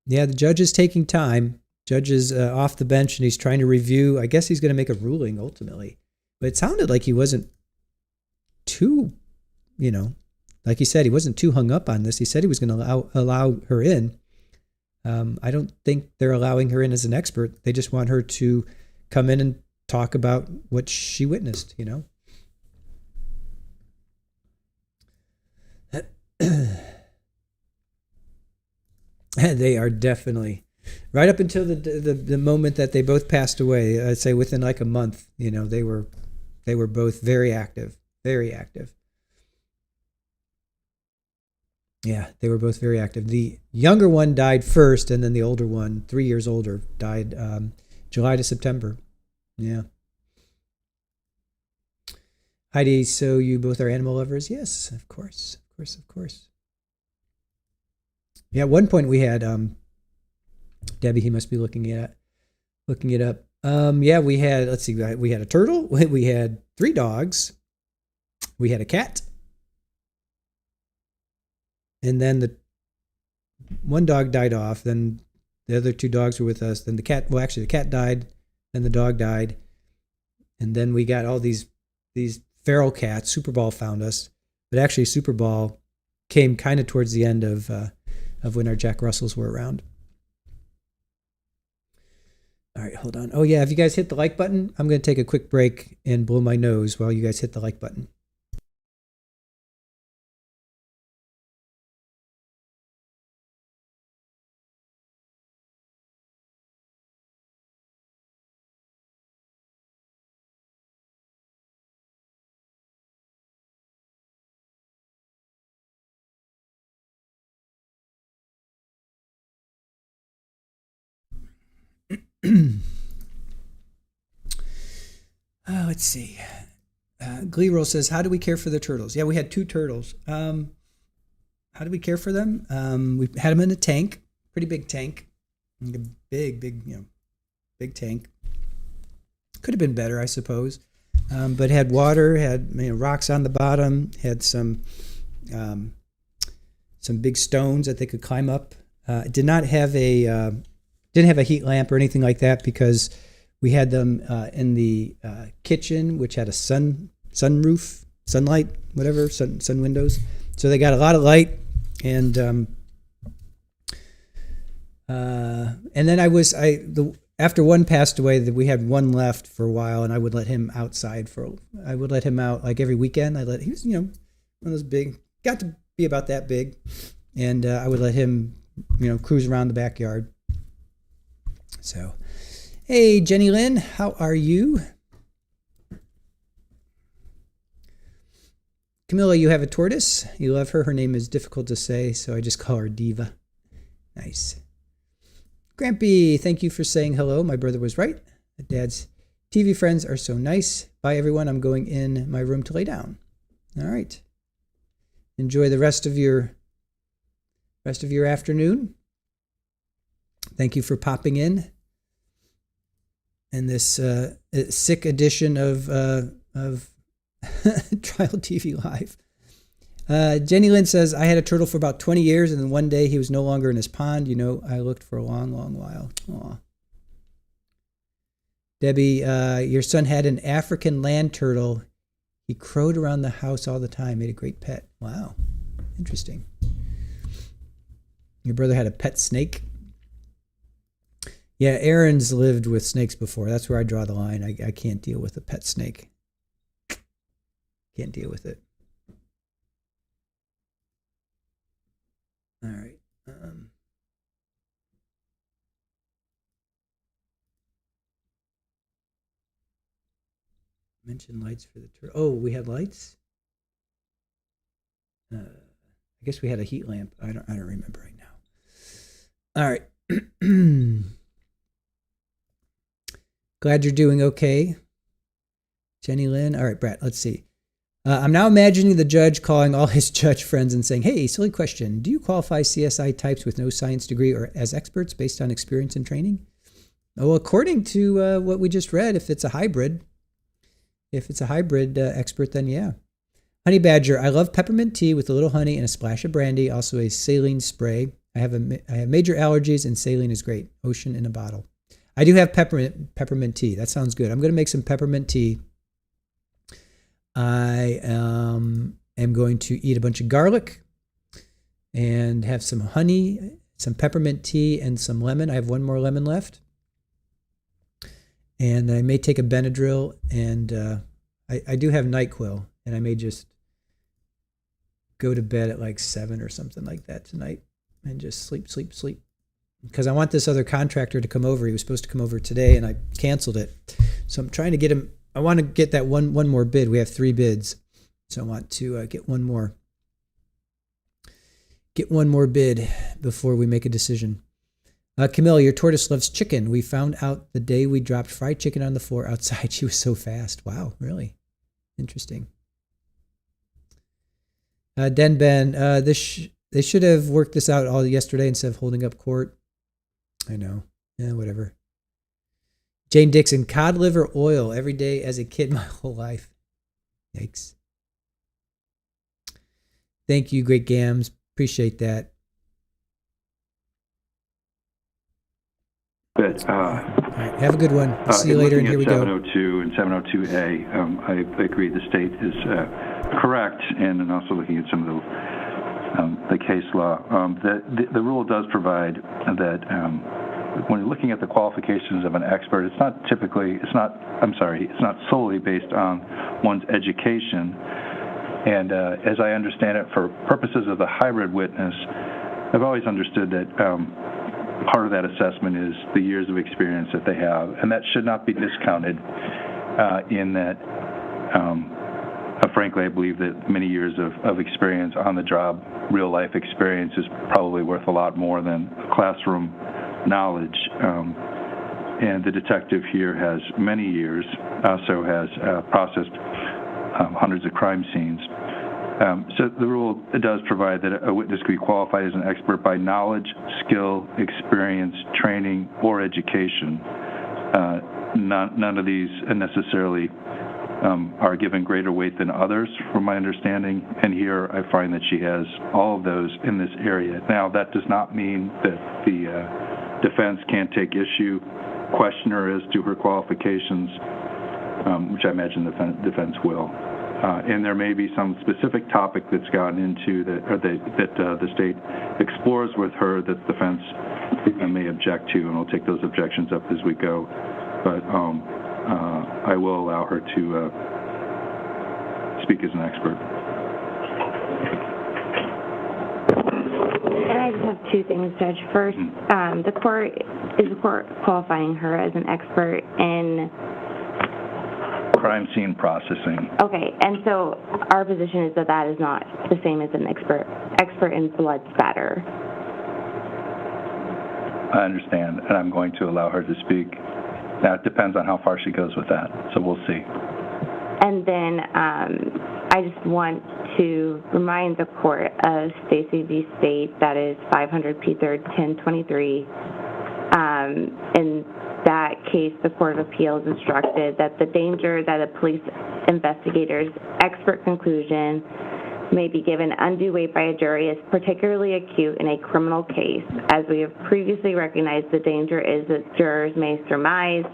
Yeah, the judge is taking time. Judge is off the bench and he's trying to review. I guess he's going to make a ruling ultimately. But it sounded like he wasn't too, like he said, he wasn't too hung up on this. He said he was going to allow her in. I don't think they're allowing her in as an expert. They just want her to come in and talk about what she witnessed, They are definitely, right up until the moment that they both passed away, I'd say within like a month, they were both very active, very active. Yeah, they were both very active. The younger one died first, and then the older one, 3 years older, died July to September. Yeah. Heidi, so you both are animal lovers? Yes, of course. Of course. Yeah, at one point we had Debbie, he must be looking it up. Yeah, we had, let's see, we had a turtle, we had 3 dogs, we had a cat, and then the one dog died off, then the other 2 dogs were with us, then the cat died, then the dog died, and then we got all these feral cats. Superball found us, but actually Superball came kind of towards the end of when our Jack Russells were around. All right, hold on. Oh yeah, have you guys hit the like button? I'm going to take a quick break and blow my nose while you guys hit the like button. let's see. Glee Roll says, how do we care for the turtles? Yeah, we had 2 turtles. How do we care for them? We had them in a tank, pretty big tank. A big, big tank. Could have been better, I suppose. But had water, had rocks on the bottom, had some big stones that they could climb up. It did not have didn't have a heat lamp or anything like that because we had them in the kitchen, which had a sunroof, sunlight, whatever, sun windows. So they got a lot of light, and then after one passed away, that we had one left for a while, and I would let him outside I would let him out like every weekend. He was one of those big, got to be about that big, and I would let him cruise around the backyard. So, hey Jenny Lynn, how are you? Camilla, you have a tortoise. You love her. Her name is difficult to say, so I just call her Diva. Nice. Grampy, thank you for saying hello. My brother was right. Dad's TV friends are so nice. Bye, everyone. I'm going in my room to lay down. All right. Enjoy the rest of your afternoon. Thank you for popping in this sick edition of Trial TV Live. Jenny Lynn says, I had a turtle for about 20 years, and then one day he was no longer in his pond. I looked for a long, long while. Aw. Debbie, your son had an African land turtle. He crowed around the house all the time, made a great pet. Wow. Interesting. Your brother had a pet snake? Yeah, Aaron's lived with snakes before. That's where I draw the line. I can't deal with a pet snake. Can't deal with it. All right. Mention lights for the turtle. Oh, we had lights? I guess we had a heat lamp. I don't remember right now. All right. Glad you're doing okay, Jenny Lynn. All right, Brett, let's see. I'm now imagining the judge calling all his judge friends and saying, hey, silly question. Do you qualify CSI types with no science degree or as experts based on experience and training? Well, according to what we just read, if it's a hybrid expert, then yeah. Honey Badger, I love peppermint tea with a little honey and a splash of brandy, also a saline spray. I have major allergies, and saline is great. Ocean in a bottle. I do have peppermint tea. That sounds good. I'm going to make some peppermint tea. I am going to eat a bunch of garlic and have some honey, some peppermint tea, and some lemon. I have one more lemon left. And I may take a Benadryl, and I do have NyQuil, and I may just go to bed at like 7 or something like that tonight and just sleep. Because I want this other contractor to come over. He was supposed to come over today, and I canceled it. So I'm trying to get him. I want to get that one more bid. We have 3 bids, so I want to get one more bid before we make a decision. Camille, your tortoise loves chicken. We found out the day we dropped fried chicken on the floor outside. She was so fast. Wow, really interesting. Den Ben, they should have worked this out all yesterday instead of holding up court. I know. Yeah, whatever. Jane Dixon, cod liver oil every day as a kid my whole life. Yikes. Thank you, Great Gams. Appreciate that. Good. All right, have a good one. I'll see you later, and here we go. 702 and 702A, I agree the state is correct, and then also looking at some of the case law. The rule does provide that when you're looking at the qualifications of an expert, it's not solely based on one's education. And as I understand it, for purposes of the hybrid witness, I've always understood that part of that assessment is the years of experience that they have, and that should not be discounted in that, frankly, I believe that many years of experience on the job, real life experience, is probably worth a lot more than classroom knowledge. and the detective here has many years, also has processed hundreds of crime scenes. So the rule does provide that a witness can be qualified as an expert by knowledge, skill, experience, training, or education. None of these necessarily are given greater weight than others, from my understanding, and here I find that she has all of those in this area. Now, that does not mean that the defense can't take issue, question her as to her qualifications, which I imagine the defense will. And there may be some specific topic that's gotten into that the state explores with her that the defense may object to, and we'll take those objections up as we go. But I will allow her to speak as an expert. And I just have two things, Judge. First, the court qualifying her as an expert in crime scene processing. Okay, and so our position is that that is not the same as an expert in blood spatter. I understand, and I'm going to allow her to speak. Now, it depends on how far she goes with that, so we'll see. And then I just want to remind the court of Stacy v. State, that is 500 P. 3rd 1023. In that case, the Court of Appeals instructed that the danger that a police investigator's expert conclusion may be given undue weight by a jury is particularly acute in a criminal case. As we have previously recognized, the danger is that jurors may surmise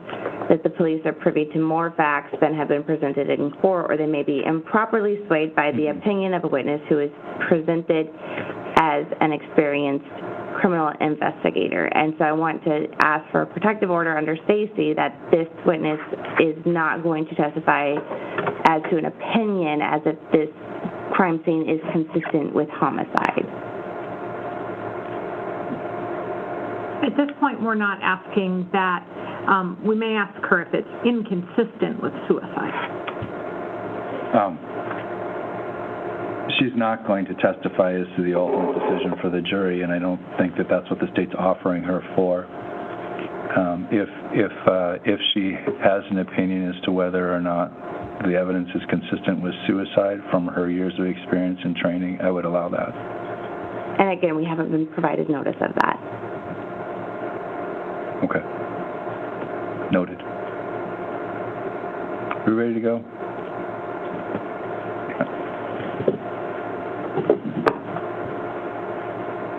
that the police are privy to more facts than have been presented in court, or they may be improperly swayed by the opinion of a witness who is presented as an experienced criminal investigator. And so I want to ask for a protective order under Stacy that this witness is not going to testify as to an opinion as if this crime scene is consistent with homicide. At this point, we're not asking that. We may ask her if it's inconsistent with suicide. She's not going to testify as to the ultimate decision for the jury, and I don't think that that's what the state's offering her for. If she has an opinion as to whether or not the evidence is consistent with suicide from her years of experience and training, I would allow that. And again, we haven't been provided notice of that. Okay. Noted. Are we ready to go?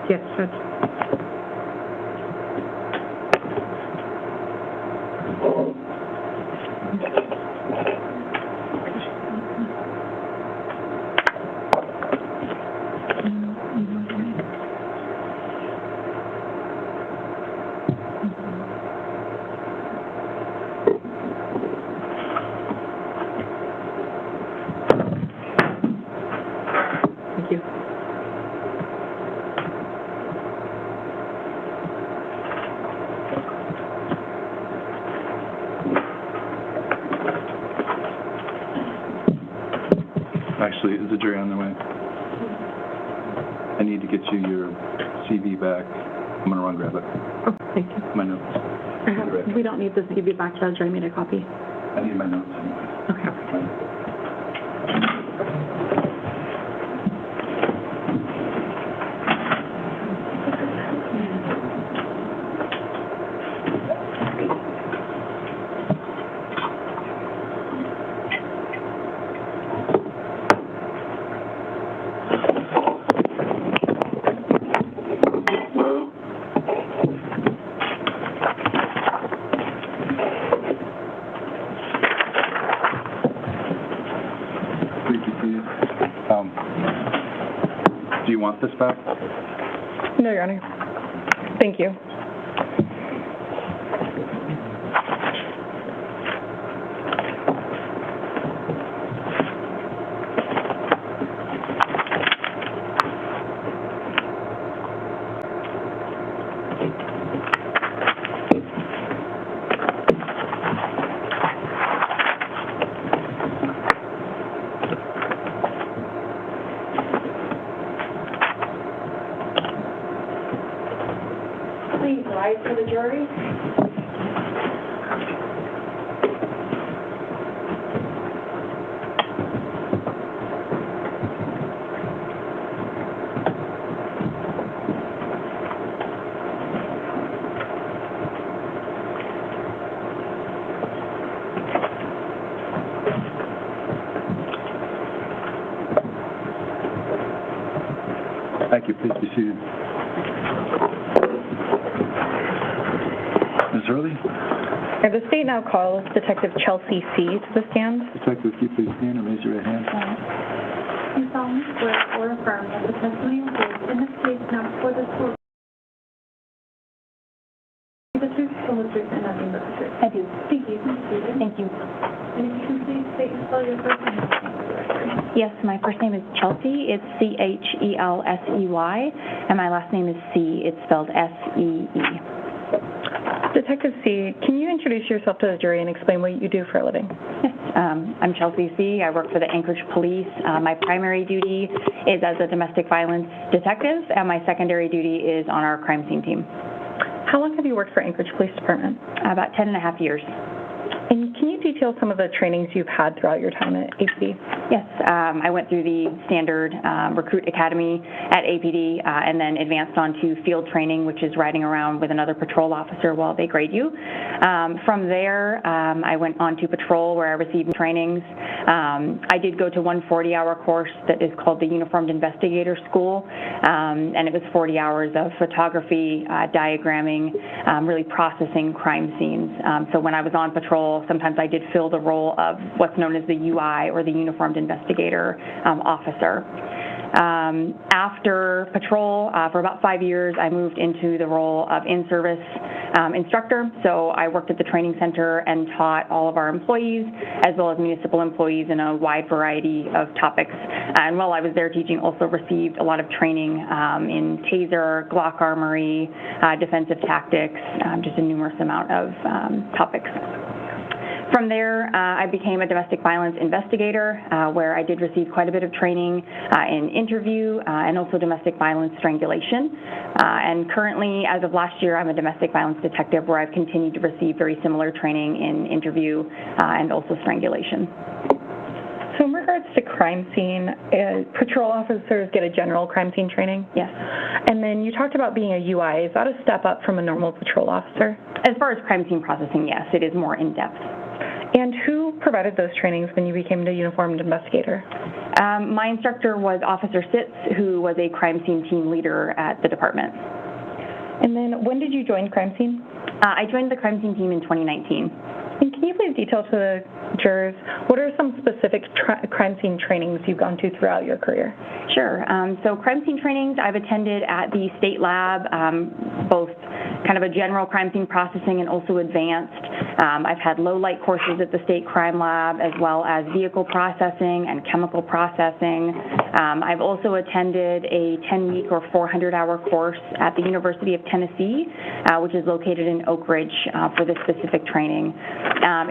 Yes, Judge. Thank you. Actually, is the jury on their way? I need to get you your CV back. I'm going to run grab it. Oh, thank you. My notes. We don't need the CV back, Judge. I made a copy. I need my notes anyway. Okay. Do you want this back? No, Your Honor. Thank you. Thank you. Please be seated. Ms. Hurley? The state now calls Detective Chelsea C. to the stand. Detective, if you please stand and raise your right hand. You solemnly swear or affirm that the testimony you give in this case now before this court the truth, the whole truth, and nothing but the truth. I do. Thank you. Thank you. And if you can please state and spell your first name for the record. Yes, my first name is Chelsea. It's Chelsey, and my last name is C. It's spelled See. Detective C., can you introduce yourself to the jury and explain what you do for a living? I'm Chelsea C. I work for the Anchorage Police. My primary duty is as a domestic violence detective, and my secondary duty is on our crime scene team. How long have you worked for Anchorage Police Department? About 10.5 years. And can you detail some of the trainings you've had throughout your time at APD? Yes, I went through the standard recruit academy at APD and then advanced on to field training, which is riding around with another patrol officer while they grade you. From there, I went on to patrol where I received trainings. I did go to one 40-hour course that is called the Uniformed Investigator School, and it was 40 hours of photography, diagramming, really processing crime scenes. So when I was on patrol, sometimes I did fill the role of what's known as the UI, or the Uniformed Investigator Officer. After patrol, for about 5 years, I moved into the role of in-service instructor. So I worked at the training center and taught all of our employees, as well as municipal employees, in a wide variety of topics. And while I was there teaching, also received a lot of training in taser, Glock armory, defensive tactics, just a numerous amount of topics. From there, I became a domestic violence investigator, where I did receive quite a bit of training in interview and also domestic violence strangulation. And currently, as of last year, I'm a domestic violence detective, where I've continued to receive very similar training in interview and also strangulation. So in regards to crime scene, patrol officers get a general crime scene training? Yes. And then you talked about being a UI. Is that a step up from a normal patrol officer? As far as crime scene processing, yes, it is more in-depth. And who provided those trainings when you became the uniformed investigator? My instructor was Officer Sitz, who was a crime scene team leader at the department. And then when did you join crime scene? I joined the crime scene team in 2019. And can you please detail to the jurors, what are some specific crime scene trainings you've gone to throughout your career? Sure. So crime scene trainings I've attended at the state lab, both kind of a general crime scene processing and also advanced. I've had low-light courses at the state crime lab, as well as vehicle processing and chemical processing. I've also attended a 10-week or 400-hour course at the University of Tennessee, which is located in Oak Ridge, for this specific training.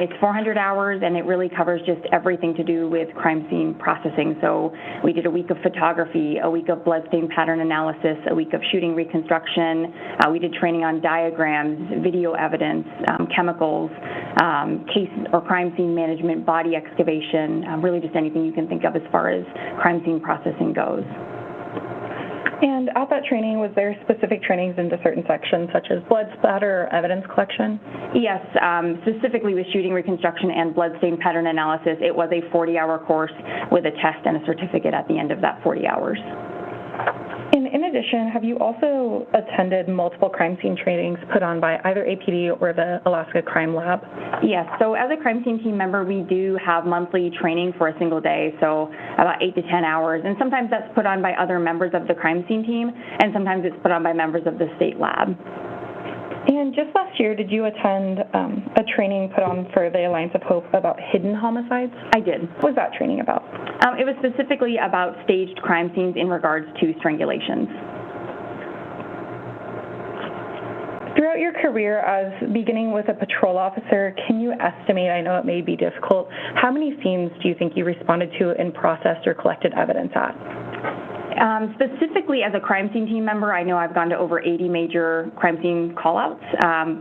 It's 400 hours, and it really covers just everything to do with crime scene processing. So we did a week of photography, a week of bloodstain pattern analysis, a week of shooting reconstruction. We did training on diagrams, video evidence, chemicals, case or crime scene management, body excavation, really just anything you can think of as far as crime scene processing goes. And at that training, was there specific trainings into certain sections, such as blood splatter or evidence collection? Yes, specifically with shooting reconstruction and bloodstain pattern analysis, it was a 40-hour course with a test and a certificate at the end of that 40 hours. And in addition, have you also attended multiple crime scene trainings put on by either APD or the Alaska Crime Lab? Yes, so as a crime scene team member, we do have monthly training for a single day, so about 8 to 10 hours. And sometimes that's put on by other members of the crime scene team, and sometimes it's put on by members of the state lab. And just last year, did you attend a training put on for the Alliance of Hope about hidden homicides? I did. What was that training about? It was specifically about staged crime scenes in regards to strangulations. Throughout your career, as beginning with a patrol officer, can you estimate, I know it may be difficult, how many scenes do you think you responded to and processed or collected evidence at? Specifically as a crime scene team member, I know I've gone to over 80 major crime scene call-outs,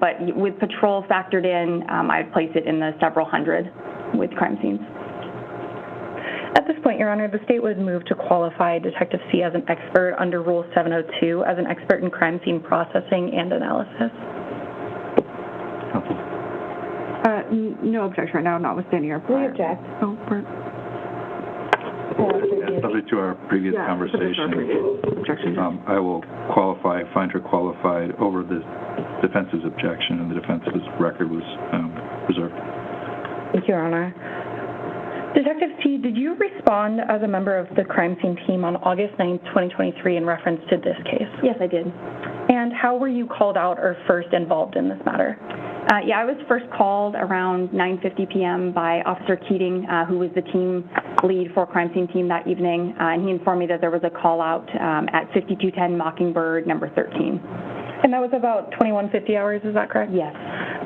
but with patrol factored in, I'd place it in the several hundred with crime scenes. At this point, Your Honor, the state would move to qualify Detective C as an expert under Rule 702 as an expert in crime scene processing and analysis. No objection right now, notwithstanding our prior. We object. Oh, Subject to our previous conversation, I will find her qualified over the defense's objection, and the defense's record was preserved. Thank you, Your Honor. Detective C, did you respond as a member of the crime scene team on August 9th, 2023 in reference to this case? Yes, I did. And how were you called out or first involved in this matter? Yeah, I was first called around 9:50 p.m. by Officer Keating, who was the team lead for crime scene team that evening, and he informed me that there was a call out at 5210 Mockingbird, number 13. And that was about 2150 hours, is that correct? Yes.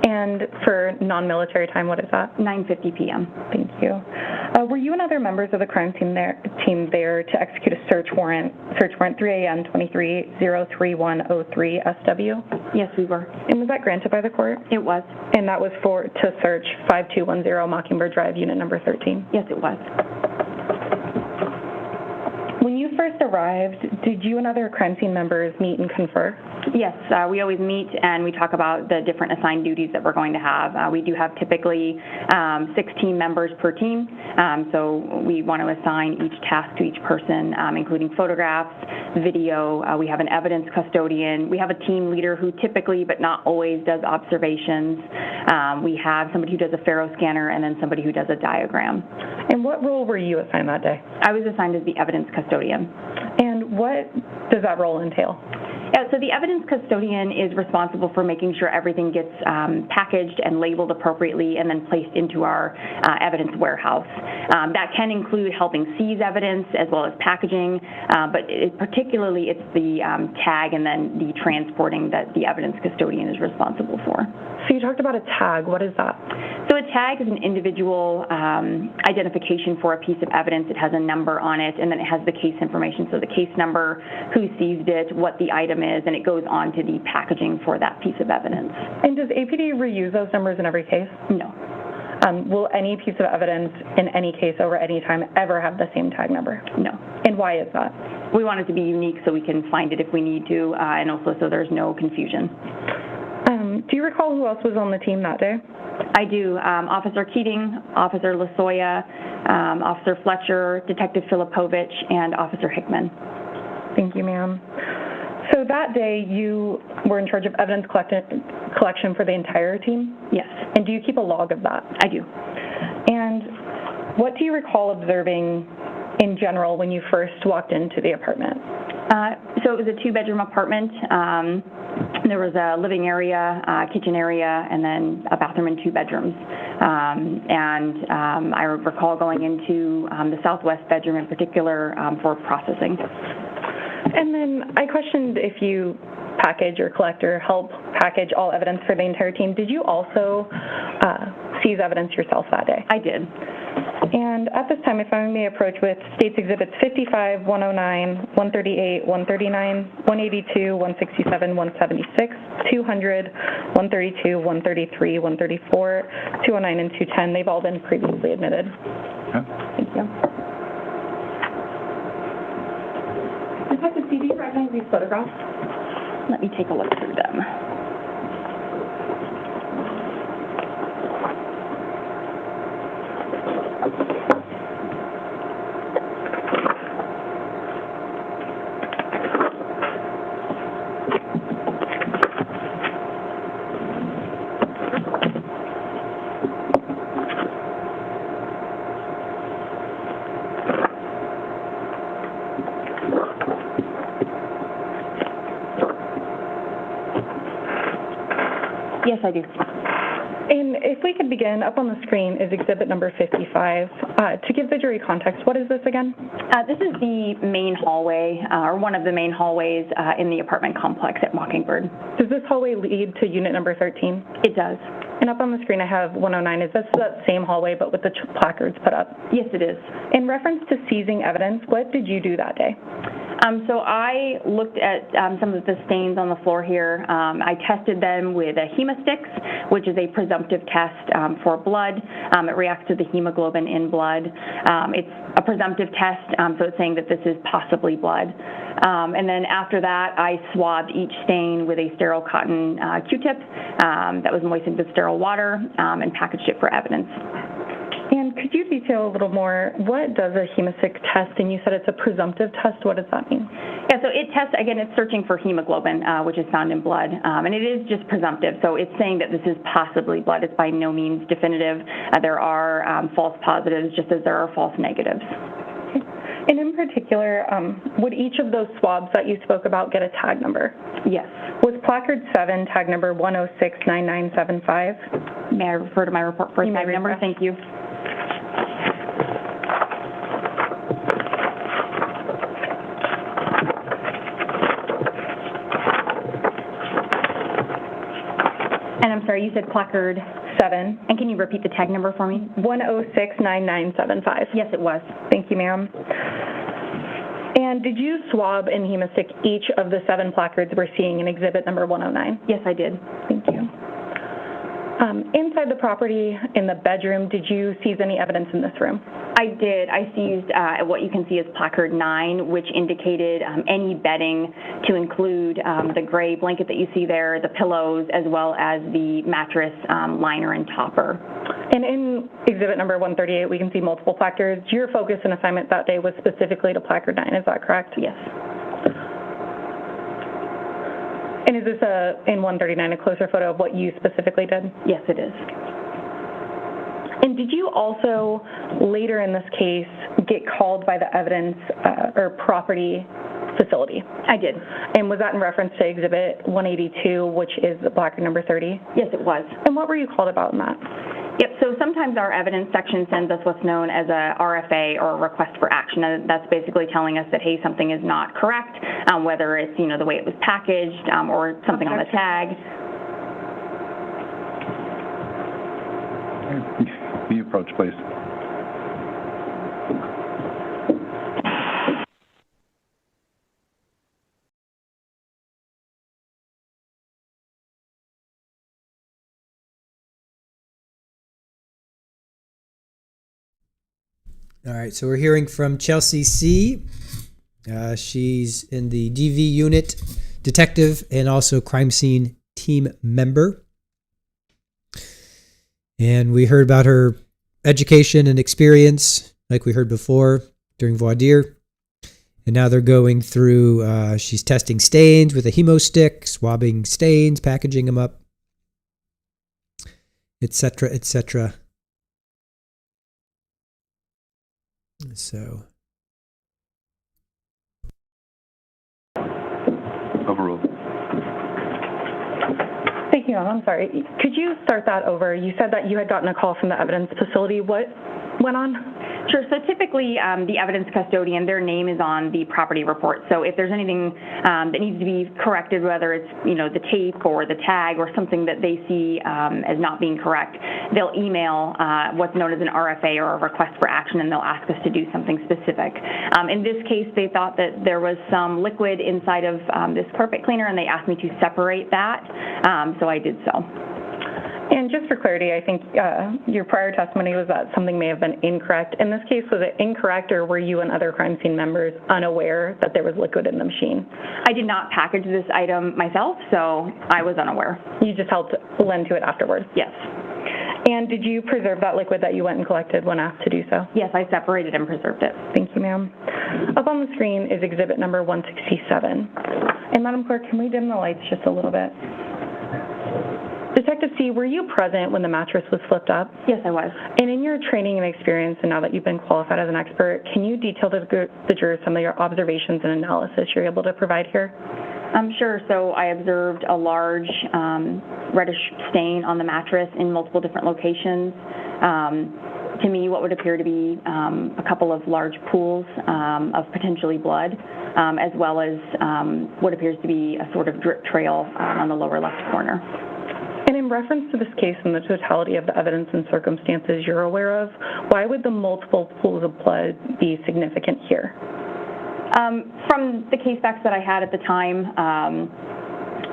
And for non-military time, what is that? 9:50 p.m. Thank you. Were you and other members of the crime team there to execute a search warrant 3AN 23-03103 SW? Yes, we were. And was that granted by the court? It was. And that was to search 5210 Mockingbird Drive, unit number 13? Yes, it was. When you first arrived, did you and other crime scene members meet and confer? Yes, we always meet and we talk about the different assigned duties that we're going to have. We do have typically 6 team members per team, so we want to assign each task to each person, including photographs, video. We have an evidence custodian. We have a team leader who typically, but not always, does observations. We have somebody who does a faro scanner and then somebody who does a diagram. And what role were you assigned that day? I was assigned as the evidence custodian. And what does that role entail? Yeah, so the evidence custodian is responsible for making sure everything gets packaged and labeled appropriately and then placed into our evidence warehouse. That can include helping seize evidence as well as packaging, but particularly it's the tag and then the transporting that the evidence custodian is responsible for. So you talked about a tag. What is that? So a tag is an individual identification for a piece of evidence. It has a number on it, and then it has the case information. So the case number, who seized it, what the item is, and it goes on to the packaging for that piece of evidence. And does APD reuse those numbers in every case? No. Will any piece of evidence in any case over any time ever have the same tag number? No. And why is that? We want it to be unique so we can find it if we need to, and also so there's no confusion. Do you recall who else was on the team that day? I do. Officer Keating, Officer Lasoya, Officer Fletcher, Detective Filipovich, and Officer Hickman. Thank you, ma'am. So that day you were in charge of evidence collection for the entire team? Yes. And do you keep a log of that? I do. And what do you recall observing in general when you first walked into the apartment? So it was a 2-bedroom apartment. There was a living area, kitchen area, and then a bathroom and 2 bedrooms. I recall going into the southwest bedroom in particular for processing. And then I questioned if you package or collect or help package all evidence for the entire team. Did you also seize evidence yourself that day? I did. And at this time, if I may approach with States Exhibits 55, 109, 138, 139, 182, 167, 176, 200, 132, 133, 134, 209, and 210. They've all been previously admitted. Okay. Thank you. Detective C, do you recognize these photographs? Let me take a look through them. Yes, I do. And if we could begin, up on the screen is exhibit number 55. To give the jury context, what is this again? This is the main hallway, or one of the main hallways in the apartment complex at Mockingbird. Does this hallway lead to unit number 13? It does. And up on the screen I have 109. Is this that same hallway but with the placards put up? Yes, it is. In reference to seizing evidence, what did you do that day? So I looked at some of the stains on the floor here. I tested them with a hemosticks, which is a presumptive test for blood. It reacts to the hemoglobin in blood. It's a presumptive test, so it's saying that this is possibly blood. And then after that, I swabbed each stain with a sterile cotton Q-tip that was moistened with sterile water and packaged it for evidence. And Could you detail a little more, what does a hemocyc test? And you said it's a presumptive test. What does that mean? Yeah, so it tests, again, it's searching for hemoglobin, which is found in blood, and it is just presumptive. So it's saying that this is possibly blood. It's by no means definitive. There are false positives just as there are false negatives. And in particular, would each of those swabs that you spoke about get a tag number? Yes. Was placard 7 tag number 1069975? May I refer to my report for a tag number? Thank you. And I'm sorry, you said placard 7. And can you repeat the tag number for me? 1069975. Yes, it was. Thank you, ma'am. And did you swab and hemostick each of the 7 placards we're seeing in exhibit number 109? Yes, I did. Thank you. Inside the property, in the bedroom, did you seize any evidence in this room? I did. I seized what you can see as placard 9, which indicated any bedding to include the gray blanket that you see there, the pillows, as well as the mattress liner and topper. And in exhibit number 138, we can see multiple placards. Your focus and assignment that day was specifically to placard 9, is that correct? Yes. And is this in 139 a closer photo of what you specifically did? Yes, it is. And did you also, later in this case, get called by the evidence or property facility? I did. And was that in reference to exhibit 182, which is the placard number 30? Yes, it was. And what were you called about in that? Yep, so sometimes our evidence section sends us what's known as a RFA, or a request for action, and that's basically telling us that, hey, something is not correct, whether it's, the way it was packaged or something on the tag. Can you approach, please? All right, so we're hearing from Chelsea C. She's in the DV unit, detective, and also crime scene team member. And we heard about her education and experience, like we heard before, during voir dire. And now they're going through, she's testing stains with a hemo stick, swabbing stains, packaging them up, etc., etc. So. Overruled. Thank you, I'm sorry. Could you start that over? You said that you had gotten a call from the evidence facility. What went on? Sure. So typically, the evidence custodian, their name is on the property report. So if there's anything that needs to be corrected, whether it's the tape or the tag or something that they see as not being correct, they'll email what's known as an RFA, or a request for action, and they'll ask us to do something specific. In this case, they thought that there was some liquid inside of this carpet cleaner, and they asked me to separate that. So I did so. And just for clarity, I think your prior testimony was that something may have been incorrect. In this case, was it incorrect, or were you and other crime scene members unaware that there was liquid in the machine? I did not package this item myself, so I was unaware. You just helped lend to it afterwards? Yes. And did you preserve that liquid that you went and collected when asked to do so? Yes, I separated and preserved it. Thank you, ma'am. Up on the screen is exhibit number 167. And Madam Clerk, can we dim the lights just a little bit? Detective C, were you present when the mattress was flipped up? Yes, I was. And in your training and experience, and now that you've been qualified as an expert, can you detail to the jurors some of your observations and analysis you're able to provide here? Sure. So I observed a large reddish stain on the mattress in multiple different locations. To me, what would appear to be a couple of large pools of potentially blood, as well as what appears to be a sort of drip trail on the lower left corner. And in reference to this case and the totality of the evidence and circumstances you're aware of, why would the multiple pools of blood be significant here? From the case facts that I had at the time,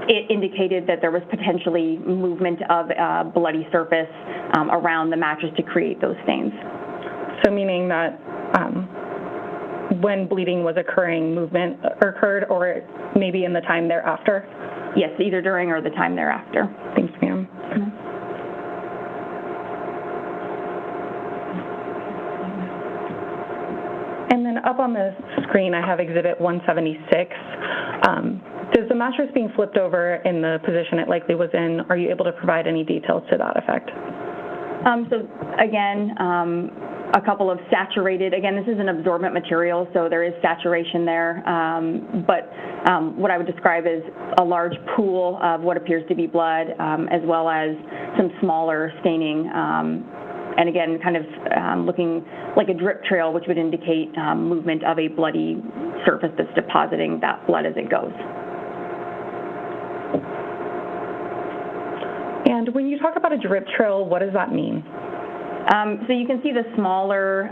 it indicated that there was potentially movement of a bloody surface around the mattress to create those stains. So meaning that when bleeding was occurring, movement occurred, or maybe in the time thereafter? Yes, either during or the time thereafter. Thanks, ma'am. up on the screen, I have Exhibit 176. Does the mattress being flipped over in the position it likely was in, are you able to provide any details to that effect? So again, a couple of saturated, again, this is an absorbent material, so there is saturation there, but what I would describe as a large pool of what appears to be blood, as well as some smaller staining, and again, kind of looking like a drip trail, which would indicate movement of a bloody surface that's depositing that blood as it goes. And when you talk about a drip trail, what does that mean? So you can see the smaller,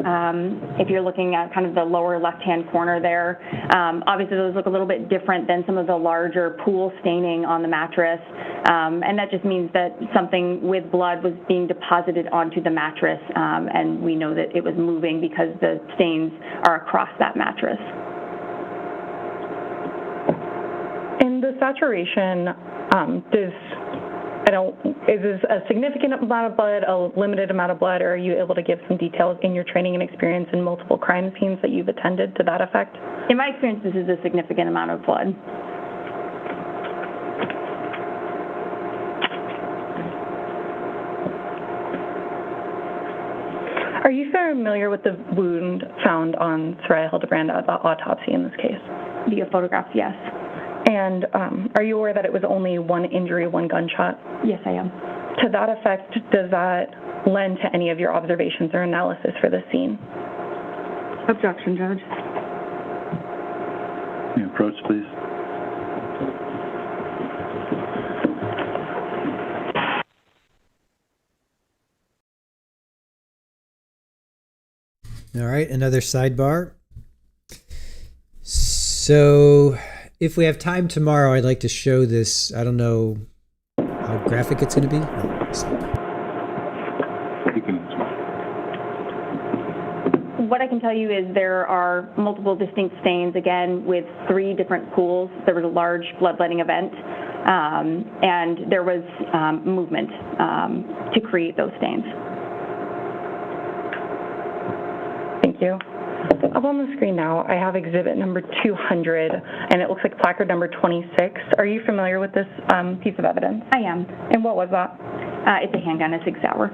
if you're looking at kind of the lower left-hand corner there. Obviously, those look a little bit different than some of the larger pool staining on the mattress, and that just means that something with blood was being deposited onto the mattress, and we know that it was moving because the stains are across that mattress. In the saturation, is this a significant amount of blood, a limited amount of blood, or are you able to give some details in your training and experience in multiple crime scenes that you've attended to that effect? In my experience, this is a significant amount of blood. Are you familiar with the wound found on Saria Hildabrand at the autopsy in this case? Via photographs, yes. And are you aware that it was only one injury, one gunshot? Yes, I am. To that effect, does that lend to any of your observations or analysis for this scene? Objection, Judge. May approach, please. All right, another sidebar. So if we have time tomorrow, I'd like to show this. I don't know how graphic it's going to be. What I can tell you is there are multiple distinct stains, again, with 3 different pools. There was a large bloodletting event, and there was movement to create those stains. Thank you. Up on the screen now, I have exhibit number 200, and it looks like placard number 26. Are you familiar with this piece of evidence? I am. And what was that? It's a handgun, a 6 Sauer.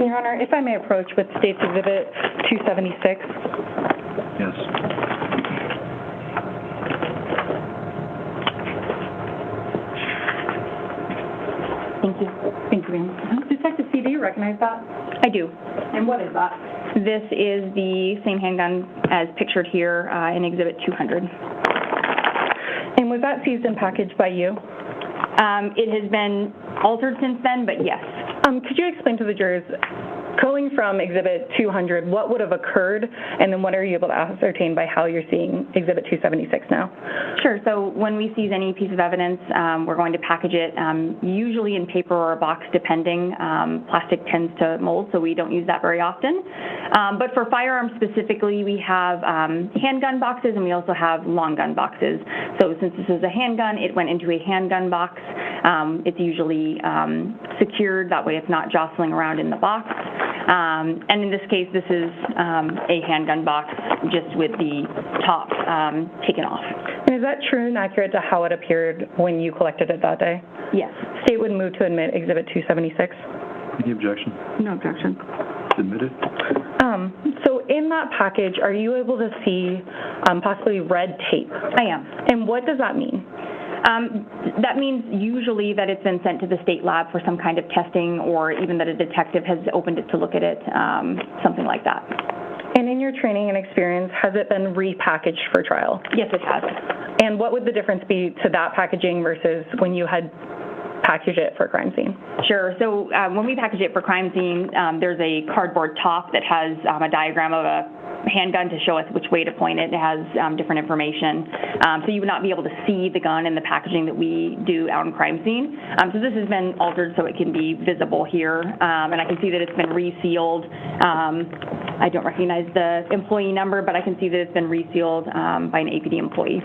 Your Honor, if I may approach with State's Exhibit 276. Yes. Thank you. Thank you, ma'am. Detective C, do you recognize that? I do. And what is that? This is the same handgun as pictured here in Exhibit 200. And was that seized and packaged by you? It has been altered since then, but yes. Could you explain to the jurors, going from Exhibit 200, what would have occurred, and then what are you able to ascertain by how you're seeing Exhibit 276 now? Sure. So when we seize any piece of evidence, we're going to package it, usually in paper or a box, depending. Plastic tends to mold, so we don't use that very often. But for firearms specifically, we have handgun boxes, and we also have long gun boxes. So since this is a handgun, it went into a handgun box. It's usually secured. That way it's not jostling around in the box. And in this case, this is a handgun box just with the top taken off. And is that true and accurate to how it appeared when you collected it that day? Yes. State would move to admit Exhibit 276. Any objection? No objection. Admitted. So in that package, are you able to see possibly red tape? I am. And what does that mean? That means usually that it's been sent to the state lab for some kind of testing, or even that a detective has opened it to look at it, something like that. And in your training and experience, has it been repackaged for trial? Yes, it has. And what would the difference be to that packaging versus when you had packaged it for a crime scene? Sure. So when we package it for crime scene, there's a cardboard top that has a diagram of a handgun to show us which way to point it. It has different information. So you would not be able to see the gun in the packaging that we do out in crime scene. So this has been altered so it can be visible here. And I can see that it's been resealed. I don't recognize the employee number, but I can see that it's been resealed by an APD employee.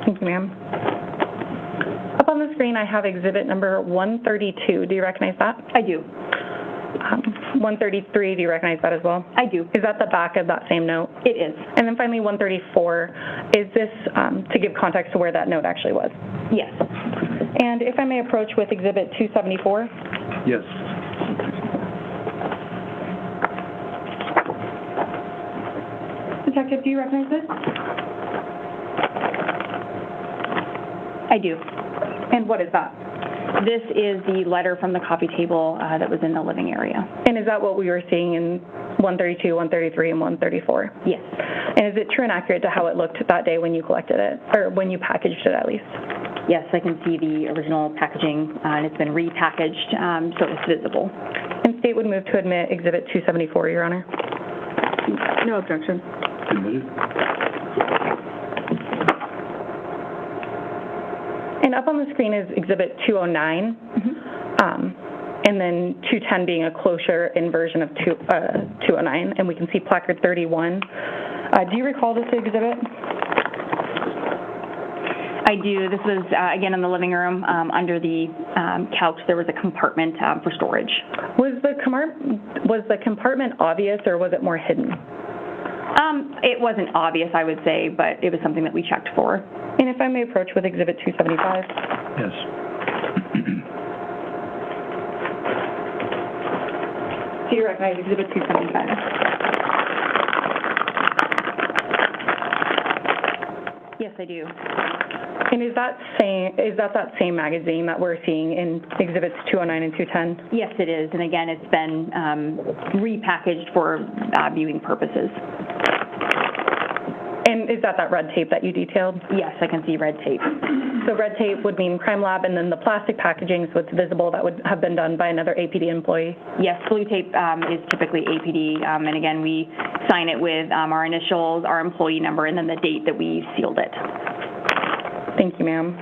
Thank you, ma'am. Up on the screen, I have exhibit number 132. Do you recognize that? I do. 133, do you recognize that as well? I do. Is that the back of that same note? It is. And then finally, 134, is this to give context to where that note actually was? Yes. And if I may approach with exhibit 274? Yes. Detective, do you recognize this? I do. And what is that? This is the letter from the coffee table that was in the living area. And is that what we were seeing in 132, 133, and 134? Yes. And is it true and accurate to how it looked that day when you collected it, or when you packaged it at least? Yes, I can see the original packaging, and it's been repackaged, so it's visible. And state would move to admit exhibit 274, Your Honor. No objection. Admitted. And up on the screen is exhibit 209, and then 210 being a closure inversion of 209, and we can see placard 31. Do you recall this exhibit? I do. This was, again, in the living room. Under the couch, there was a compartment for storage. Was the compartment obvious, or was it more hidden? It wasn't obvious, I would say, but it was something that we checked for. And if I may approach with exhibit 275? Yes. Do you recognize exhibit 275? Yes, I do. And is that that same magazine that we're seeing in exhibits 209 and 210? Yes, it is. And again, it's been repackaged for viewing purposes. And is that red tape that you detailed? Yes, I can see red tape. So red tape would mean crime lab, and then the plastic packaging, so it's visible, that would have been done by another APD employee? Yes, blue tape is typically APD, and again, we sign it with our initials, our employee number, and then the date that we sealed it. Thank you, ma'am.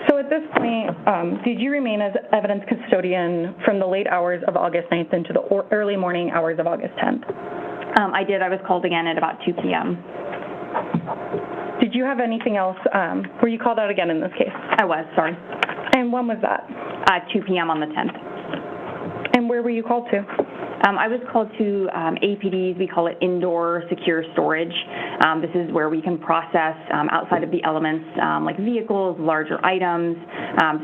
So at this point, did you remain as evidence custodian from the late hours of August 9th into the early morning hours of August 10th? I did. I was called again at about 2 p.m. Did you have anything else? Were you called out again in this case? I was, sorry. And when was that? 2 p.m. on the 10th. And where were you called to? I was called to APDs. We call it indoor secure storage. This is where we can process outside of the elements like vehicles, larger items.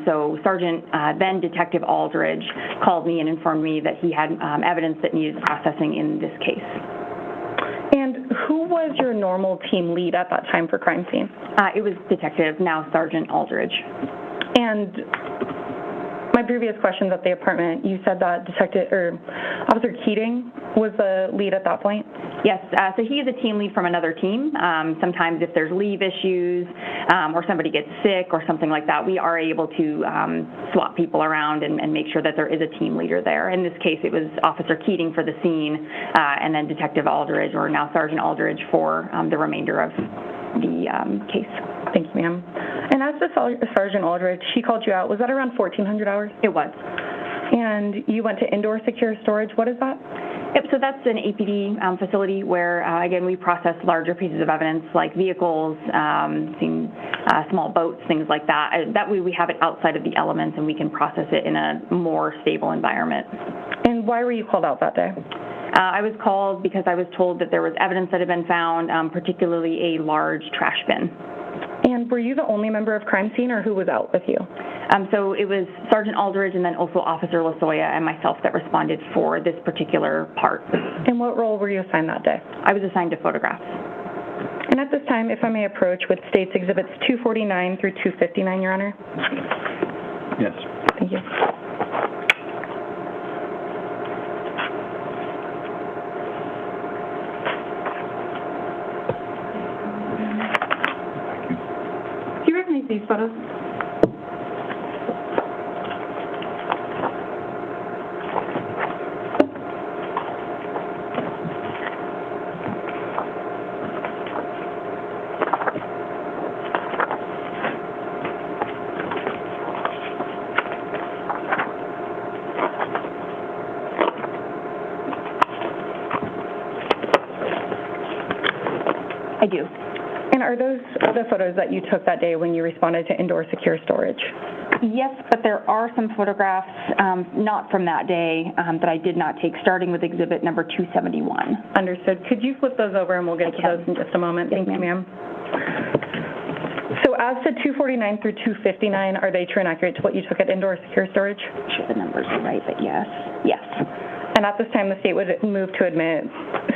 So Sergeant, then Detective Aldridge, called me and informed me that he had evidence that needed processing in this case. And who was your normal team lead at that time for crime scene? It was Detective, now Sergeant Aldridge. And my previous questions at the apartment, you said that Officer Keating was the lead at that point? Yes, so he is a team lead from another team. Sometimes if there's leave issues or somebody gets sick or something like that, we are able to swap people around and make sure that there is a team leader there. In this case, it was Officer Keating for the scene and then Detective Aldridge, or now Sergeant Aldridge, for the remainder of the case. Thank you, ma'am. And as the Sergeant Aldridge, she called you out. Was that around 1400 hours? It was. And you went to indoor secure storage. What is that? Yep, so that's an APD facility where, again, we process larger pieces of evidence like vehicles, small boats, things like that. That way we have it outside of the elements and we can process it in a more stable environment. And why were you called out that day? I was called because I was told that there was evidence that had been found, particularly a large trash bin. And were you the only member of crime scene, or who was out with you? So it was Sergeant Aldridge and then also Officer Lasoya and myself that responded for this particular part. And what role were you assigned that day? I was assigned to photographs. And at this time, if I may approach with States Exhibits 249 through 259, Your Honor. Yes. Thank you. Do you recognize these photos? I do. And are those the photos that you took that day when you responded to indoor secure storage? Yes, but there are some photographs not from that day that I did not take, starting with exhibit number 271. Understood. Could you flip those over and we'll get to those in just a moment? Yes, Thank you, ma'am. So as to 249 through 259, are they true and accurate to what you took at indoor secure storage? I'm sure the numbers are right, but yes. Yes. And at this time, the state would move to admit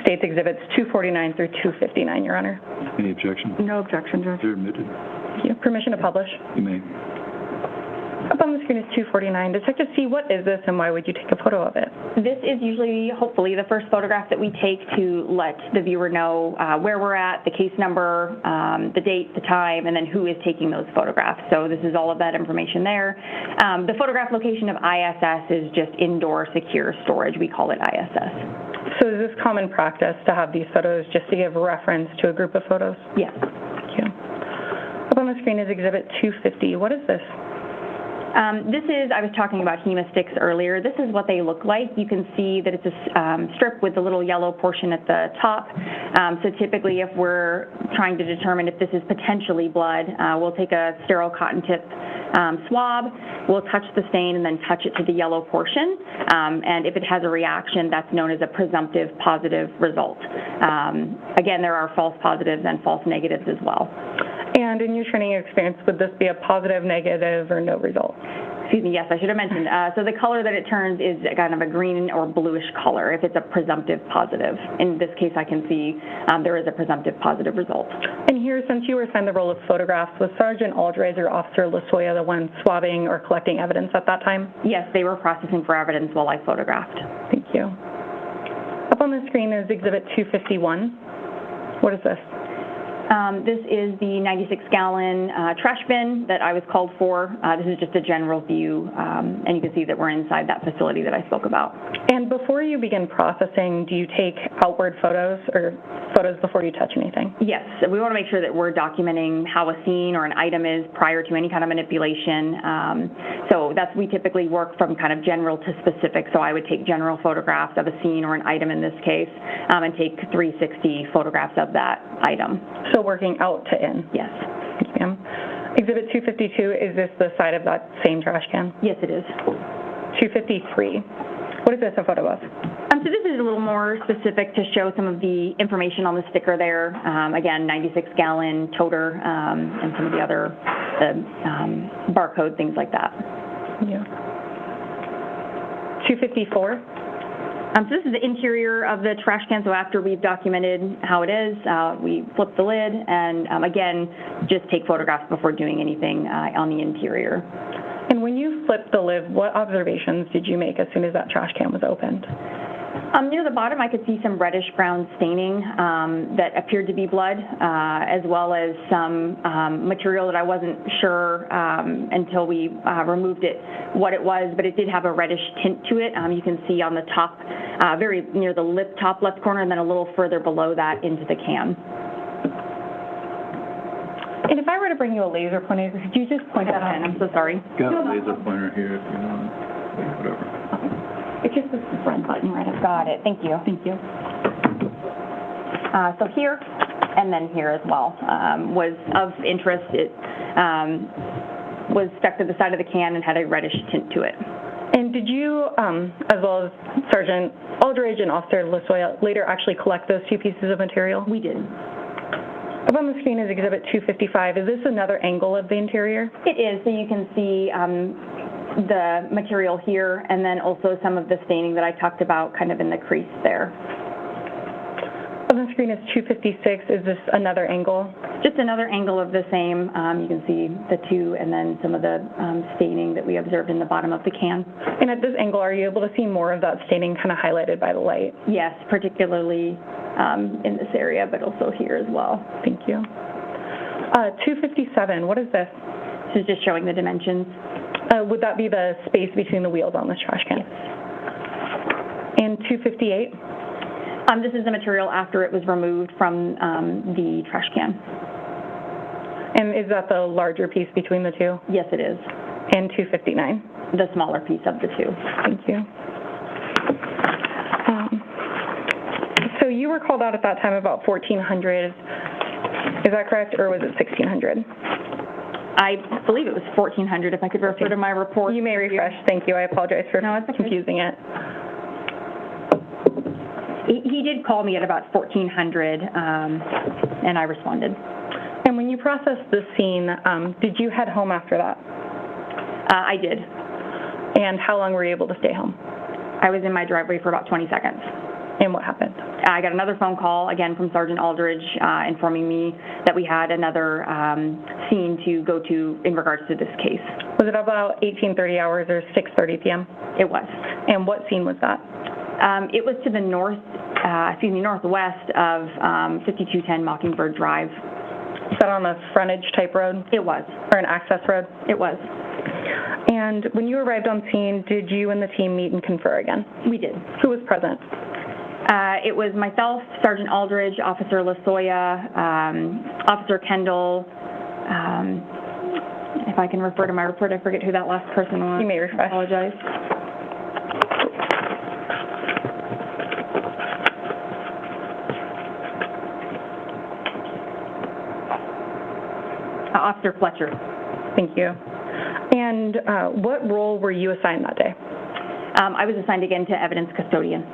state's exhibits 249 through 259, Your Honor. Any objection? No objection, Judge. They're admitted. Thank you. Permission to publish. You may. Up on the screen is 249. Detective C, what is this and why would you take a photo of it? This is usually, hopefully, the first photograph that we take to let the viewer know where we're at, the case number, the date, the time, and then who is taking those photographs. So this is all of that information there. The photograph location of ISS is just indoor secure storage. We call it ISS. So is this common practice to have these photos just to give reference to a group of photos? Yes. Thank you. Up on the screen is exhibit 250. What is this? This is, I was talking about hemosticks earlier. This is what they look like. You can see that it's a strip with the little yellow portion at the top. So typically if we're trying to determine if this is potentially blood, we'll take a sterile cotton tip swab, we'll touch the stain and then touch it to the yellow portion. And if it has a reaction, that's known as a presumptive positive result. Again, there are false positives and false negatives as well. And in your training experience, would this be a positive, negative, or no result? Excuse me, yes, I should have mentioned. So the color that it turns is kind of a green or bluish color if it's a presumptive positive. In this case, I can see there is a presumptive positive result. And here, since you were assigned the role of photographs, was Sergeant Aldridge or Officer Lasoya the one swabbing or collecting evidence at that time? Yes, they were processing for evidence while I photographed. Thank you. Up on the screen is Exhibit 251. What is this? This is the 96-gallon trash bin that I was called for. This is just a general view, and you can see that we're inside that facility that I spoke about. And before you begin processing, do you take outward photos or photos before you touch anything? Yes. We want to make sure that we're documenting how a scene or an item is prior to any kind of manipulation. So we typically work from kind of general to specific. So I would take general photographs of a scene or an item in this case, and take 360 photographs of that item. So working out to in? Yes. Thank you, ma'am. Exhibit 252, is this the side of that same trash can? Yes, it is. 253. What is this a photo of? So this is a little more specific to show some of the information on the sticker there. Again, 96-gallon toter and some of the other barcode, things like that. Yeah. 254. So this is the interior of the trash can. So after we've documented how it is, we flip the lid and, again, just take photographs before doing anything on the interior. And when you flipped the lid, what observations did you make as soon as that trash can was opened? Near the bottom, I could see some reddish-brown staining that appeared to be blood, as well as some material that I wasn't sure until we removed it what it was, but it did have a reddish tint to it. You can see on the top, very near the lip top left corner, and then a little further below that into the can. And if I were to bring you a laser pointer, could you just point that out? I'm so sorry. Got a laser pointer here if you want. Whatever. It's just this red button right up. Got it. Thank you. Thank you. So here and then here as well was of interest. It was stuck to the side of the can and had a reddish tint to it. And did you, as well as Sergeant Aldridge and Officer Lasoya, later actually collect those two pieces of material? We did. Up on the screen is Exhibit 255. Is this another angle of the interior? It is. So you can see the material here, and then also some of the staining that I talked about kind of in the crease there. On the screen is 256. Is this another angle? Just another angle of the same. You can see the two and then some of the staining that we observed in the bottom of the can. And at this angle, are you able to see more of that staining kind of highlighted by the light? Yes, particularly in this area, but also here as well. Thank you. 257, what is this? This is just showing the dimensions. Would that be the space between the wheels on this trash can? Yes. And 258? This is the material after it was removed from the trash can. And is that the larger piece between the two? Yes, it is. And 259? The smaller piece of the two. Thank you. So you were called out at that time about 1400. Is that correct, or was it 1,600? I believe it was 1,400, if I could refer to my report. You may refresh. Thank you. I apologize for confusing it. He did call me at about 1,400, and I responded. And when you processed the scene, did you head home after that? I did. And how long were you able to stay home? I was in my driveway for about 20 seconds. And what happened? I got another phone call, again from Sergeant Aldridge, informing me that we had another scene to go to in regards to this case. Was it about 18:30 hours or 6:30 p.m.? It was. And what scene was that? It was to the northwest of 5210 Mockingbird Drive. Is that on a frontage type road? It was. Or an access road? It was. And when you arrived on scene, did you and the team meet and confer again? We did. Who was present? It was myself, Sergeant Aldridge, Officer Lasoya, Officer Kendall. If I can refer to my report, I forget who that last person was. You may refresh. I apologize. Officer Fletcher. Thank you. And what role were you assigned that day? I was assigned again to evidence custodian.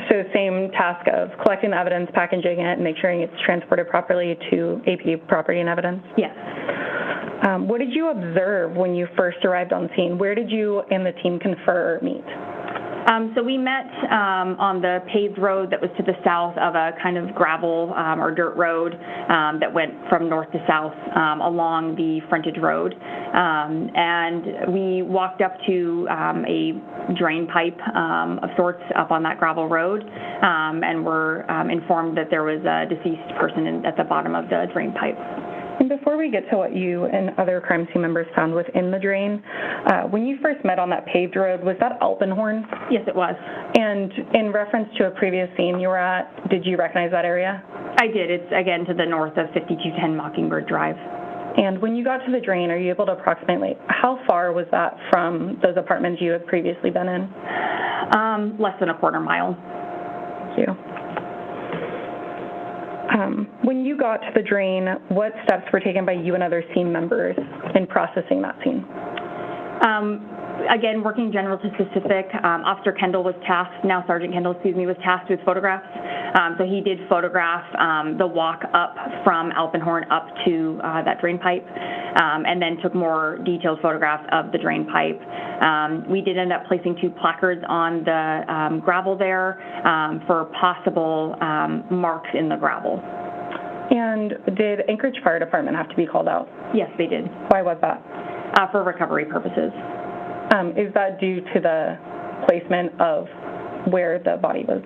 So same task of collecting the evidence, packaging it, and make sure it's transported properly to AP property and evidence? Yes. What did you observe when you first arrived on scene? Where did you and the team confer or meet? So we met on the paved road that was to the south of a kind of gravel or dirt road that went from north to south along the frontage road. And we walked up to a drain pipe of sorts up on that gravel road and were informed that there was a deceased person at the bottom of the drain pipe. And before we get to what you and other crime scene members found within the drain, when you first met on that paved road, was that Alpenhorn? Yes, it was. And in reference to a previous scene you were at, did you recognize that area? I did. It's, again, to the north of 5210 Mockingbird Drive. And when you got to the drain, are you able to approximate how far was that from those apartments you had previously been in? Less than a quarter mile. Thank you. When you got to the drain, what steps were taken by you and other scene members in processing that scene? Again, working general to specific, Officer Kendall was tasked, now Sergeant Kendall, was tasked with photographs. So he did photograph the walk up from Alpenhorn up to that drain pipe, and then took more detailed photographs of the drain pipe. We did end up placing 2 placards on the gravel there for possible marks in the gravel. And did Anchorage Fire Department have to be called out? Yes, they did. Why was that? For recovery purposes. Is that due to the placement of where the body was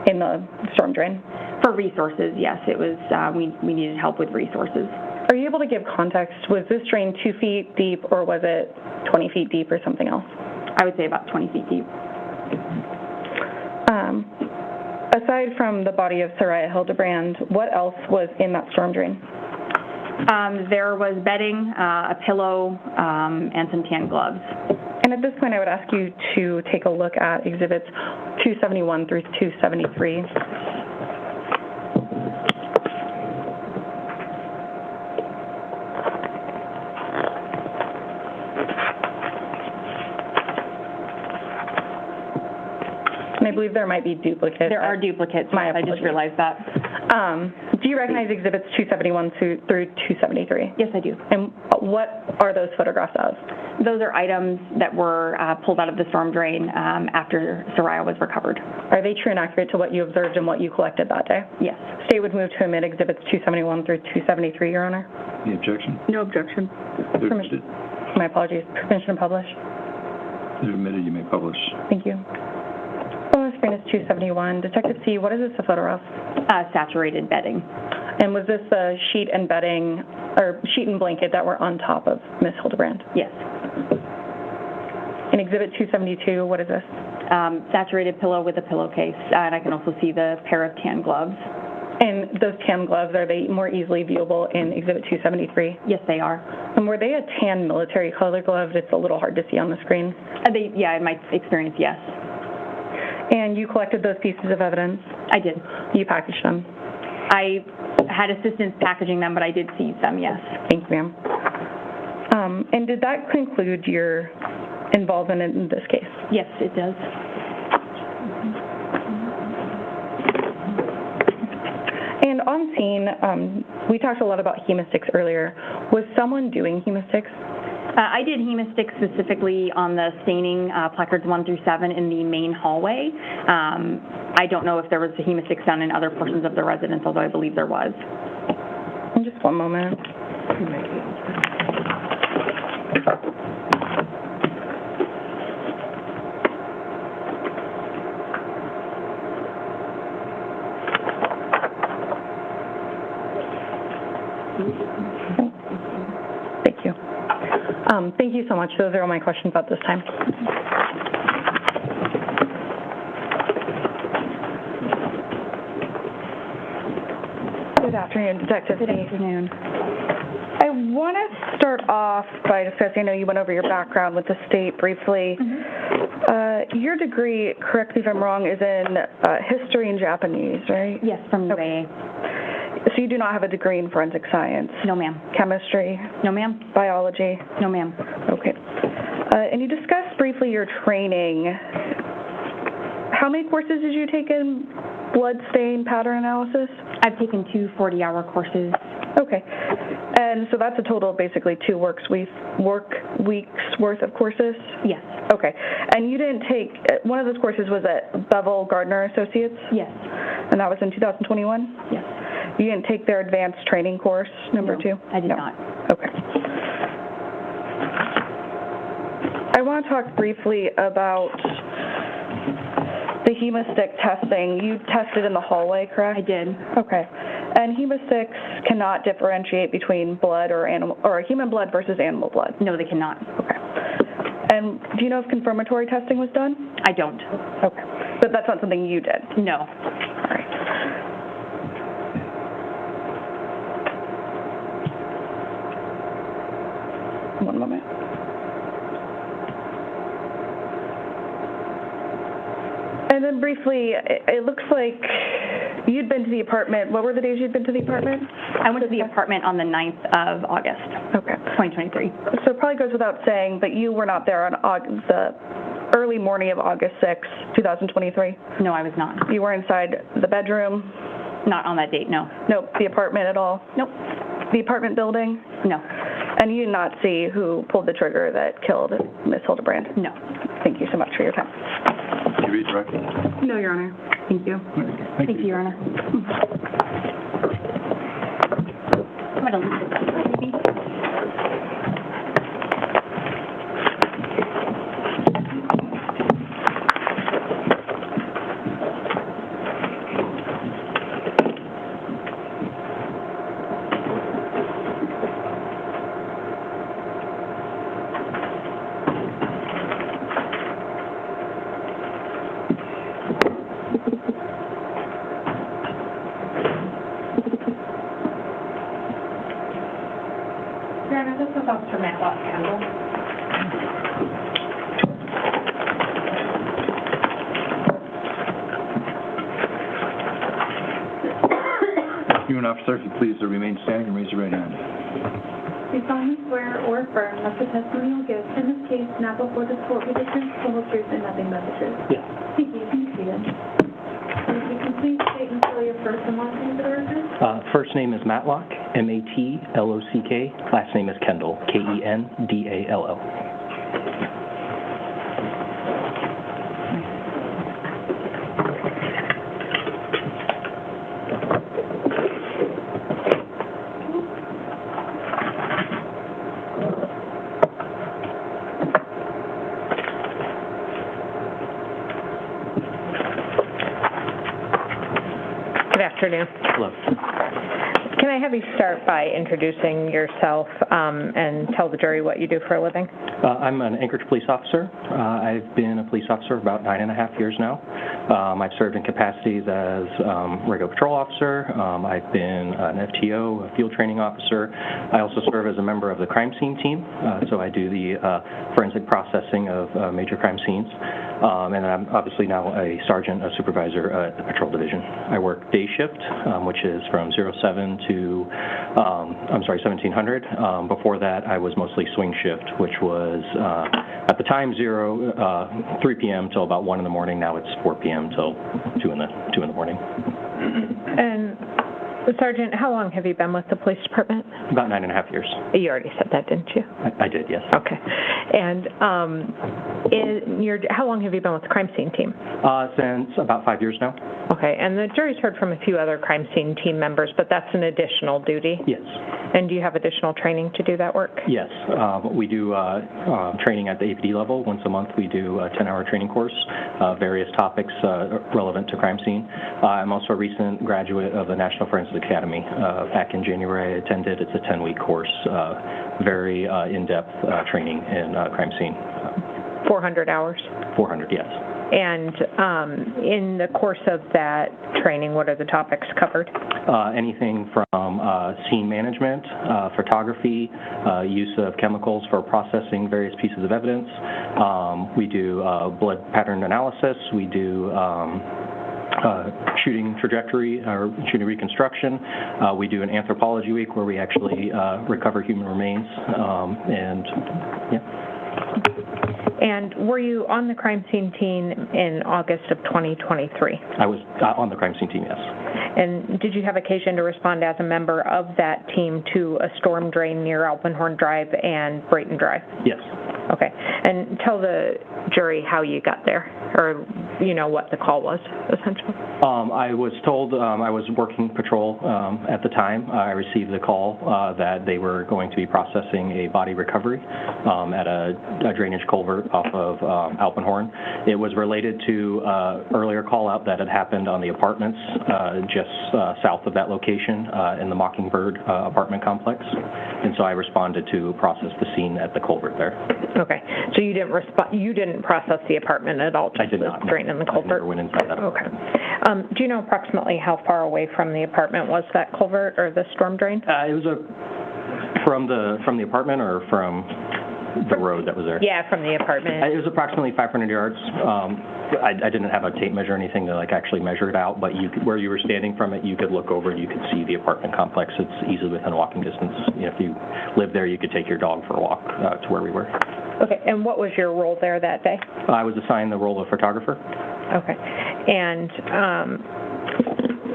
in the storm drain? For resources, yes. It was, we needed help with resources. Are you able to give context? Was this drain 2 feet deep, or was it 20 feet deep, or something else? I would say about 20 feet deep. Aside from the body of Saria Hildabrand, what else was in that storm drain? There was bedding, a pillow, and some tan gloves. And at this point, I would ask you to take a look at Exhibits 271 through 273. And I believe there might be duplicates. There are duplicates. I just realized that. Do you recognize Exhibits 271 through 273? Yes, I do. And what are those photographs of? Those are items that were pulled out of the storm drain after Saria was recovered. Are they true and accurate to what you observed and what you collected that day? Yes. State would move to omit Exhibits 271 through 273, Your Honor. Any objection? No objection. Permitted. My apologies. Permission to publish. If admitted, you may publish. Thank you. On the screen is 271. Detective C, what is this a photo of? Saturated bedding. And was this the sheet and bedding, or sheet and blanket that were on top of Ms. Hildabrand? Yes. In Exhibit 272, what is this? Saturated pillow with a pillowcase, and I can also see the pair of tan gloves. And those tan gloves, are they more easily viewable in Exhibit 273? Yes, they are. And were they a tan military color glove? It's a little hard to see on the screen. Yeah, in my experience, yes. And you collected those pieces of evidence? I did. You packaged them? I had assistance packaging them, but I did seize them, yes. Thank you, ma'am. And did that conclude your involvement in this case? Yes, it does. And on scene, we talked a lot about hemosticks earlier. Was someone doing hemosticks? I did hemosticks specifically on the staining placards 1 through 7 in the main hallway. I don't know if there was a hemosticks done in other portions of the residence, although I believe there was. Just one moment. Thank you. Thank you so much. Those are all my questions at this time. Good afternoon, Detective. Good afternoon. I want to start off by discussing, I know you went over your background with the state briefly. Your degree, correct me if I'm wrong, is in history and Japanese, right? Yes, from UAA. Okay. So you do not have a degree in forensic science? No, ma'am. Chemistry? No, ma'am. Biology? No, ma'am. Okay. And you discussed briefly your training. How many courses did you take in blood stain pattern analysis? I've taken 2 40-hour courses. Okay. And so that's a total of basically 2 work weeks worth of courses? Yes. Okay. And you didn't take, one of those courses was at Bevel Gardner Associates? Yes. And that was in 2021? Yes. You didn't take their advanced training course, number 2? I did not. Okay. I want to talk briefly about the hemostick testing. You tested in the hallway, correct? I did. Okay. And hemosticks cannot differentiate between blood or animal, or human blood versus animal blood? No, they cannot. Okay. And do you know if confirmatory testing was done? I don't. Okay. But that's not something you did? No. All right. One moment. And then briefly, it looks like you'd been to the apartment. What were the days you'd been to the apartment? I went to the apartment on the 9th of August. Okay. 2023. So it probably goes without saying, but you were not there on the early morning of August 6th, 2023? No, I was not. You were inside the bedroom? Not on that date, no. Nope. The apartment at all? Nope. The apartment building? No. And you did not see who pulled the trigger that killed Ms. Hildabrand? No. Thank you so much for your time. Did you read the record? No, Your Honor. Thank you. Thank you, Your Honor. I'm going to leave this, maybe. Your Honor, this is Officer Matlock Kendall. You and officer, if you please remain standing and raise your right hand. Do solemnly swear or affirm that the testimony you'll give in this case, now before this court, will be the truth, the whole truth, and nothing but the truth? Yes. Thank you. Be seated. If you can please state and spell your first and last name for the record? First name is Matlock, M-A-T-L-O-C-K. Last name is Kendall, K-E-N-D-A-L-L. Good afternoon. Hello. Can I have you start by introducing yourself and tell the jury what you do for a living? I'm an Anchorage Police officer. I've been a police officer about 9.5 years now. I've served in capacities as regular patrol officer. I've been an FTO, a field training officer. I also serve as a member of the crime scene team, so I do the forensic processing of major crime scenes. And I'm obviously now a sergeant, a supervisor at the patrol division. I work day shift, which is from 07 to, 1700. Before that, I was mostly swing shift, which was at the time 3 p.m. till about 1 in the morning. Now it's 4 p.m. till 2 in the morning. And Sergeant, how long have you been with the police department? About 9.5 years. You already said that, didn't you? I did, yes. Okay. And how long have you been with the crime scene team? Since about 5 years now. Okay. And the jury's heard from a few other crime scene team members, but that's an additional duty? Yes. And do you have additional training to do that work? Yes. We do training at the APD level. Once a month we do a 10-hour training course, various topics relevant to crime scene. I'm also a recent graduate of the National Forensic Academy. Back in January I attended. It's a 10-week course, very in-depth training in crime scene. 400 hours? 400, yes. And in the course of that training, what are the topics covered? Anything from scene management, photography, use of chemicals for processing various pieces of evidence. We do blood pattern analysis. We do shooting trajectory or shooting reconstruction. We do an anthropology week where we actually recover human remains. And were you on the crime scene team in August of 2023? I was on the crime scene team, yes. And did you have occasion to respond as a member of that team to a storm drain near Alpenhorn Drive and Brayton Drive? Yes. Okay. And tell the jury how you got there, or what the call was, essentially. I was told I was working patrol at the time. I received the call that they were going to be processing a body recovery at a drainage culvert off of Alpenhorn. It was related to earlier call out that had happened on the apartments just south of that location in the Mockingbird apartment complex. And so I responded to process the scene at the culvert there. Okay. So you didn't process the apartment at all? I did not. Drain in the culvert? I never went inside that apartment. Okay. Do you know approximately how far away from the apartment was that culvert or the storm drain? It was from the apartment or from the road that was there? Yeah, from the apartment. It was approximately 500 yards. I didn't have a tape measure or anything to actually measure it out, but where you were standing from it, you could look over and you could see the apartment complex. It's easily within walking distance. If you lived there, you could take your dog for a walk to where we were. Okay, and what was your role there that day? I was assigned the role of photographer. Okay, and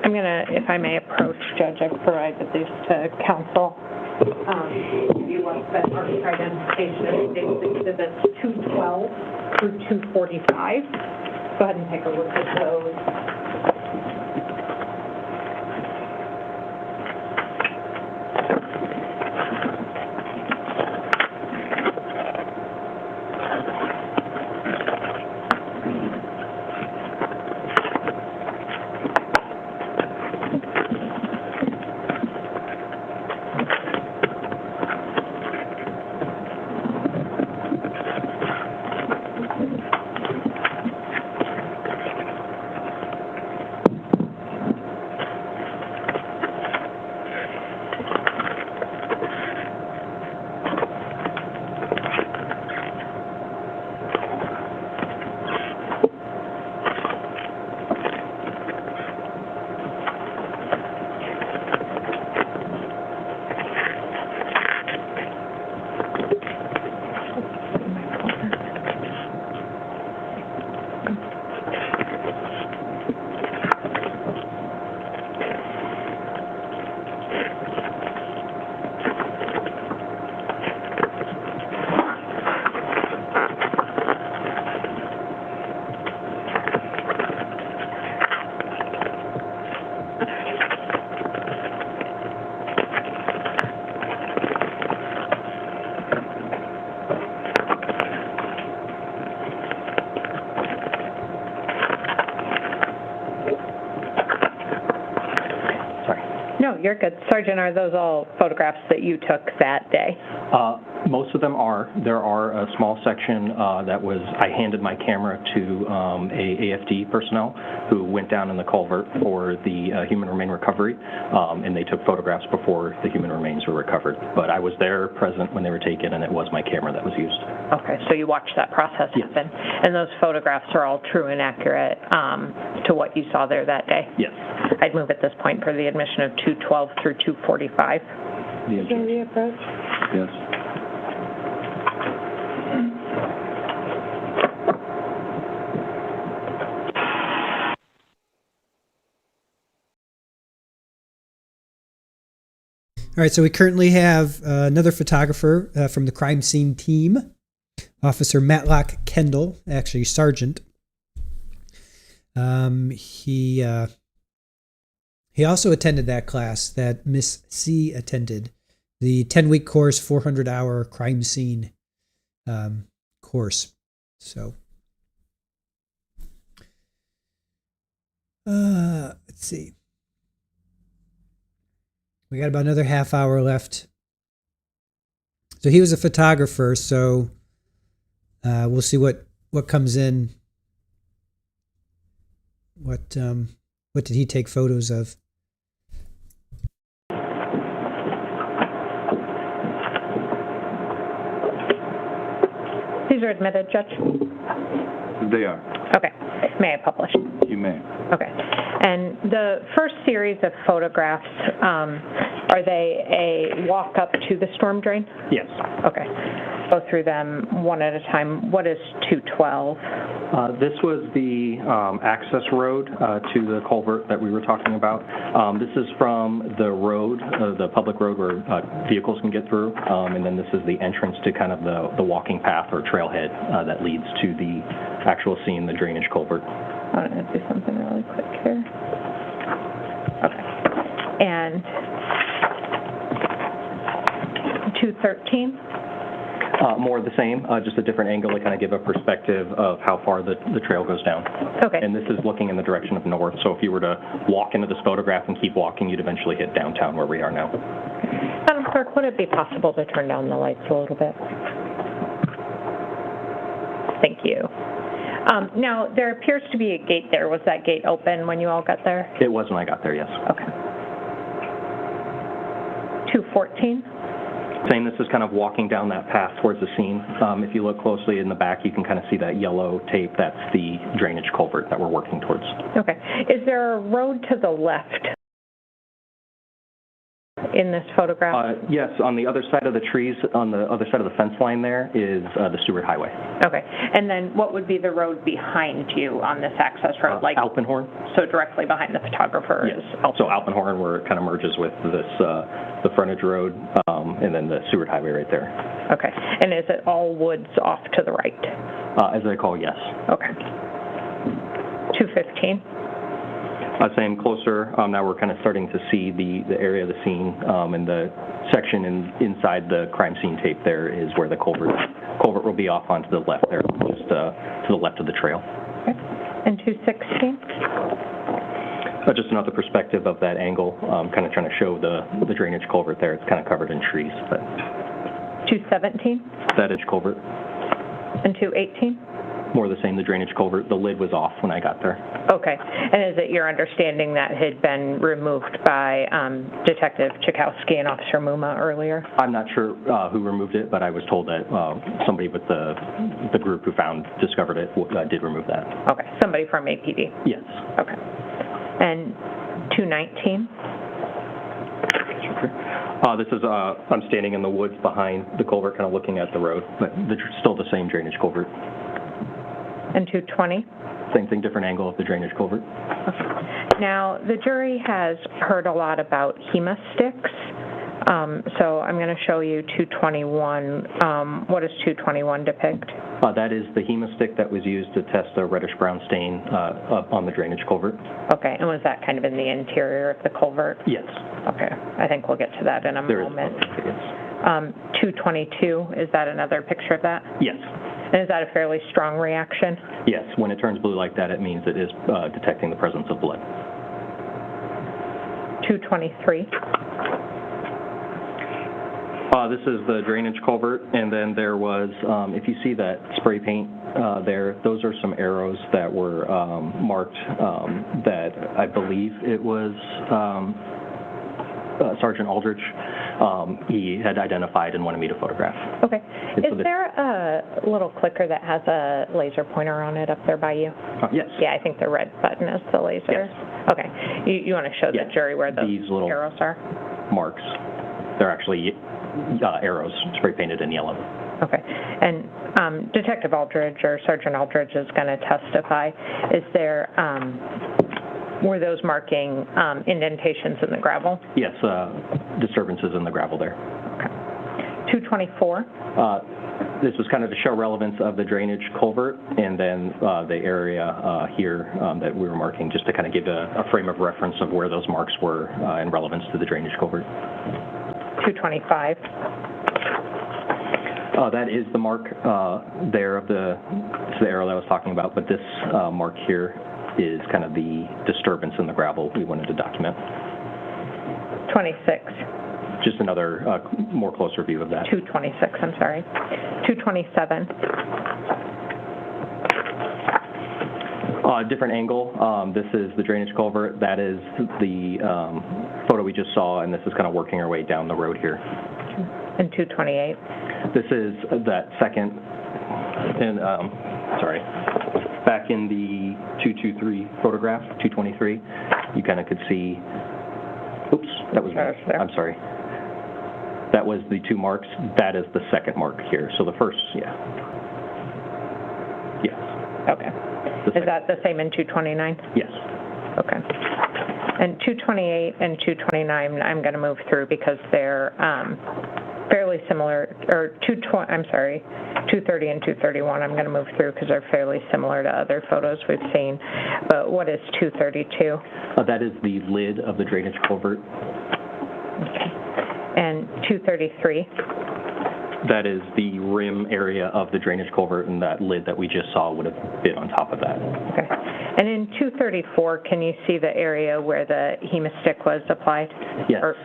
I'm going to, if I may approach, Judge, I've provided these to counsel. Give you one that market identification of exhibits 212 through 245. Go ahead and take a look at those. you're good. Sergeant, are those all photographs that you took that day? Most of them are. There are a small section I handed my camera to a AFD personnel who went down in the culvert for the human remain recovery, and they took photographs before the human remains were recovered. But I was there present when they were taken, and it was my camera that was used. Okay, so you watched that process happen. And those photographs are all true and accurate to what you saw there that day? Yes. I'd move at this point for the admission of 212 through 245. Jury approach? Yes. All right, so we currently have another photographer from the crime scene team, Officer Matlock Kendall, actually Sergeant. He also attended that class that Miss C attended, the 10-week course, 400-hour crime scene course. So, let's see. We got about another half hour left. So he was a photographer, so we'll see what comes in. What did he take photos of? These are admitted, Judge? They are. Okay. May I publish? You may. Okay. And the first series of photographs, are they a walk up to the storm drain? Yes. Okay. Go through them one at a time. What is 212? This was the access road to the culvert that we were talking about. This is from the road, the public road where vehicles can get through, and then this is the entrance to kind of the walking path or trailhead that leads to the actual scene, the drainage culvert. I'm going to do something really quick here. Okay. And 213? More of the same, just a different angle to kind of give a perspective of how far the trail goes down. Okay. And this is looking in the direction of north, so if you were to walk into this photograph and keep walking, you'd eventually hit downtown where we are now. Madam Clerk, would it be possible to turn down the lights a little bit? Thank you. Now, there appears to be a gate there. Was that gate open when you all got there? It was when I got there, yes. Okay. 214? Same, this is kind of walking down that path towards the scene. If you look closely in the back, you can kind of see that yellow tape. That's the drainage culvert that we're working towards. Okay. Is there a road to the left in this photograph? Yes, on the other side of the trees, on the other side of the fence line there is the Stewart Highway. Okay. And then what would be the road behind you on this access road? Like Alpenhorn. So directly behind the photographer yes. is Alpenhorn. So Alpenhorn, where it kind of merges with this, the frontage road, and then the Stewart Highway right there. Okay. And is it all woods off to the right? As I recall, yes. Okay. 215? Same, closer. Now we're kind of starting to see the area of the scene, and the section inside the crime scene tape there is where the culvert will be off onto the left there, just to the left of the trail. Okay. And 216? Just another perspective of that angle, kind of trying to show the drainage culvert there. It's kind of covered in trees. But 217? That is culvert. And 218? More the same, the drainage culvert. The lid was off when I got there. Okay. And is it your understanding that had been removed by Detective Chakowski and Officer Muma earlier? I'm not sure who removed it, but I was told that somebody with the group who discovered it did remove that. Okay. Somebody from APD? Yes. Okay. And 219? This is, I'm standing in the woods behind the culvert, kind of looking at the road, but still the same drainage culvert. And 220? Same thing, different angle of the drainage culvert. Okay. Now, the jury has heard a lot about HEMA sticks, so I'm going to show you 221. What does 221 depict? That is the HEMA stick that was used to test a reddish-brown stain up on the drainage culvert. Okay, and was that kind of in the interior of the culvert? Yes. Okay, I think we'll get to that in a moment. Yes. 222, is that another picture of that? Yes. And is that a fairly strong reaction? Yes, when it turns blue like that, it means it is detecting the presence of blood. 223. This is the drainage culvert, and then there was, if you see that spray paint there, those are some arrows that were marked that I believe it was Sergeant Aldrich. He had identified and wanted me to photograph. Okay. Is there a little clicker that has a laser pointer on it up there by you? Yes. Yeah, I think the red button is the laser. Yes. Okay. You want to show the jury where those little arrows are? Marks. They're actually arrows spray painted in yellow. Okay. And Detective Aldridge or Sergeant Aldridge is going to testify. Is there, were those marking indentations in the gravel? Yes, disturbances in the gravel there. Okay. 224. This was kind of to show relevance of the drainage culvert, and then the area here that we were marking, just to kind of give a frame of reference of where those marks were in relevance to the drainage culvert. 225. That is the mark there of the arrow that I was talking about, but this mark here is kind of the disturbance in the gravel we wanted to document. 26. Just another more closer view of that. 226, I'm sorry. 227. Different angle. This is the drainage culvert. That is the photo we just saw, and this is kind of working our way down the road here. And 228. This is that second, and sorry, back in the 223 photograph, 223, you kind of could see, oops, that was me. I'm sorry. That was the two marks. That is the second mark here. So the first, yeah. Yes. Okay. Is that the same in 229? Yes. Okay. And 228 and 229, I'm going to move through because they're fairly similar, or 230 and 231, I'm going to move through because they're fairly similar to other photos we've seen. But what is 232? That is the lid of the drainage culvert. Okay. And 233? That is the rim area of the drainage culvert, and that lid that we just saw would have been on top of that. Okay. And in 234, can you see the area where the hemostick was applied? Yes. Or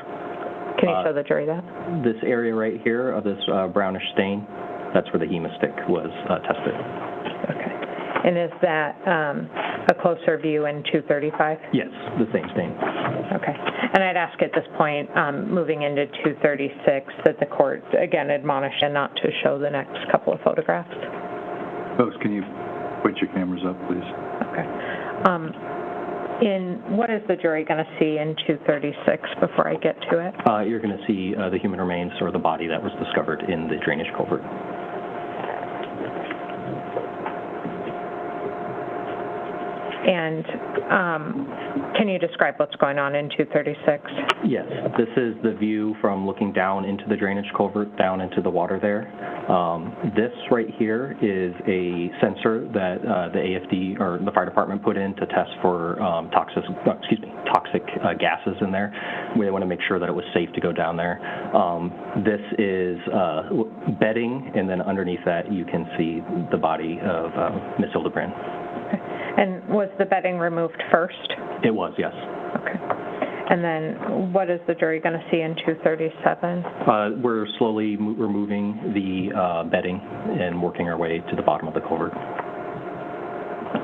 can you show the jury that? This area right here of this brownish stain, that's where the hemostick was tested. Okay. And is that a closer view in 235? Yes, the same stain. Okay. And I'd ask at this point, moving into 236, that the court, again, admonish and not to show the next couple of photographs. Folks, can you put your cameras up, please? Okay. What is the jury going to see in 236 before I get to it? You're going to see the human remains or the body that was discovered in the drainage culvert. And can you describe what's going on in 236? Yes, this is the view from looking down into the drainage culvert, down into the water there. This right here is a sensor that the AFD or the fire department put in to test for toxic gases in there. We want to make sure that it was safe to go down there. This is bedding, and then underneath that you can see the body of Miss Hildabrand. And was the bedding removed first? It was, yes. Okay. And then what is the jury going to see in 237? We're slowly removing the bedding and working our way to the bottom of the culvert.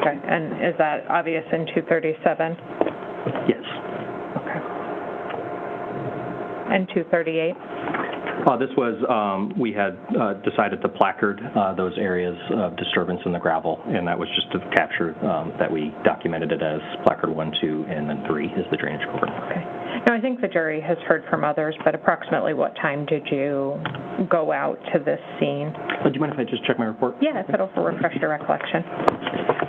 Okay. And is that obvious in 237? Yes. Okay. And 238? This was, we had decided to placard those areas of disturbance in the gravel, and that was just to capture that we documented it as placard 1, 2, and then 3 is the drainage culvert. Okay. Now, I think the jury has heard from others, but approximately what time did you go out to this scene? Do you mind if I just check my report? Yeah, if it'll refresh your recollection.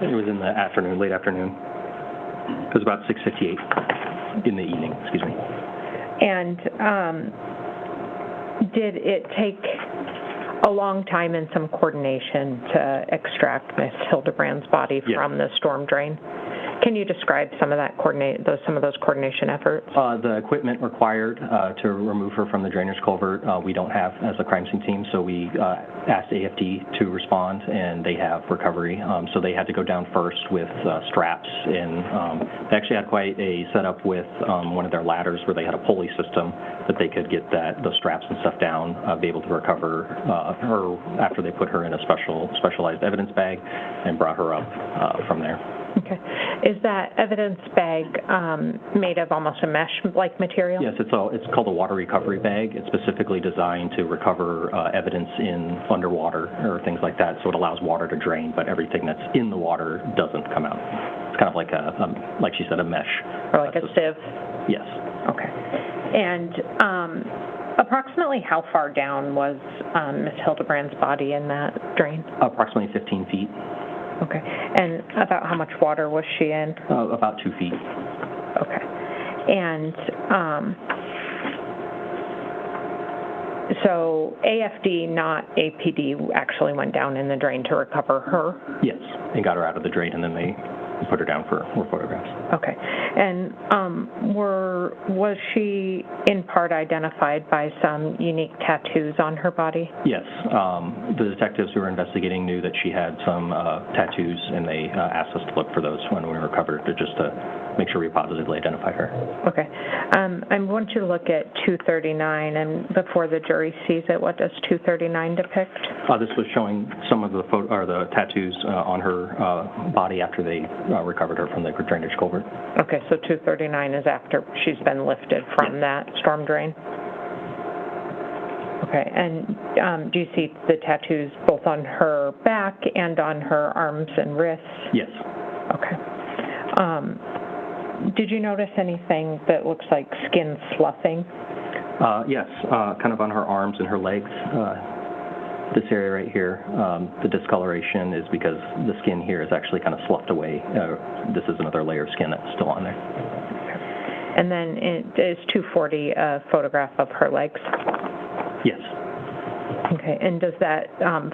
It was in the afternoon, late afternoon. It was about 6:58 in the evening, excuse me. And did it take a long time and some coordination to extract Miss Hildabrand's body from the storm drain? Can you describe some of that some of those coordination efforts? The equipment required to remove her from the drainage culvert, we don't have as a crime scene team, so we asked AFD to respond, and they have recovery. So they had to go down first with straps, and they actually had quite a setup with one of their ladders where they had a pulley system that they could get those straps and stuff down, be able to recover her after they put her in a specialized evidence bag and brought her up from there. Okay. Is that evidence bag made of almost a mesh-like material? Yes, it's called a water recovery bag. It's specifically designed to recover evidence in underwater or things like that, so it allows water to drain, but everything that's in the water doesn't come out. It's kind of like like she said, a mesh. Or like a sieve? Yes. Okay. And approximately how far down was Ms. Hildabrand's body in that drain? Approximately 15 feet. Okay. And about how much water was she in? About 2 feet. Okay. And so AFD, not APD, actually went down in the drain to recover her? Yes, and got her out of the drain, and then they put her down for more photographs. Okay. And was she in part identified by some unique tattoos on her body? Yes. The detectives who were investigating knew that she had some tattoos, and they asked us to look for those when we recovered, just to make sure we positively identified her. Okay. I want you to look at 239, and before the jury sees it, what does 239 depict? This was showing some of the tattoos on her body after they recovered her from the drainage culvert. Okay, so 239 is after she's been lifted from that storm drain? Okay, and do you see the tattoos both on her back and on her arms and wrists? Yes. Okay. Did you notice anything that looks like skin sloughing? Yes, kind of on her arms and her legs. This area right here, the discoloration is because the skin here is actually kind of sloughed away. This is another layer of skin that's still on there. And then is 240 a photograph of her legs? Yes. Okay, and does that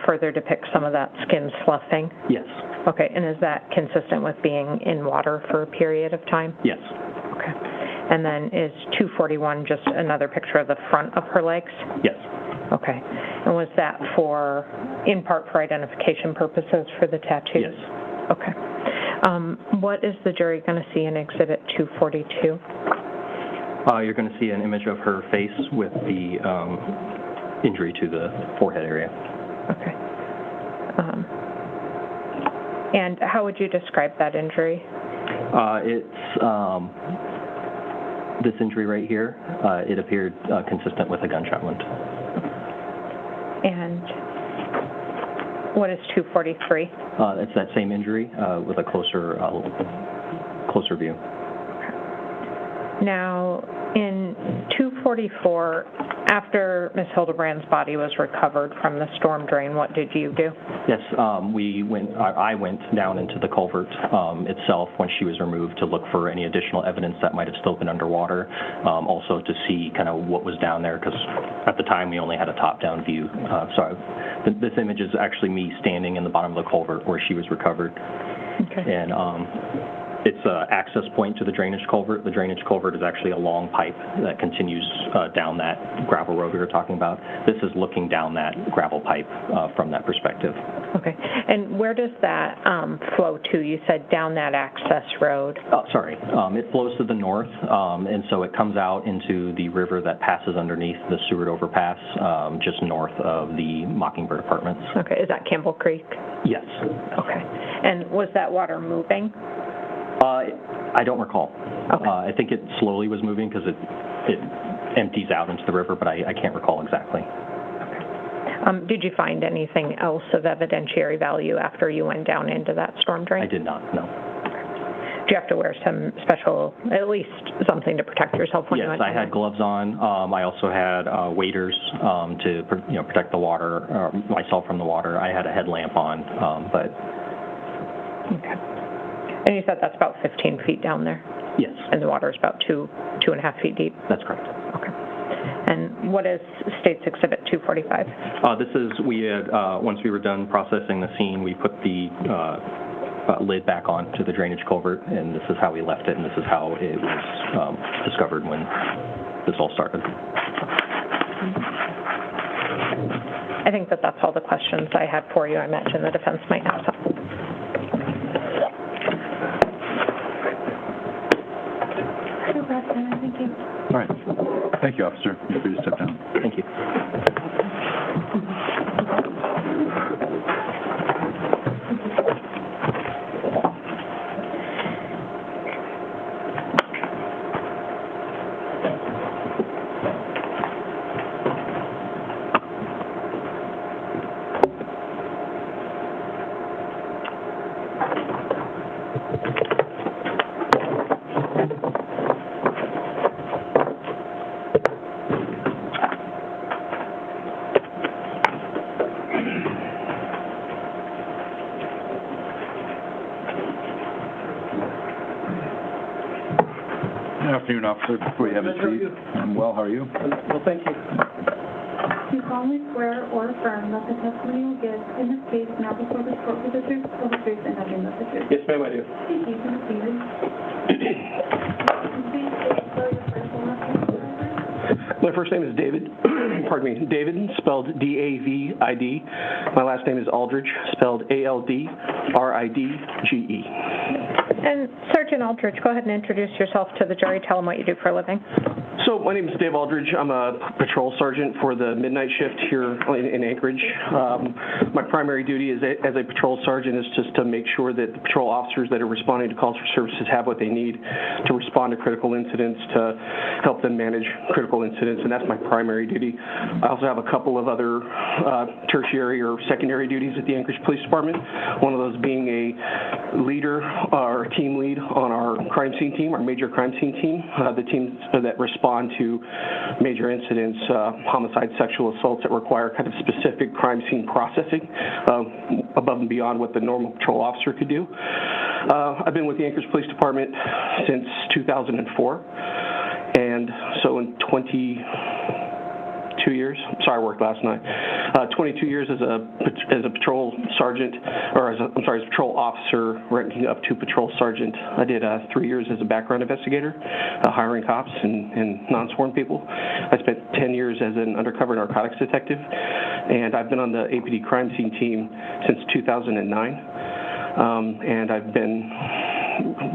further depict some of that skin sloughing? Yes. Okay, and is that consistent with being in water for a period of time? Yes. Okay. And then is 241 just another picture of the front of her legs? Yes. Okay. And was that in part for identification purposes for the tattoos? Yes. Okay. What is the jury going to see in Exhibit 242? You're going to see an image of her face with the injury to the forehead area. Okay. And how would you describe that injury? It's this injury right here. It appeared consistent with a gunshot wound. And what is 243? It's that same injury with a closer view. Now, in 244, after Ms. Hildabrand's body was recovered from the storm drain, what did you do? Yes, I went down into the culvert itself when she was removed to look for any additional evidence that might have still been underwater, also to see kind of what was down there, because at the time we only had a top-down view. This image is actually me standing in the bottom of the culvert where she was recovered. Okay. And it's an access point to the drainage culvert. The drainage culvert is actually a long pipe that continues down that gravel road we were talking about. This is looking down that gravel pipe from that perspective. Okay. And where does that flow to? You said down that access road. Sorry. It flows to the north, and so it comes out into the river that passes underneath the Seward overpass just north of the Mockingbird apartments. Okay. Is that Campbell Creek? Yes. Okay. And was that water moving? I don't recall. Okay. I think it slowly was moving because it empties out into the river, but I can't recall exactly. Okay. Did you find anything else of evidentiary value after you went down into that storm drain? I did not, no. Okay. Do you have to wear some special, at least something to protect yourself when you went down? Yes, I had gloves on. I also had waders to protect the water, myself from the water. I had a headlamp on, but... Okay. And you said that's about 15 feet down there? Yes. And the water is about 2.5 feet deep? That's correct. Okay. And what is State's Exhibit 245? This is, we had, once we were done processing the scene, we put the lid back on to the drainage culvert, and this is how we left it, and this is how it was discovered when this all started. I think that that's all the questions I had for you. I imagine the defense might have some. No question. Thank you. All right. Thank you, officer. You're free to step down. Thank you. Good afternoon, officer. Before you have a seat, I'm well. How are you? Well, thank you. Do you solemnly swear or affirm that the testimony you will give in this case now before this court will be the truth, the whole truth, and nothing but the truth? Yes, ma'am, I do. Thank you. Please be seated. Please spell your first and last name, please. My first name is David. Pardon me. David, spelled D-A-V-I-D. My last name is Aldridge, spelled A-L-D-R-I-D-G-E. And Sergeant Aldridge, go ahead and introduce yourself to the jury. Tell them what you do for a living. So my name is Dave Aldridge. I'm a patrol sergeant for the midnight shift here in Anchorage. My primary duty as a patrol sergeant is just to make sure that the patrol officers that are responding to calls for services have what they need to respond to critical incidents, to help them manage critical incidents, and that's my primary duty. I also have a couple of other tertiary or secondary duties at the Anchorage Police Department, one of those being a leader or team lead on our crime scene team, our major crime scene team, the teams that respond to major incidents, homicide, sexual assaults that require kind of specific crime scene processing above and beyond what the normal patrol officer could do. I've been with the Anchorage Police Department since 2004, and so in 22 years, sorry, I worked last night, 22 years as a patrol sergeant, or as a patrol officer, ranking up to patrol sergeant. I did 3 years as a background investigator, hiring cops and non-sworn people. I spent 10 years as an undercover narcotics detective, and I've been on the APD crime scene team since 2009, and I've been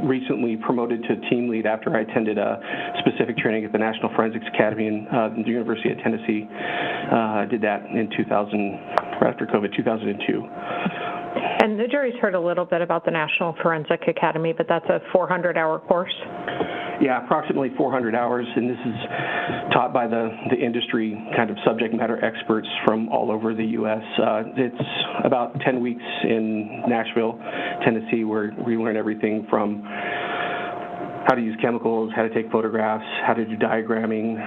recently promoted to team lead after I attended a specific training at the National Forensics Academy in the University of Tennessee. I did that in 2000, right after COVID, 2002. And the jury's heard a little bit about the National Forensic Academy, but that's a 400-hour course? Yeah, approximately 400 hours, and this is taught by the industry kind of subject matter experts from all over the U.S. It's about 10 weeks in Nashville, Tennessee, where we learn everything from how to use chemicals, how to take photographs, how to do diagramming,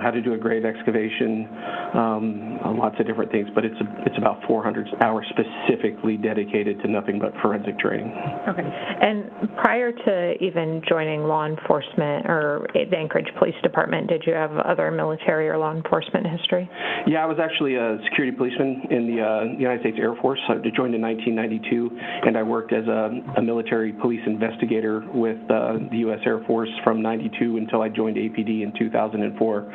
how to do a grave excavation, lots of different things, but it's about 400 hours specifically dedicated to nothing but forensic training. Okay. And prior to even joining law enforcement or the Anchorage Police Department, did you have other military or law enforcement history? Yeah, I was actually a security policeman in the United States Air Force. I joined in 1992, and I worked as a military police investigator with the U.S. Air Force from 92 until I joined APD in 2004.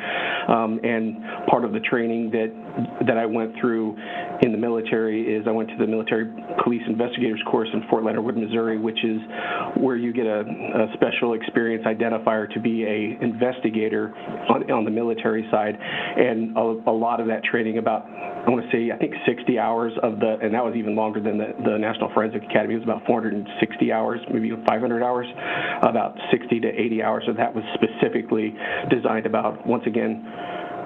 And part of the training that I went through in the military is I went to the military police investigators course in Fort Leonard Wood, Missouri, which is where you get a special experience identifier to be a investigator on the military side. And a lot of that training, about, I want to say, I think 60 hours of and that was even longer than the National Forensic Academy. It was about 460 hours, maybe 500 hours. About 60 to 80 hours of that was specifically designed about, once again,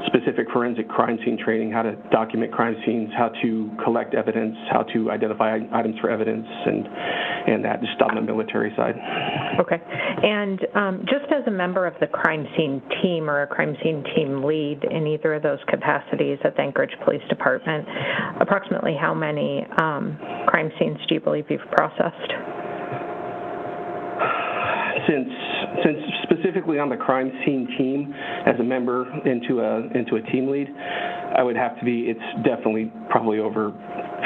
specific forensic crime scene training, how to document crime scenes, how to collect evidence, how to identify items for evidence, and that just on the military side. Okay. And just as a member of the crime scene team or a crime scene team lead in either of those capacities at the Anchorage Police Department, approximately how many crime scenes do you believe you've processed? Since specifically on the crime scene team as a member into a team lead, I would have to be, it's definitely probably over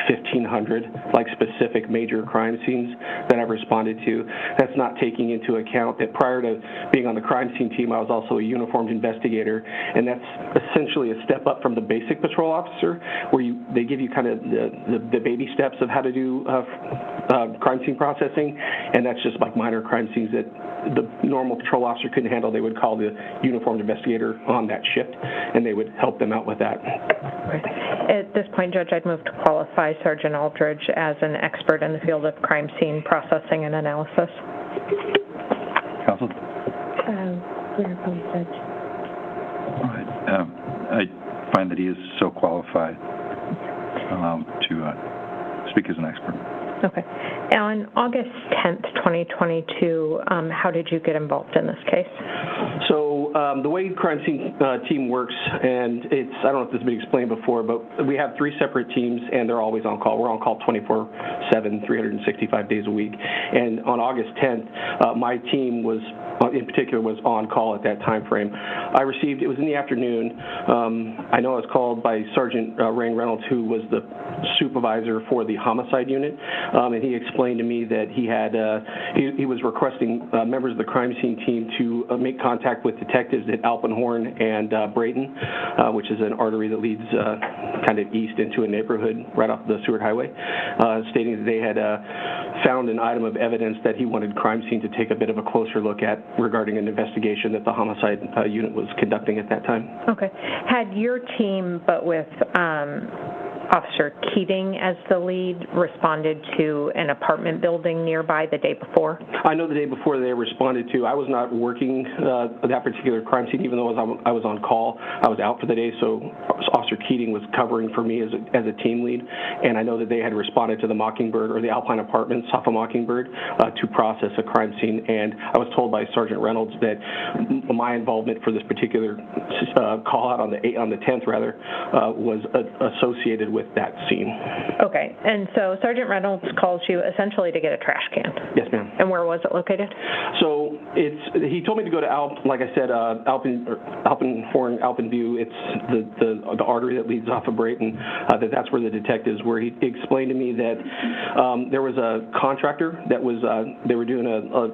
1,500, like specific major crime scenes that I've responded to. That's not taking into account that prior to being on the crime scene team, I was also a uniformed investigator, and that's essentially a step up from the basic patrol officer, where they give you kind of the baby steps of how to do crime scene processing, and that's just like minor crime scenes that the normal patrol officer couldn't handle. They would call the uniformed investigator on that shift, and they would help them out with that. At this point, Judge, I'd move to qualify Sergeant Aldridge as an expert in the field of crime scene processing and analysis. Counsel? We're opposed, Judge. All right. I find that he is so qualified to speak as an expert. Okay. On August 10th, 2022, how did you get involved in this case? So the way crime scene team works, and I don't know if this has been explained before, but we have 3 separate teams, and they're always on call. We're on call 24/7, 365 days a week. And on August 10th, my team in particular was on call at that time frame. It was in the afternoon. I know I was called by Sergeant Rain Reynolds, who was the supervisor for the homicide unit, and he explained to me that he was requesting members of the crime scene team to make contact with detectives at Alpenhorn and Brayton, which is an artery that leads kind of east into a neighborhood right off the Seward Highway, stating that they had found an item of evidence that he wanted crime scene to take a bit of a closer look at regarding an investigation that the homicide unit was conducting at that time. Okay. Had your team, but with Officer Keating as the lead, responded to an apartment building nearby the day before? I know the day before they responded to. I was not working that particular crime scene, even though I was on call. I was out for the day, so Officer Keating was covering for me as a team lead, and I know that they had responded to the Mockingbird or the Alpine Apartments off of Mockingbird to process a crime scene, and I was told by Sergeant Reynolds that my involvement for this particular call out on the 10th was associated with that scene. Okay, and so Sergeant Reynolds calls you essentially to get a trash can. Yes, ma'am. And where was it located? So he told me to go to like I said, Alpenhorn, Alpenview. It's the artery that leads off of Brayton. That's where the detectives were. He explained to me that there was a contractor that was they were doing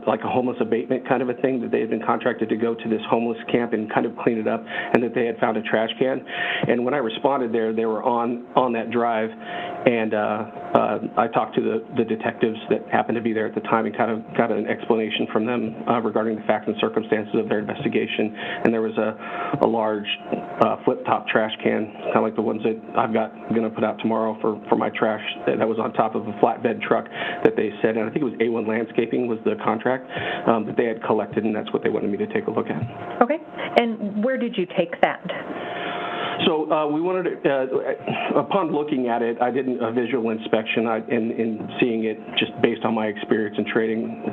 like a homeless abatement kind of a thing, that they had been contracted to go to this homeless camp and kind of clean it up, and that they had found a trash can. And when I responded there, they were on that drive, and I talked to the detectives that happened to be there at the time and kind of got an explanation from them regarding the facts and circumstances of their investigation. And there was a large flip-top trash can, kind of like the ones that I'm going to put out tomorrow for my trash, that was on top of a flatbed truck that they said, and I think it was A1 Landscaping was the contract that they had collected, and that's what they wanted me to take a look at. Okay. And where did you take that? So we wanted to, upon looking at it, I did a visual inspection in seeing it, just based on my experience in training,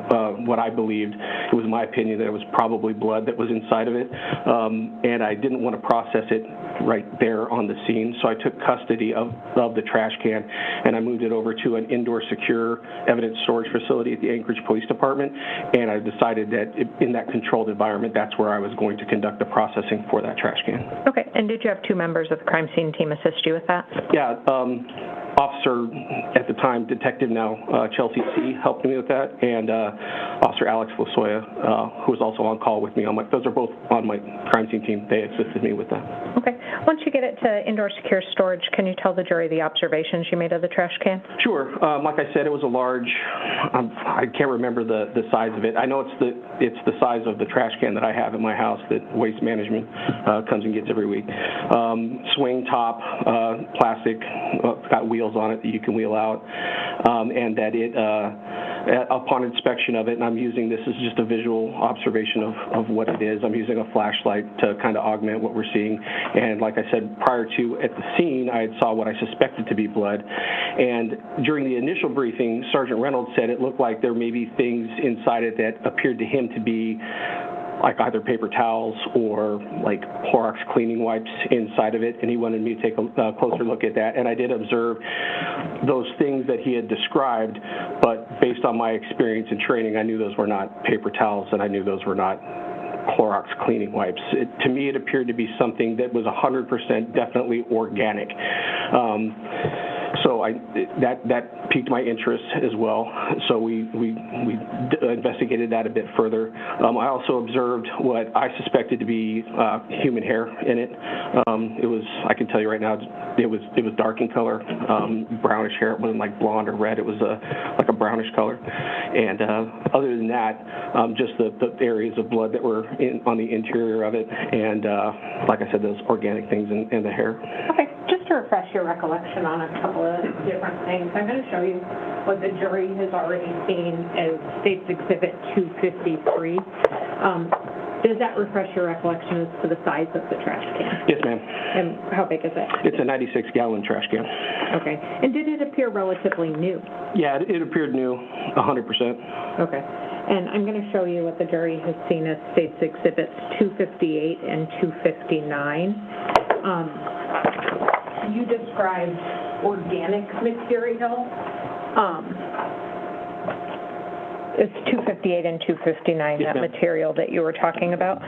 what I believed, it was my opinion that it was probably blood that was inside of it, and I didn't want to process it right there on the scene, so I took custody of the trash can, and I moved it over to an indoor secure evidence storage facility at the Anchorage Police Department, and I decided that in that controlled environment, that's where I was going to conduct the processing for that trash can. Okay, and did you have 2 members of the crime scene team assist you with that? Yeah, Officer, at the time, Detective now, Chelsea C. helped me with that, and Officer Alex Lasoya, who was also on call with me. Those are both on my crime scene team. They assisted me with that. Okay. Once you get it to indoor secure storage, can you tell the jury the observations you made of the trash can? Sure. Like I said, it was a large, I can't remember the size of it. I know it's the size of the trash can that I have in my house that Waste Management comes and gets every week. Swing top, plastic, it's got wheels on it that you can wheel out, and that it, upon inspection of it, and I'm using this as just a visual observation of what it is, I'm using a flashlight to kind of augment what we're seeing, and like I said, prior to at the scene, I had saw what I suspected to be blood, and during the initial briefing, Sergeant Reynolds said it looked like there may be things inside it that appeared to him to be like either paper towels or like Clorox cleaning wipes inside of it, and he wanted me to take a closer look at that. And I did observe those things that he had described, but based on my experience and training, I knew those were not paper towels, and I knew those were not Clorox cleaning wipes. To me, it appeared to be something that was 100% definitely organic. So that piqued my interest as well. So we investigated that a bit further. I also observed what I suspected to be human hair in it. It was, I can tell you right now, it was dark in color, brownish hair. It wasn't like blonde or red. It was like a brownish color. And other than that, just the areas of blood that were on the interior of it, and like I said, those organic things in the hair. Okay. Just to refresh your recollection on a couple of different things, I'm going to show you what the jury has already seen as State's Exhibit 253. Does that refresh your recollection as to the size of the trash can? Yes, ma'am. And how big is it? It's a 96-gallon trash can. Okay. And did it appear relatively new? Yeah, it appeared new, 100%. Okay. And I'm going to show you what the jury has seen as State's Exhibits 258 and 259. You described organic material. It's 258 and 259, yes, that material that you were talking about?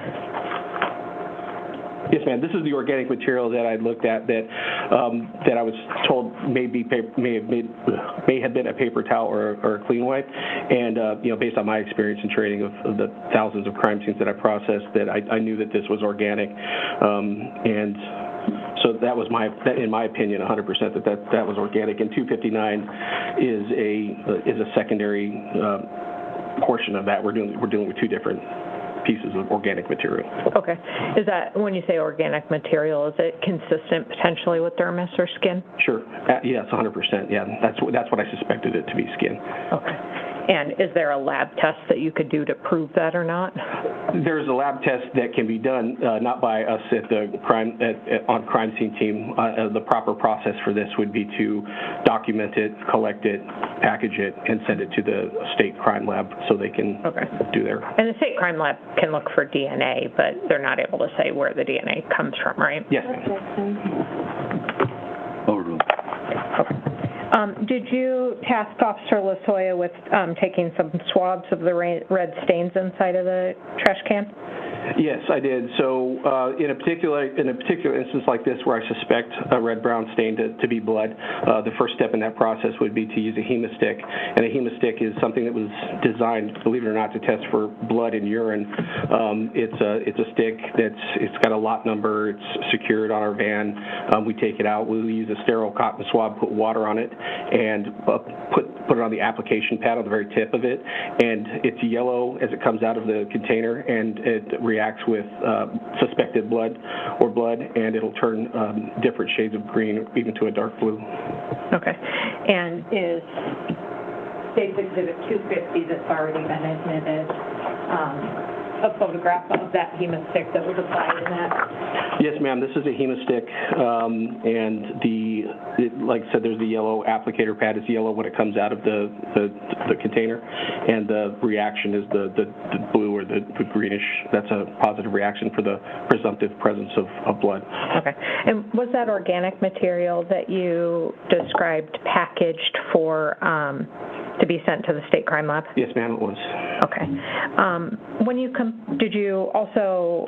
Yes, ma'am. This is the organic material that I looked at that I was told may have been a paper towel or a clean wipe, and based on my experience and training of the thousands of crime scenes that I processed, that I knew that this was organic, and so that was in my opinion, 100% that was organic. And 259 is a secondary portion of that. We're dealing with two different pieces of organic material. Okay. Is that, when you say organic material, is it consistent potentially with dermis or skin? Sure. Yes, 100%. Yeah, that's what I suspected it to be, skin. Okay. And is there a lab test that you could do to prove that or not? There's a lab test that can be done, not by us at the on crime scene team. The proper process for this would be to document it, collect it, package it, and send it to the state crime lab so they can do their. And the state crime lab can look for DNA, but they're not able to say where the DNA comes from, right? Yes. Overruled. Okay. Did you task Officer Lasoya with taking some swabs of the red stains inside of the trash can? Yes, I did. So in a particular instance like this where I suspect a red-brown stain to be blood, the first step in that process would be to use a hemostick. And a hemostick is something that was designed, believe it or not, to test for blood and urine. It's a stick it's got a lot number. It's secured on our van. We take it out. We'll use a sterile cotton swab, put water on it, and put it on the application pad on the very tip of it. And it's yellow as it comes out of the container, and it reacts with suspected blood, and it'll turn different shades of green, even to a dark blue. Okay. And is State's Exhibit 250 that's already been admitted a photograph of that hemostick that was applied in that? Yes, ma'am. This is a hemostick, and like I said, there's the yellow applicator pad. It's yellow when it comes out of the container, and the reaction is the blue or the greenish. That's a positive reaction for the presumptive presence of blood. Okay. And was that organic material that you described packaged for to be sent to the state crime lab? Yes, ma'am, it was. Okay. When you did you also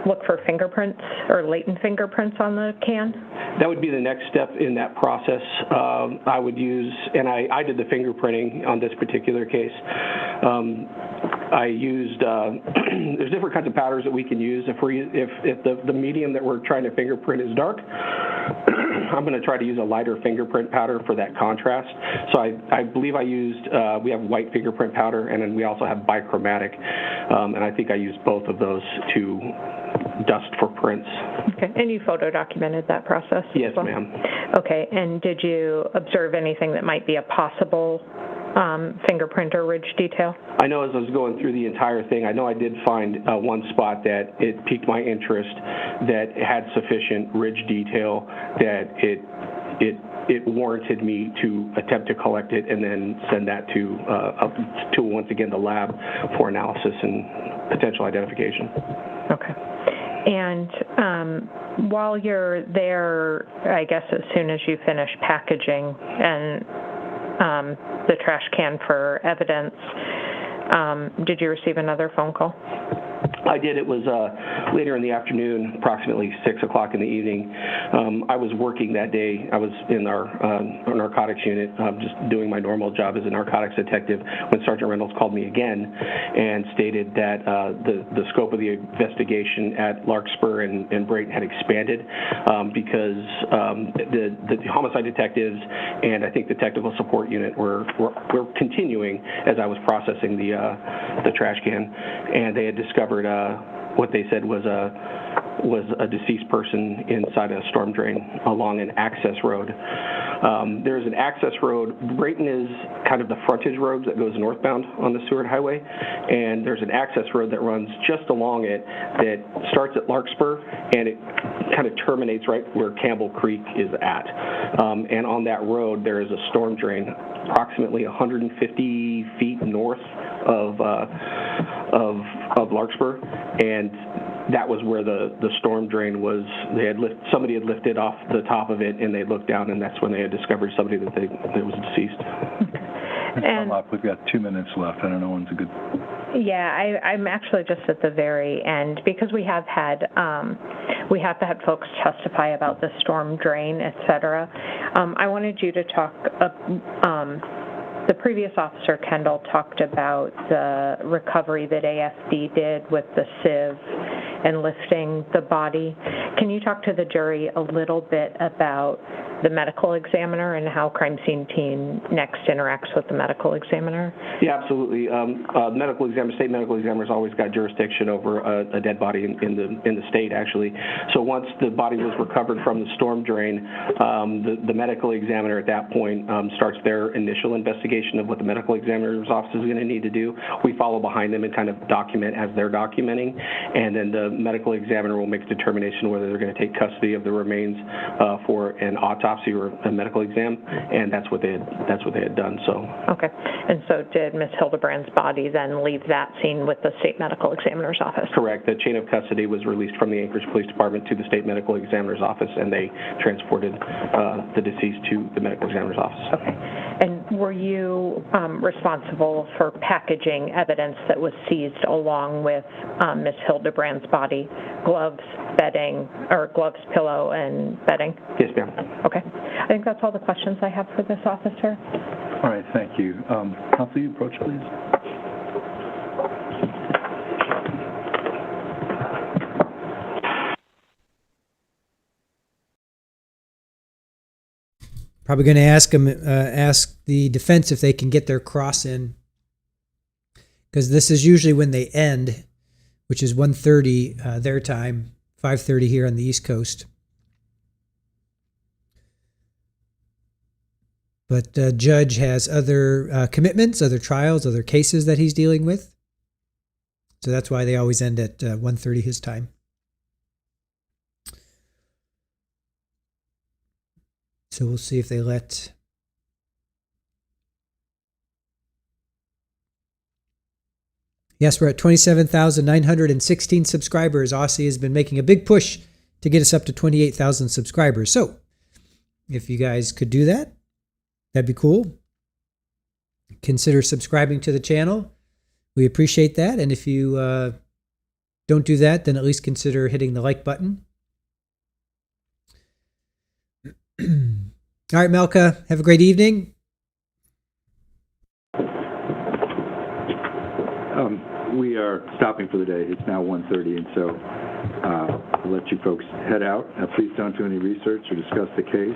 look for fingerprints or latent fingerprints on the can? That would be the next step in that process. I would use, and I did the fingerprinting on this particular case. I used, there's different kinds of powders that we can use. If the medium that we're trying to fingerprint is dark, I'm going to try to use a lighter fingerprint powder for that contrast. So I believe I used, we have white fingerprint powder, and then we also have bichromatic, and I think I used both of those to dust for prints. Okay, and you photo documented that process? Yes, as well? ma'am. Okay, and did you observe anything that might be a possible fingerprint or ridge detail? I know as I was going through the entire thing, I know I did find one spot that it piqued my interest, that had sufficient ridge detail, that it warranted me to attempt to collect it and then send that to once again the lab for analysis and potential identification. Okay. And while you're there, I guess as soon as you finish packaging and the trash can for evidence, did you receive another phone call? I did. It was later in the afternoon, approximately 6 o'clock in the evening. I was working that day. I was in our narcotics unit, just doing my normal job as a narcotics detective, when Sergeant Reynolds called me again and stated that the scope of the investigation at Larkspur and Brayton had expanded because the homicide detectives and I think the technical support unit were continuing as I was processing the trash can, and they had discovered what they said was a deceased person inside a storm drain along an access road. There's an access road. Brayton is kind of the frontage road that goes northbound on the Seward Highway, and there's an access road that runs just along it that starts at Larkspur, and it kind of terminates right where Campbell Creek is at. And on that road, there is a storm drain approximately 150 feet north of Larkspur, and that was where the storm drain was. Somebody had lifted off the top of it, and they looked down, and that's when they had discovered somebody that was deceased. And we've got 2 minutes left. I don't know when's a good. Yeah, I'm actually just at the very end because we have had folks testify about the storm drain, et cetera. I wanted you to talk. The previous officer, Kendall, talked about the recovery that AFD did with the sieve and lifting the body. Can you talk to the jury a little bit about the medical examiner and how crime scene team next interacts with the medical examiner? Yeah, absolutely. State medical examiner's always got jurisdiction over a dead body in the state, actually. So once the body was recovered from the storm drain, the medical examiner at that point starts their initial investigation of what the medical examiner's office is going to need to do. We follow behind them and kind of document as they're documenting, and then the medical examiner will make a determination whether they're going to take custody of the remains for an autopsy or a medical exam, and that's what they had done. So okay, and so did Ms. Hildabrand's body then leave that scene with the state medical examiner's office? Correct. The chain of custody was released from the Anchorage Police Department to the state medical examiner's office, and they transported the deceased to the medical examiner's office. Okay. And were you responsible for packaging evidence that was seized along with Ms. Hildabrand's body, gloves, bedding, or gloves, pillow, and bedding? Yes, ma'am. Okay. I think that's all the questions I have for this officer. All right, thank you. Counsel, you approach, please. Probably going to ask the defense if they can get their cross in, because this is usually when they end, which is 1:30 their time, 5:30 here on the East Coast. But Judge has other commitments, other trials, other cases that he's dealing with. So that's why they always end at 1:30 his time. So we'll see if they let... Yes, we're at 27,916 subscribers. Aussie has been making a big push to get us up to 28,000 subscribers. So if you guys could do that, that'd be cool. Consider subscribing to the channel. We appreciate that. And if you don't do that, then at least consider hitting the like button. All right, Melka, have a great evening. We are stopping for the day. It's now 1:30, and so I'll let you folks head out. Please don't do any research or discuss the case.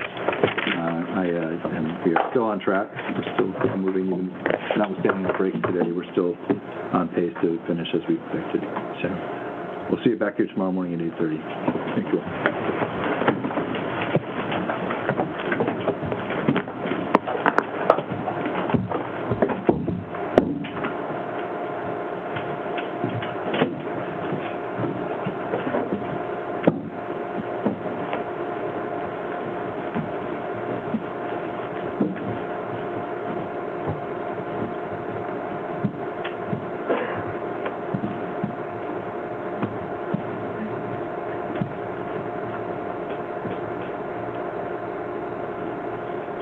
And we are still on track. We're still moving, even notwithstanding our break today. We're still on pace to finish as we expected. So we'll see you back here tomorrow morning at 8:30. Thank you.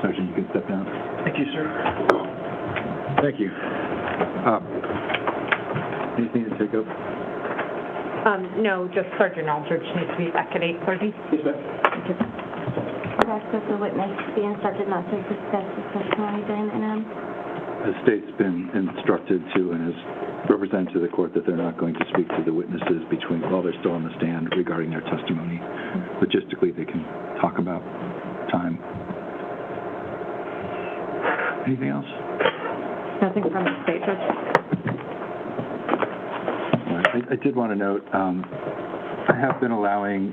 Sergeant, you can step down. Thank you, sir. Thank you. Anything to take up? No, just Sergeant Aldridge needs to be back at 8:30. Yes, ma'am. Request that the witness be instructed not to discuss the testimony during the interim. The state's been instructed to and has represented to the court that they're not going to speak to the witnesses while they're still on the stand regarding their testimony. Logistically, they can talk about time. Anything else? Nothing from the state, Judge. I did want to note, I have been allowing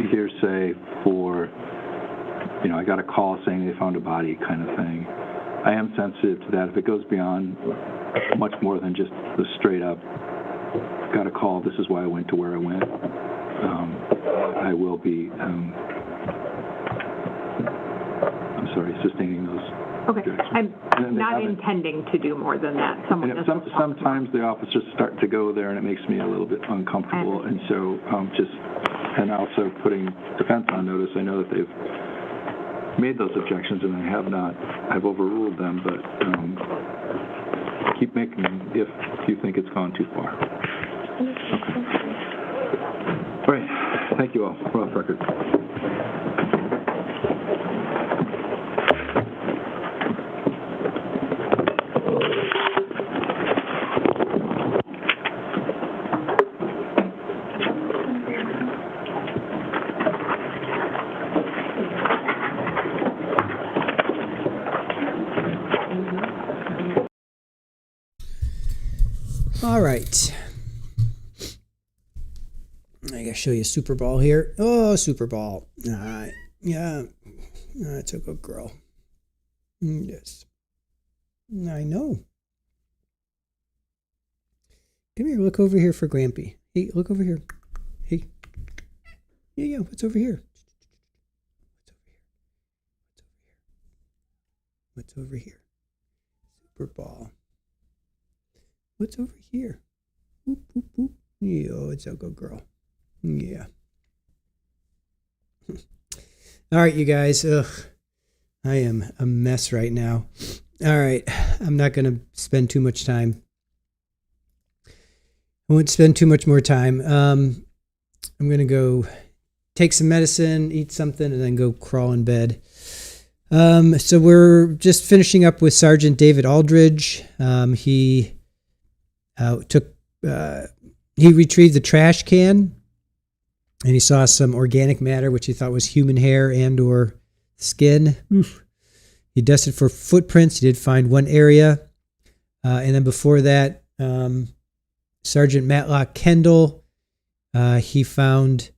hearsay for, I got a call saying they found a body kind of thing. I am sensitive to that. If it goes beyond much more than just the straight up, got a call, this is why I went to where I went, I will be, sustaining those. Okay, I'm not intending to do more than that. Sometimes the officers start to go there and it makes me a little bit uncomfortable, and so and also putting defense on notice. I know that they've made those objections and I've overruled them, but keep making them if you think it's gone too far. Okay. All right, thank you all. We're off record. All right. I gotta show you Super Ball here. Oh, Super Ball. All right. Yeah. That's a good girl. Yes. I know. Come here. Look over here for Grampy. Hey, look over here. Hey. Yeah. What's over here? What's over here? Super Ball. What's over here? Whoop, whoop, whoop. Yeah, it's a good girl. Yeah. All right, you guys. Ugh, I am a mess right now. All right. I'm not going to spend too much time. I won't spend too much more time. I'm going to go take some medicine, eat something, and then go crawl in bed. So we're just finishing up with Sergeant David Aldridge. He retrieved the trash can, and he saw some organic matter, which he thought was human hair and or skin. Oof. He dusted for footprints. He did find one area. And then before that, Sergeant Matlock Kendall, he found,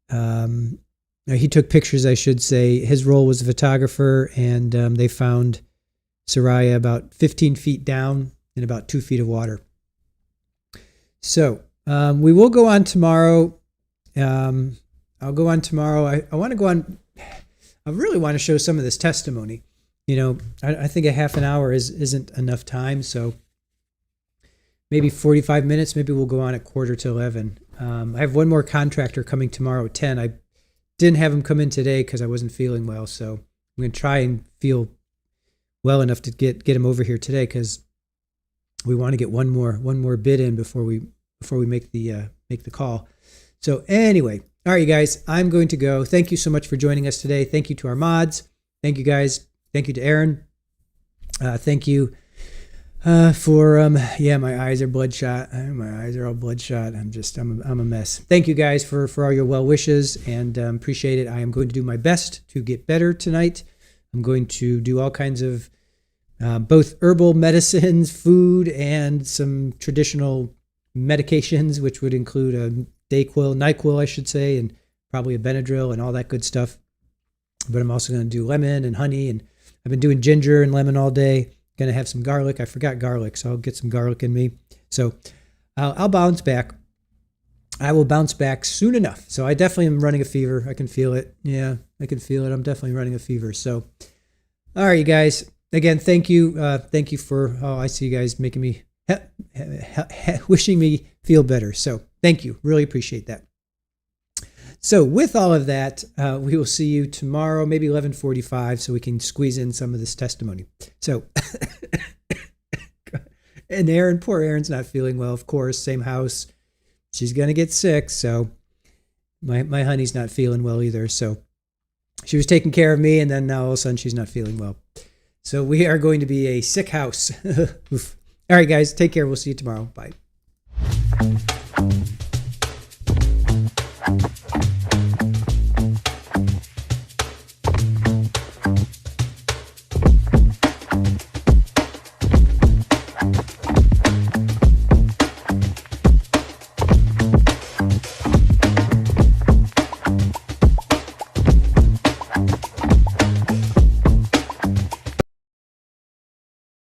he took pictures, I should say. His role was a photographer, and they found Saria about 15 feet down in about 2 feet of water. So we will go on tomorrow. I'll go on tomorrow. I want to go on. I really want to show some of this testimony. I think a half an hour isn't enough time. So maybe 45 minutes. Maybe we'll go on at 10:45. I have one more contractor coming tomorrow at 10. I didn't have him come in today because I wasn't feeling well. So I'm going to try and feel well enough to get him over here today, because we want to get one more bid in before we make the call. So anyway, all right, you guys, I'm going to go. Thank you so much for joining us today. Thank you to our mods. Thank you guys. Thank you to Aaron. Thank you for my eyes are bloodshot. My eyes are all bloodshot. I'm a mess. Thank you guys for all your well wishes, and appreciate it. I am going to do my best to get better tonight. I'm going to do all kinds of both herbal medicines, food, and some traditional medications, which would include a NyQuil, I should say, and probably a Benadryl and all that good stuff. But I'm also going to do lemon and honey, and I've been doing ginger and lemon all day. Going to have some garlic. I forgot garlic, so I'll get some garlic in me. So I'll bounce back. I will bounce back soon enough. So I definitely am running a fever. I can feel it. Yeah, I can feel it. I'm definitely running a fever. So, all right, you guys. Again, thank you. Thank you for, I see you guys making me, wishing me feel better. So thank you. Really appreciate that. So with all of that, we will see you tomorrow, maybe 11:45, so we can squeeze in some of this testimony. So, and poor Aaron's not feeling well, of course, same house. she's going to get sick. So my honey's not feeling well either. So she was taking care of me, and then now all of a sudden she's not feeling well. So we are going to be a sick house. All right, guys, take care. We'll see you tomorrow. Bye.